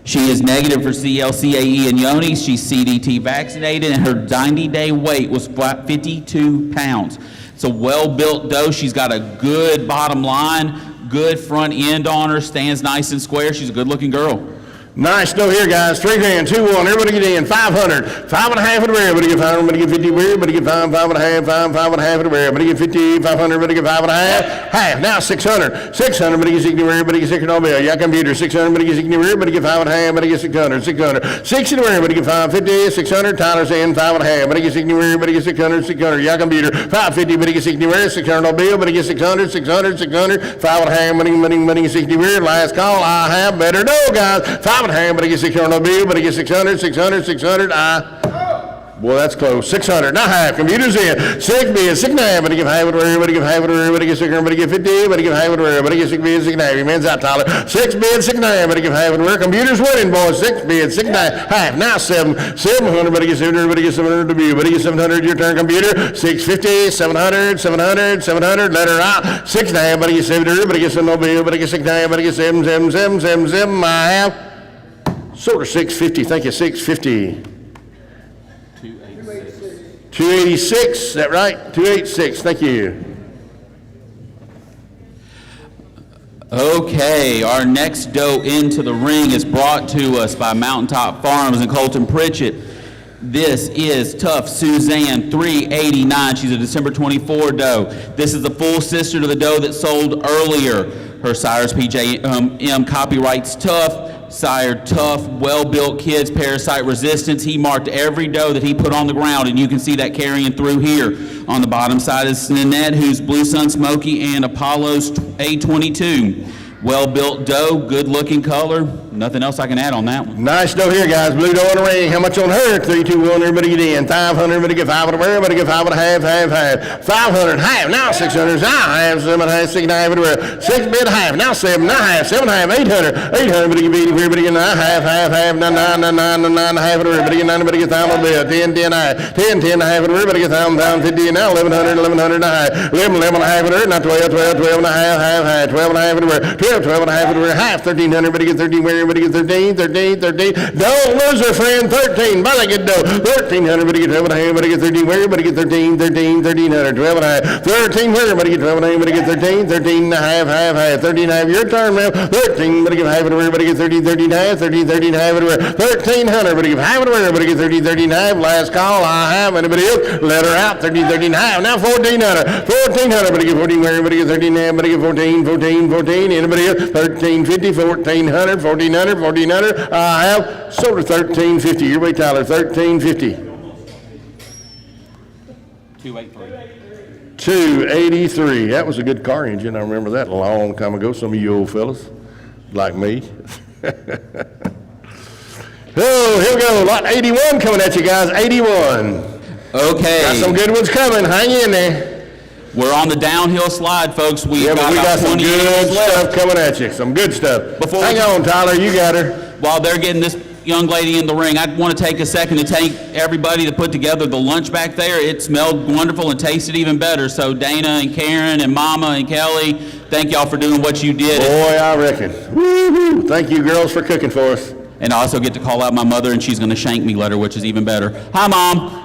She is negative for CLCAE and Yonis. She's CDT vaccinated, and her 90-day weight was 52 pounds. It's a well-built doe. She's got a good bottom line, good front end on her, stands nice and square. She's a good-looking girl. Nice doe here, guys. 3 grand, 2 1. Everybody get in. 500. 5.5 everywhere. Everybody get 500. Everybody get 50 everywhere. Everybody get 5. 5.5. 5. 5.5 everywhere. Everybody get 50. 500. Everybody get 5.5. Half. Now 600. 600. Everybody get 60 everywhere. Everybody get 60 on bill. Yeah, computer. 600. Everybody get 60 everywhere. Everybody get 5.5. Everybody get 600. 600. 60 everywhere. Everybody get 550. 600. Tyler's in. 5.5. Everybody get 60 everywhere. Everybody get 600. 600. Yeah, computer. 550. Everybody get 60 everywhere. 600 on bill. Everybody get 600. 600. 600. 5.5. Money. 60 everywhere. Last call. I have better doe, guys. 5.5. Everybody get 600. No bill, but he gets 600, 600, 600. Boy, that's close. 600. Now half. Computers in. 6 bid, 6.5. Everybody give half it where everybody give half it where everybody get 600. Everybody get 50. Everybody give half it where everybody get 6 bid, 6.5. Your man's out, Tyler. 6 bid, 6.5. Everybody give half it where computers winning, boys. 6 bid, 6.5. Half. Now 7. 700. Everybody get 700. Everybody get 700 to bill. Everybody get 700. Your turn, computer. 650, 700, 700, 700. Let her out. 6.5. Everybody get 700. Everybody get 7 no bill. Everybody get 6.5. Everybody get 7, 7, 7, 7, 7. I have. Sort of 650, thank you, 650. 286, is that right? 286, thank you. Okay, our next doe into the ring is brought to us by Mountaintop Farms and Colton Pritchett. This is Tough Suzanne 389. She's a December 24 doe. This is the full sister to the doe that sold earlier. Her sire's PJM copyrights Tough. Sire Tough, well-built kids, parasite resistance. He marked every doe that he put on the ground, and you can see that carrying through here. On the bottom side is Nanette, who's Blue Sun Smoky, and Apollo's A22. Well-built doe, good-looking color. Nothing else I can add on that one. Nice doe here, guys. Blue doe in the ring. How much on her? 3, 2, 1. Everybody get in. 500. Everybody get 500. Everybody get 5 and a half, half. 500. Half. Now 600. Now half. 7 and a half. 6 and a half. Everywhere. 6 bid half. Now 7. Now half. 7 and a half. 800. 800. Everybody get 80. Everybody get 9. Half. 9. 9 and a half. Everybody get 9. Everybody get 1,000 bill. 10. 10 and a half. 10. 10 and a half. Everybody get 1,000. 50. And now 1100. 1100 and a half. 11 and a half. Now 12. 12. 12 and a half. Half. 12 and a half. Everywhere. 12. 12 and a half. Everywhere. Half. 1300. Everybody get 13. Everybody get 13. 13, 13. Don't lose her, friend. 13. By the good dough. 1300. Everybody get 12 and a half. Everybody get 13. Where? Everybody get 13. 13. 1300. 12 and a half. 13. Where? Everybody get 12 and a half. Everybody get 13. 13 and a half. Half. 13 and a half. Your turn, man. 13. Everybody get half. Everybody get 13. 13 and a half. 13. 13 and a half. 1300. Everybody get half. Everybody get 13. 13 and a half. Last call. I have. Anybody else? Let her out. 13. 13 and a half. Now 1400. 1400. Everybody get 14. Where? Everybody get 13 and a half. Everybody get 14. 14. 14. Anybody deal. 1350, 1400, 1400, 1400. I have sold her 1350. Your way, Tyler, 1350. 283. 283. That was a good car engine. I remember that a long time ago. Some of you old fellas, like me. Oh, here we go. Lot 81 coming at you guys. 81. Okay. Got some good ones coming. Hang in there. We're on the downhill slide, folks. Yeah, but we got some good stuff coming at you. Some good stuff. Hang on, Tyler. You got her. While they're getting this young lady in the ring, I want to take a second to thank everybody that put together the lunch back there. It smelled wonderful and tasted even better. So Dana and Karen and Mama and Kelly, thank y'all for doing what you did. Boy, I reckon. Woo-hoo. Thank you, girls, for cooking for us. And I also get to call out my mother, and she's going to shank me later, which is even better. Hi, Mom.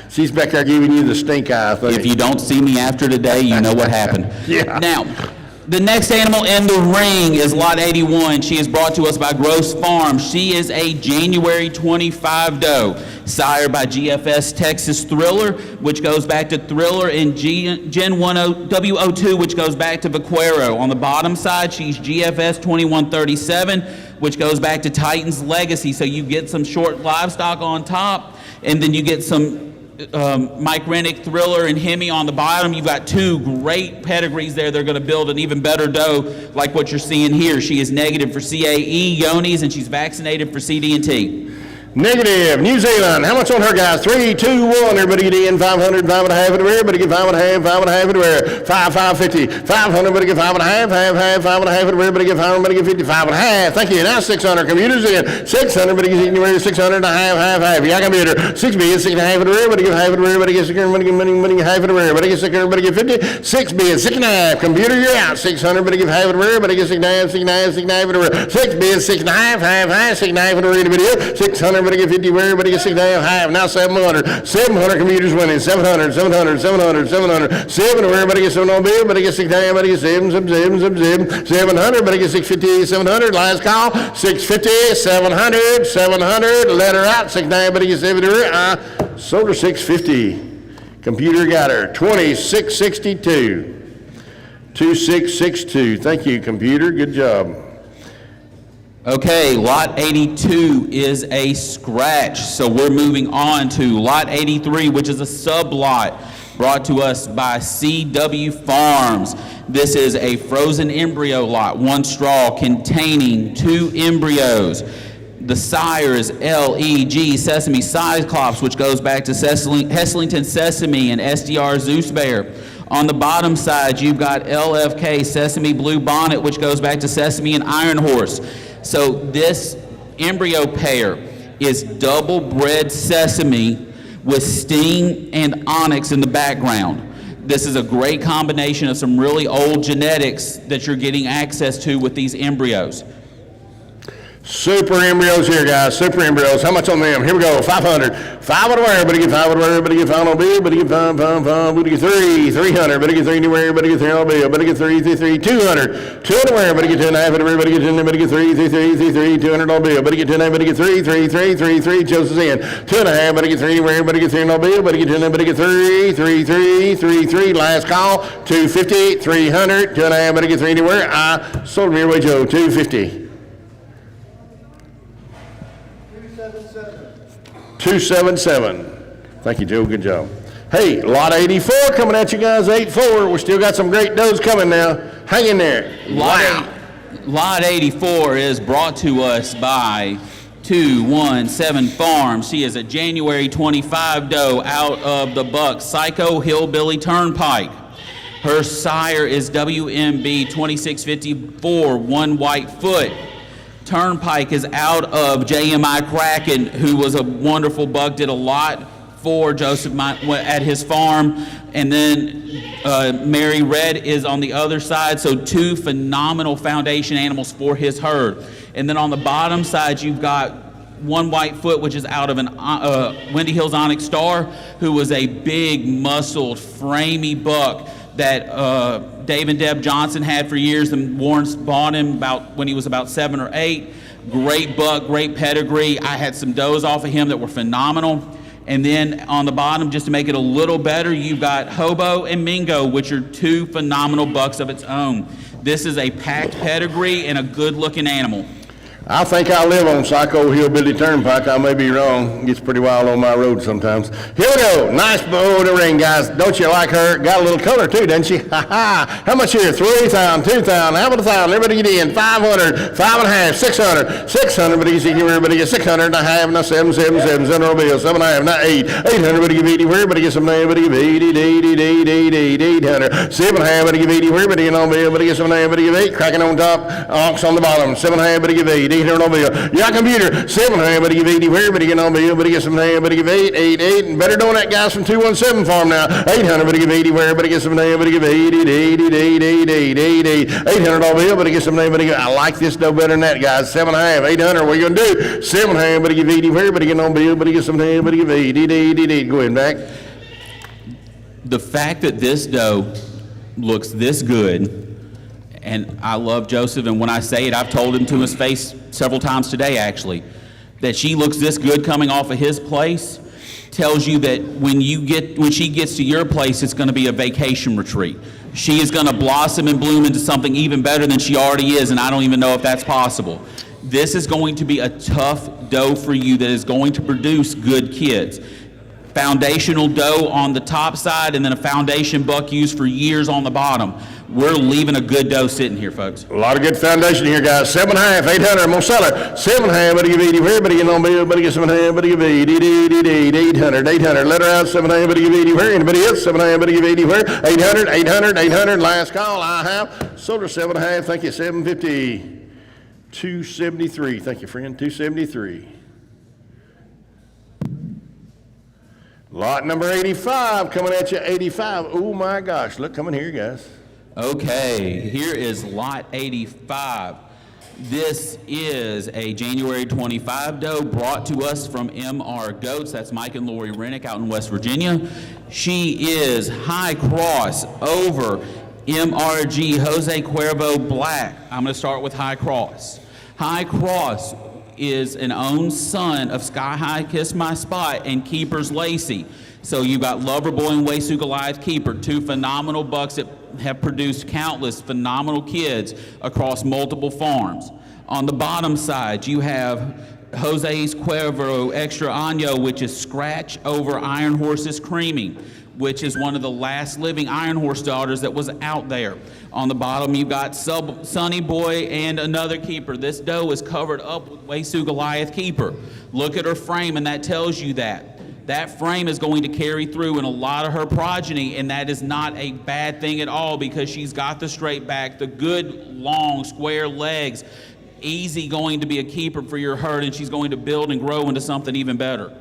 She's back there giving you the stink eye, I think. If you don't see me after today, you know what happened. Yeah. Now, the next animal in the ring is Lot 81. She is brought to us by Gross Farm. She is a January 25 doe, sired by GFS Texas Thriller, which goes back to Thriller, and Gen 10 W02, which goes back to Vaquero. On the bottom side, she's GFS 2137, which goes back to Titan's Legacy. So you get some short livestock on top, and then you get some Mike Rennick, Thriller, and Hemi on the bottom. You've got two great pedigrees there. They're going to build an even better doe like what you're seeing here. She is negative for CAE, Yonis, and she's vaccinated for CD&T. Negative. New Zealand. How much on her, guys? 3, 2, 1. Everybody get in. 500, 5.5 everywhere. Everybody get 5.5, 5.5 everywhere. 550. 500. Everybody get 5.5, half, 5.5 everywhere. Everybody get 500. Everybody get 50. 5.5. Thank you. Now 600. Computers in. 600. Everybody get anywhere. 600 and a half. Yeah, computer. 6 billion. 6.5 everywhere. Everybody get half everywhere. Everybody get 600. Everybody get half everywhere. Everybody get 600. Everybody get 50. 6 billion. 6.5. Computer, you're out. 600. Everybody get half everywhere. Everybody get 6.5. 6.5 everywhere. 6 billion. 6.5. Half. 6.5 everywhere. Everybody 600. Everybody get 50 where everybody gets 6.5 half. Now 700. 700 commuters winning. 700, 700, 700, 700. 7 where everybody gets 7 on bill. Everybody gets 6.5. Everybody gets 7. 700. Everybody gets 650. 700. Last call. 650. 700. 700. Let her out. 6.5. Everybody gets 7. Sold her 650. Computer got her. 2662. 2662. Thank you, computer. Good job. Okay, Lot 82 is a scratch, so we're moving on to Lot 83, which is a sublot brought to us by CW Farms. This is a frozen embryo lot, 1 straw containing 2 embryos. The sire is LEG Sesame Cyclops, which goes back to Heslington Sesame and SDR Zeus Bear. On the bottom side, you've got LFK Sesame Blue Bonnet, which goes back to Sesame and Iron Horse. So this embryo pair is double bred sesame with sting and onyx in the background. This is a great combination of some really old genetics that you're getting access to with these embryos. Super embryos here, guys. Super embryos. How much on them? Here we go. 500. 500 where? Everybody get 500 where? Everybody get 5 on bill. Everybody get 5. Everybody get 3. 300. Everybody get 3 anywhere. Everybody get 3 on bill. Everybody get 3. 200. 200 where? Everybody get 2.5. Everybody get 10. Everybody get 3. 200 on bill. Everybody get 10. Everybody get 3. Joseph's in. 2.5. Everybody get 3 anywhere. Everybody get 3 on bill. Everybody get 10. Everybody get 3. Last call. 250. 300. 2.5. Everybody get 3 anywhere. I sold me your way, Joe. 250. 277. Thank you, Joe. Good job. Hey, Lot 84 coming at you guys. 84. We still got some great does coming now. Hang in there. Lot 84 is brought to us by 217 Farms. She is a January 25 doe out of the Buck Psycho Hillbilly Turnpike. Her sire is WMB 2654, 1 white foot. Turnpike is out of JMI Kraken, who was a wonderful buck, did a lot for Joseph at his farm. And then Mary Red is on the other side, so 2 phenomenal foundation animals for his herd. And then on the bottom side, you've got 1 white foot, which is out of an Windy Hills Onyx Star, who was a big, muscled, framey buck that Dave and Deb Johnson had for years, and Warren's bought him when he was about 7 or 8. Great buck, great pedigree. I had some does off of him that were phenomenal. And then on the bottom, just to make it a little better, you've got Hobo and Mingo, which are 2 phenomenal bucks of its own. This is a packed pedigree and a good-looking animal. I think I live on Psycho Hillbilly Turnpike. I may be wrong. It gets pretty wild on my road sometimes. Here we go. Nice bow in the ring, guys. Don't you like her? Got a little color too, doesn't she? Ha ha. How much here? 3,000, 2,000. How about 1,000? Everybody get in. 500, 5.5, 600, 600. But easy. Everybody get 600. Not half. Not 777. 7 bill. 7.5. Not 8. 800. Everybody give 80. Everybody get some. Everybody give 80. 800. 7.5. Everybody give 80. Everybody get on bill. Everybody get some. Everybody give 8. Cracking on top. Ox on the bottom. 7.5. Everybody give 8. 800 on bill. Yeah, computer. 7. Everybody give 80. Everybody get on bill. Everybody get some. Everybody give 8. 8. 8. And better doing that, guys, from 217 farm now. 800. Everybody give 80. Everybody get some. Everybody give 80. 8. 800 on bill. Everybody get some. Everybody give. I like this dough better than that, guys. 7.5. 800. What are you gonna do? 7. Everybody give 80. Everybody get on bill. Everybody get some. Everybody give 80. 8. Go ahead, back. The fact that this dough looks this good, and I love Joseph, and when I say it, I've told him to his face several times today, actually, that she looks this good coming off of his place, tells you that when she gets to your place, it's going to be a vacation retreat. She is going to blossom and bloom into something even better than she already is, and I don't even know if that's possible. This is going to be a tough dough for you that is going to produce good kids. Foundational dough on the top side, and then a foundation buck used for years on the bottom. We're leaving a good dough sitting here, folks. A lot of good foundation here, guys. 7.5, 800. I'm gonna sell her. 7.5. Everybody give 80. Everybody get on bill. Everybody get 7.5. Everybody give 80. 800. 800. Let her out. 7.5. Everybody give 80. Where? Anybody else? 7.5. Everybody give 80. Where? 800. 800. 800. Last call. I have sold her 7.5. Thank you. 750. 273. Thank you, friend. 273. Lot number 85 coming at you. 85. Oh my gosh! Look, coming here, guys. Okay, here is lot 85. This is a January 25 doe brought to us from MR Goats. That's Mike and Lori Rennick out in West Virginia. She is high cross over MRG Jose Cuervo Black. I'm going to start with high cross. High cross is an own son of Sky High Kiss My Spot and Keepers Lacey. So you've got Lover Boy and Waysu Goliath Keeper, two phenomenal bucks that have produced countless phenomenal kids across multiple farms. On the bottom side, you have Jose's Cuervo Extra Año, which is scratch over Iron Horse's Creaming, which is one of the last living Iron Horse daughters that was out there. On the bottom, you've got Sunny Boy and another keeper. This doe is covered up with Waysu Goliath Keeper. Look at her frame, and that tells you that. That frame is going to carry through in a lot of her progeny, and that is not a bad thing at all because she's got the straight back, the good, long, square legs, easy going to be a keeper for your herd, and she's going to build and grow into something even better.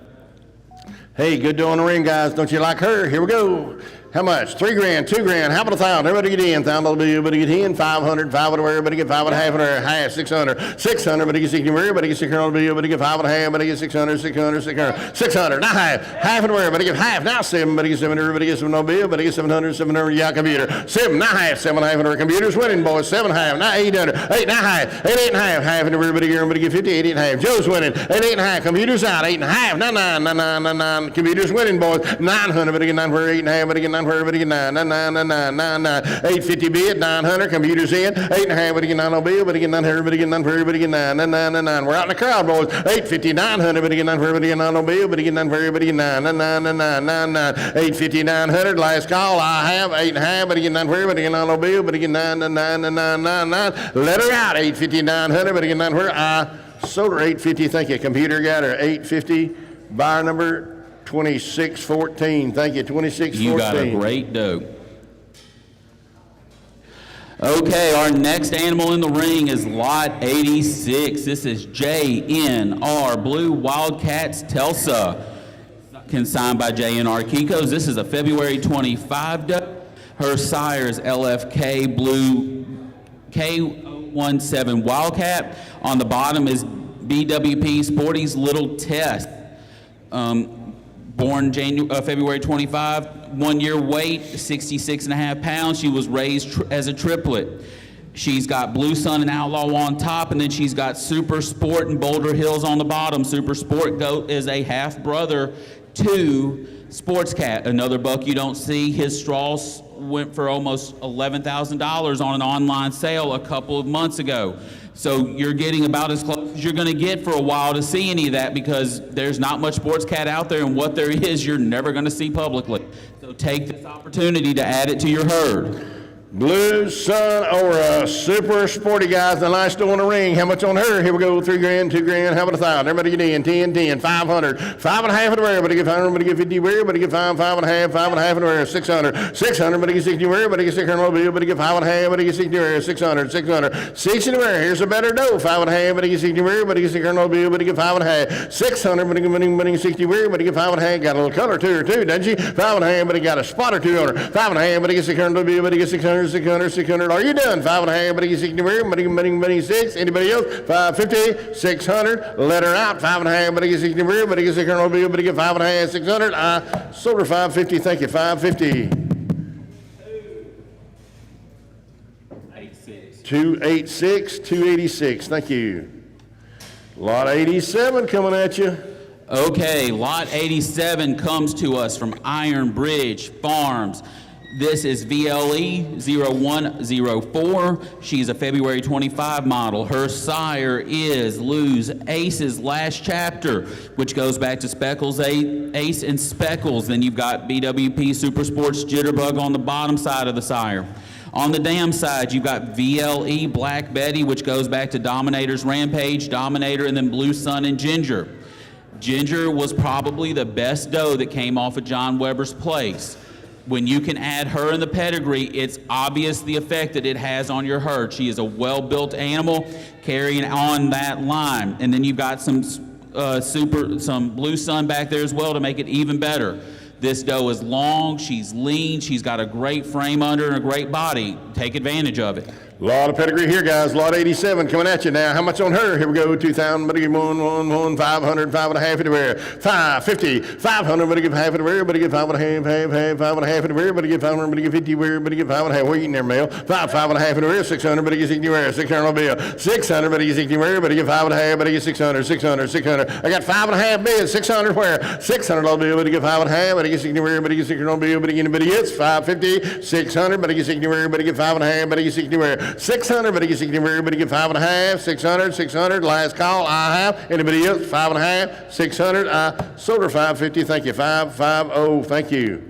Hey, good doing the ring, guys. Don't you like her? Here we go. How much? 3 grand, 2 grand. How about 1,000? Everybody get in. 1,000 will be. Everybody get in. 500. 500. Everybody get 5.5. Half. 600. 600. Everybody get 600. Everybody get 600. Everybody get 5.5. Everybody get 600. 600. 600. 600. Not half. Half and everybody get half. Now 7. Everybody get 700. Everybody get 700. Everybody get 700. 700. Yeah, computer. 7. Not half. 7.5. And our computer's winning, boys. 7.5. Not 800. 8. Not half. 8. 8.5. Half and everybody get 50. 8. 8.5. Joe's winning. 8. 8.5. Computer's out. 8.5. Not 9. Not 9. Not 9. Computer's winning, boys. 900. Everybody get 9 for 8.5. Everybody get 9 for everybody get 9. 850 bid, 900, computers in, 8.5, everybody get 9 on bill, everybody get 9, everybody get 9 for everybody get 9. We're out in the crowd, boys. 850, 900, everybody get 9 for everybody get 9 on bill, everybody get 9 for everybody get 9. 850, 900, last call, I have 8.5, everybody get 9 for everybody get 9 on bill, everybody get 9. Let her out, 850, 900, everybody get 9 for her. I sold her 850, thank you. Computer got her 850, buyer number 2614. Thank you, 2614. You got a great doe. Okay, our next animal in the ring is lot 86. This is JNR Blue Wildcats Telsa, consigned by JNR Kikos. This is a February 25 doe. Her sire is LFK Blue K17 Wildcat. On the bottom is BWP Sporty's Little Test. Born February 25, 1 year weight, 66.5 pounds. She was raised as a triplet. She's got Blue Sun and Outlaw on top, and then she's got Super Sport and Boulder Hills on the bottom. Super Sport Goat is a half brother to Sports Cat, another buck you don't see. His straws went for almost $11,000 on an online sale a couple of months ago. So you're getting about as close as you're going to get for a while to see any of that, because there's not much Sports Cat out there, and what there is, you're never going to see publicly. So take this opportunity to add it to your herd. Blue Sun or a super sporty guy, the nice doe in the ring. How much on her? Here we go. $3,000, $2,000. How about 1,000? Everybody get in. 10, 10, 500. 5.5 in the wear. Everybody get 500. Everybody get 50 wear. Everybody get 5, 5.5. 5.5 in the wear. 600. 600. Everybody get 60 wear. Everybody get 600. Everybody get 5.5. Everybody get 60 wear. 600. 600. 60 in the wear. Here's a better doe. 5.5. Everybody get 60 wear. Everybody get 600. Everybody get 5.5. 600. Everybody get 60 wear. Everybody get 5.5. Got a little color to her too, doesn't she? 5.5. Everybody got a spot or two on her. 5.5. Everybody get 600. Everybody get 600. 600. 600. Are you done? 5.5. Everybody get 60 wear. Everybody get 6. Anybody else? 550. 600. Let her out. 5.5. Everybody get 60 wear. Everybody get 600. Everybody get 5.5. 600. I sold her 550. Thank you. 550. 286. 286. Thank you. Lot 87 coming at you. Okay, lot 87 comes to us from Iron Bridge Farms. This is VLE 0104. She's a February 25 model. Her sire is Lou's Ace's Last Chapter, which goes back to Speckles Ace and Speckles. Then you've got BWP Super Sports Jitterbug on the bottom side of the sire. On the dam side, you've got VLE Black Betty, which goes back to Dominator's Rampage, Dominator, and then Blue Sun and Ginger. Ginger was probably the best doe that came off of John Weber's place. When you can add her in the pedigree, it's obvious the effect that it has on your herd. She is a well-built animal carrying on that line. And then you've got some Blue Sun back there as well to make it even better. This doe is long, she's lean, she's got a great frame under and a great body. Take advantage of it. Lot of pedigree here, guys. Lot 87 coming at you now. How much on her? Here we go. 2,000. But give 1, 500, 5.5 anywhere. 550, 500. But give half anywhere. But give 5.5, 5.5 anywhere. But give 500. But give 50 where. But give 5.5. What are you eating there, Mel? 5.5 anywhere. 600. But give 60 where. 600 bill. 600. But give 60 where. But give 5.5. But give 600. 600. 600. I got 5.5 bids. 600 where. 600 bill. But give 5.5. But give 60 where. But give 600 bill. But give anybody else. 550, 600. But give 60 where. But give 5.5. But give 60 where. 600, but you can everybody get 5.5, 600, 600, last call, I have. Anybody else? 5.5, 600, I sold her 550, thank you. 550, thank you.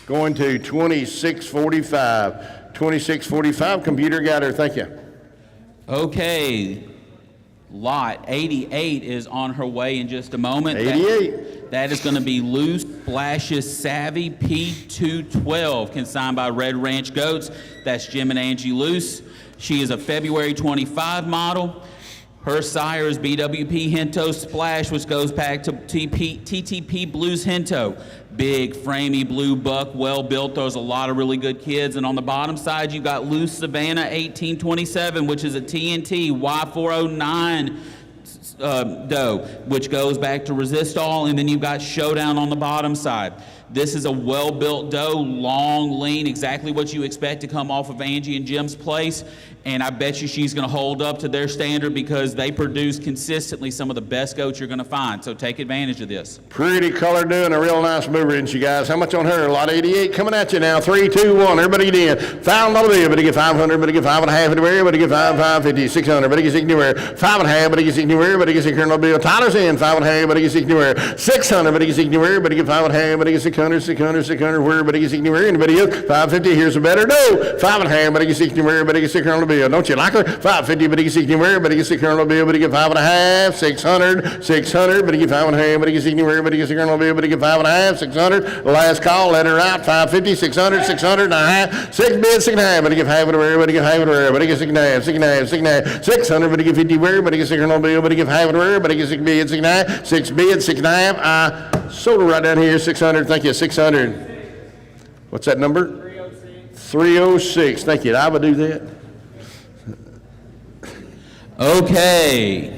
Going to 2645. 2645, computer got her, thank you. Okay, lot 88 is on her way in just a moment. 88. That is going to be Loose Splashes Savvy P212, consigned by Red Ranch Goats. That's Jim and Angie Loose. She is a February 25 model. Her sire is BWP Hinto Splash, which goes back to TTP Blues Hinto. Big, framey blue buck, well built, throws a lot of really good kids. And on the bottom side, you've got Loose Savannah 1827, which is a TNT Y409 doe, which goes back to Resistol. And then you've got Showdown on the bottom side. This is a well-built doe, long, lean, exactly what you expect to come off of Angie and Jim's place. And I bet you she's going to hold up to their standard, because they produce consistently some of the best goats you're going to find. So take advantage of this. Pretty color doing a real nice mover, isn't she, guys? How much on her? Lot 88 coming at you now. 3, 2, 1. Everybody get in. $1,000 bill. Everybody get 500. Everybody get 5.5 anywhere. Everybody get 550, 600. Everybody get 60 anywhere. 5.5. Everybody get 60 anywhere. Everybody get 600 bill. Tyler's in. 5.5. Everybody get 60 anywhere. 600. Everybody get 60 anywhere. Everybody get 5.5. Everybody get 600, 600, 600. Where everybody get 60 anywhere. Anybody else? 550. Here's a better doe. 5.5. Everybody get 60 anywhere. Everybody get 600 bill. Don't you like her? 550, but he gets 60 anywhere, but he gets 600 bill, but he get 5.5, 600, 600, but he get 5.5, but he gets 60 anywhere, but he gets 600 bill, but he get 5.5, 600. Last call, let her out, 550, 600, 600 and a half, 6 bids, 6.5, but he get half anywhere, but he get half anywhere, but he get 6.5, 6.5, 6.5, 600, but he get 50 anywhere, but he get 600 bill, but he get half anywhere, but he get 6 bids, 6.5, 6 bids, 6.5. I sold her right down here, 600. Thank you, 600. What's that number? 306. 306. Thank you. I would do that. Okay,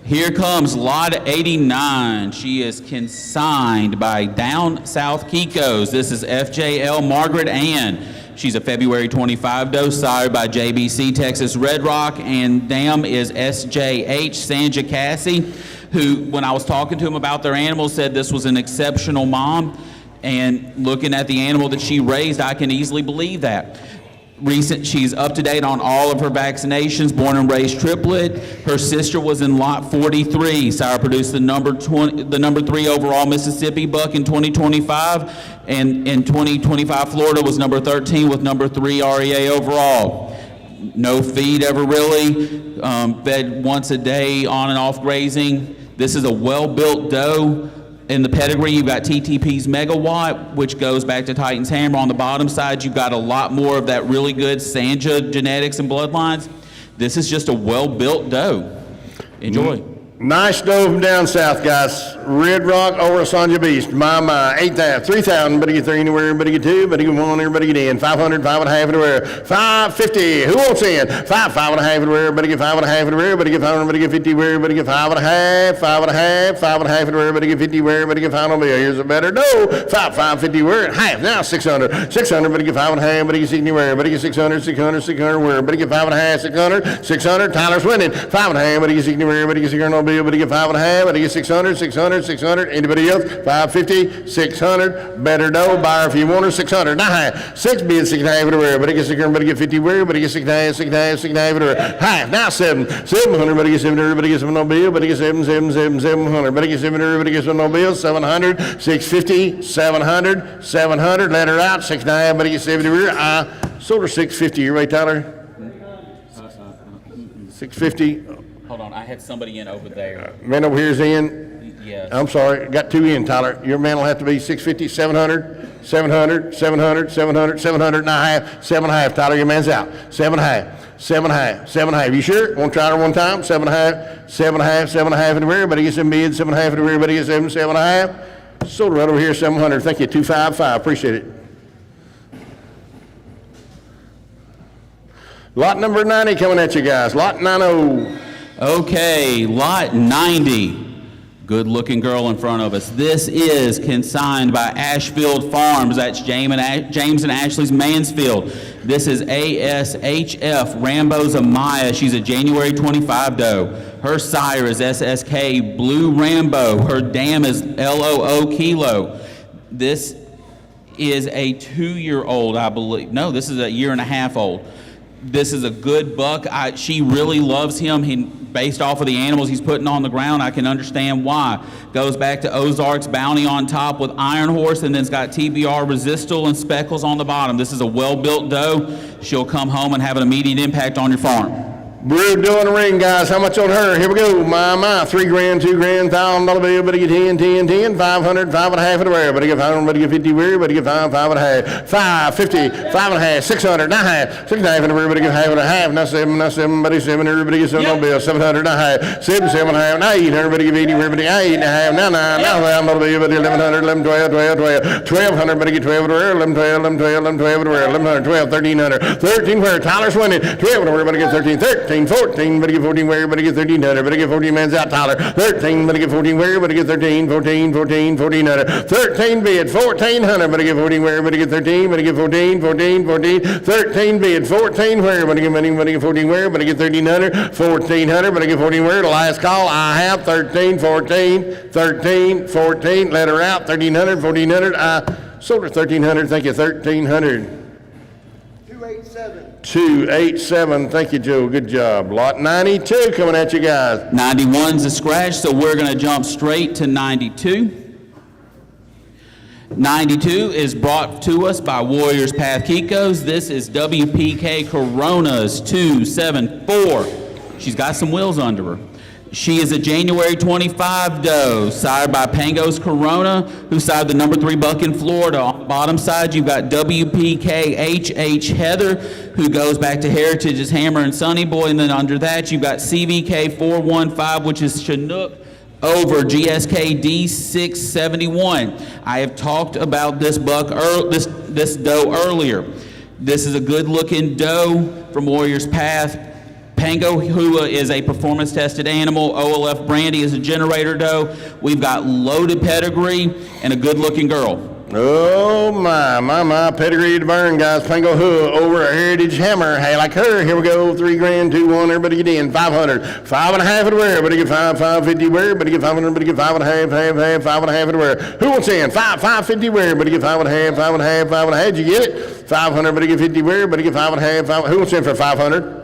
here comes lot 89. She is consigned by Down South Kikos. This is FJL Margaret Ann. She's a February 25 doe, sired by JBC Texas Red Rock, and dam is SJH Sanja Cassie, who, when I was talking to him about their animals, said this was an exceptional mom. And looking at the animal that she raised, I can easily believe that. She's up to date on all of her vaccinations, born and raised triplet. Her sister was in lot 43. Sire produced the number 3 overall Mississippi buck in 2025, and in 2025 Florida was number 13 with number 3 REA overall. No feed ever really, fed once a day on and off grazing. This is a well-built doe. In the pedigree, you've got TTP's Megawatt, which goes back to Titan's Hammer. On the bottom side, you've got a lot more of that really good Sanja genetics and bloodlines. This is just a well-built doe. Enjoy. Nice doe from down south, guys. Red Rock over Sanja Beast. My, 8,000, 3,000. Everybody get 3 anywhere. Everybody get 2. Everybody get 1. Everybody get in. 500, 5.5 everywhere. 550. Who wants in? 5.5 everywhere. Everybody get 5.5 everywhere. Everybody get 500. Everybody get 50 where. Everybody get 5.5. 5.5. 5.5 everywhere. Everybody get 50 where. Everybody get 5 on bill. Here's a better doe. 550 where. Half. Now 600. 600. Everybody get 5.5. Everybody get 60 where. Everybody get 600. 600. 600 where. Everybody get 5.5. 600. 600. Tyler's winning. 5.5. Everybody get 60 where. Everybody get 600 on bill. Everybody get 5.5. Everybody get 600. 600. 600. Anybody else? 550, 600, better doe, buyer if you want her, 600. Now high, 6 bids, 6.5 everywhere. Everybody get 600, everybody get 50 where, everybody get 6.5, 6.5, 6.5 everywhere. High, now 7, 700, everybody get 700, everybody get 7 no bill, everybody get 7, 7, 7, 700, everybody get 700, everybody get 7 no bill, 700, 650, 700, 700, let her out, 6.5, everybody get 70 where. I sold her 650, you right, Tyler? 650. Hold on, I had somebody in over there. Man over here's in. Yes. I'm sorry, got 2 in, Tyler. Your man will have to be 650, 700, 700, 700, 700, 700 and a half, 7.5. Tyler, your man's out. 7.5, 7.5, 7.5. You sure? Want to try her one time? 7.5, 7.5, 7.5 everywhere. Everybody gets 7 bids, 7.5 everywhere. Everybody gets 7, 7.5. Sold right over here, 700. Thank you, 255. Appreciate it. Lot number 90 coming at you guys. Lot 90. Okay, lot 90. Good looking girl in front of us. This is consigned by Ashfield Farms. That's James and Ashley's Mansfield. This is ASHF Rambo's Amaya. She's a January 25 doe. Her sire is SSK Blue Rambo. Her dam is LOO Kilo. This is a 2-year-old, I believe. No, this is a 1.5 year old. This is a good buck. She really loves him. Based off of the animals he's putting on the ground, I can understand why. Goes back to Ozark's Bounty on top with Iron Horse, and then it's got TBR Resistal and Speckles on the bottom. This is a well-built doe. She'll come home and have an immediate impact on your farm. Brew doing the ring, guys. How much on her? Here we go. My. $3 grand, $2 grand, $1,000 bill. Everybody get 10, 10, 10, 500, 5.5 everywhere. Everybody get 500, everybody get 50 where? Everybody get 5, 5.5, 550, 5.5, 600, not half, 6.5 everybody get half and a half. Now 7, everybody 7, everybody get 7 bill. 700, not half, 7, 7.5, now 8, everybody get 80, everybody 8.5, now 9, now $1,000 bill. Everybody 1100, 11, 12, 12, 12, 1200, everybody get 12 everywhere. 11, 12, 11, 12, 11, 12 everywhere. 1100, 12, 1300, 13 where? Tyler's winning. 12 everybody get 13, 13, 14. Everybody get 14 where? Everybody get 1300. Everybody get 14 man's out, Tyler. 13. Everybody get 14 where? Everybody get 13, 14, 14, 1400. 13 bid, 1400. Everybody get 14 where? Everybody get 13. Everybody get 14, 14, 14. 13 bid, 14 where? Everybody get 14 where? Everybody get 1300. 1400. Everybody get 14 where? The last call. I have 13, 14, 13, 14. Let her out. 1300, 1400. I sold her 1300. Thank you. 1300. 287. Thank you, Joe. Good job. Lot 92 coming at you guys. 91's a scratch, so we're going to jump straight to 92. 92 is brought to us by Warriors Path Kikos. This is WPK Coronas 274. She's got some wheels under her. She is a January 25 doe, sired by Pango's Corona, who sired the number 3 buck in Florida. On the bottom side, you've got WPK HH Heather, who goes back to Heritage's Hammer and Sunny Boy, and then under that, you've got CVK 415, which is Chinook over GSK D671. I have talked about this buck, this doe earlier. This is a good-looking doe from Warriors Path. Pango Hua is a performance-tested animal. OLF Brandy is a generator doe. We've got loaded pedigree and a good-looking girl. Oh, my pedigree to burn, guys. Pango Hood over a Heritage Hammer. Hey, like her. Here we go. 3 grand, 2, 1. Everybody get in. 500. 5.5 everywhere. Everybody get 550 where? Everybody get 500. Everybody get 5.5, half, 5.5 everywhere. Who wants in? 550 where? Everybody get 5.5, 5.5, 5.5. Did you get it? 500. Everybody get 50 where? Everybody get 5.5, 5. Who wants in for 500?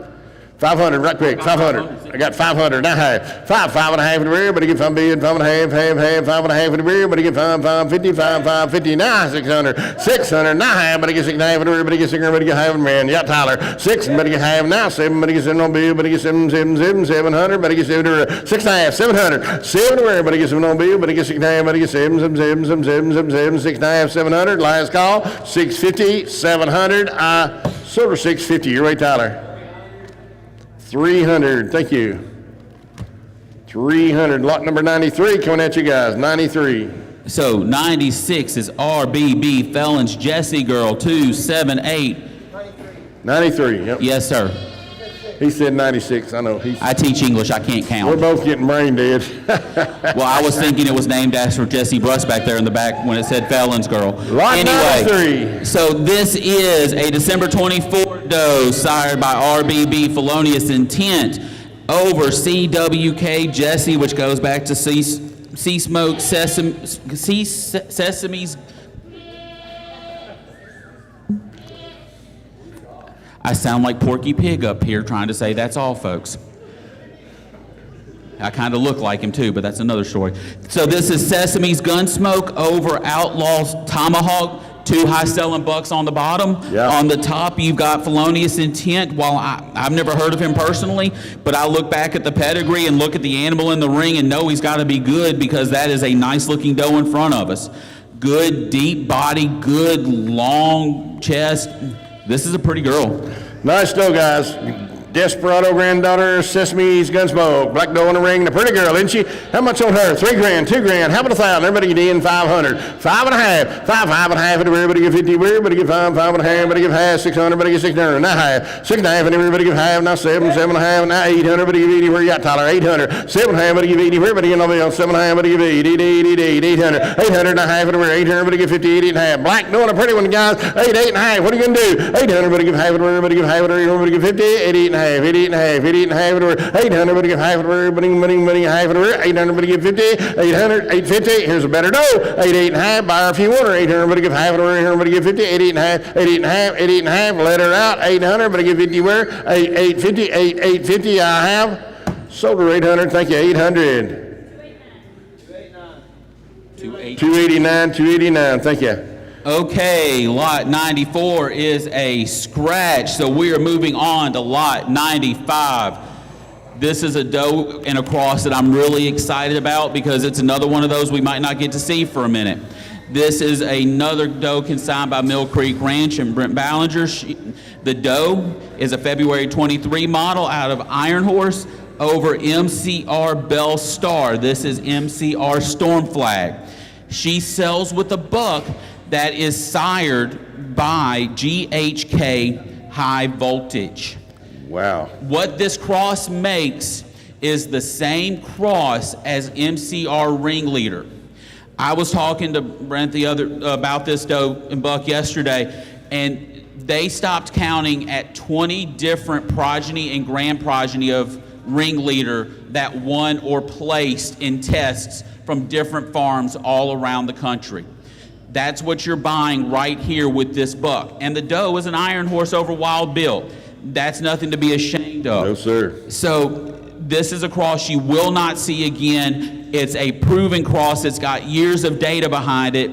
500, right quick, 500. I got 500, now half. 5.5 everywhere, everybody get 5 bid, 5.5, half, 5.5 everywhere, everybody get 550, 550, now 600, 600, now half, everybody get 6.5 everywhere, everybody get 600, everybody get half, man. Yeah, Tyler, 6, everybody get half, now 7, everybody get 7 on bill, everybody get 700, everybody get 7, 6.5, 700, 7 everywhere, everybody get 7 on bill, everybody get 6.5, everybody get 7, 6.5, 700, last call, 650, 700, sold her 650, you're right, Tyler. 300, thank you. 300, lot number 93 coming at you guys, 93. So 96 is RBB Felons Jesse Girl 278. 93, yep. Yes, sir. He said 96, I know. I teach English, I can't We're count. both getting brain dead. Well, I was thinking it was named after Jesse Bruss back there in the back when it said Felons Girl. Lot Anyway, 93. so this is a December 24 doe sired by RBB Felonious Intent over CWK Jesse, which goes back to Sea Smoke Sesame's. I sound like Porky Pig up here trying to say that's all, folks. I kind of look like him too, but that's another story. So this is Sesame's Gunsmoke over Outlaw's Tomahawk. 2 high-selling bucks on the bottom. Yeah. On the top, you've got Felonious Intent. While I've never heard of him personally, but I look back at the pedigree and look at the animal in the ring and know he's got to be good because that is a nice-looking doe in front of us. Good deep body, good long chest. This is a pretty girl. Nice doe, guys. Desperado granddaughter, Sesame's Gunsmoke. Black doe in the ring, the pretty girl, isn't she? How much on her? 3 grand, 2 grand. How about 1,000? Everybody get in 500. 5.5. 5.5 everybody get 50. Everybody get 5, 5.5. Everybody get half. 600. Everybody get 600. Now half. 6.5 and everybody get half. Now 7, 7.5. Now 800. Everybody get 80. Where you at, Tyler? 800. 7.5. Everybody get 80. Everybody get on the 7.5. Everybody get 80. 800. 800. Now half everywhere. 800. Everybody get 50. 80 and a half. Black doing a pretty one, guys. 8 and a half. What are you gonna do? 800. Everybody get half. Everybody get half. Everybody get 50. 88 and a half. 88 and a half. 88 and a half. 800. Everybody get half. Everybody half. 800. Everybody get 50. 800. 850. Here's a better doe. 88 and a half. Buy her if you want her. 800. Everybody get half. Everybody get 50. 88 and a half. 88 and a half. 88 and a half. Let her out. 800. Everybody get 50 where? 850. 850. I have. Sold her 800. Thank you. 800. 289. 289. Thank you. Okay, lot 94 is a scratch, so we are moving on to lot 95. This is a doe and a cross that I'm really excited about because it's another one of those we might not get to see for a minute. This is another doe consigned by Mill Creek Ranch and Brent Ballinger. The doe is a February 23 model out of Iron Horse over MCR Bell Star. This is MCR Storm Flag. She sells with a buck that is sired by GHK High Voltage. Wow. What this cross makes is the same cross as MCR Ringleader. I was talking to Brent about this doe and buck yesterday, and they stopped counting at 20 different progeny and grand progeny of Ringleader that won or placed in tests from different farms all around the country. That's what you're buying right here with this buck. And the doe is an Iron Horse over Wild Bill. That's nothing to be ashamed of. No, sir. So this is a cross you will not see again. It's a proven cross. It's got years of data behind it.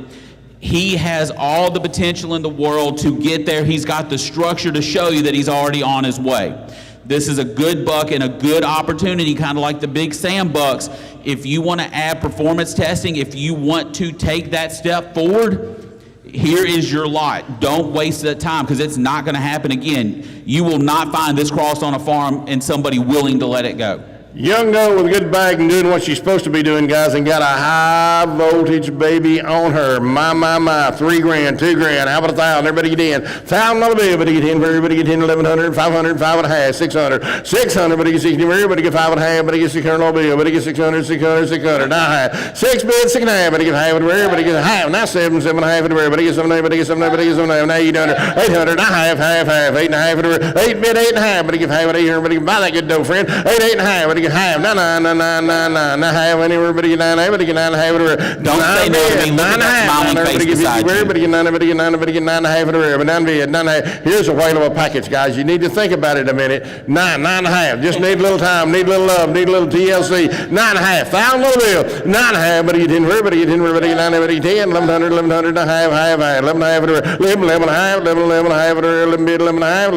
He has all the potential in the world to get there. He's got the structure to show you that he's already on his way. This is a good buck and a good opportunity, kind of like the Big Sam bucks. If you want to add performance testing, if you want to take that step forward, here is your lot. Don't waste that time because it's not going to happen again. You will not find this cross on a farm and somebody willing to let it go. Young doe with a good bag and doing what she's supposed to be doing, guys, and got a high voltage baby on her. My, $3 grand, $2 grand, how about $1,000? Everybody get in. $1,000 bill, everybody get in. Everybody get in. 1,100, 500, 5.5, 600, 600. Everybody get 60. Everybody get 5.5. Everybody get $600 bill. Everybody get 600, 600, 600. Now half. 6 bids, 6.5. Everybody get half. Everybody get half. Now 7, 7.5. Everybody get 7. Everybody get 7. Everybody get 7. Now 800, 800. Now half, 8.5. 8 bid, 8.5. Everybody get half. 800. Everybody buy that good dough, friend. 8.5. Everybody get half. Now half. Everybody get 9. Everybody get 9.5. Don't say no to me. Look at that smiling face beside you. Everybody get 9. Everybody get 9. Everybody get 9.5. Everybody 9 bid, 9.5. Here's a whale of a package, guys. You need to think about it a minute. 9.5. Just need a little time. Need a little love. Need a little TLC. 9.5. $1,000 bill. 9.5. Everybody get 10. Everybody get 10. Everybody get 9. Everybody get 10. 1,100. 1,100. Half. 11.5. 11.5. 11 bid. 11.5.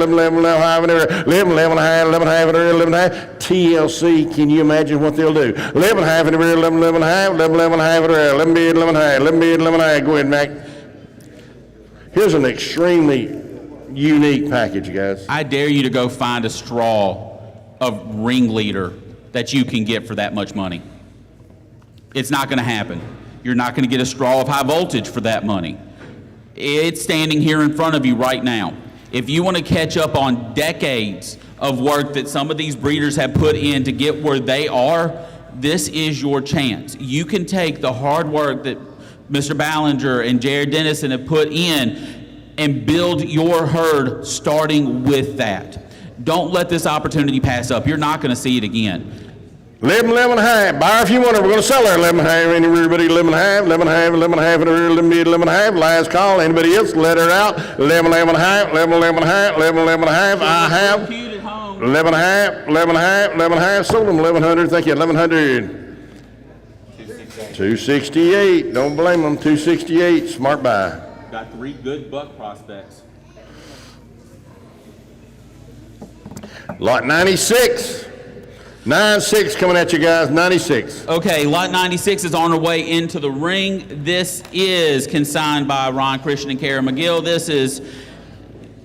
11.5. 11.5. TLC. Can you imagine what they'll do? 11.5. 11.5. 11 bid. 11.5. 11 bid. 11.5. Go ahead, Mac. Here's an extremely unique package, guys. I dare you to go find a straw of ringleader that you can get for that much money. It's not going to happen. You're not going to get a straw of high voltage for that money. It's standing here in front of you right now. If you want to catch up on decades of work that some of these breeders have put in to get where they are, this is your chance. You can take the hard work that Mr. Ballinger and Jared Dennison have put in and build your herd starting with that. Don't let this opportunity pass up. You're not going to see it again. 11.5. Buy her if you want her. We're going to sell her 11.5. Everybody 11.5. 11.5. 11 bid. 11.5. Last call. Anybody else? Let her out. 11.5. 11.5. 11.5. I have 11.5. 11.5. Sold them 1,100. Thank you. 1,100. 268. Don't blame them. 268. Smart buy. Got 3 good buck prospects. Lot 96. 96 coming at you guys. 96. Okay, lot 96 is on our way into the ring. This is consigned by Ron Christian and Kara McGill. This is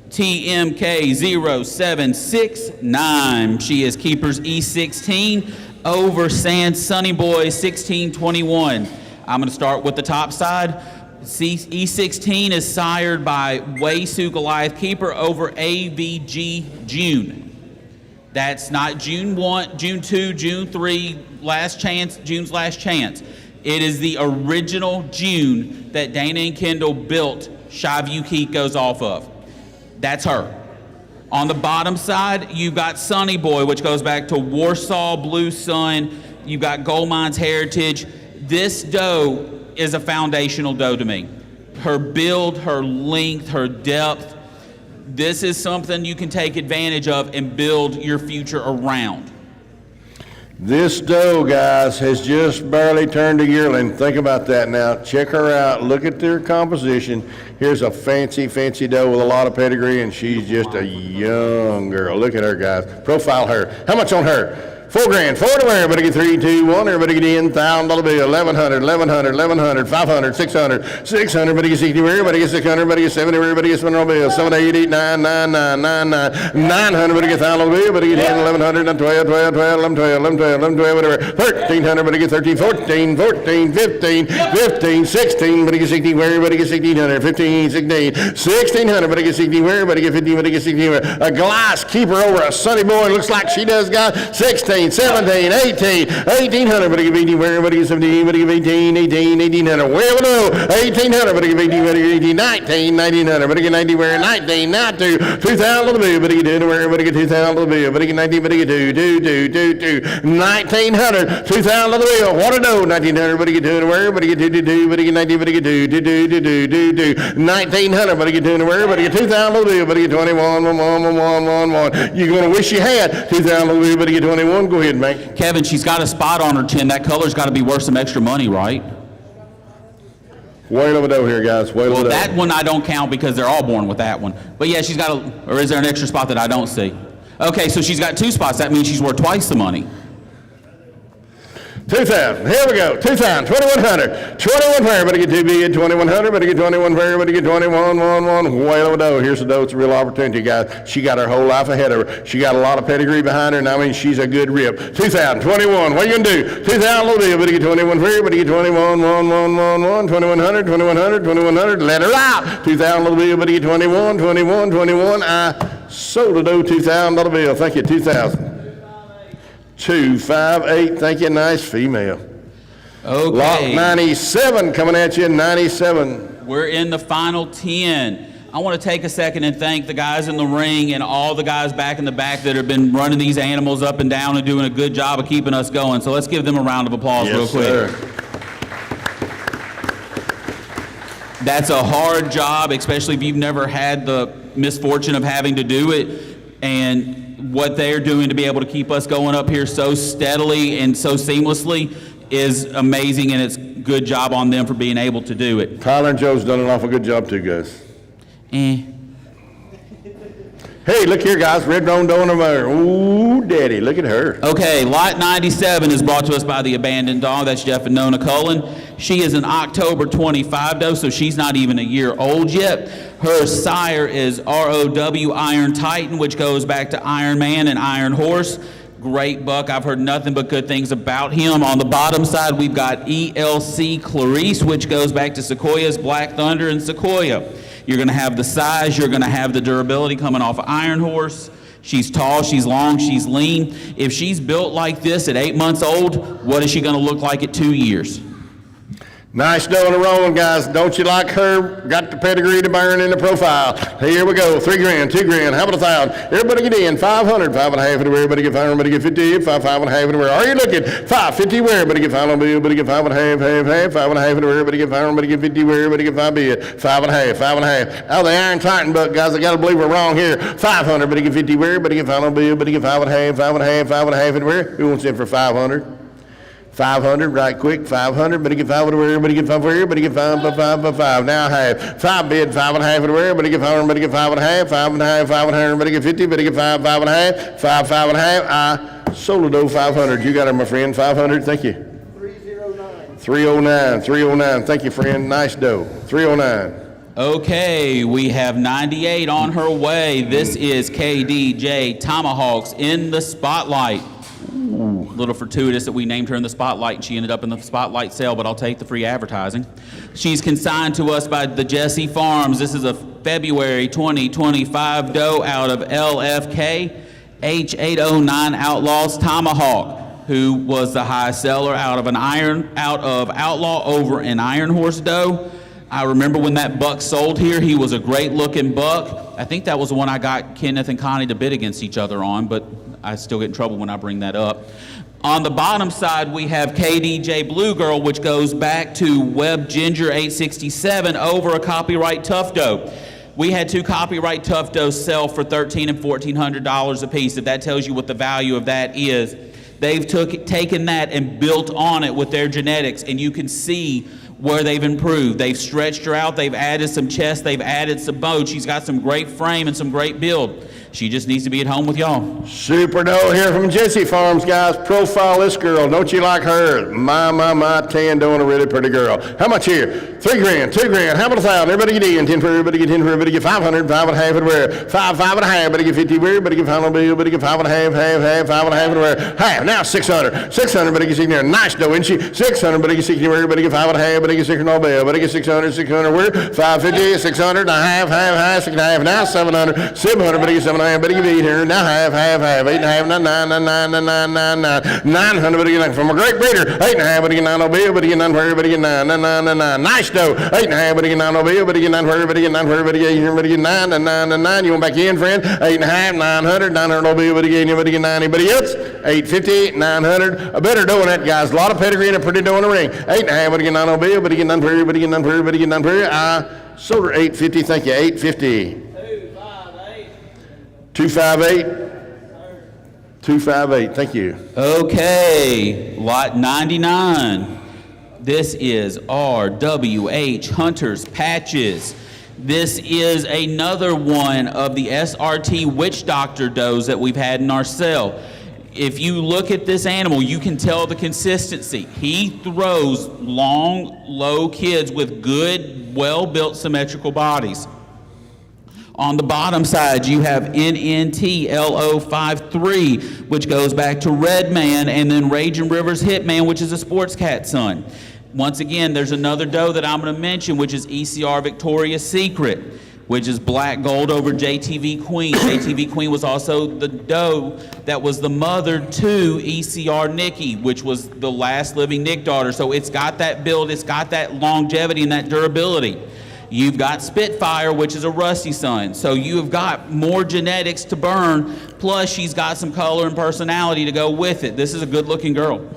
TMK 0769. She is Keepers E16 over San Sunny Boy 1621. I'm going to start with the top side. E16 is sired by Waysu Goliath Keeper over AVG June. That's not June 1, June 2, June 3, last chance, June's last chance. It is the original June that Dana and Kendall built Shyview Kikos off of. That's her. On the bottom side, you've got Sunny Boy, which goes back to Warsaw Blue Sun. You've got Gold Mines Heritage. This doe is a foundational doe to me. Her build, her length, her depth. This is something you can take advantage of and build your future around. This doe, guys, has just barely turned a yearling. Think about that now. Check her out. Look at their composition. Here's a fancy, fancy doe with a lot of pedigree, and she's just a young girl. Look at her, guys. Profile her. How much on her? $4 grand. 4 to where? Everybody get 3, 2, 1. Everybody get in. $1,000 bill. 1,100. 1,100. 500. 600. 600. Everybody get 60. Everybody get 600. Everybody get 70. Everybody get $700 bill. 7, 8, 8, 9, 9, 9, 9, 9. 900. Everybody get $1,000 bill. Everybody get 10. 1,100. 12, 12, 12, 11, 12, 11, 12, 11, 12, whatever. 1,300. Everybody get 13. 14, 14, 15, 15, 16. Everybody get 16. Everybody get 1,600. 15, 16, 1,600. Everybody get 60. Everybody get 50. Everybody get 60. A glass keeper over a Sunny Boy. Looks like she does, guys. 16, 17, 18, 1,800. Everybody get 18. Everybody get 17. Everybody get 18, 18, 1,800. Well, no. 1,800. Everybody get 18. Everybody get 18, 19, 1,900. Everybody get 19. Where 19, not 2. 2,000 on the bill. Everybody get 2. Everybody get 2,000 on the bill. Everybody get 19. Everybody get 2. 1,900. 2,000 on the bill. What a no. 1,900. Everybody get 2. Everybody get 2. Everybody get 19. Everybody get 2. 1,900. Everybody get 2. Everybody get 2,000 on the bill. Everybody get 21. 1. You're going to wish you had 2,000 on the bill. Everybody get 21. Go ahead, Mike. Kevin, she's got a spot on her chin. That color's got to be worth some extra money, right? Whale of a doe here, guys. Whale of a doe. That one I don't count because they're all born with that one. But yeah, she's got or is there an extra spot that I don't see? Okay, so she's got 2 spots. That means she's worth twice the money. 2,000. Here we go. 2,000. 2,100. 21 for everybody get 2 bid. 2,100. Everybody get 21 for everybody get 21. 1. Way over dough. Here's the dough. It's a real opportunity, guys. She got her whole life ahead of her. She got a lot of pedigree behind her, and I mean, she's a good rip. 2,000. 21. What are you gonna do? 2,000 little bit. Everybody get 21 for everybody get 21. 1. 2,100. 2,100. 2,100. Let her out. 2,000 little bit. Everybody get 21. 21. 21. I sold a dough. $2,000 bill. Thank you. 2,000. 258. Thank you. Nice female. Okay. Lot 97 coming at you. 97. We're in the final 10. I want to take a second and thank the guys in the ring and all the guys back in the back that have been running these animals up and down and doing a good job of keeping us going. So let's give them a round of applause real quick. Sir. That's a hard job, especially if you've never had the misfortune of having to do it. And what they're doing to be able to keep us going up here so steadily and so seamlessly is amazing, and it's a good job on them for being able to do it. Tyler and Joe's done an awful good job too, guys. Hey, look here, guys. Red Roan dough in her mother. Ooh, daddy, look at her. Okay, lot 97 is brought to us by the Abandoned Dog. That's Jeff and Nona Cullen. She is an October 25 doe, so she's not even a year old yet. Her sire is ROW Iron Titan, which goes back to Iron Man and Iron Horse. Great buck. I've heard nothing but good things about him. On the bottom side, we've got ELC Clarice, which goes back to Sequoia's Black Thunder and Sequoia. You're going to have the size, you're going to have the durability coming off of Iron Horse. She's tall, she's long, she's lean. If she's built like this at 8 months old, what is she going to look like at 2 years? Nice dough in a rolling, guys. Don't you like her? Got the pedigree to burn in the profile. Here we go. $3,000, $2,000. How about 1,000? Everybody get in. 500. 5.5 anywhere. Everybody get 500. Everybody get 50. 5.5 anywhere. Are you looking? 550 where? Everybody get 5 on bill. Everybody get 5.5. 5.5 anywhere. Everybody get 500. Everybody get 50 where? Everybody get 5 bid. 5.5. 5.5. Oh, the Iron Titan buck, guys. I gotta believe we're wrong here. 500. Everybody get 50 where? Everybody get 5 on bill. Everybody get 5.5. 5.5. 5.5 anywhere. Who wants in for 500? 500, right quick, 500, everybody get 5 everywhere, everybody get 5 everywhere, everybody get 5. Now I have 5 bid, 5.5 everywhere, everybody get 500, everybody get 5.5, 5.5, 500, everybody get 50, everybody get 5, 5.5, 5, 5.5. I sold a dough 500. You got it, my friend, 500, thank you. 309. 309, 309, thank you, friend, nice dough, 309. Okay, we have 98 on her way. This is KDJ Tomahawks in the Spotlight. A little fortuitous that we named her in the Spotlight and she ended up in the Spotlight Sale, but I'll take the free advertising. She's consigned to us by the Jesse Farms. This is a February 2025 doe out of LFK, H809 Outlaws Tomahawk, who was the high seller out of Outlaw over an Iron Horse doe. I remember when that buck sold here, he was a great looking buck. I think that was the one I got Kenneth and Connie to bid against each other on, but I still get in trouble when I bring that up. On the bottom side, we have KDJ Blue Girl, which goes back to Webb Ginger 867 over a copyright tough doe. We had 2 copyright tough does sell for $1,300 and $1,400 a piece. If that tells you what the value of that is, they've taken that and built on it with their genetics, and you can see where they've improved. They've stretched her out, they've added some chest, they've added some bone. She's got some great frame and some great build. She just needs to be at home with y'all. Super doe here from Jesse Farms, guys. Profile this girl. Don't you like her? My, tan doe and a really pretty girl. How much here? $3,000, $2,000. How about 1,000? Everybody get in. 10 for everybody get 10 for everybody get 500. 5.5 everywhere. 5, 5.5. Everybody get 50 where? Everybody get 5 on bill. Everybody get 5.5. 5.5 everywhere. Half. Now 600. 600. Everybody get 60 there. Nice doe, isn't she? 600. Everybody get 60 where? Everybody get 5.5. Everybody get 600 on bill. Everybody get 600. 600 where? 550. 600. Now half. 6.5. Now 700. 700. Everybody get 700. Everybody get 800. Now half. 8.5. Now 9. 900. Everybody get from a great breeder. 8.5. Everybody get 9 on bill. Everybody get 9 for everybody get 9. Nice doe. 8.5. Everybody get 9 on bill. Everybody get 9 for everybody get 9 for everybody get 8. Everybody get 9. You want back in, friend? 8.5. 900 on bill. Everybody get 9. Anybody else? 850. 900. A better doe than that, guys. A lot of pedigree and a pretty doe in the ring. 8.5. Everybody get 9 on bill. Everybody get 9 for everybody get 9 for everybody get 9 for everybody. I sold her 850. Thank you. 850. 258. 258. Thank you. Okay, lot 99. This is RWH Hunters Patches. This is another one of the SRT Witch Doctor does that we've had in our sale. if you look at this animal, you can tell the consistency. He throws long, low kids with good, well-built, symmetrical bodies. On the bottom side, you have NNTLO53, which goes back to Redman, and then Raging River's Hitman, which is a sports cat son. Once again, there's another doe that I'm going to mention, which is ECR Victoria's Secret, which is black gold over JTV Queen. JTV Queen was also the doe that was the mother to ECR Nikki, which was the last living Nick daughter. So it's got that build, it's got that longevity and that durability. You've got Spitfire, which is a Rusty son. So you have got more genetics to burn, plus she's got some color and personality to go with it. This is a good-looking girl.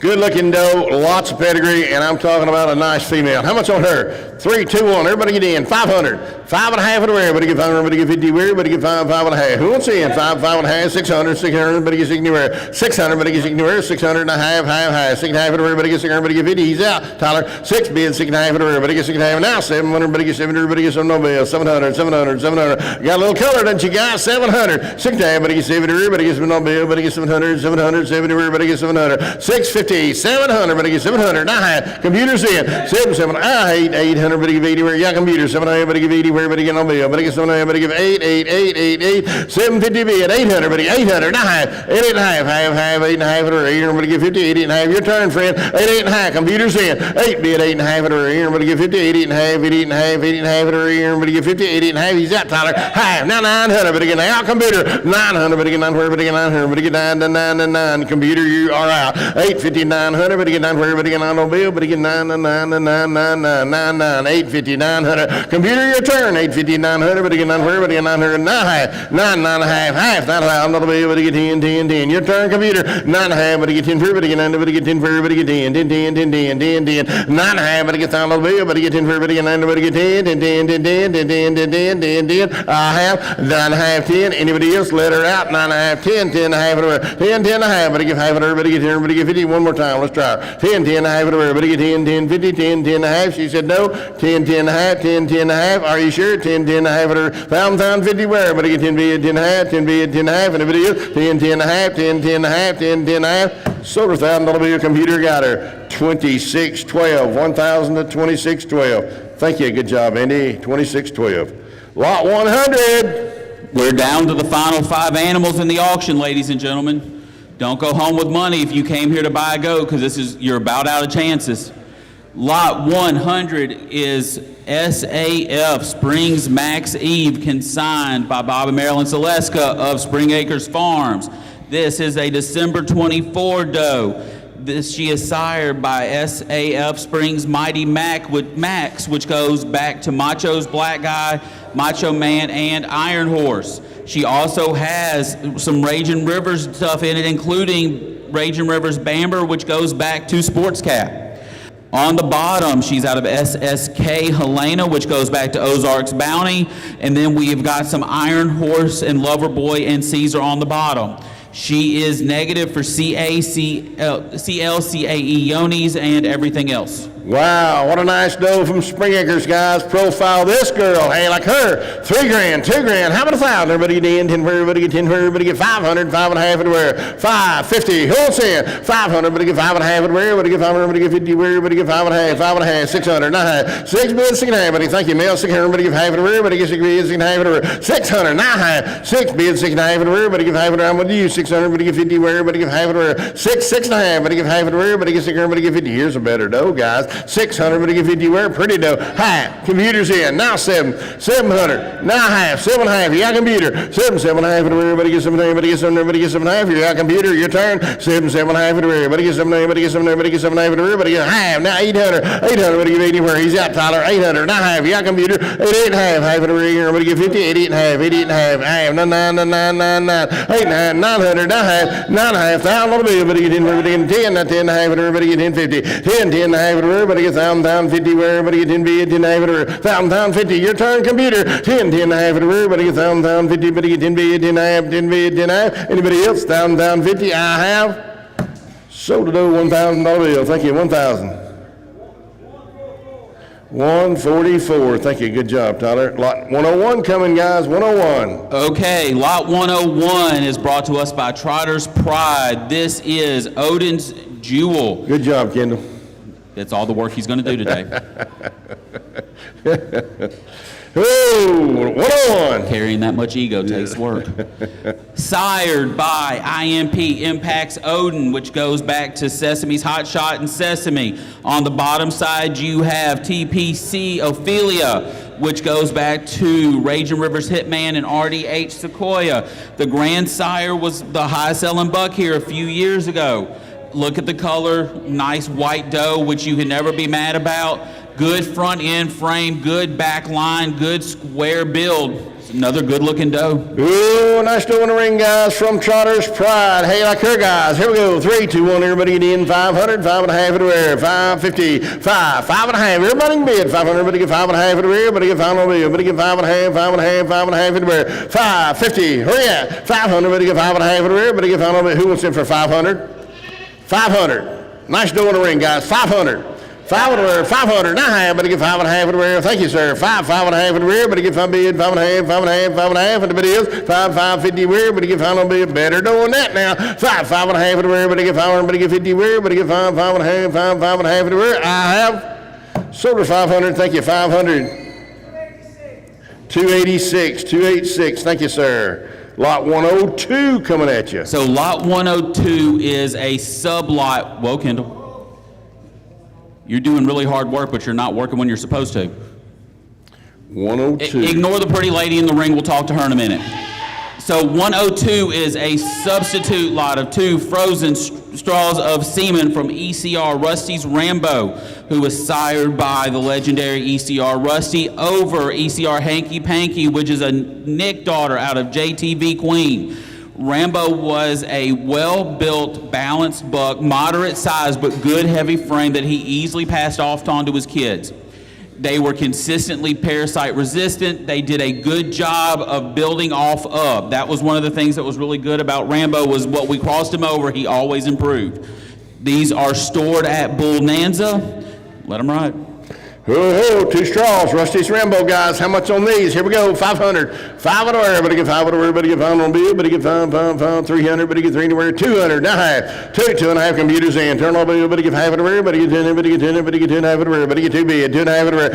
Good-looking doe, lots of pedigree, and I'm talking about a nice female. How much on her? 3, 2, 1. Everybody get in. 500. 5 and a half at the rear. Everybody get 500. Everybody get 50. Everybody get 5, 5 and a half. Who wants in? 5, 5 and a half. 600. 600. Everybody get 60 anywhere. 600. Everybody get 60 anywhere. 600 and a half. Half. 6 and a half at the rear. Everybody get 600. Everybody get 50. He's out. Tyler. 6 bids. 6 and a half at the rear. Everybody get 6 and a half. Now 700. Everybody get 700. Everybody get some no bill. 700. 700. 700. Got a little color, don't you guys? 700. 6 and a half. Everybody get 70. Everybody gets some no bill. Everybody get 700. 700. 70. Everybody get 700. 650. 700. Everybody get 700. Now computers in. 7. 800. Everybody give 80. Where you got computers? 700. Everybody give 80. Where everybody get no bill. Everybody get 700. Everybody give 8. 750 bid. 800. Everybody 800. Now 8 and a half. Half. 8 and a half. Everybody give 50. 8 and a half. Your turn, friend. 8 and a half. Computers in. 8 bid. 8 and a half. Everybody give 50. 8 and a half. 8 and a half. 8 and a half. Everybody give 50. 8 and a half. He's out, Tyler. Half. Now 900. Everybody get out. Computer. 900. Everybody get 900. Everybody get 900. Everybody get 9. Computer, you are out. 850. 900. Everybody get 900. Everybody get 9 on bill. Everybody get 9. 850. 900. Computer, your turn. 850. 900. Everybody get 900. Everybody get 900. 9 and a half. Half. Not allowed. Not a bill. Everybody get 10. Your turn, computer. 9 and a half. Everybody get 10 for everybody get 9. Everybody get 10 for everybody get 10. 10. 9 and a half. Everybody get 1,000 bill. Everybody get 10 for everybody get 9. Everybody get 10. I have 9 and a half. 10. Anybody else? Let her out. 9 and a half. 10. 10 and a half. 10 and a half. Everybody get 500. Everybody get 10. Everybody get 50. One more time. Let's try her. 10 and a half. Everybody get 10. 50. 10 and a half. She said no. 10 and a half. 10 and a half. Are you sure? 10 and a half. 1,000 50. Where? Everybody get 10 bid. 10 and a half. 10 bid. 10 and a half. Anybody else? 10 and a half. 10 and a half. 10 and a half. Sold her $1,000 bill. Computer got her 2612. 1,000 to 2612. Thank you. Good job, Andy. 2612. Lot 100. We're down to the final 5 animals in the auction, ladies and gentlemen. Don't go home with money if you came here to buy a goat, because you're about out of chances. Lot 100 is SAF Springs Max Eve, consigned by Bob and Marilyn Seleska of Spring Acres Farms. This is a December 24 doe. She is sired by SAF Springs Mighty Max, which goes back to Macho's Black Guy, Macho Man, and Iron Horse. She also has some Raging Rivers stuff in it, including Raging Rivers Bamber, which goes back to Sports Cat. On the bottom, she's out of SSK Helena, which goes back to Ozark's Bounty. And then we've got some Iron Horse and Loverboy and Caesar on the bottom. She is negative for CLCAE Yonis and everything else. Wow, what a nice doe from Spring Acres, guys. Profile this girl. Hey, like her. $3,000, $2,000. How about 1,000? Everybody get in. 10 for everybody get 10 for everybody get 500. 5 and a half everywhere. 550. Who wants in? 500. Everybody get 5 and a half everywhere. Everybody get 500. Everybody get 50. Everybody get 5 and a half. 5 and a half. 600. 9. 6 bids. 6 and a half. Everybody, thank you, Mel. 600. Everybody get half everywhere. Everybody get 6 bids. 6 and a half everywhere. 600. 9. 6 bids. 6 and a half everywhere. Everybody get 500. I'm with you. 600. Everybody get 50. Everybody get half everywhere. 6 and a half. Everybody get half everywhere. Everybody get 600. Everybody get 50. Here's a better doe, guys. 600. Everybody get 50. Where? Pretty doe. High. Computers in. Now 7. 700. Now half. 7 and a half. You got computer. 7 and a half. Everybody get 7. Everybody get 7. Everybody get 7 and a half. You got computer. Your turn. 7 and a half. Everybody get 7. Everybody get 7. Everybody get 7 and a half. Everybody get half. Now 800. 800. Everybody get 80. Where? He's out, Tyler. 800. Now half. You got computer. 8 and a half. Half. Everybody get 50. 88 and a half. 88 and a half. Half. 9. 8 and 900. Now half. 9 and a half. $1,000 bill. Everybody get 10. Everybody get 10. Now 10 and a half. Everybody get 10. 50. 10. 10 and a half. Everybody get 1,000. 50. Where? Everybody get 10 bid, 10 half, 1,000, 50. Your turn, computer. 10 and a half, everybody get 1,000, 50. Everybody get 10 bid, 10 half, 10 bid, 10 half. Anybody else? 1,000, 50. I have. Sold a doe, $1,000 bill. Thank you. 1,000. 144. Thank you. Good job, Tyler. Lot 101 coming, guys. 101. Okay, lot 101 is brought to us by Trotter's Pride. This is Odin's Jewel. Good job, Kendall. That's all the work he's going to do today. Oh, 101. Carrying that much ego takes work. Sired by IMP Impacts Odin, which goes back to Sesame's Hot Shot and Sesame. On the bottom side, you have TPC Ophelia, which goes back to Raging Rivers Hitman and RDH Sequoia. The grandsire was the high-selling buck here a few years ago. Look at the color, nice white doe, which you can never be mad about. Good front end frame, good back line, good square build. It's another good looking doe. Ooh, nice doe in the ring, guys, from Trotter's Pride. Hey, like her, guys. Here we go. 3, 2, 1. Everybody get in. 500, 5.5 at the rear. 550, 5.5. Everybody can bid. 500, everybody get 5.5 at the rear. Everybody get 5 on the bill. Everybody get 5.5, 5.5, 5.5 at the rear. 550. Hurry up. 500, everybody get 5.5 at the rear. Everybody get 5 on the bill. Who wants in for 500? 500. Nice doe in the ring, guys. 500. 500, 500, now half, but I get 5.5 at the rear. Thank you, sir. 5.5 at the rear, but I get 5 bid, 5.5, 5.5, 5.5, and the bid is 5.50 rear, but I get 5 on bid. Better doing that now. 5.5 at the rear, but I get 500, but I get 50 rear, but I get 5.5, 5.5 at the rear. I have sold her 500. Thank you, 500. 286, 286. Thank you, sir. Lot 102 coming at you. So lot 102 is a sublot. Whoa, Kendall. You're doing really hard work, but you're not working when you're supposed to. 102. Ignore the pretty lady in the ring. We'll talk to her in a minute. So 102 is a substitute lot of 2 frozen straws of semen from ECR Rusty's Rambo, who was sired by the legendary ECR Rusty over ECR Hanky Panky, which is a Nick daughter out of JTV Queen. Rambo was a well-built, balanced buck, moderate size, but good heavy frame that he easily passed off on to his kids. They were consistently parasite resistant. They did a good job of building off of. That was one of the things that was really good about Rambo, was what we crossed him over, he always improved. These are stored at Bull Nanza. Let them ride. Oh, 2 straws, Rusty's Rambo, guys. How much on these? Here we go, 500. 5 at everybody get 5 at everybody get 5 on bill, everybody get 5, 300, everybody get 3 anywhere, 200, now half. 2.5 computers in. Turn on bill, everybody get 5 at everybody get 10, everybody get 10, everybody get 10, half at everybody get 2 bid, 2.5 at everybody.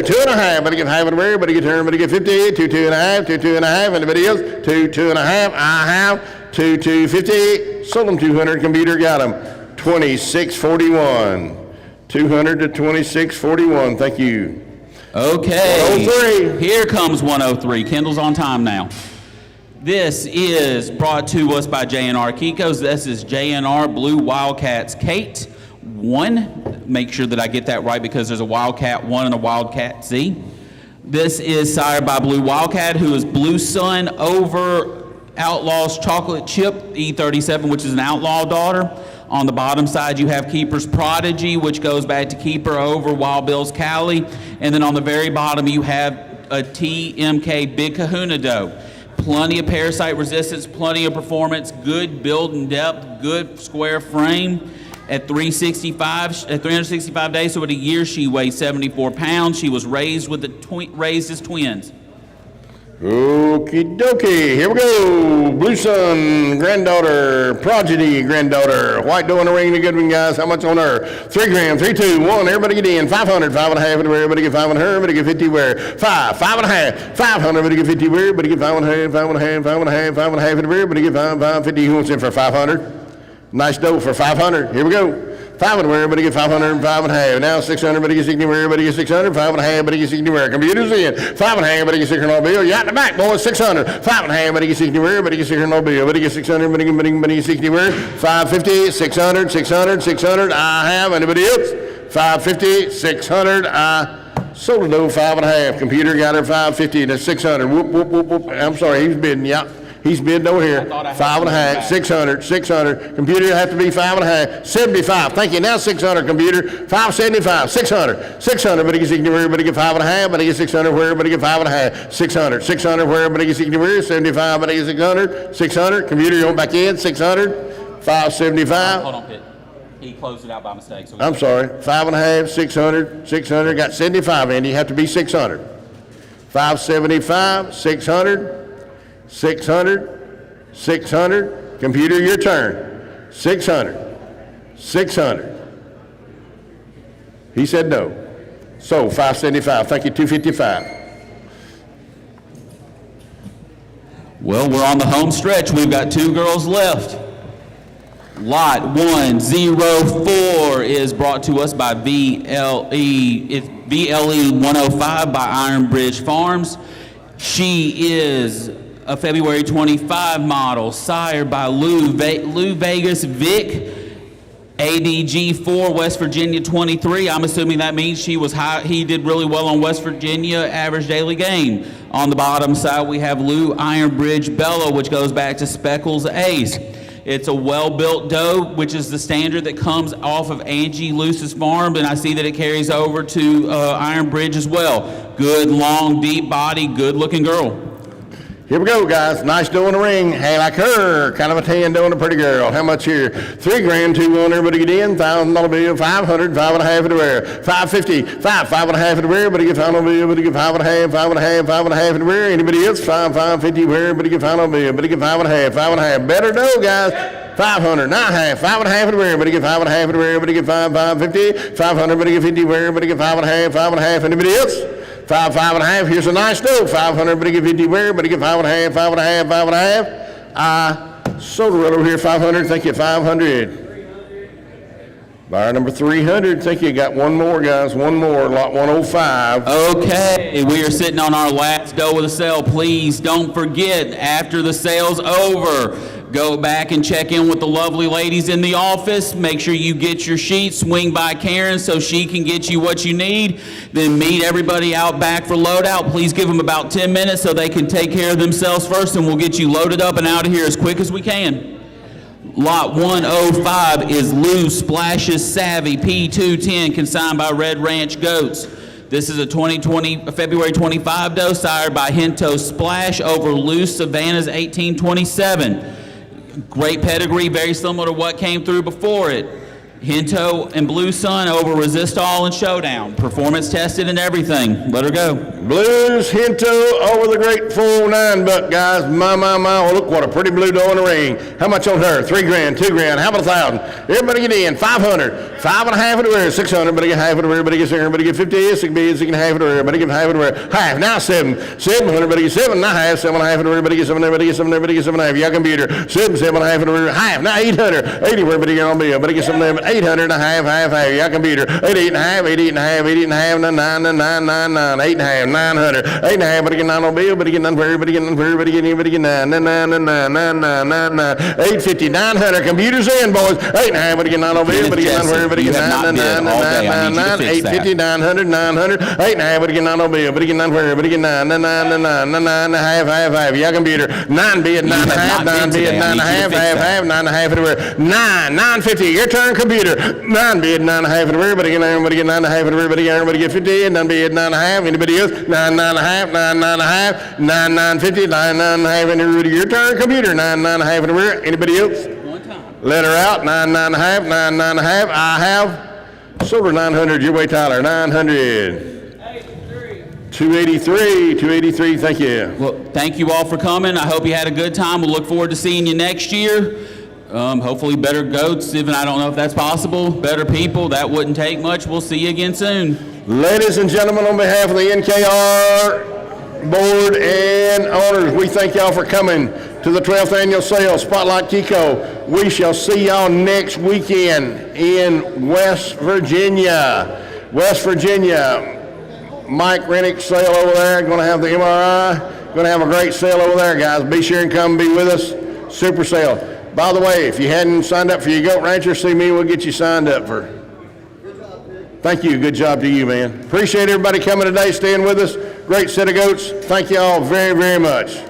2.5, everybody get 5 at everybody get 10, everybody get 50, 2.5, 2.5, anybody else? 2.5, I have, 2.50, sold them 200, computer got them, 26.41. 200 to 26.41. Thank you. Okay. 103. Here comes 103. Kendall's on time now. This is brought to us by JNR Kiko's. This is JNR Blue Wildcats Kate 1. Make sure that I get that right because there's a Wildcat 1 and a Wildcat Z. This is sired by Blue Wildcat, who is Blue Sun over Outlaw's Chocolate Chip E37, which is an outlaw daughter. On the bottom side, you have Keeper's Prodigy, which goes back to Keeper over Wild Bill's Cali. And then on the very bottom, you have a TMK Big Kahuna doe. Plenty of parasite resistance, plenty of performance, good build and depth, good square frame. At 365 days, so at a year, she weighs 74 pounds. She was raised with raised as twins. Okie dokie, here we go. Blue Sun, granddaughter, Prodigy, granddaughter. White doe in the ring, the good one, guys. How much on her? 3 grand, 3, 2, 1. Everybody get in. 500, 5.5 everybody get 5 on her. Everybody get 50 where? 5, 5.5, 500. Everybody get 50 where? Everybody get 5.5, 5.5, 5.5, 5.5 everybody get 5, 550. Who wants in for 500? Nice doe for 500. Here we go. 5 where everybody get 500 and 5.5. Now 600, everybody get 60 where everybody get 600, 5.5, everybody get 60 where. Computers in. 5.5, everybody get 600 on bill. You out the back, boys, 600. 5.5, everybody get 60 where everybody get 600 on bill. Everybody get 600, everybody get 60 where. 550, 600, 600, 600. I have. Anybody else? 550, 600. I sold a doe 5.5. Computer got her 550 to 600. Whoop, whoop, whoop, whoop. I'm sorry, he's bidding. Yeah. He's bidding over here. 5.5, 600, 600. Computer have to be 5.5, 75. Thank you. Now 600. Computer 575, 600, 600. Everybody gets 60 where everybody get 5.5. Everybody get 600 where everybody get 5.5. 600, 600 where everybody get 60 where 75. Everybody get 600, 600. Computer, you want back in 600, 575. Hold on, Pitt. He closed it out by mistake. So I'm sorry, 5.5, 600, 600, got 75, Andy, you have to be 600. 575, 600, 600, 600, computer, your turn. 600, 600. He said no. So 575, thank you, 255. Well, we're on the home stretch. We've got 2 girls left. Lot 104 is brought to us by VLE. It's VLE 105 by Iron Bridge Farms. She is a February 25 model, sired by Lou Vegas Vic, ADG 4, West Virginia 23. I'm assuming that means he did really well on West Virginia average daily gain. On the bottom side, we have Lou Iron Bridge Bellow, which goes back to Speckles Ace. It's a well-built doe, which is the standard that comes off of Angie Luce's farm, and I see that it carries over to Iron Bridge as well. Good, long, deep body, good-looking girl. Here we go, guys. Nice doe in the ring. Hey, like her. Kind of a tan doe and a pretty girl. How much here? $3,000, 2-1. Everybody get in. $1,000 bill. 500, 5.5 everywhere. 550, 5.5 everywhere. Everybody get $5 bill. Everybody get 5.5, 5.5, 5.5 everywhere. Anybody else? 550 where? Everybody get $5 bill. Everybody get 5.5, 5.5. Better doe, guys. 500, 9.5, 5.5 everywhere. Everybody get 5.5 everywhere. Everybody get 550, 500. Everybody get 50 where? Everybody get 5.5, 5.5. Anybody else? 5.5. Here's a nice doe. 500. Everybody get 50 where? Everybody get 5.5, 5.5, 5.5. Soda right over here. 500. Thank you. 500. Buyer number 300. Thank you. Got one more, guys. One more. Lot 105. Okay, we are sitting on our last doe of the sale. Please don't forget, after the sale's over, go back and check in with the lovely ladies in the office. Make sure you get your sheet. Swing by Karen so she can get you what you need. Then meet everybody out back for loadout. Please give them about 10 minutes so they can take care of themselves first, and we'll get you loaded up and out of here as quick as we can. Lot 105 is Lou Splashes Savvy P210, consigned by Red Ranch Goats. This is a February 25 doe, sired by Hinto Splash over Lou Savannah's 1827. Great pedigree, very similar to what came through before it. Hinto and Blue Sun over Resist All and Showdown. Performance tested and everything. Let her go. Blues Hinto over the great 409 buck, guys. My. Oh, look what a pretty blue doe in the ring. How much on her? $3,000, $2,000. How about 1,000? Everybody get in. 500. 5.5 everywhere. 600. Everybody get half everywhere. Everybody get 600. Everybody get 50. Yes, it can be. Half everywhere. Everybody get half everywhere. Half. Now 7. 700. Everybody get 7. Now half. 7.5 everywhere. Everybody get 7. Everybody get 7. Everybody get 7.5. Y'all computer. 7.5 everywhere. Half. Now 800. 80 everybody get on bill. Everybody get 7. 800 and a half. Y'all computer. 88.5. 88.5. 88.5. 9. 8.5. 900. 8.5. Everybody get 9 on bill. Everybody get 9 for everybody get 9 for everybody get 9. 850. 900. Computers in, boys. 8.5. Everybody get 9 on bill. Everybody get 9 for everybody get 9. 850. 900. 900. 8.5. Everybody get 9 on bill. Everybody get 9 for everybody get 9. 9.5. Y'all computer. 9 bid. 9.5. 9 bid. 9.5. Half. 9.5 everywhere. 950. Your turn, computer. 9 bid. 9.5 everywhere. Everybody get 9. Everybody get 9.5 everybody. Everybody get 50. 9 bid. 9.5. Anybody else? 9.5. 9.5. 9.50. 9.5. Your turn, computer. 9.5 everywhere. Anybody else? One time. Let her out. 9.5. 9.5. I have silver 900. Your way, Tyler. 900. 283. 283. Thank you. Well, thank you all for coming. I hope you had a good time. We'll look forward to seeing you next year. Hopefully better goats, even I don't know if that's possible. Better people, that wouldn't take much. We'll see you again soon. Ladies and gentlemen, on behalf of the NKR board and owners, we thank y'all for coming to the 12th annual sale, Spotlight Kiko. We shall see y'all next weekend in West Virginia. West Virginia. Mike Rennick's sale over there. Going to have the MRI. Going to have a great sale over there, guys. Be sure and come be with us. Super sale. By the way, if you hadn't signed up for your goat rancher, see me. We'll get you signed up for. Thank you. Good job to you, man. Appreciate everybody coming today, staying with us. Great set of goats. Thank you all very, very much.